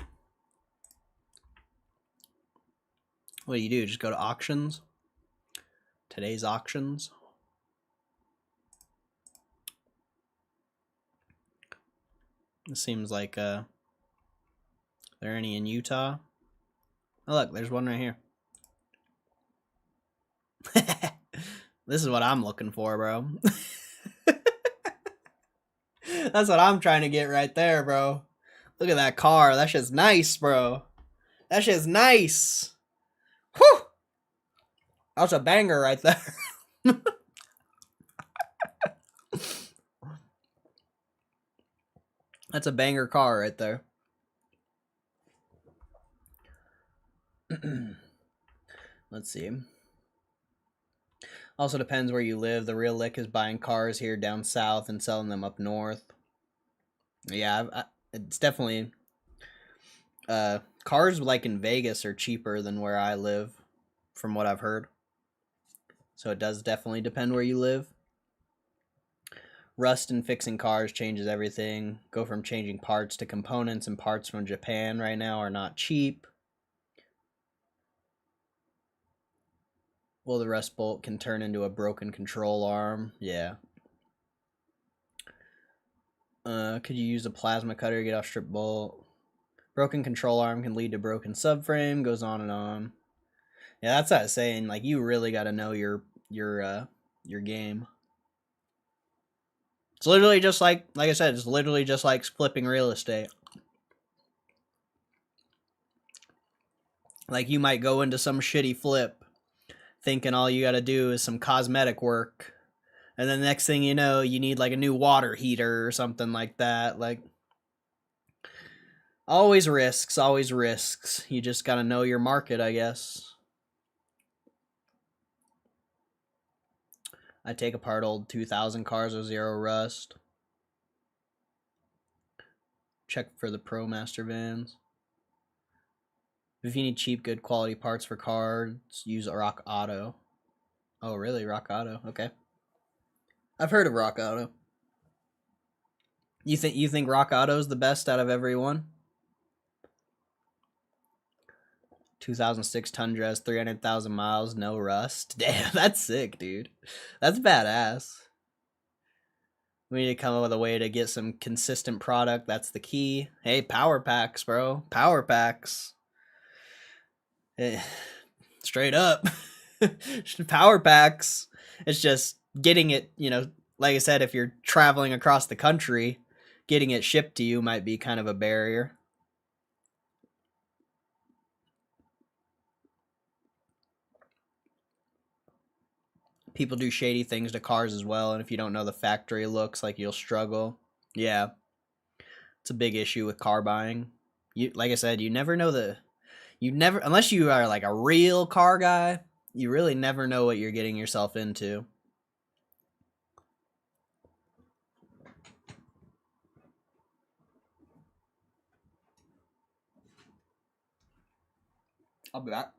What do? Just go to auctions? Today's auctions? It seems like there any in Utah? Oh, look, there's one right here. This is what I'm looking for, bro. That's what I'm trying to get right there, bro. Look at that car. That shit's nice, bro. That shit's nice. Whew! That's a banger right there. That's a banger car right there. Let's see. Also depends where you live. The real lick is buying cars here down south and selling them up north. Yeah, it's definitely... cars like in Vegas are cheaper than where I live, from what I've heard. So it does definitely depend where you live. Rust and fixing cars changes everything. Go from changing parts to components, and parts from Japan right now are not cheap. Well, the rust bolt can turn into a broken control arm. Yeah. Could you use a plasma cutter to get off strip bolt? Broken control arm can lead to broken subframe. Goes on and on. Yeah, that's what I was saying. Like, you really got to know your game. It's literally just like I said, it's literally just like flipping real estate. Like, you might go into some shitty flip thinking all you got to do is some cosmetic work. And then the next thing you know, you need like a new water heater or something like that. Like, always risks, always risks. You just got to know your market, I guess. I take apart old 2000 cars with 0 rust. Check for the Pro Master vans. If you need cheap, good quality parts for cars, use Rock Auto. Oh, really? Rock Auto? Okay. I've heard of Rock Auto. You think Rock Auto is the best out of every one? 2006 Tundra has 300,000 miles, no rust. Damn, that's sick, dude. That's badass. We need to come up with a way to get some consistent product. That's the key. Hey, power packs, bro. Power packs. Straight up. Power packs. It's just getting it, like I said, if you're traveling across the country, getting it shipped to you might be kind of a barrier. People do shady things to cars as well, and if you don't know the factory looks, like, you'll struggle. Yeah. It's a big issue with car buying. Like I said, you never know unless you are like a real car guy, you really never know what you're getting yourself into. I'll be back.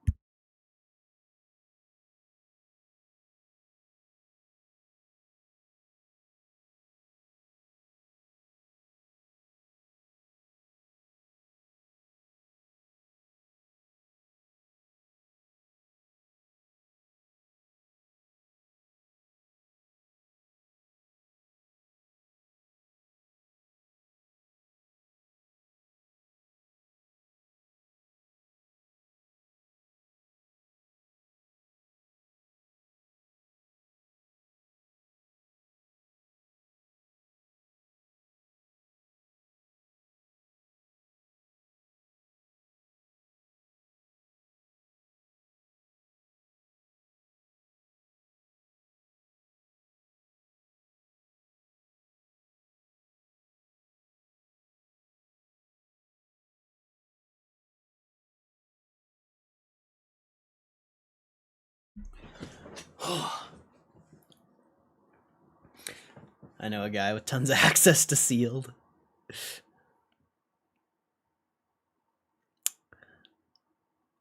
I know a guy with tons of access to sealed.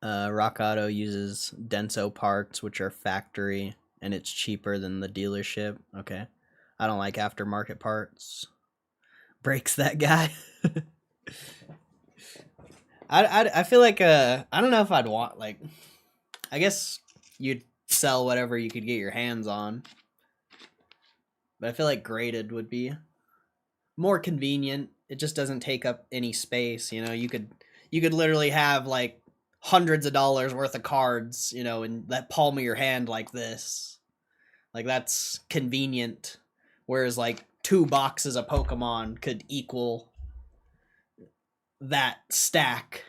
Rock Auto uses Denso parts, which are factory, and it's cheaper than the dealership. Okay. I don't like aftermarket parts. Breaks that guy. I feel like I don't know if I'd want, like, I guess you'd sell whatever you could get your hands on. But I feel like graded would be more convenient. It just doesn't take up any space, you could you could literally have like hundreds of dollars worth of cards, you know, in that palm of your hand like this. Like that's convenient. Whereas like 2 boxes of Pokemon could equal that stack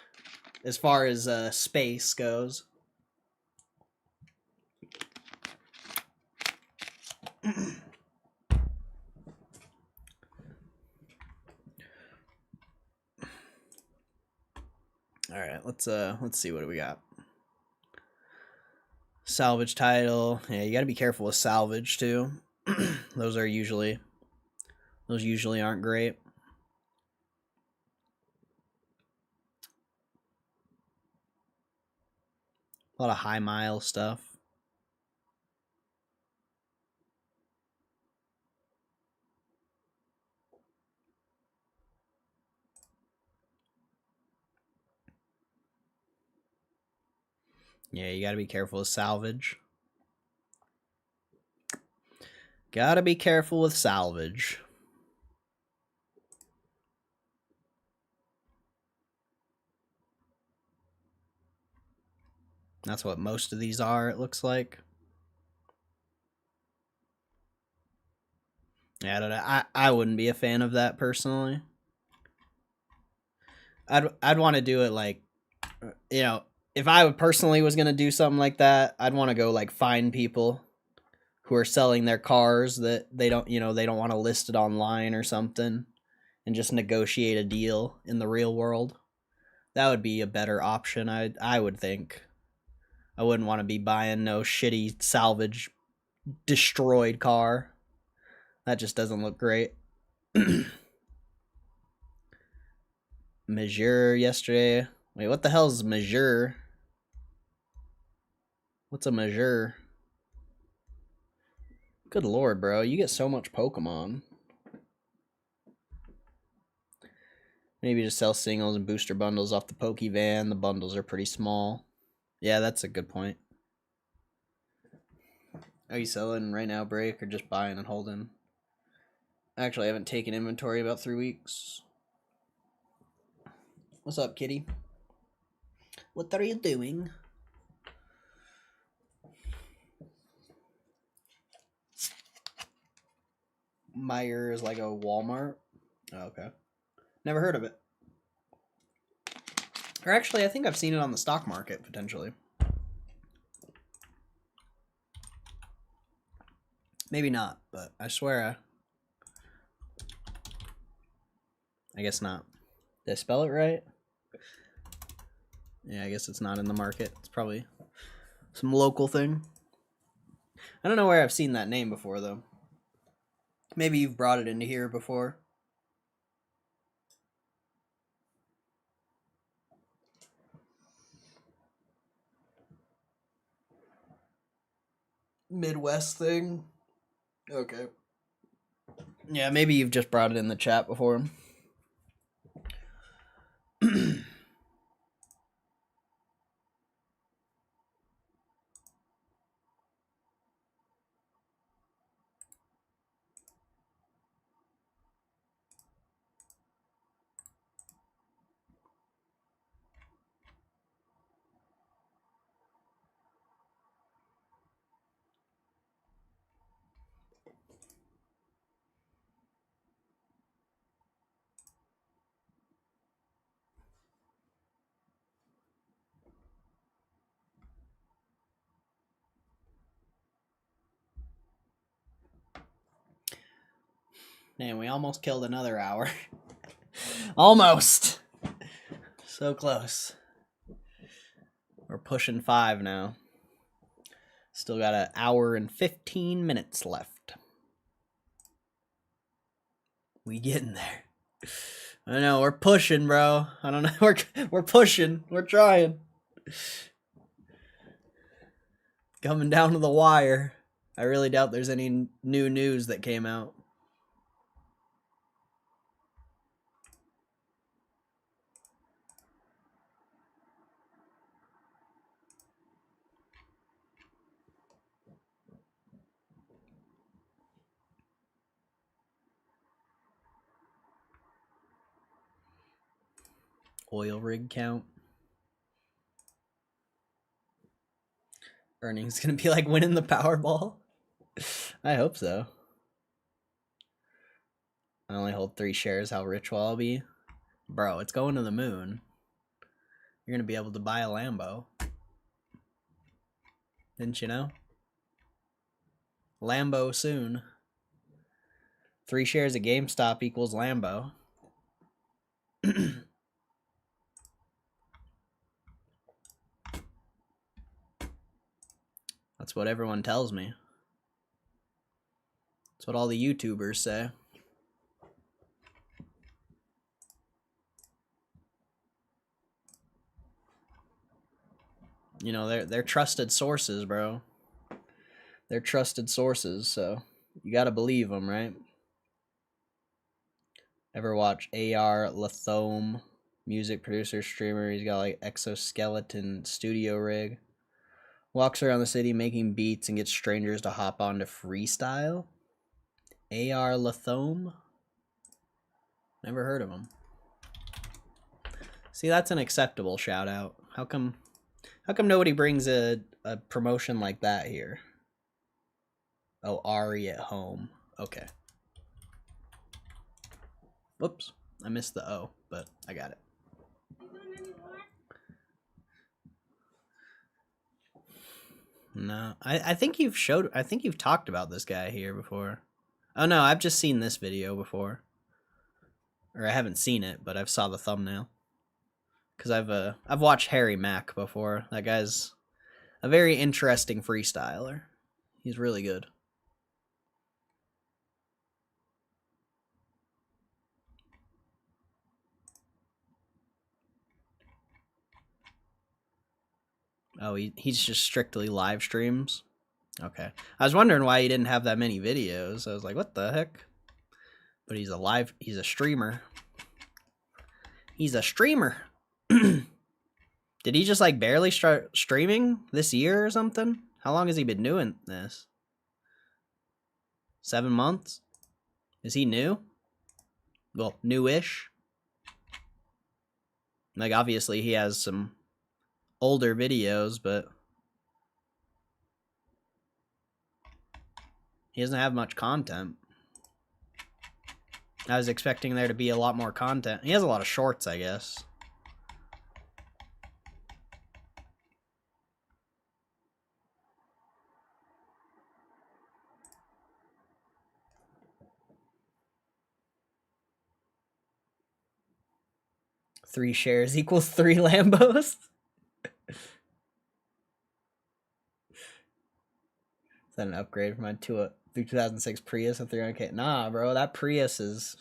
as far as space goes. All right, let's see what do we got. Salvage title. Yeah, you got to be careful with salvage too. Those usually aren't great. A lot of high mile stuff. Yeah, you gotta be careful with salvage. Gotta be careful with salvage. That's what most of these are, it looks like. Yeah, I don't know. I wouldn't be a fan of that personally. I'd want to do it like, you know, if I personally was gonna do something like that, I'd want to go like find people who are selling their cars that they don't, you know, they don't want to list it online or something, and just negotiate a deal in the real world. That would be a better option, I would think. I wouldn't want to be buying no shitty salvage destroyed car. That just doesn't look great. Measure yesterday. Wait, what the hell is measure? What's a measure? Good lord, bro. You get so much Pokemon. Maybe just sell singles and booster bundles off the Pokevan. The bundles are pretty small. Yeah, that's a good point. Are you selling right now, break, or just buying and holding? Actually, I haven't taken inventory about 3 weeks. What's up, kitty? What are you doing? Meyer is like a Walmart. Oh, okay. Never heard of it. Or actually, I think I've seen it on the stock market, potentially. Maybe not, but I swear I guess not. Did I spell it right? Yeah, I guess it's not in the market. It's probably some local thing. I don't know where I've seen that name before, though. Maybe you've brought it into here before. Midwest thing? Okay. Yeah, maybe you've just brought it in the chat before. Man, we almost killed another hour. Almost. So close. We're pushing 5 now. Still got an hour and 15 minutes left. We getting there. I know, we're pushing, bro. I don't know, we're pushing. We're trying. Coming down to the wire. I really doubt there's any new news that came out. Oil rig count. Earnings gonna be like winning the Powerball. I hope so. I only hold 3 shares. How rich will I be? Bro, it's going to the moon. You're gonna be able to buy a Lambo. Didn't you know? Lambo soon. 3 shares of GameStop equals Lambo. That's what everyone tells me. That's what all the YouTubers say. You know, they're trusted sources, bro. They're trusted sources, so you gotta believe them, right? Ever watch AR Lathome, music producer, streamer? He's got like exoskeleton studio rig. Walks around the city making beats and gets strangers to hop on to freestyle. AR Lathome? Never heard of him. See, that's an acceptable shout out. How come nobody brings a promotion like that here? Oh, Ari at home. Okay. Whoops. I missed the O, but I got it. No. I think you've talked about this guy here before. Oh no, I've just seen this video before. Or I haven't seen it, but I've saw the thumbnail. Cause I've watched Harry Mack before. That guy's a very interesting freestyler. He's really good. Oh, he's just strictly live streams? Okay. I was wondering why he didn't have that many videos. I was like, what the heck? But he's a streamer. He's a streamer. Did he just like barely start streaming this year or something? How long has he been doing this? 7 months? Is he new? Well, newish. Like obviously he has some older videos, but he doesn't have much content. I was expecting there to be a lot more content. He has a lot of shorts, I guess. Three shares equals 3 Lambos. Is that an upgrade from my 2006 Prius of 300K? Nah, bro, that Prius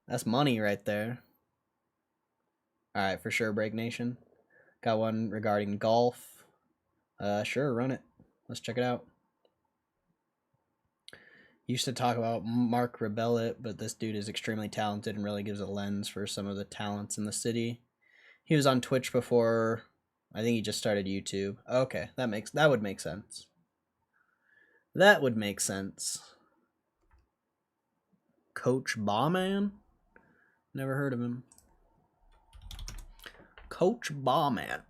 that's money right there. All right, for sure, Break Nation. Got one regarding golf. Sure, run it. Let's check it out. Used to talk about Mark Rebellet, but this dude is extremely talented and really gives a lens for some of the talents in the city. He was on Twitch before. I think he just started YouTube. Okay, that would make sense. That would make sense. Coach Bawman? Never heard of him. Coach Bawman.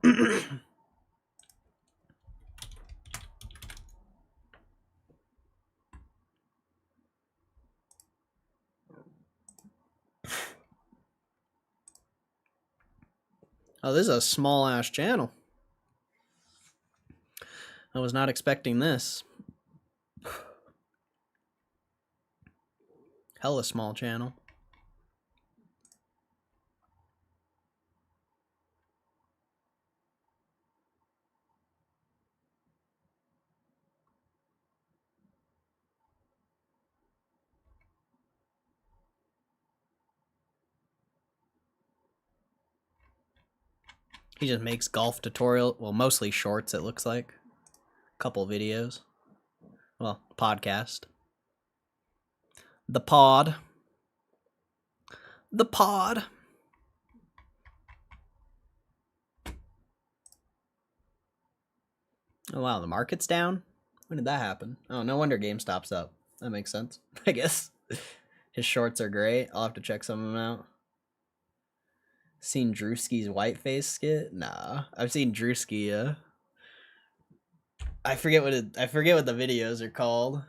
Oh, this is a small-ass channel. I was not expecting this. Hella small channel. He just makes golf tutorial, well, mostly shorts, it looks like. Couple videos. Well, podcast. The pod. The pod. Oh, wow, the market's down? When did that happen? Oh, no wonder GameStop's up. That makes sense, I guess. His shorts are great. I'll have to check some of them out. Seen Drewski's Whiteface skit? Nah. I've seen Drewski, I forget what the videos are called.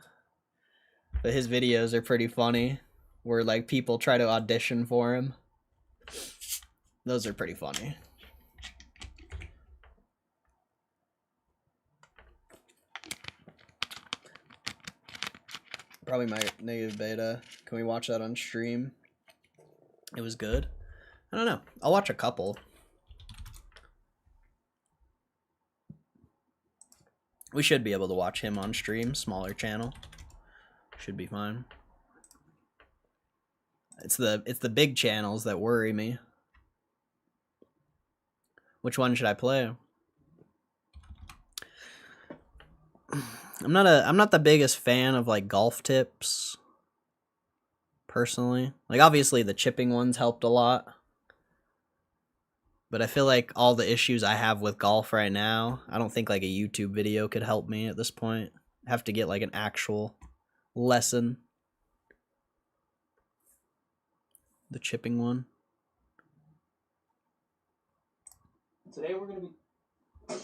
But his videos are pretty funny. Where like people try to audition for him. Those are pretty funny. Probably my negative beta. Can we watch that on stream? It was good. I don't know. I'll watch a couple. We should be able to watch him on stream. Smaller channel. Should be fine. It's the big channels that worry me. Which one should I play? I'm not the biggest fan of like golf tips. Personally. Like obviously the chipping ones helped a lot. But I feel like all the issues I have with golf right now, I don't think like a YouTube video could help me at this point. I have to get like an actual lesson. The chipping one. Today we're going to be...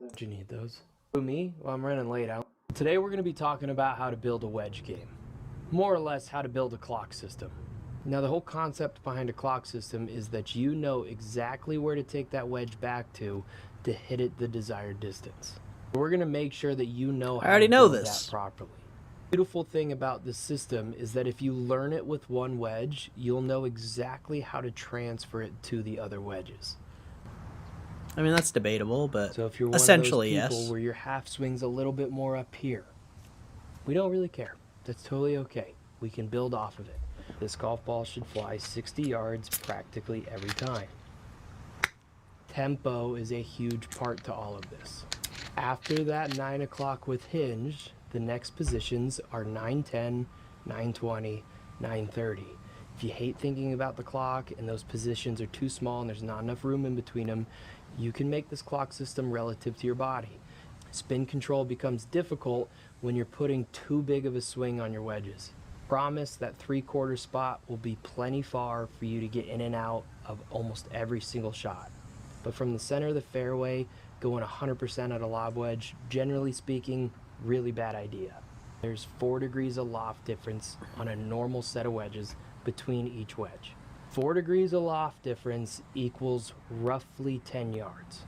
Don't you need those? Who, me? Well, I'm running late out. Today we're going to be talking about how to build a wedge game. More or less how to build a clock system. Now the whole concept behind a clock system is that you know exactly where to take that wedge back to hit it the desired distance. We're going to make sure that you know how to build that properly. The beautiful thing about this system is that if you learn it with one wedge, you'll know exactly how to transfer it to the other wedges. I mean, that's debatable, but so if you're one essentially, of those people yes. where your half swing's a little bit more up here, we don't really care. That's totally okay. We can build off of it. This golf ball should fly 60 yards practically every time. Tempo is a huge part to all of this. After that 9 o'clock with hinge, the next positions are 9:10, 9:20, 9:30. If you hate thinking about the clock and those positions are too small and there's not enough room in between them, you can make this clock system relative to your body. Spin control becomes difficult when you're putting too big of a swing on your wedges. Promise that 3/4 spot will be plenty far for you to get in and out of almost every single shot. But from the center of the fairway, going 100% at a lob wedge, generally speaking, really bad idea. There's 4 degrees of loft difference on a normal set of wedges between each wedge. 4 degrees of loft difference equals roughly 10 yards,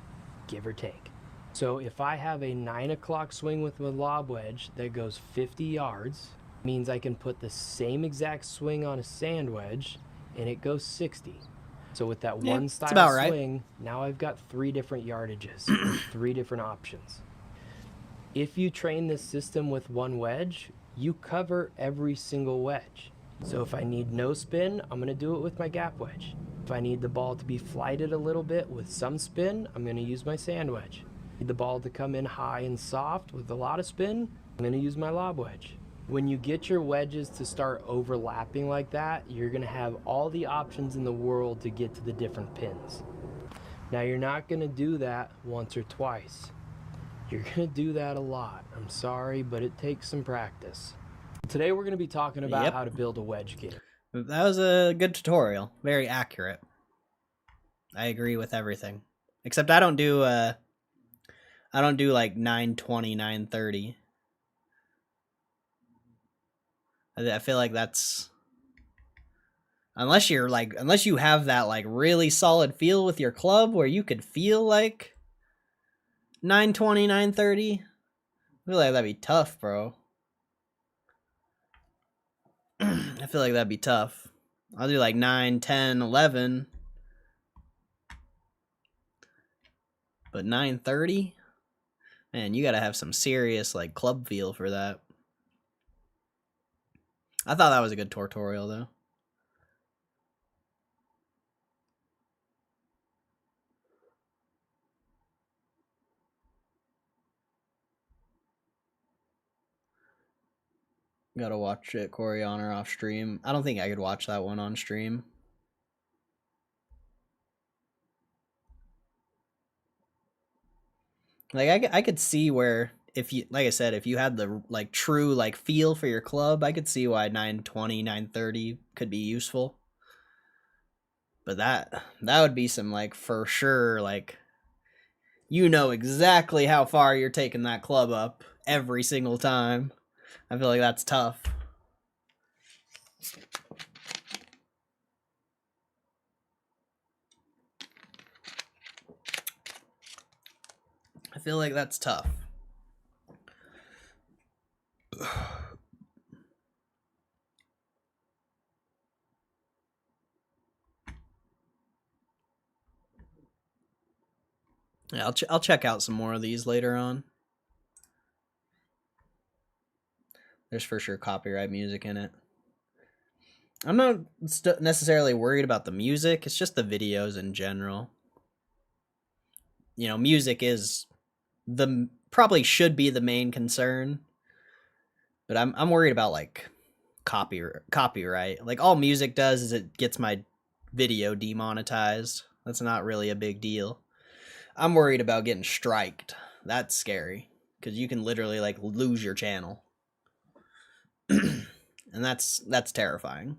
give or take. So if I have a 9 o'clock swing with a lob wedge that goes 50 yards, means I can put the same exact swing on a sand wedge and it goes 60. So with that one style swing, now I've got 3 different yardages, 3 different options. If you train this system with one wedge, you cover every single wedge. So if I need no spin, I'm going to do it with my gap wedge. If I need the ball to be flighted a little bit with some spin, I'm going to use my sand wedge. Need the ball to come in high and soft with a lot of spin, I'm going to use my lob wedge. When you get your wedges to start overlapping like that, you're going to have all the options in the world to get to the different pins. Now you're not going to do that once or twice. You're going to do that a lot. I'm sorry, but it takes some practice. Today we're going to be talking about how to build a wedge game. That was a good tutorial. Very accurate. I agree with everything. Except I don't do like 9:20, 9:30. I feel like that's unless you have that like really solid feel with your club where you could feel like 9:20, 9:30. I feel like that'd be tough, bro. I feel like that'd be tough. I'll do like 9, 10, 11. But 9:30? Man, you gotta have some serious like club feel for that. I thought that was a good tutorial, though. Gotta watch it, Corey Honor, off stream. I don't think I could watch that one on stream. Like, I could see where, if you, like I said, if you had the, like, true, like, feel for your club, I could see why 9:20, 9:30 could be useful. But that would be some, like, for sure, like, you know exactly how far you're taking that club up every single time. I feel like that's tough. I feel like that's tough. Yeah, I'll check out some more of these later on. There's for sure copyright music in it. I'm not necessarily worried about the music. It's just the videos in general. You know, music is probably should be the main concern. But I'm worried about, like, copyright. Like, all music does is it gets my video demonetized. That's not really a big deal. I'm worried about getting striked. That's scary, because you can literally, like, lose your channel. And that's terrifying.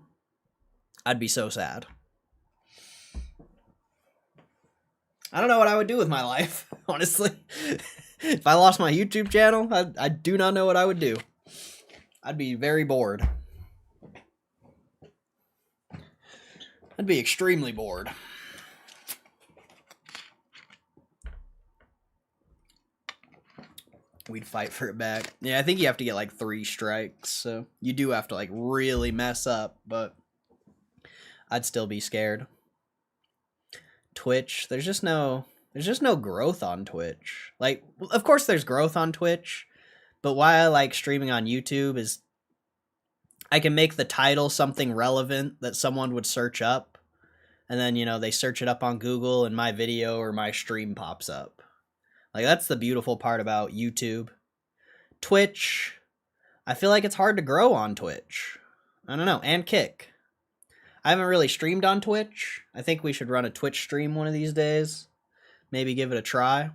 I'd be so sad. I don't know what I would do with my life, honestly. If I lost my YouTube channel, I do not know what I would do. I'd be very bored. I'd be extremely bored. We'd fight for it back. Yeah, I think you have to get like 3 strikes, so you do have to like really mess up, but I'd still be scared. Twitch, there's just no growth on Twitch. Like, of course there's growth on Twitch, but why I like streaming on YouTube is I can make the title something relevant that someone would search up, and then, you know, they search it up on Google and my video or my stream pops up. Like, that's the beautiful part about YouTube. Twitch, I feel like it's hard to grow on Twitch. I don't know. And Kick. I haven't really streamed on Twitch. I think we should run a Twitch stream one of these days. Maybe give it a try.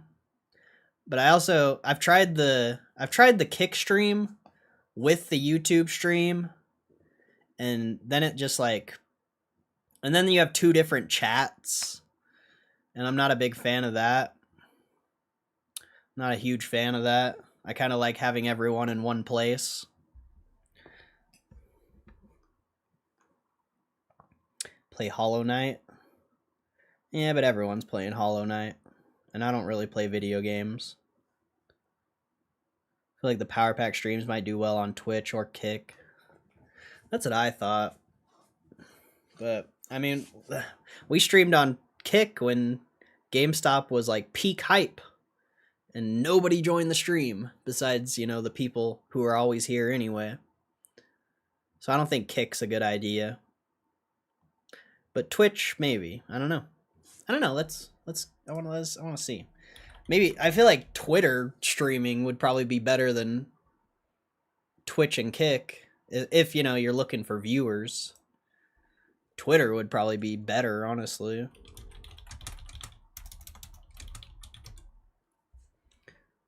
But I've tried the Kick stream with the YouTube stream, and then it just like, and then you have 2 different chats, and I'm not a big fan of that. Not a huge fan of that. I kind of like having everyone in one place. Play Hollow Knight. Yeah, but everyone's playing Hollow Knight, and I don't really play video games. I feel like the Power Pack streams might do well on Twitch or Kick. That's what I thought. But, I mean, we streamed on Kick when GameStop was like peak hype, and nobody joined the stream besides, you know, the people who are always here anyway. So I don't think Kick's a good idea. But Twitch, maybe. I don't know. Let's I want to see. Maybe I feel like Twitter streaming would probably be better than Twitch and Kick if, you know, you're looking for viewers. Twitter would probably be better, honestly.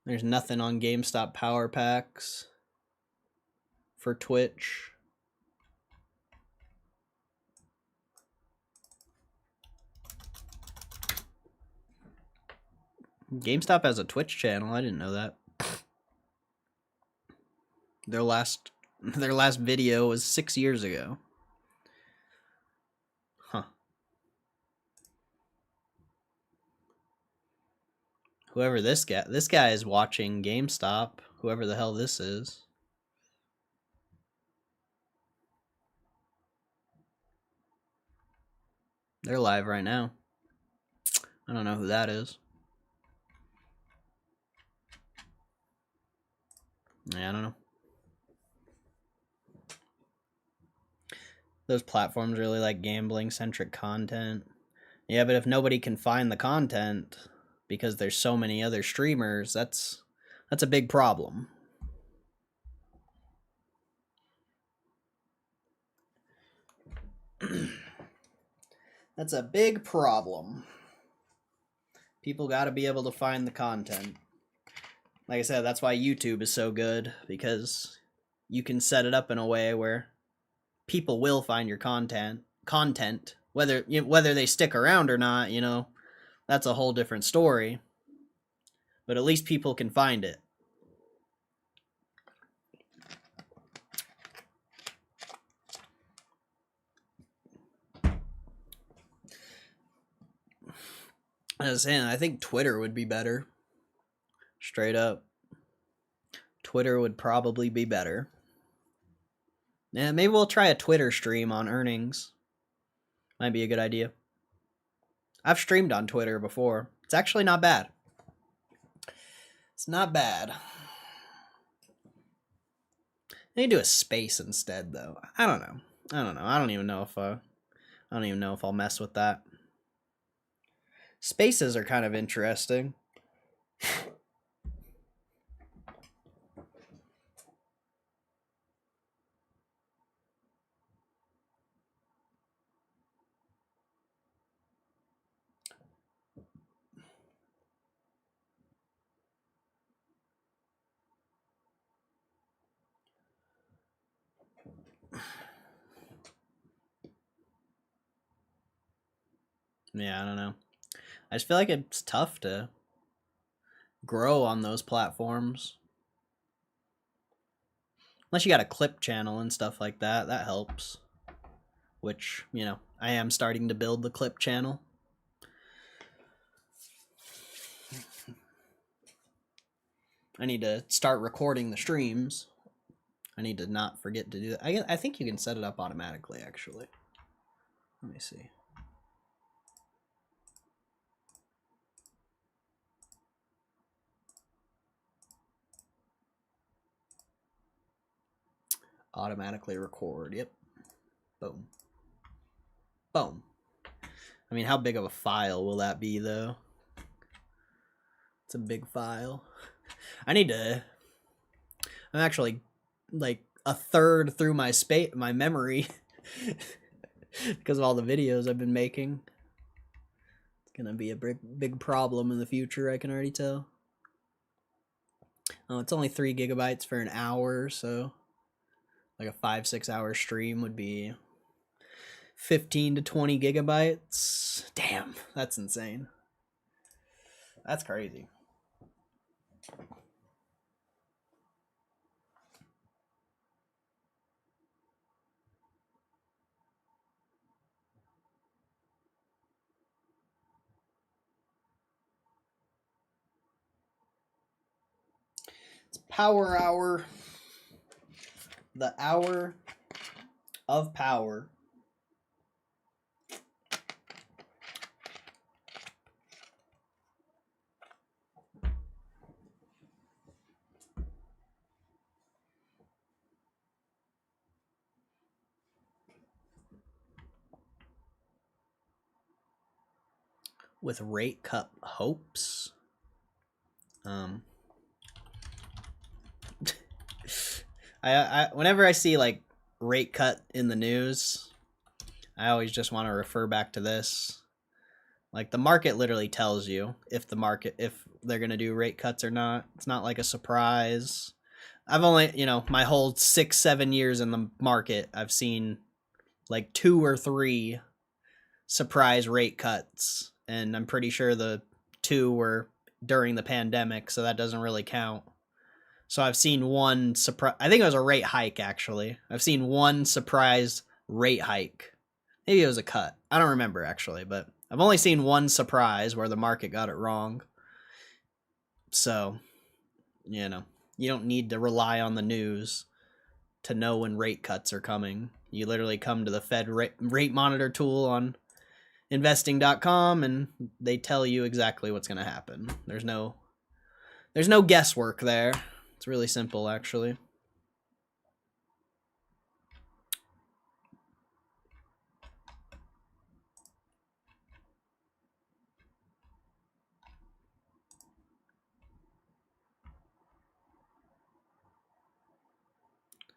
There's nothing on GameStop Power Packs for Twitch. GameStop has a Twitch channel. I didn't know that. Their last video was 6 years ago. Huh. Whoever this guy is watching GameStop. Whoever the hell this is. They're live right now. I don't know who that is. Yeah, I don't know. Those platforms really like gambling-centric content. Yeah, but if nobody can find the content because there's so many other streamers, that's a big problem. That's a big problem. People got to be able to find the content. Like I said, that's why YouTube is so good, because you can set it up in a way where people will find your content, Whether they stick around or not, that's a whole different story. But at least people can find it. I was saying, I think Twitter would be better. Straight up. Twitter would probably be better. Yeah, maybe we'll try a Twitter stream on earnings. Might be a good idea. I've streamed on Twitter before. It's actually not bad. It's not bad. I need to do a space instead, though. I don't know. I don't even know if I'll mess with that. Spaces are kind of interesting. Yeah, I don't know. I just feel like it's tough to grow on those platforms. Unless you got a clip channel and stuff like that, that helps. Which, I am starting to build the clip channel. I need to start recording the streams. I need to not forget to do that. I think you can set it up automatically, actually. Let me see. Automatically record. Yep. Boom. Boom. I mean, how big of a file will that be, though? It's a big file. I'm actually like a third through my memory because of all the videos I've been making. It's gonna be a big problem in the future, I can already tell. Oh, it's only 3 gigabytes for an hour, so like a 5-6 hour stream would be 15 to 20 gigabytes. Damn, that's insane. That's crazy. It's Power Hour. The hour of power. With rate cut hopes. I whenever I see like rate cut in the news, I always just want to refer back to this. Like the market literally tells you if they're gonna do rate cuts or not. It's not like a surprise. I've only, my whole 6-7 years in the market, I've seen like 2 or 3 surprise rate cuts, and I'm pretty sure the 2 were during the pandemic, so that doesn't really count. So I've seen one surprise. I think it was a rate hike, actually. I've seen one surprise rate hike. Maybe it was a cut. I don't remember, actually, but I've only seen one surprise where the market got it wrong. So, you don't need to rely on the news to know when rate cuts are coming. You literally come to the Fed rate monitor tool on investing.com and they tell you exactly what's going to happen. There's no guesswork there. It's really simple, actually.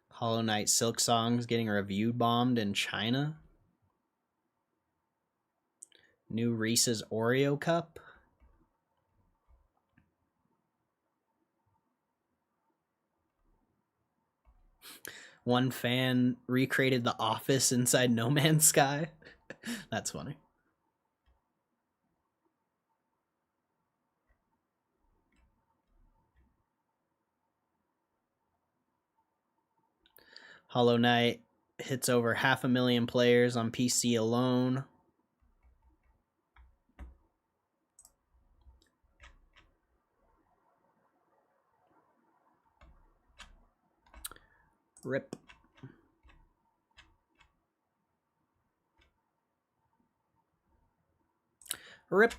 Hollow Knight Silk Songs getting review bombed in China. New Reese's Oreo cup. One fan recreated The Office inside No Man's Sky. That's funny. Hollow Knight hits over 500,000 players on PC alone. Rip. Rip.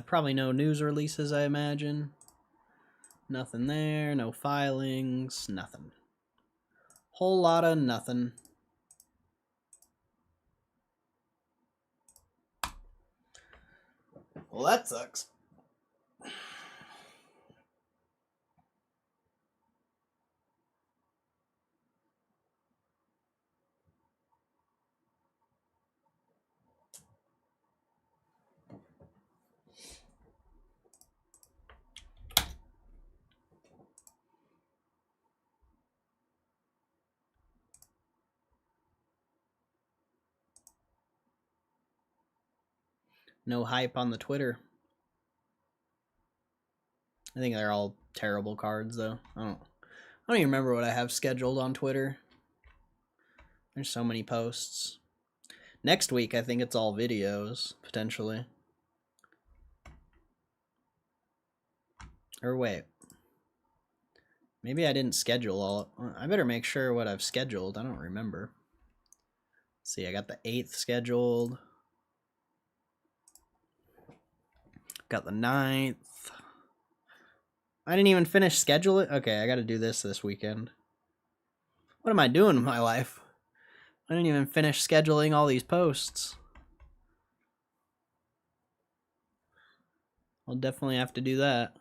Probably no news releases, I imagine. Nothing there, no filings, nothing. Whole lot of nothing. Well, that sucks. No hype on the Twitter. I think they're all terrible cards, though. I don't even remember what I have scheduled on Twitter. There's so many posts. Next week, I think it's all videos, potentially. Or wait. Maybe I didn't schedule all. I better make sure what I've scheduled. I don't remember. Let's see, I got the 8th scheduled. Got the 9th. I didn't even finish scheduling. Okay, I got to do this weekend. What am I doing in my life? I didn't even finish scheduling all these posts. I'll definitely have to do that.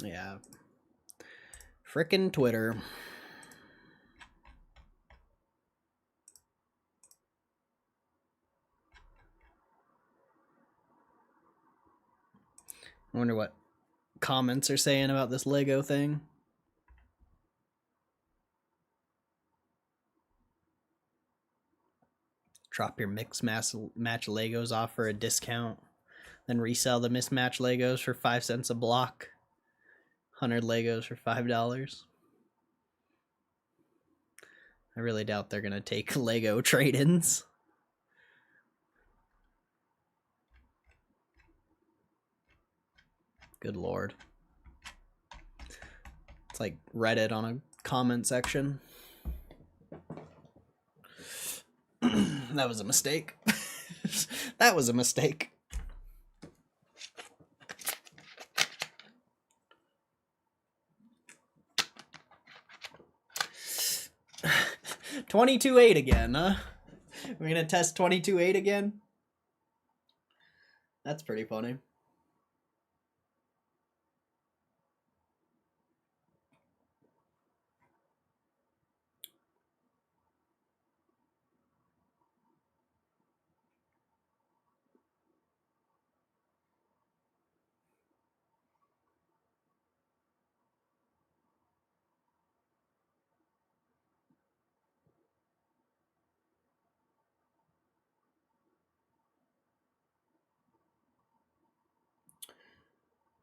Yeah. Frickin' Twitter. I wonder what comments are saying about this Lego thing. Drop your mix match Legos off for a discount. Then resell the mismatched Legos for 5 cents a block. 100 Legos for $5. I really doubt they're going to take Lego trade-ins. Good lord. It's like Reddit on a comment section. That was a mistake. That was a mistake. $22.8 again, huh? We're gonna test $22.8 again? That's pretty funny.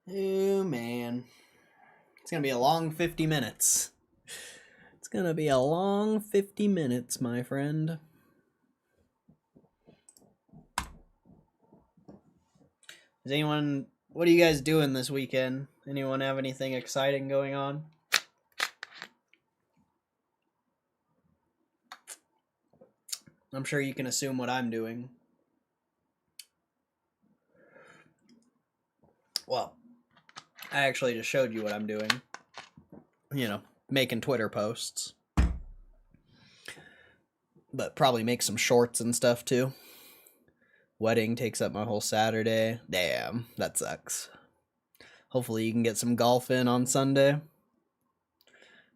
Oh, man. It's gonna be a long 50 minutes. It's gonna be a long 50 minutes, my friend. Is anyone... What are you guys doing this weekend? Anyone have anything exciting going on? I'm sure you can assume what I'm doing. Well, I actually just showed you what I'm doing. You know, making Twitter posts. But probably make some shorts and stuff too. Wedding takes up my whole Saturday. Damn, that sucks. Hopefully you can get some golf in on Sunday.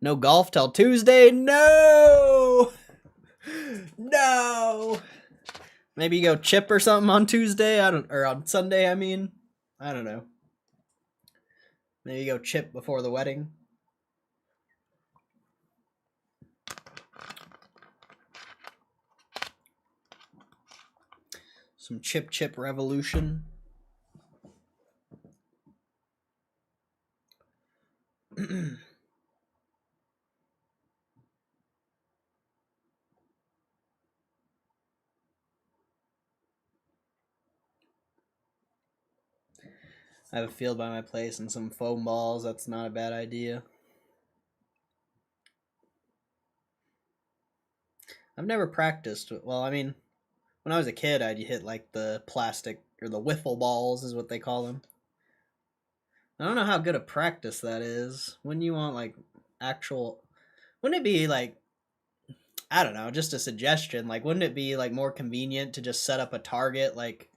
No golf till Tuesday? No! No! Maybe you go chip or something on Tuesday? Or on Sunday, I mean. I don't know. Maybe you go chip before the wedding. Some chip revolution. I have a field by my place and some foam balls. That's not a bad idea. I've never practiced. Well, I mean, when I was a kid, I'd hit like the plastic or the wiffle balls is what they call them. I don't know how good a practice that is. When you want like actual, wouldn't it be like, I don't know, just a suggestion. Like, wouldn't it be like more convenient to just set up a target like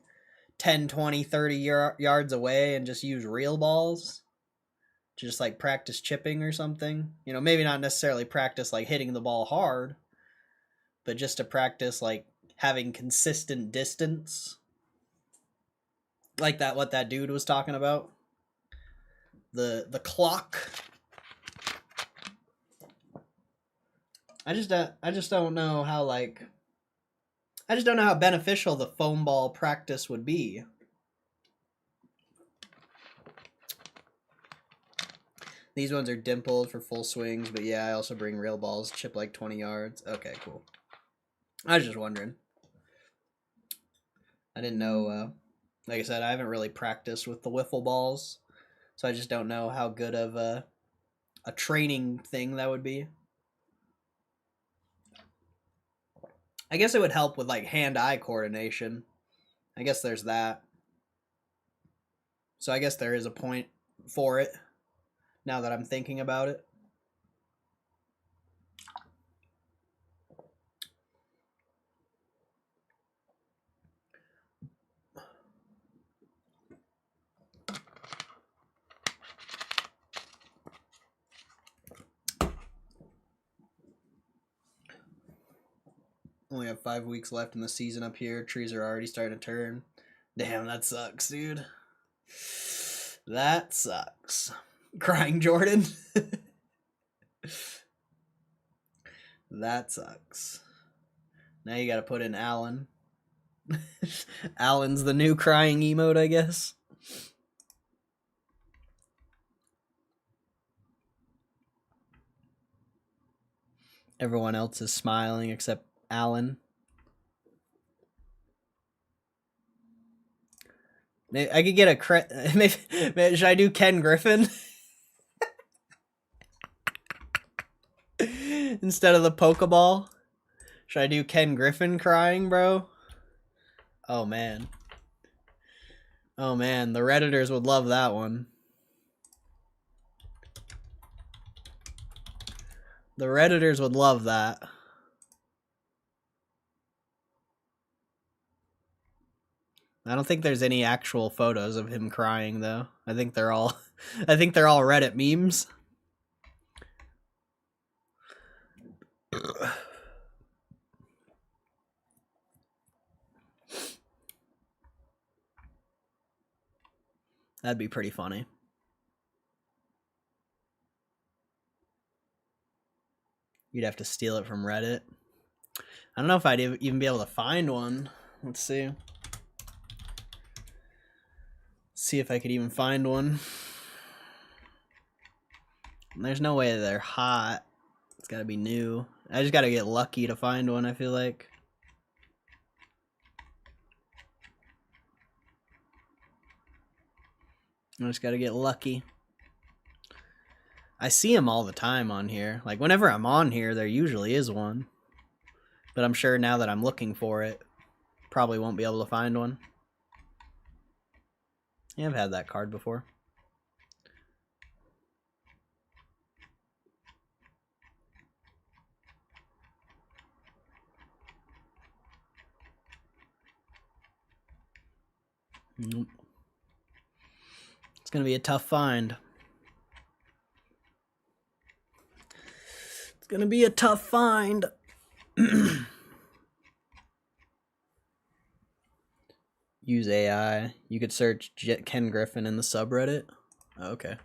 10, 20, 30 yards away and just use real balls? To just like practice chipping or something? You know, maybe not necessarily practice like hitting the ball hard, but just to practice like having consistent distance. Like that, what that dude was talking about. The clock. I just don't know how like I just don't know how beneficial the foam ball practice would be. These ones are dimpled for full swings, but yeah, I also bring real balls, chip like 20 yards. Okay, cool. I was just wondering. I didn't know, like I said, I haven't really practiced with the wiffle balls, so I just don't know how good of a training thing that would be. I guess it would help with like hand-eye coordination. I guess there's that. So I guess there is a point for it, now that I'm thinking about it. Only have 5 weeks left in the season up here. Trees are already starting to turn. Damn, that sucks, dude. That sucks. Crying Jordan. That sucks. Now you gotta put in Alan. Alan's the new crying emote, I guess. Everyone else is smiling except Alan. Maybe I could get a maybe should I do Ken Griffin instead of the Pokeball? Should I do Ken Griffin crying, bro? Oh man. Oh man, the Redditors would love that one. The Redditors would love that. I don't think there's any actual photos of him crying though. I think they're all Reddit memes. That'd be pretty funny. You'd have to steal it from Reddit. I don't know if I'd even be able to find one. Let's see. See if I could even find one. There's no way they're hot. It's gotta be new. I just gotta get lucky to find one, I feel like. I just gotta get lucky. I see them all the time on here. Like, whenever I'm on here, there usually is one. But I'm sure now that I'm looking for it, probably won't be able to find one. Yeah, I've had that card before. Nope. It's gonna be a tough find. It's gonna be a tough find. Use AI. You could search Ken Griffin in the subreddit. Oh, okay.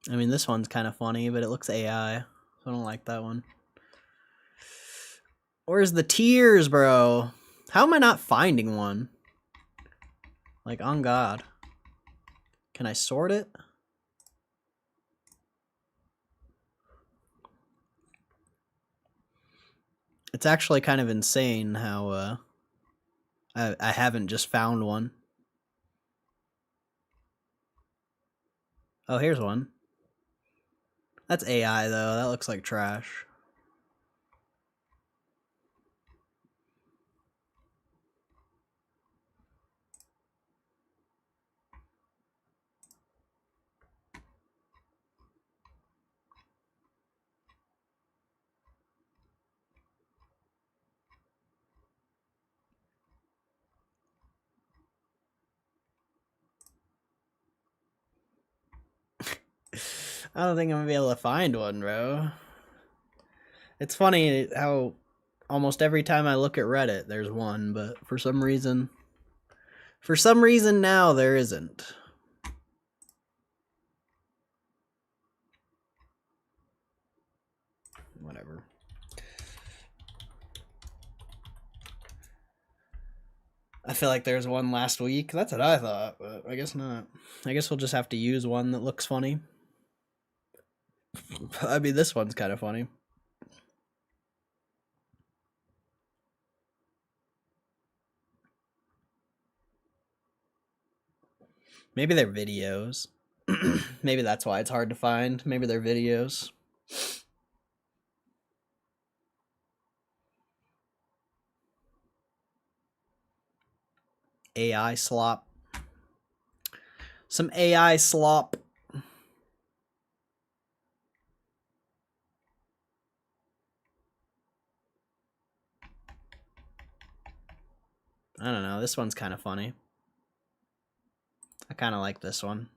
I mean, this one's kind of funny, but it looks AI, so I don't like that one. Where's the tears, bro? How am I not finding one? Like, on God. Can I sort it? It's actually kind of insane how I haven't just found one. Oh, here's one. That's AI, though. That looks like trash. I don't think I'm gonna be able to find one, bro. It's funny how almost every time I look at Reddit, there's one, but for some reason now there isn't. Whatever. I feel like there's one last week. That's what I thought, but I guess not. I guess we'll just have to use one that looks funny. I mean, this one's kind of funny. Maybe they're videos. Maybe that's why it's hard to find. Maybe they're videos. AI slop. Some AI slop. I don't know. This one's kind of funny. I kind of like this one.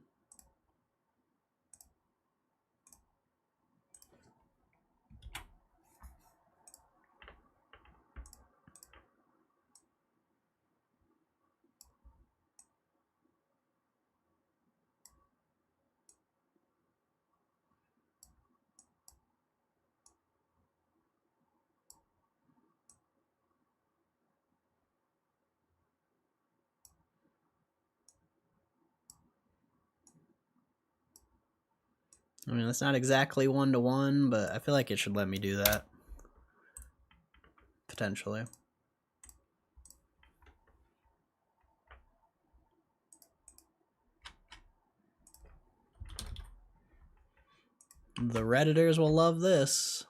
I mean, it's not exactly 1-to-1, but I feel like it should let me do that. Potentially. The Redditors will love this.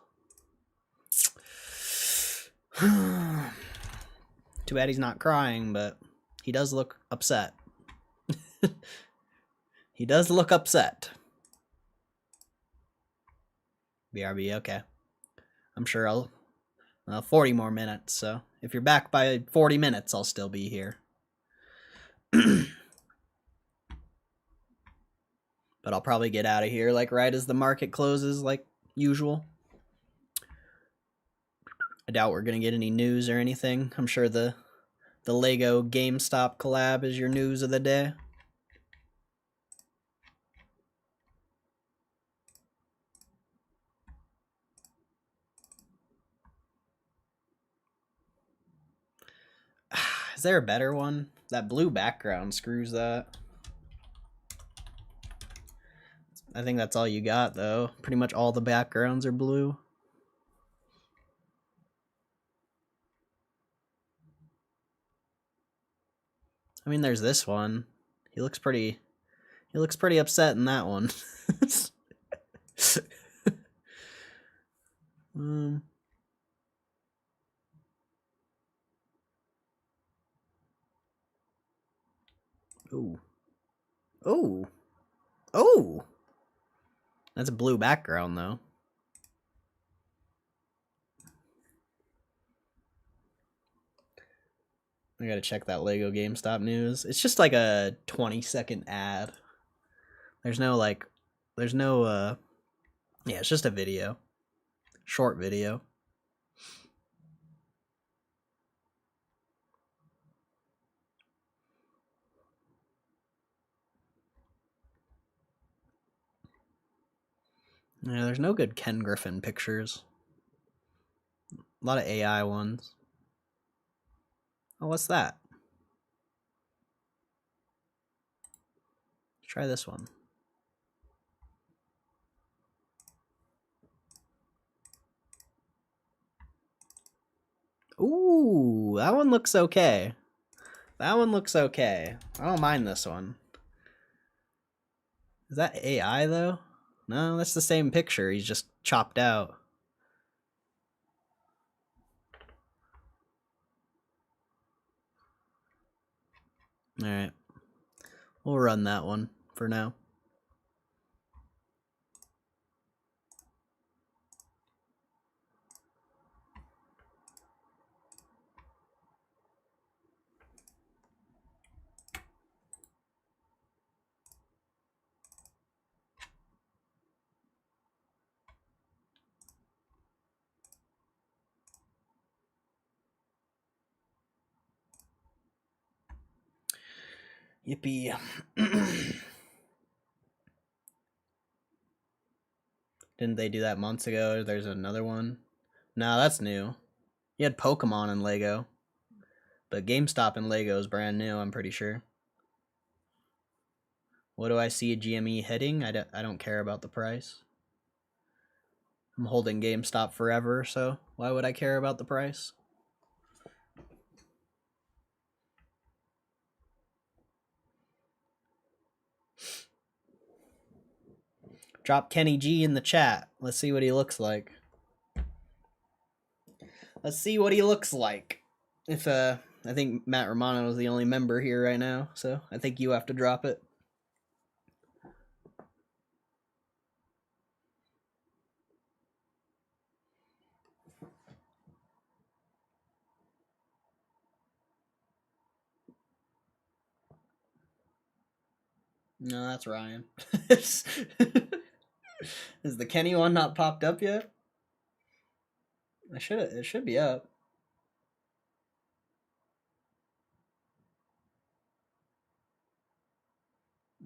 Too bad he's not crying, but he does look upset. He does look upset. BRB, okay. I'm sure I'll... 40 more minutes, so if you're back by 40 minutes, I'll still be here. But I'll probably get out of here like right as the market closes, like usual. I doubt we're gonna get any news or anything. I'm sure the Lego GameStop collab is your news of the day. Is there a better one? That blue background screws that. I think that's all you got, though. Pretty much all the backgrounds are blue. I mean, there's this one. He looks pretty upset in that one. Ooh. Oh. Oh. That's a blue background, though. I gotta check that Lego GameStop news. It's just like a 20-second ad. There's no, yeah, it's just a video. Short video. Yeah, there's no good Ken Griffin pictures. A lot of AI ones. Oh, what's that? Try this one. Ooh, that one looks okay. That one looks okay. I don't mind this one. Is that AI, though? No, that's the same picture. He's just chopped out. Alright. We'll run that one for now. Yippee. Didn't they do that months ago? There's another one. No, that's new. You had Pokemon in Lego. But GameStop in Lego is brand new, I'm pretty sure. What do I see a GME hitting? I don't care about the price. I'm holding GameStop forever, so why would I care about the price? Drop Kenny G in the chat. Let's see what he looks like. Let's see what he looks like. If I think Matt Romano is the only member here right now, so I think you have to drop it. No, that's Ryan. Is the Kenny one not popped up yet? It should be up.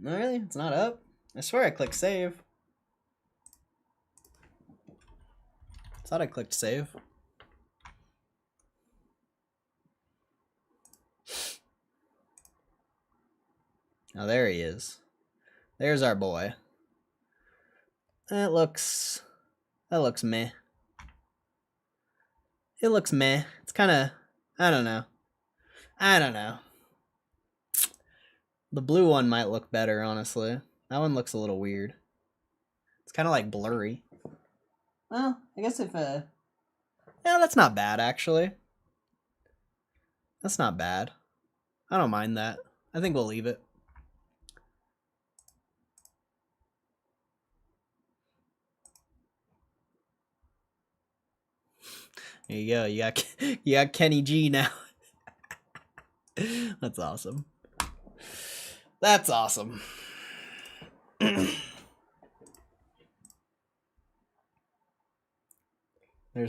No, really? It's not up? I swear I clicked save. I thought I clicked save. Oh, there he is. There's our boy. That looks meh. It looks meh. It's kind of, I don't know. The blue one might look better, honestly. That one looks a little weird. It's kind of like blurry. Well, I guess if yeah, that's not bad, actually. That's not bad. I don't mind that. I think we'll leave it. There you go. You got Kenny G now. That's awesome. That's awesome. There's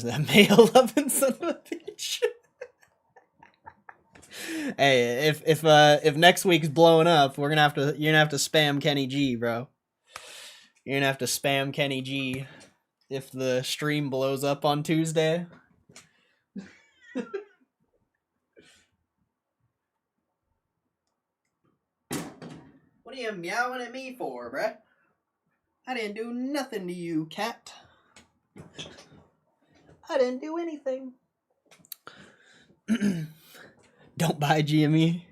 that male loving son of a bitch. Hey, if next week's blowing up, you're gonna have to spam Kenny G, bro. You're gonna have to spam Kenny G if the stream blows up on Tuesday. What are you meowing at me for, bruh? I didn't do nothing to you, cat. I didn't do anything. Don't buy GME.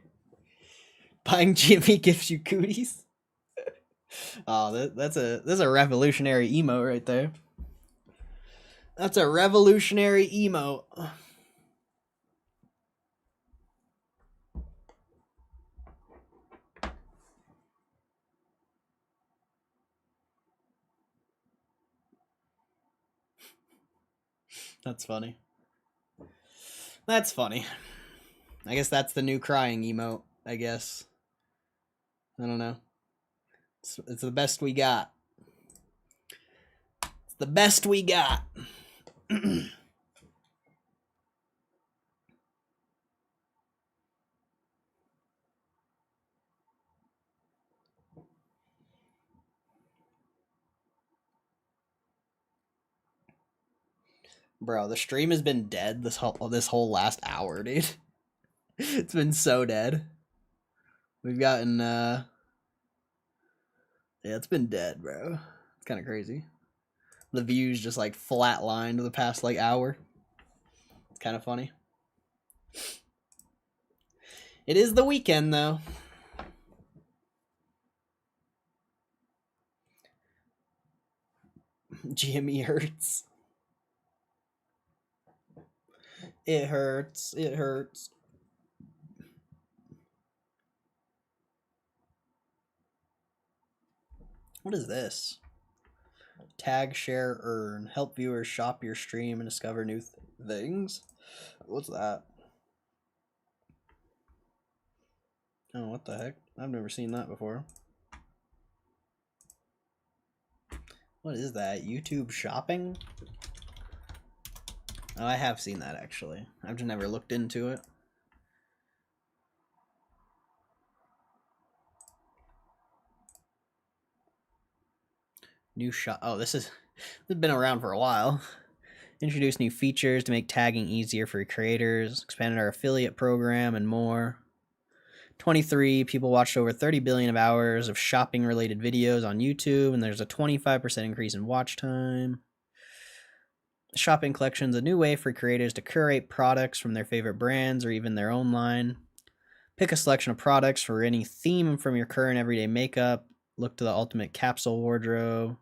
Buying Gme gives you cooties. Oh, that's a revolutionary emote right there. That's a revolutionary emote. That's funny. That's funny. I guess that's the new crying emote, I guess. I don't know. It's the best we got. It's the best we got. Bro, the stream has been dead this whole last hour, dude. It's been so dead. We've gotten yeah, it's been dead, bro. It's kind of crazy. The views just like flatlined the past like hour. It's kind of funny. It is the weekend though. Jimmy hurts. It hurts. It hurts. What is this? Tag, share, earn. Help viewers shop your stream and discover new things. What's that? Oh, what the heck? I've never seen that before. What is that? YouTube shopping? Oh, I have seen that actually. I've just never looked into it. New shop. Oh, this has been around for a while. Introduce new features to make tagging easier for creators. Expanded our affiliate program and more. 23 people watched over 30 billion of hours of shopping related videos on YouTube, and there's a 25% increase in watch time. Shopping collections, a new way for creators to curate products from their favorite brands or even their own line. Pick a selection of products for any theme from your current everyday makeup. Look to the ultimate capsule wardrobe.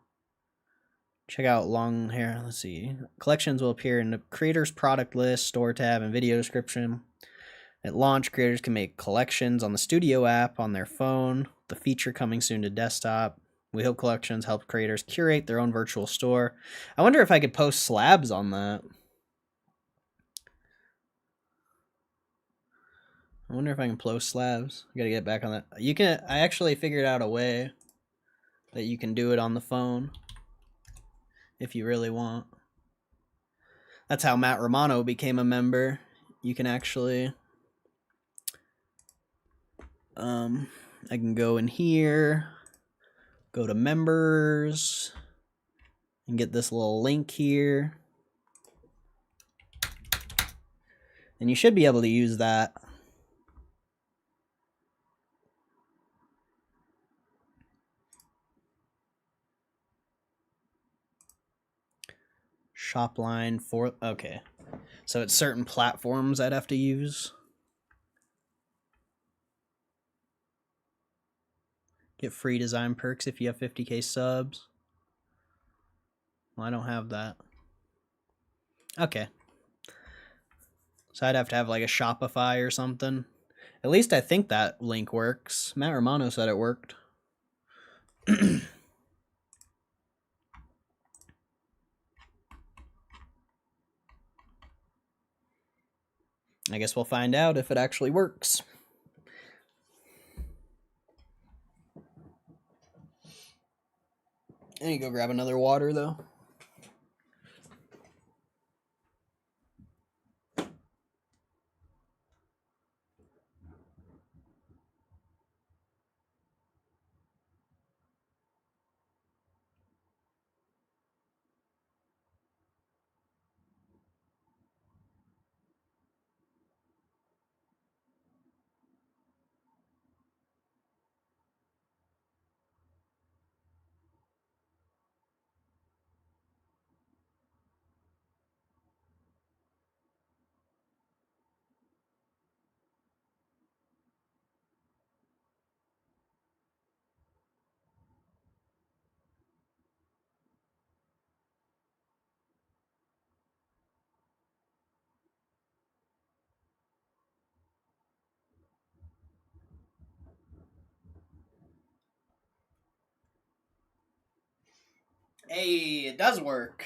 Check out long hair. Let's see. Collections will appear in the creator's product list, store tab, and video description. At launch, creators can make collections on the Studio app on their phone, the feature coming soon to desktop. We hope collections help creators curate their own virtual store. I wonder if I could post slabs on that. I wonder if I can post slabs. I gotta get back on that. You can. I actually figured out a way that you can do it on the phone if you really want. That's how Matt Romano became a member. You can actually I can go in here, go to members, and get this little link here. And you should be able to use that. Shopline for, okay. So it's certain platforms I'd have to use. Get free design perks if you have 50k subs. Well, I don't have that. Okay. So I'd have to have like a Shopify or something. At least I think that link works. Matt Romano said it worked. I guess we'll find out if it actually works. I need to go grab another water though. Hey, it does work.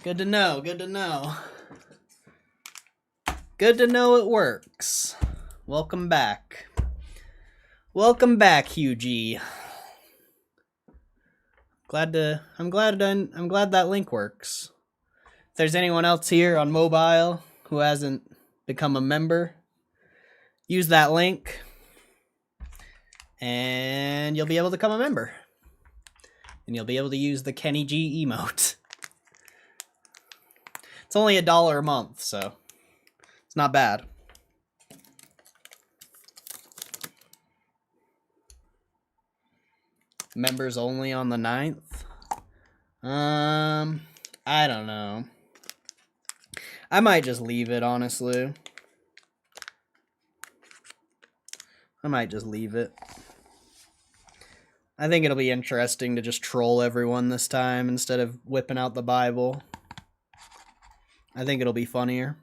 Good to know, good to know. Good to know it works. Welcome back. Welcome back, Hugh G. I'm glad that link works. If there's anyone else here on mobile who hasn't become a member, use that link and you'll be able to become a member. And you'll be able to use the Kenny G emote. It's only $1 a month, so it's not bad. Members only on the 9th? I don't know. I might just leave it, honestly. I might just leave it. I think it'll be interesting to just troll everyone this time instead of whipping out the Bible. I think it'll be funnier.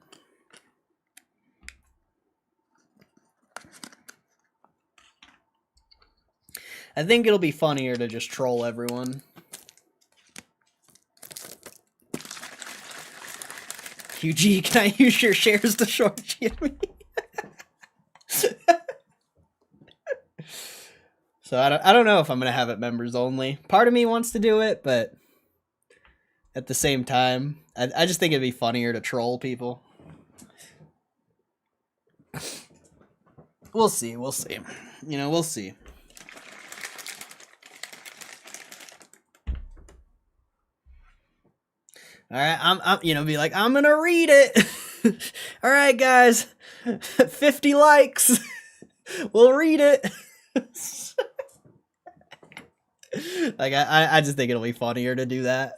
I think it'll be funnier to just troll everyone. QG, can I use your shares to short Jimmy? So I don't know if I'm gonna have it members only. Part of me wants to do it, but at the same time, I just think it'd be funnier to troll people. We'll see. We'll see. You know, we'll see. All right, I'm you know, be like, I'm gonna read it. All right, guys, 50 likes. We'll read it. Like, I just think it'll be funnier to do that.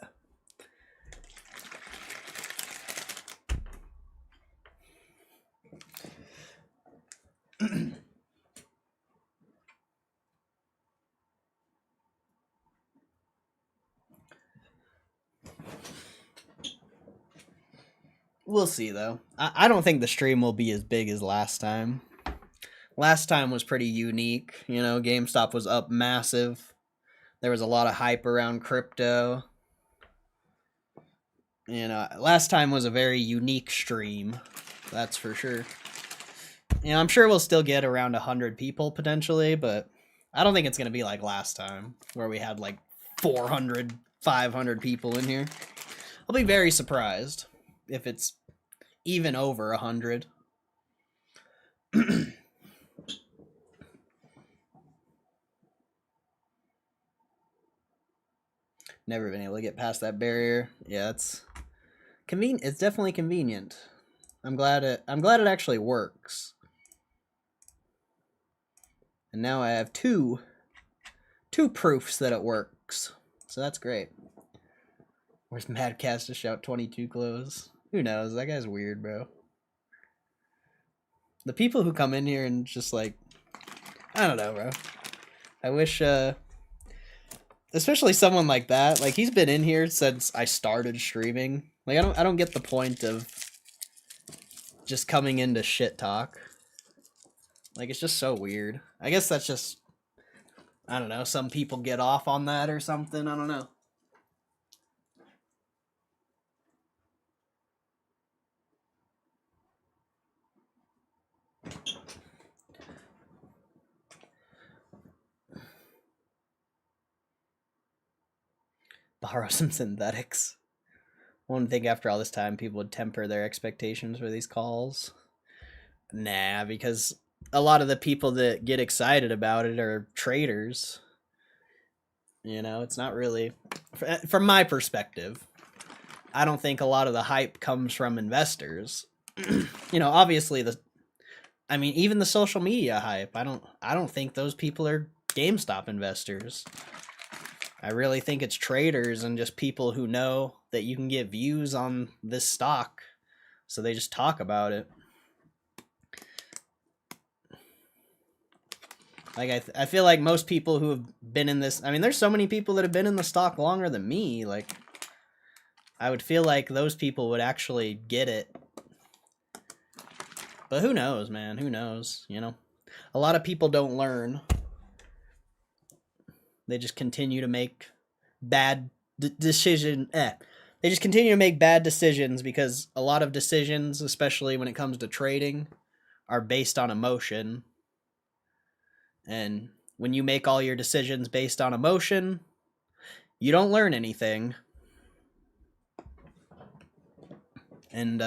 We'll see, though. I don't think the stream will be as big as last time. Last time was pretty unique. You know, GameStop was up massive. There was a lot of hype around crypto. You know, last time was a very unique stream. That's for sure. You know, I'm sure we'll still get around 100 people potentially, but I don't think it's going to be like last time where we had like 400, 500 people in here. I'll be very surprised if it's even over 100. Never been able to get past that barrier. Yeah, it's convenient. It's definitely convenient. I'm glad it actually works. And now I have two proofs that it works. So that's great. Where's Madcast to shout 22 close? Who knows? That guy's weird, bro. The people who come in here and just like, I don't know, bro. I wish, especially someone like that. Like, he's been in here since I started streaming. Like, I don't get the point of just coming into shit talk. Like, it's just so weird. I guess that's just, I don't know, some people get off on that or something. I don't know. Borrow some synthetics. One thing after all this time, people would temper their expectations for these calls. Nah, because a lot of the people that get excited about it are traders. You know, it's not really, from my perspective, I don't think a lot of the hype comes from investors. You know, obviously even the social media hype, I don't think those people are GameStop investors. I really think it's traders and just people who know that you can get views on this stock, so they just talk about it. Like, I feel like most people who have been in this, I mean, there's so many people that have been in the stock longer than me. Like, I would feel like those people would actually get it. But who knows, man? Who knows? You know, a lot of people don't learn. They just continue to make bad decision. They just continue to make bad decisions because a lot of decisions, especially when it comes to trading, are based on emotion. And when you make all your decisions based on emotion, you don't learn anything. And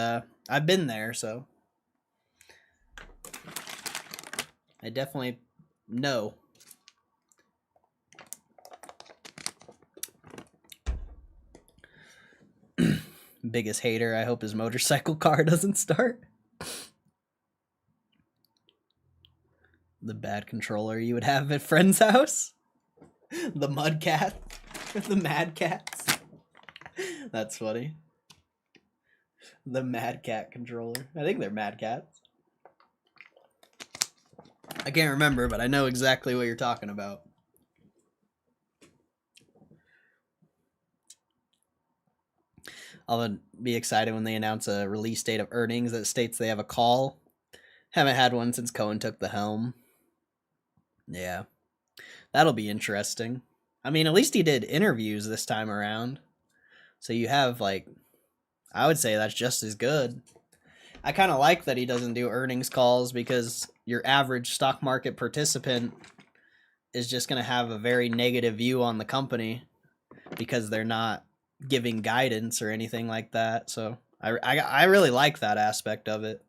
I've been there, so I definitely know. Biggest hater, I hope his motorcycle car doesn't start. The bad controller you would have at friend's house. The mud cat. The mad cats. That's funny. The mad cat controller. I think they're mad cats. I can't remember, but I know exactly what you're talking about. I'll be excited when they announce a release date of earnings that states they have a call. Haven't had one since Cohen took the helm. Yeah. That'll be interesting. I mean, at least he did interviews this time around. So you have, like, I would say that's just as good. I kind of like that he doesn't do earnings calls because your average stock market participant is just going to have a very negative view on the company because they're not giving guidance or anything like that. So I really like that aspect of it.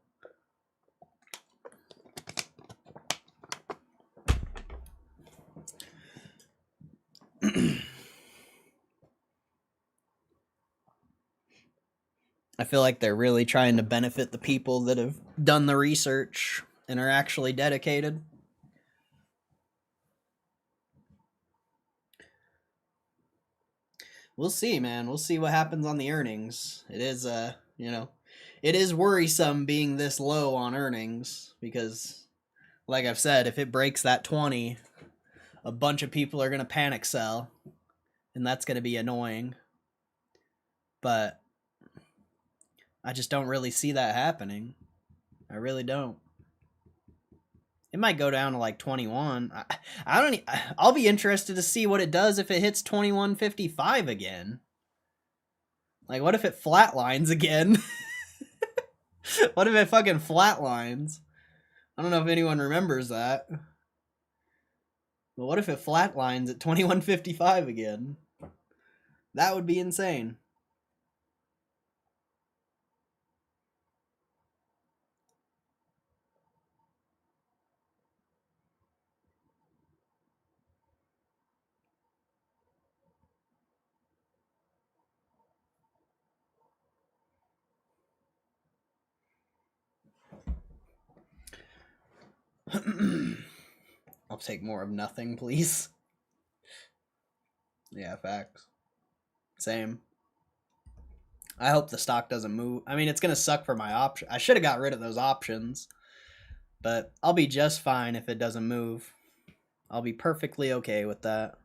I feel like they're really trying to benefit the people that have done the research and are actually dedicated. We'll see, man. We'll see what happens on the earnings. It is, it is worrisome being this low on earnings because, like I've said, if it breaks that 20, a bunch of people are going to panic sell, and that's going to be annoying. But I just don't really see that happening. I really don't. It might go down to like 21. I don't. I'll be interested to see what it does if it hits 21.55 again. Like, what if it flatlines again? What if it fucking flatlines? I don't know if anyone remembers that. But what if it flatlines at 21.55 again? That would be insane. I'll take more of nothing, please. Yeah, facts. Same. I hope the stock doesn't move. I mean, it's going to suck for my option. I should have got rid of those options. But I'll be just fine if it doesn't move. I'll be perfectly okay with that.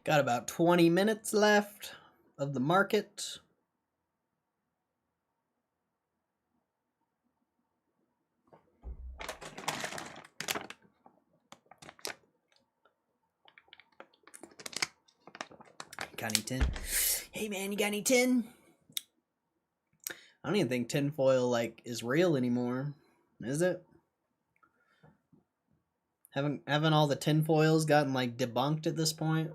Got about 20 minutes left of the market. Got any tin? Hey man, you got any tin? I don't even think tinfoil like is real anymore. Is it? Haven't all the tinfoils gotten like debunked at this point?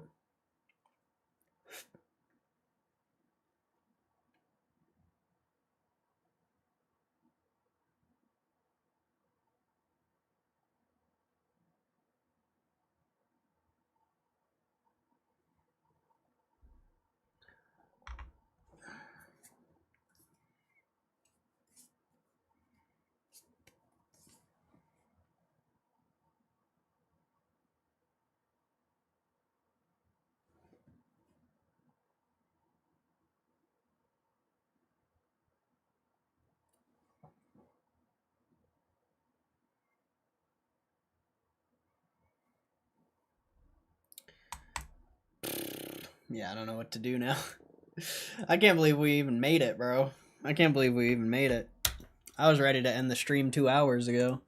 Yeah, I don't know what to do now. I can't believe we even made it, bro. I can't believe we even made it. I was ready to end the stream 2 hours ago.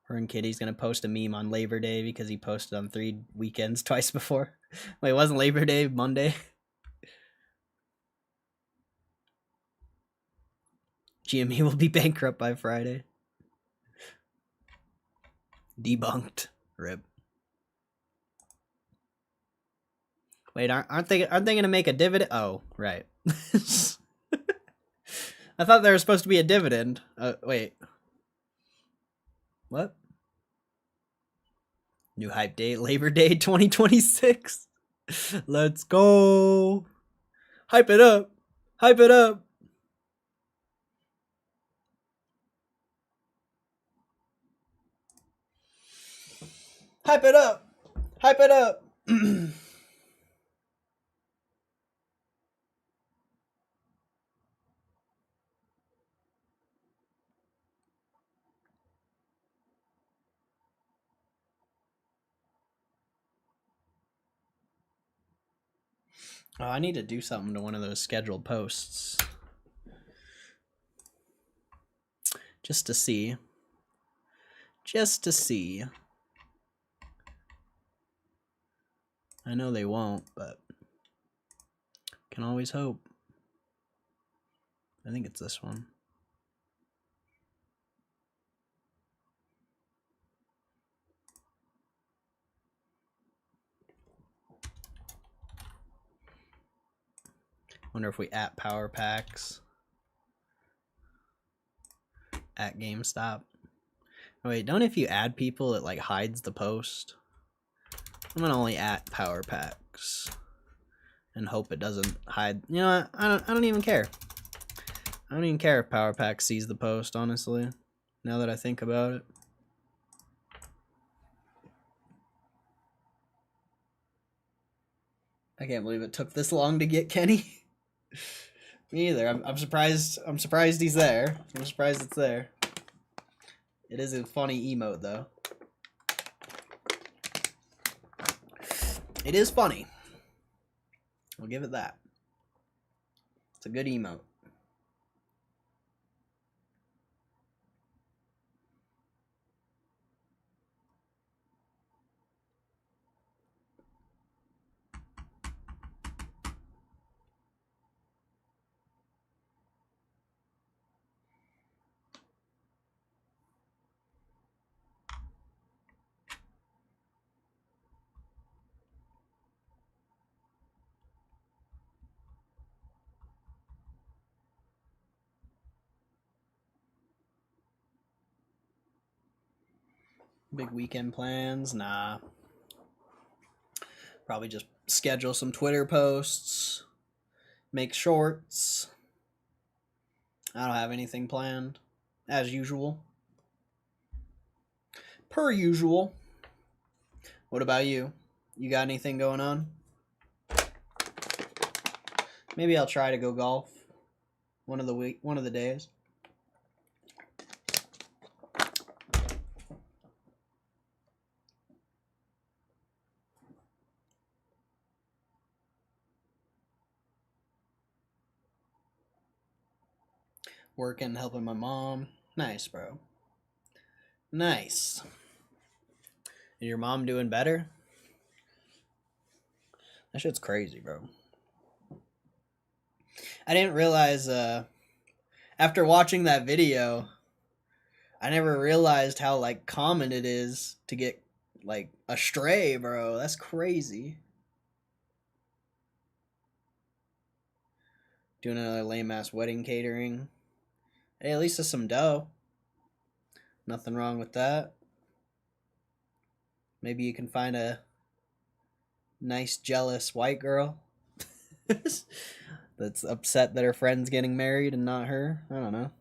And Kitty's gonna post a meme on Labor Day because he posted on 3 weekends twice before. Wait, it wasn't Labor Day Monday? GME will be bankrupt by Friday. Debunked. Rip. Wait, aren't they gonna make a dividend? Oh, right. I thought there was supposed to be a dividend. Wait. What? New hype date, Labor Day 2026. Let's go. Hype it up. Hype it up. Hype it up. Hype it up. Oh, I need to do something to one of those scheduled posts. Just to see. Just to see. I know they won't, but can always hope. I think it's this one. Wonder if we at Power Packs. At GameStop. Oh, wait, don't if you add people, it like hides the post. I'm gonna only at Power Packs and hope it doesn't hide. You know what? I don't even care. I don't even care if Power Pack sees the post, honestly. Now that I think about it. I can't believe it took this long to get Kenny. Me either. I'm surprised. I'm surprised he's there. I'm surprised it's there. It is a funny emote though. It is funny. I'll give it that. It's a good emote. Big weekend plans? Nah. Probably just schedule some Twitter posts. Make shorts. I don't have anything planned. As usual. Per usual. What about you? You got anything going on? Maybe I'll try to go golf one of the days. Working, helping my mom. Nice, bro. Nice. Is your mom doing better? That shit's crazy, bro. I didn't realize, after watching that video, I never realized how, like, common it is to get, like, a stray, bro. That's crazy. Doing another lame-ass wedding catering. Hey, at least it's some dough. Nothing wrong with that. Maybe you can find a nice, jealous white girl that's upset that her friend's getting married and not her. I don't know.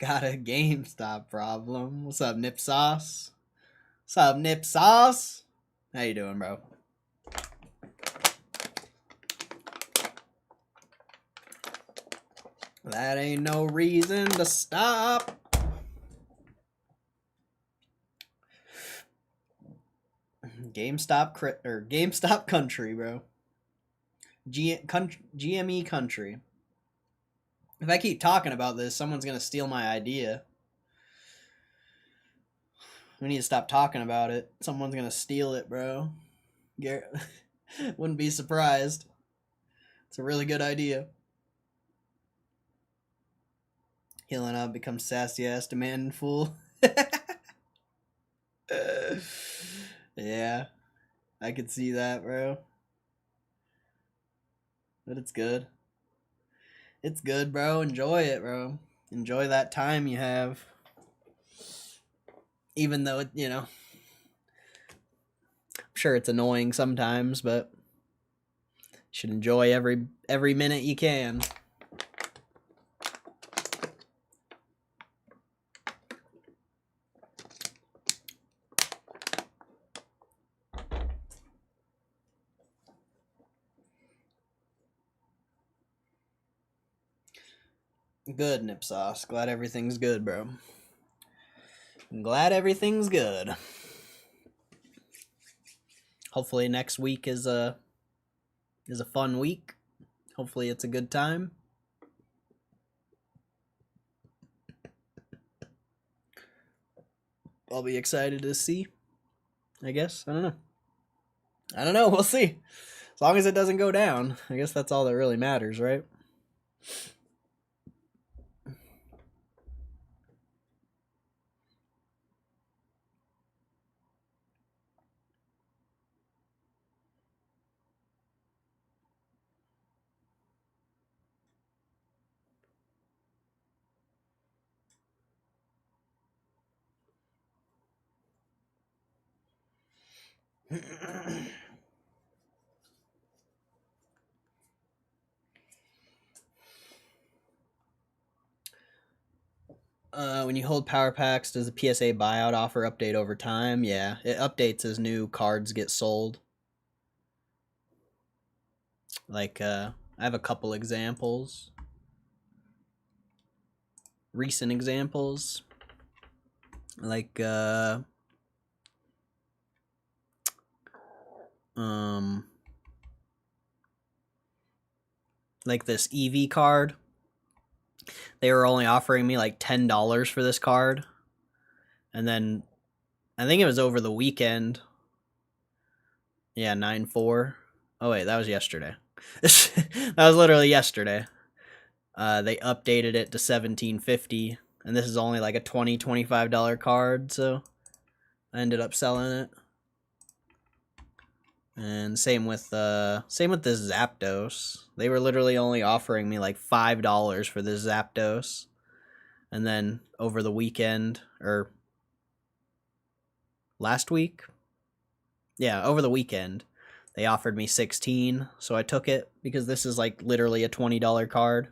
Got a GameStop problem. What's up, Nip Sauce? What's up, Nip Sauce? How you doing, bro? That ain't no reason to stop. GameStop country, bro. GME country. If I keep talking about this, someone's gonna steal my idea. We need to stop talking about it. Someone's gonna steal it, bro. Garrett, wouldn't be surprised. It's a really good idea. Healing up becomes sassy ass demanding fool. Yeah, I could see that, bro. But it's good. It's good, bro. Enjoy it, bro. Enjoy that time you have. Even though it, I'm sure it's annoying sometimes, but you should enjoy every minute you can. Good, Nip Sauce. Glad everything's good, bro. I'm glad everything's good. Hopefully next week is a fun week. Hopefully it's a good time. I'll be excited to see. I guess. I don't know. We'll see. As long as it doesn't go down. I guess that's all that really matters, right? When you hold power packs, does the PSA buyout offer update over time? Yeah, it updates as new cards get sold. Like, I have a couple examples. Recent examples. Like, like this EV card. They were only offering me like $10 for this card. And then I think it was over the weekend. Yeah, 9/4. Oh wait, that was yesterday. That was literally yesterday. They updated it to $17.50, and this is only like a $25 card, so I ended up selling it. And same with this Zapdos. They were literally only offering me like $5 for this Zapdos. And then over the weekend, or last week? Yeah, over the weekend, they offered me $16, so I took it because this is like literally a $20 card.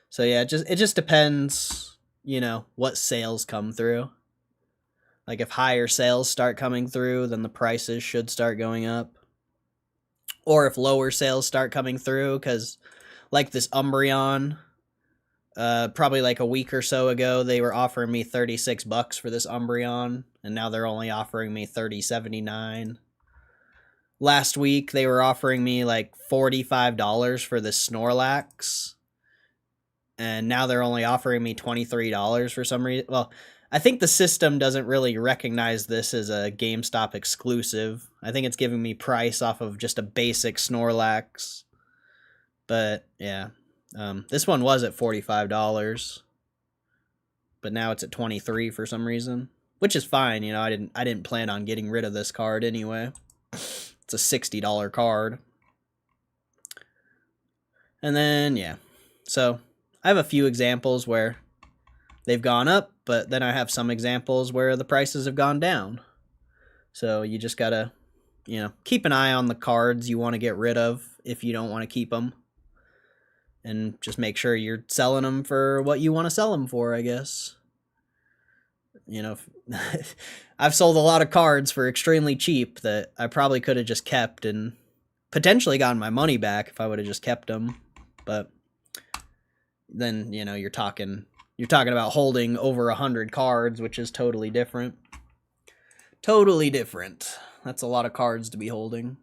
So yeah, it just depends, what sales come through. Like if higher sales start coming through, then the prices should start going up. Or if lower sales start coming through, because like this Umbreon, probably like a week or so ago, they were offering me $36 for this Umbreon, and now they're only offering me $30.79. Last week, they were offering me like $45 for this Snorlax, and now they're only offering me $23 for some reason. Well, I think the system doesn't really recognize this as a GameStop exclusive. I think it's giving me price off of just a basic Snorlax. But yeah, this one was at $45, but now it's at $23 for some reason, which is fine. I didn't plan on getting rid of this card anyway. It's a $60 card. And then yeah, so I have a few examples where they've gone up, but then I have some examples where the prices have gone down. So you just gotta, keep an eye on the cards you want to get rid of if you don't want to keep them. And just make sure you're selling them for what you want to sell them for, I guess. I've sold a lot of cards for extremely cheap that I probably could have just kept and potentially gotten my money back if I would have just kept them. But then, you know, you're talking about holding over 100 cards, which is totally different. Totally different. That's a lot of cards to be holding.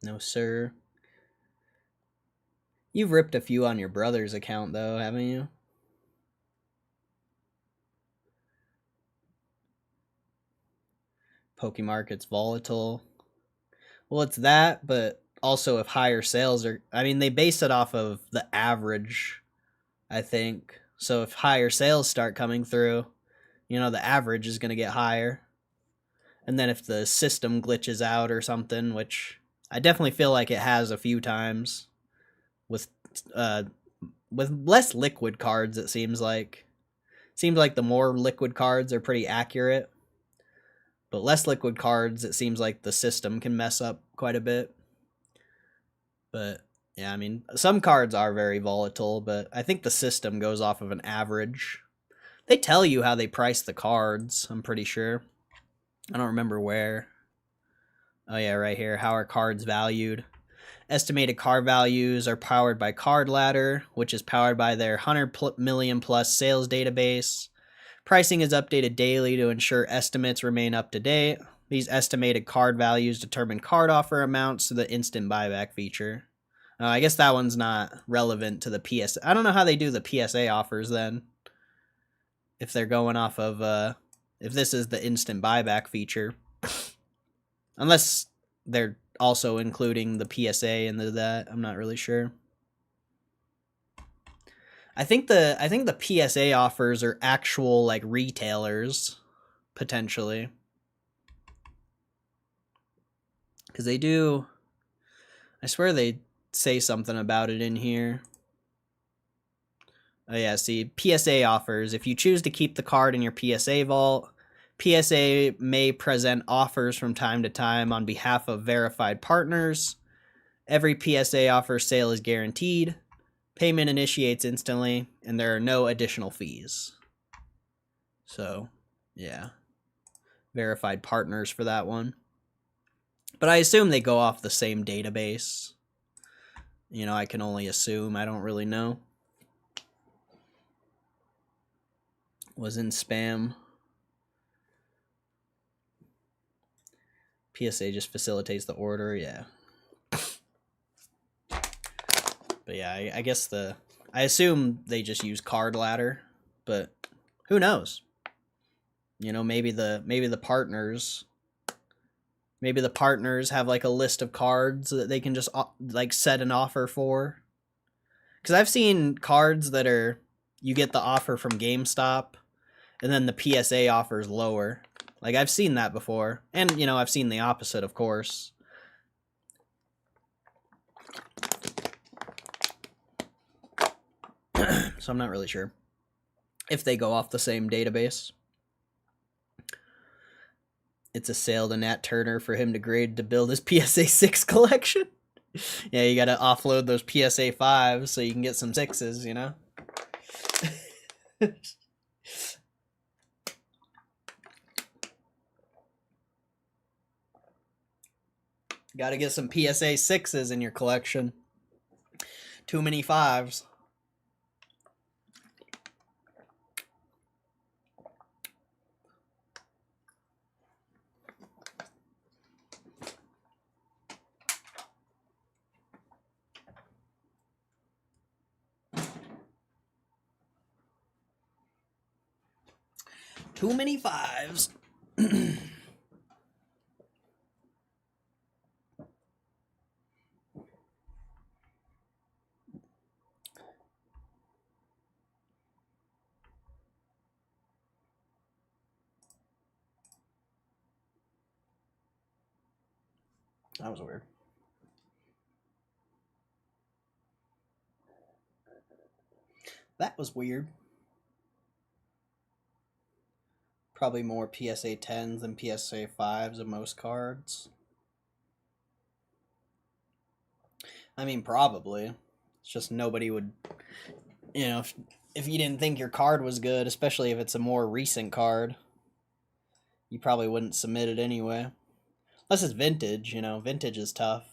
No, sir. You've ripped a few on your brother's account, though, haven't you? Pokemarket's volatile. Well, it's that, but also if higher sales are... I mean, they base it off of the average, I think. So if higher sales start coming through, you know, the average is going to get higher. And then if the system glitches out or something, which I definitely feel like it has a few times with less liquid cards, it seems like. Seems like the more liquid cards are pretty accurate. But less liquid cards, it seems like the system can mess up quite a bit. But yeah, I mean, some cards are very volatile, but I think the system goes off of an average. They tell you how they price the cards, I'm pretty sure. I don't remember where. Oh yeah, right here. How are cards valued? Estimated card values are powered by Card Ladder, which is powered by their 100 million plus sales database. Pricing is updated daily to ensure estimates remain up to date. These estimated card values determine card offer amounts to the instant buyback feature. I guess that one's not relevant to the PSA. I don't know how they do the PSA offers then. If they're going off of, if this is the instant buyback feature. Unless they're also including the PSA into that. I'm not really sure. I think the PSA offers are actual like retailers, potentially. Because they do, I swear they say something about it in here. Oh yeah, see, PSA offers. If you choose to keep the card in your PSA vault, PSA may present offers from time to time on behalf of verified partners. Every PSA offer sale is guaranteed. Payment initiates instantly, and there are no additional fees. So, yeah. Verified partners for that one. But I assume they go off the same database. You know, I can only assume. I don't really know. Was in spam. PSA just facilitates the order, yeah. But yeah, I guess I assume they just use Card Ladder, but who knows? You know, maybe the partners have like a list of cards that they can just like set an offer for. Because I've seen cards that are, you get the offer from GameStop, and then the PSA offer is lower. Like I've seen that before, and you know I've seen the opposite, of course. So I'm not really sure if they go off the same database. It's a sale to Nat Turner for him to grade to build his PSA 6 collection. Yeah, you gotta offload those PSA 5s so you can get some 6s, you know? Gotta get some PSA 6s in your collection. Too many 5s. Too many 5s. That was weird. That was weird. Probably more PSA 10s than PSA 5s of most cards. I mean, probably. It's just nobody would, you know, if you didn't think your card was good, especially if it's a more recent card, you probably wouldn't submit it anyway. Unless it's vintage, you know, vintage is tough.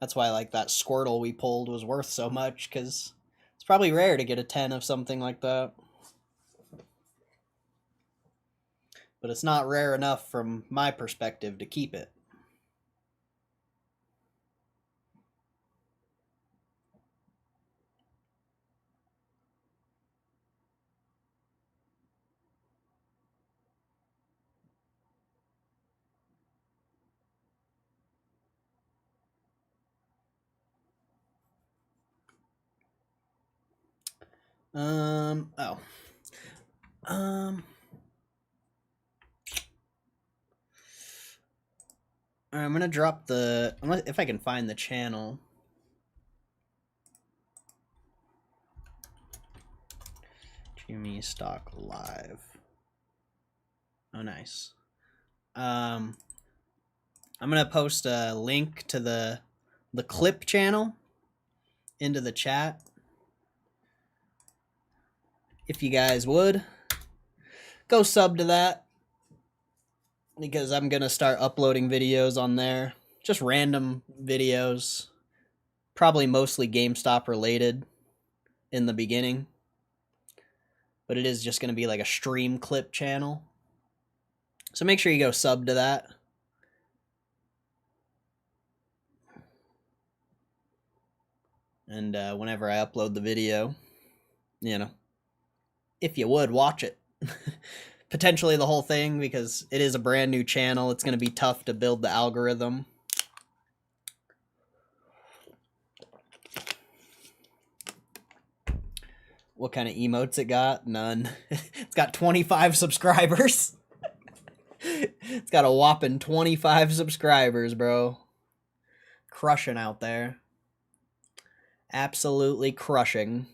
That's why, like, that Squirtle we pulled was worth so much, because it's probably rare to get a 10 of something like that. But it's not rare enough from my perspective to keep it. Oh. I'm gonna drop the, if I can find the channel. Gme Stock Live. Oh, nice. I'm gonna post a link to the clip channel into the chat. If you guys would, go sub to that, because I'm gonna start uploading videos on there. Just random videos. Probably mostly GameStop related in the beginning. But it is just gonna be like a stream clip channel. So make sure you go sub to that. And whenever I upload the video, you know, if you would, watch it. Potentially the whole thing, because it is a brand new channel. It's going to be tough to build the algorithm. What kind of emotes it got? None. It's got 25 subscribers. It's got a whopping 25 subscribers, bro. Crushing out there. Absolutely crushing.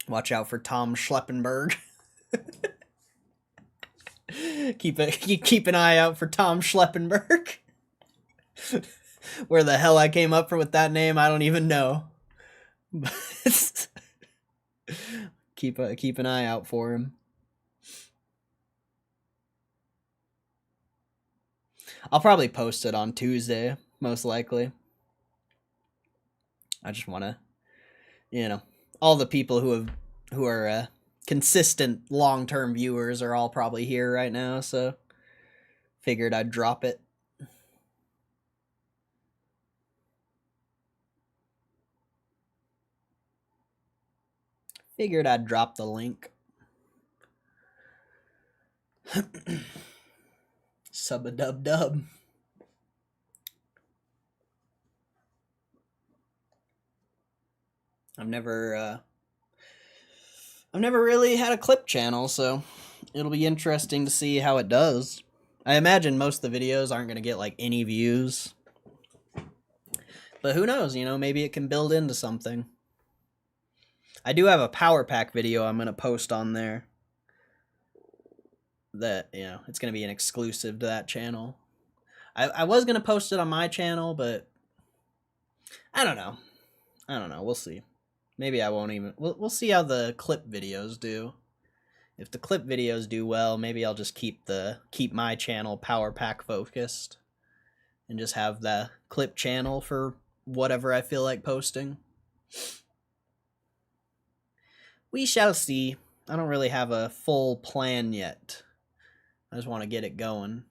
Watch out for Tom Schleppenberg. keep an eye out for Tom Schleppenberg. Where the hell I came up with that name, I don't even know. keep an eye out for him. I'll probably post it on Tuesday, most likely. I just want to, you know, all the people who are consistent long-term viewers are all probably here right now, so figured I'd drop it. Figured I'd drop the link. Sub-a-dub-dub. I've never really had a clip channel, so it'll be interesting to see how it does. I imagine most of the videos aren't going to get like any views. But who knows, you know, maybe it can build into something. I do have a power pack video I'm going to post on there. That, you know, it's going to be an exclusive to that channel. I was going to post it on my channel, but I don't know. We'll see. Maybe I won't even. We'll see how the clip videos do. If the clip videos do well, maybe I'll just keep my channel power pack focused, and just have the clip channel for whatever I feel like posting. We shall see. I don't really have a full plan yet. I just want to get it going.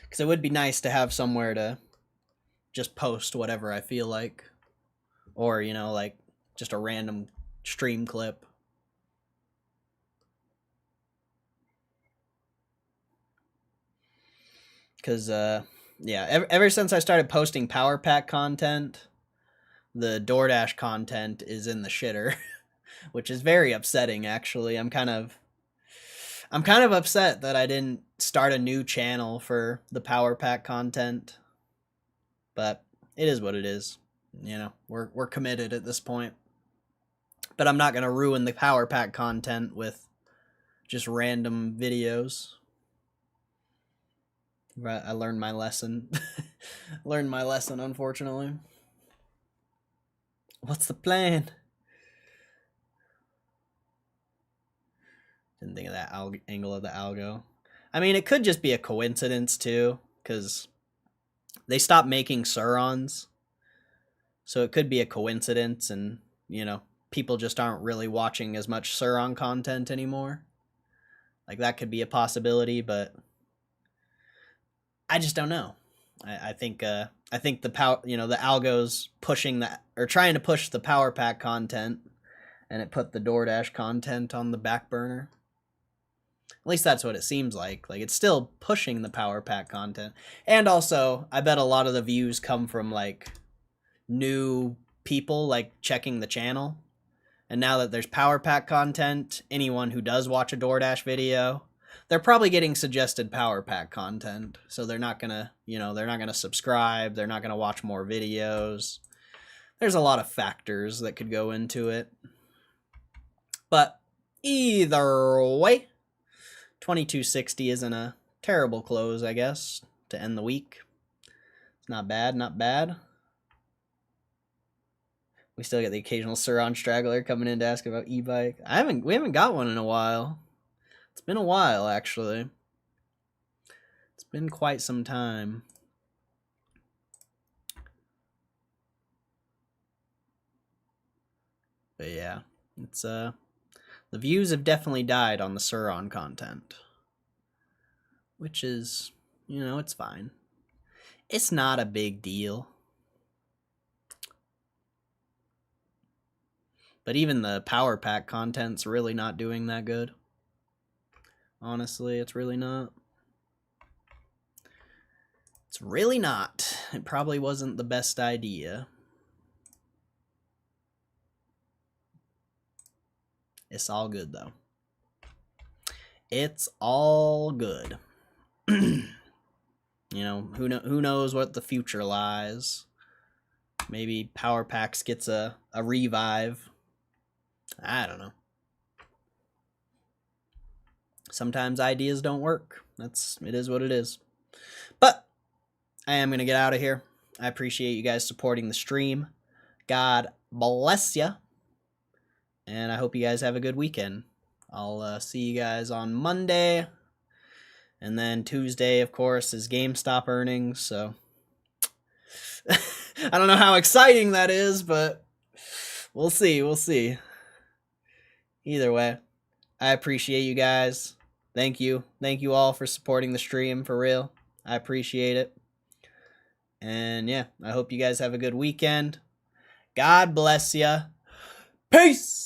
Because it would be nice to have somewhere to just post whatever I feel like. Or, you know, like just a random stream clip. Because, yeah, ever since I started posting Power Pack content, the DoorDash content is in the shitter. Which is very upsetting, actually. I'm kind of upset that I didn't start a new channel for the Power Pack content. But it is what it is. You know, we're committed at this point. But I'm not going to ruin the Power Pack content with just random videos. I learned my lesson. Learned my lesson, unfortunately. What's the plan? Didn't think of that angle of the algo. I mean, it could just be a coincidence, too, because they stopped making Surons. So it could be a coincidence, and, you know, people just aren't really watching as much Suron content anymore. Like, that could be a possibility, but I just don't know. I think the the algo's pushing that, or trying to push the Power Pack content, and it put the DoorDash content on the back burner. At least that's what it seems like. Like, it's still pushing the Power Pack content. And also, I bet a lot of the views come from, like, new people, like, checking the channel. And now that there's Power Pack content, anyone who does watch a DoorDash video, they're probably getting suggested Power Pack content. So they're not gonna, they're not gonna subscribe. They're not gonna watch more videos. There's a lot of factors that could go into it. But either way, 2260 isn't a terrible close, I guess, to end the week. It's not bad, not bad. We still get the occasional Suron straggler coming in to ask about e-bike. We haven't got one in a while. It's been a while, actually. It's been quite some time. But yeah, it's the views have definitely died on the Suron content, which is, it's fine. It's not a big deal. But even the Power Pack content's really not doing that good. Honestly, it's really not. It's really not. It probably wasn't the best idea. It's all good, though. It's all good. Who knows what the future lies. Maybe Power Packs gets a revive. I don't know. Sometimes ideas don't work. It is what it is. But I am going to get out of here. I appreciate you guys supporting the stream. God bless ya. And I hope you guys have a good weekend. I'll see you guys on Monday. And then Tuesday, of course, is GameStop earnings. So I don't know how exciting that is, but we'll see. We'll see. Either way, I appreciate you guys. Thank you. Thank you all for supporting the stream, for real. I appreciate it. And yeah, I hope you guys have a good weekend. God bless ya. Peace!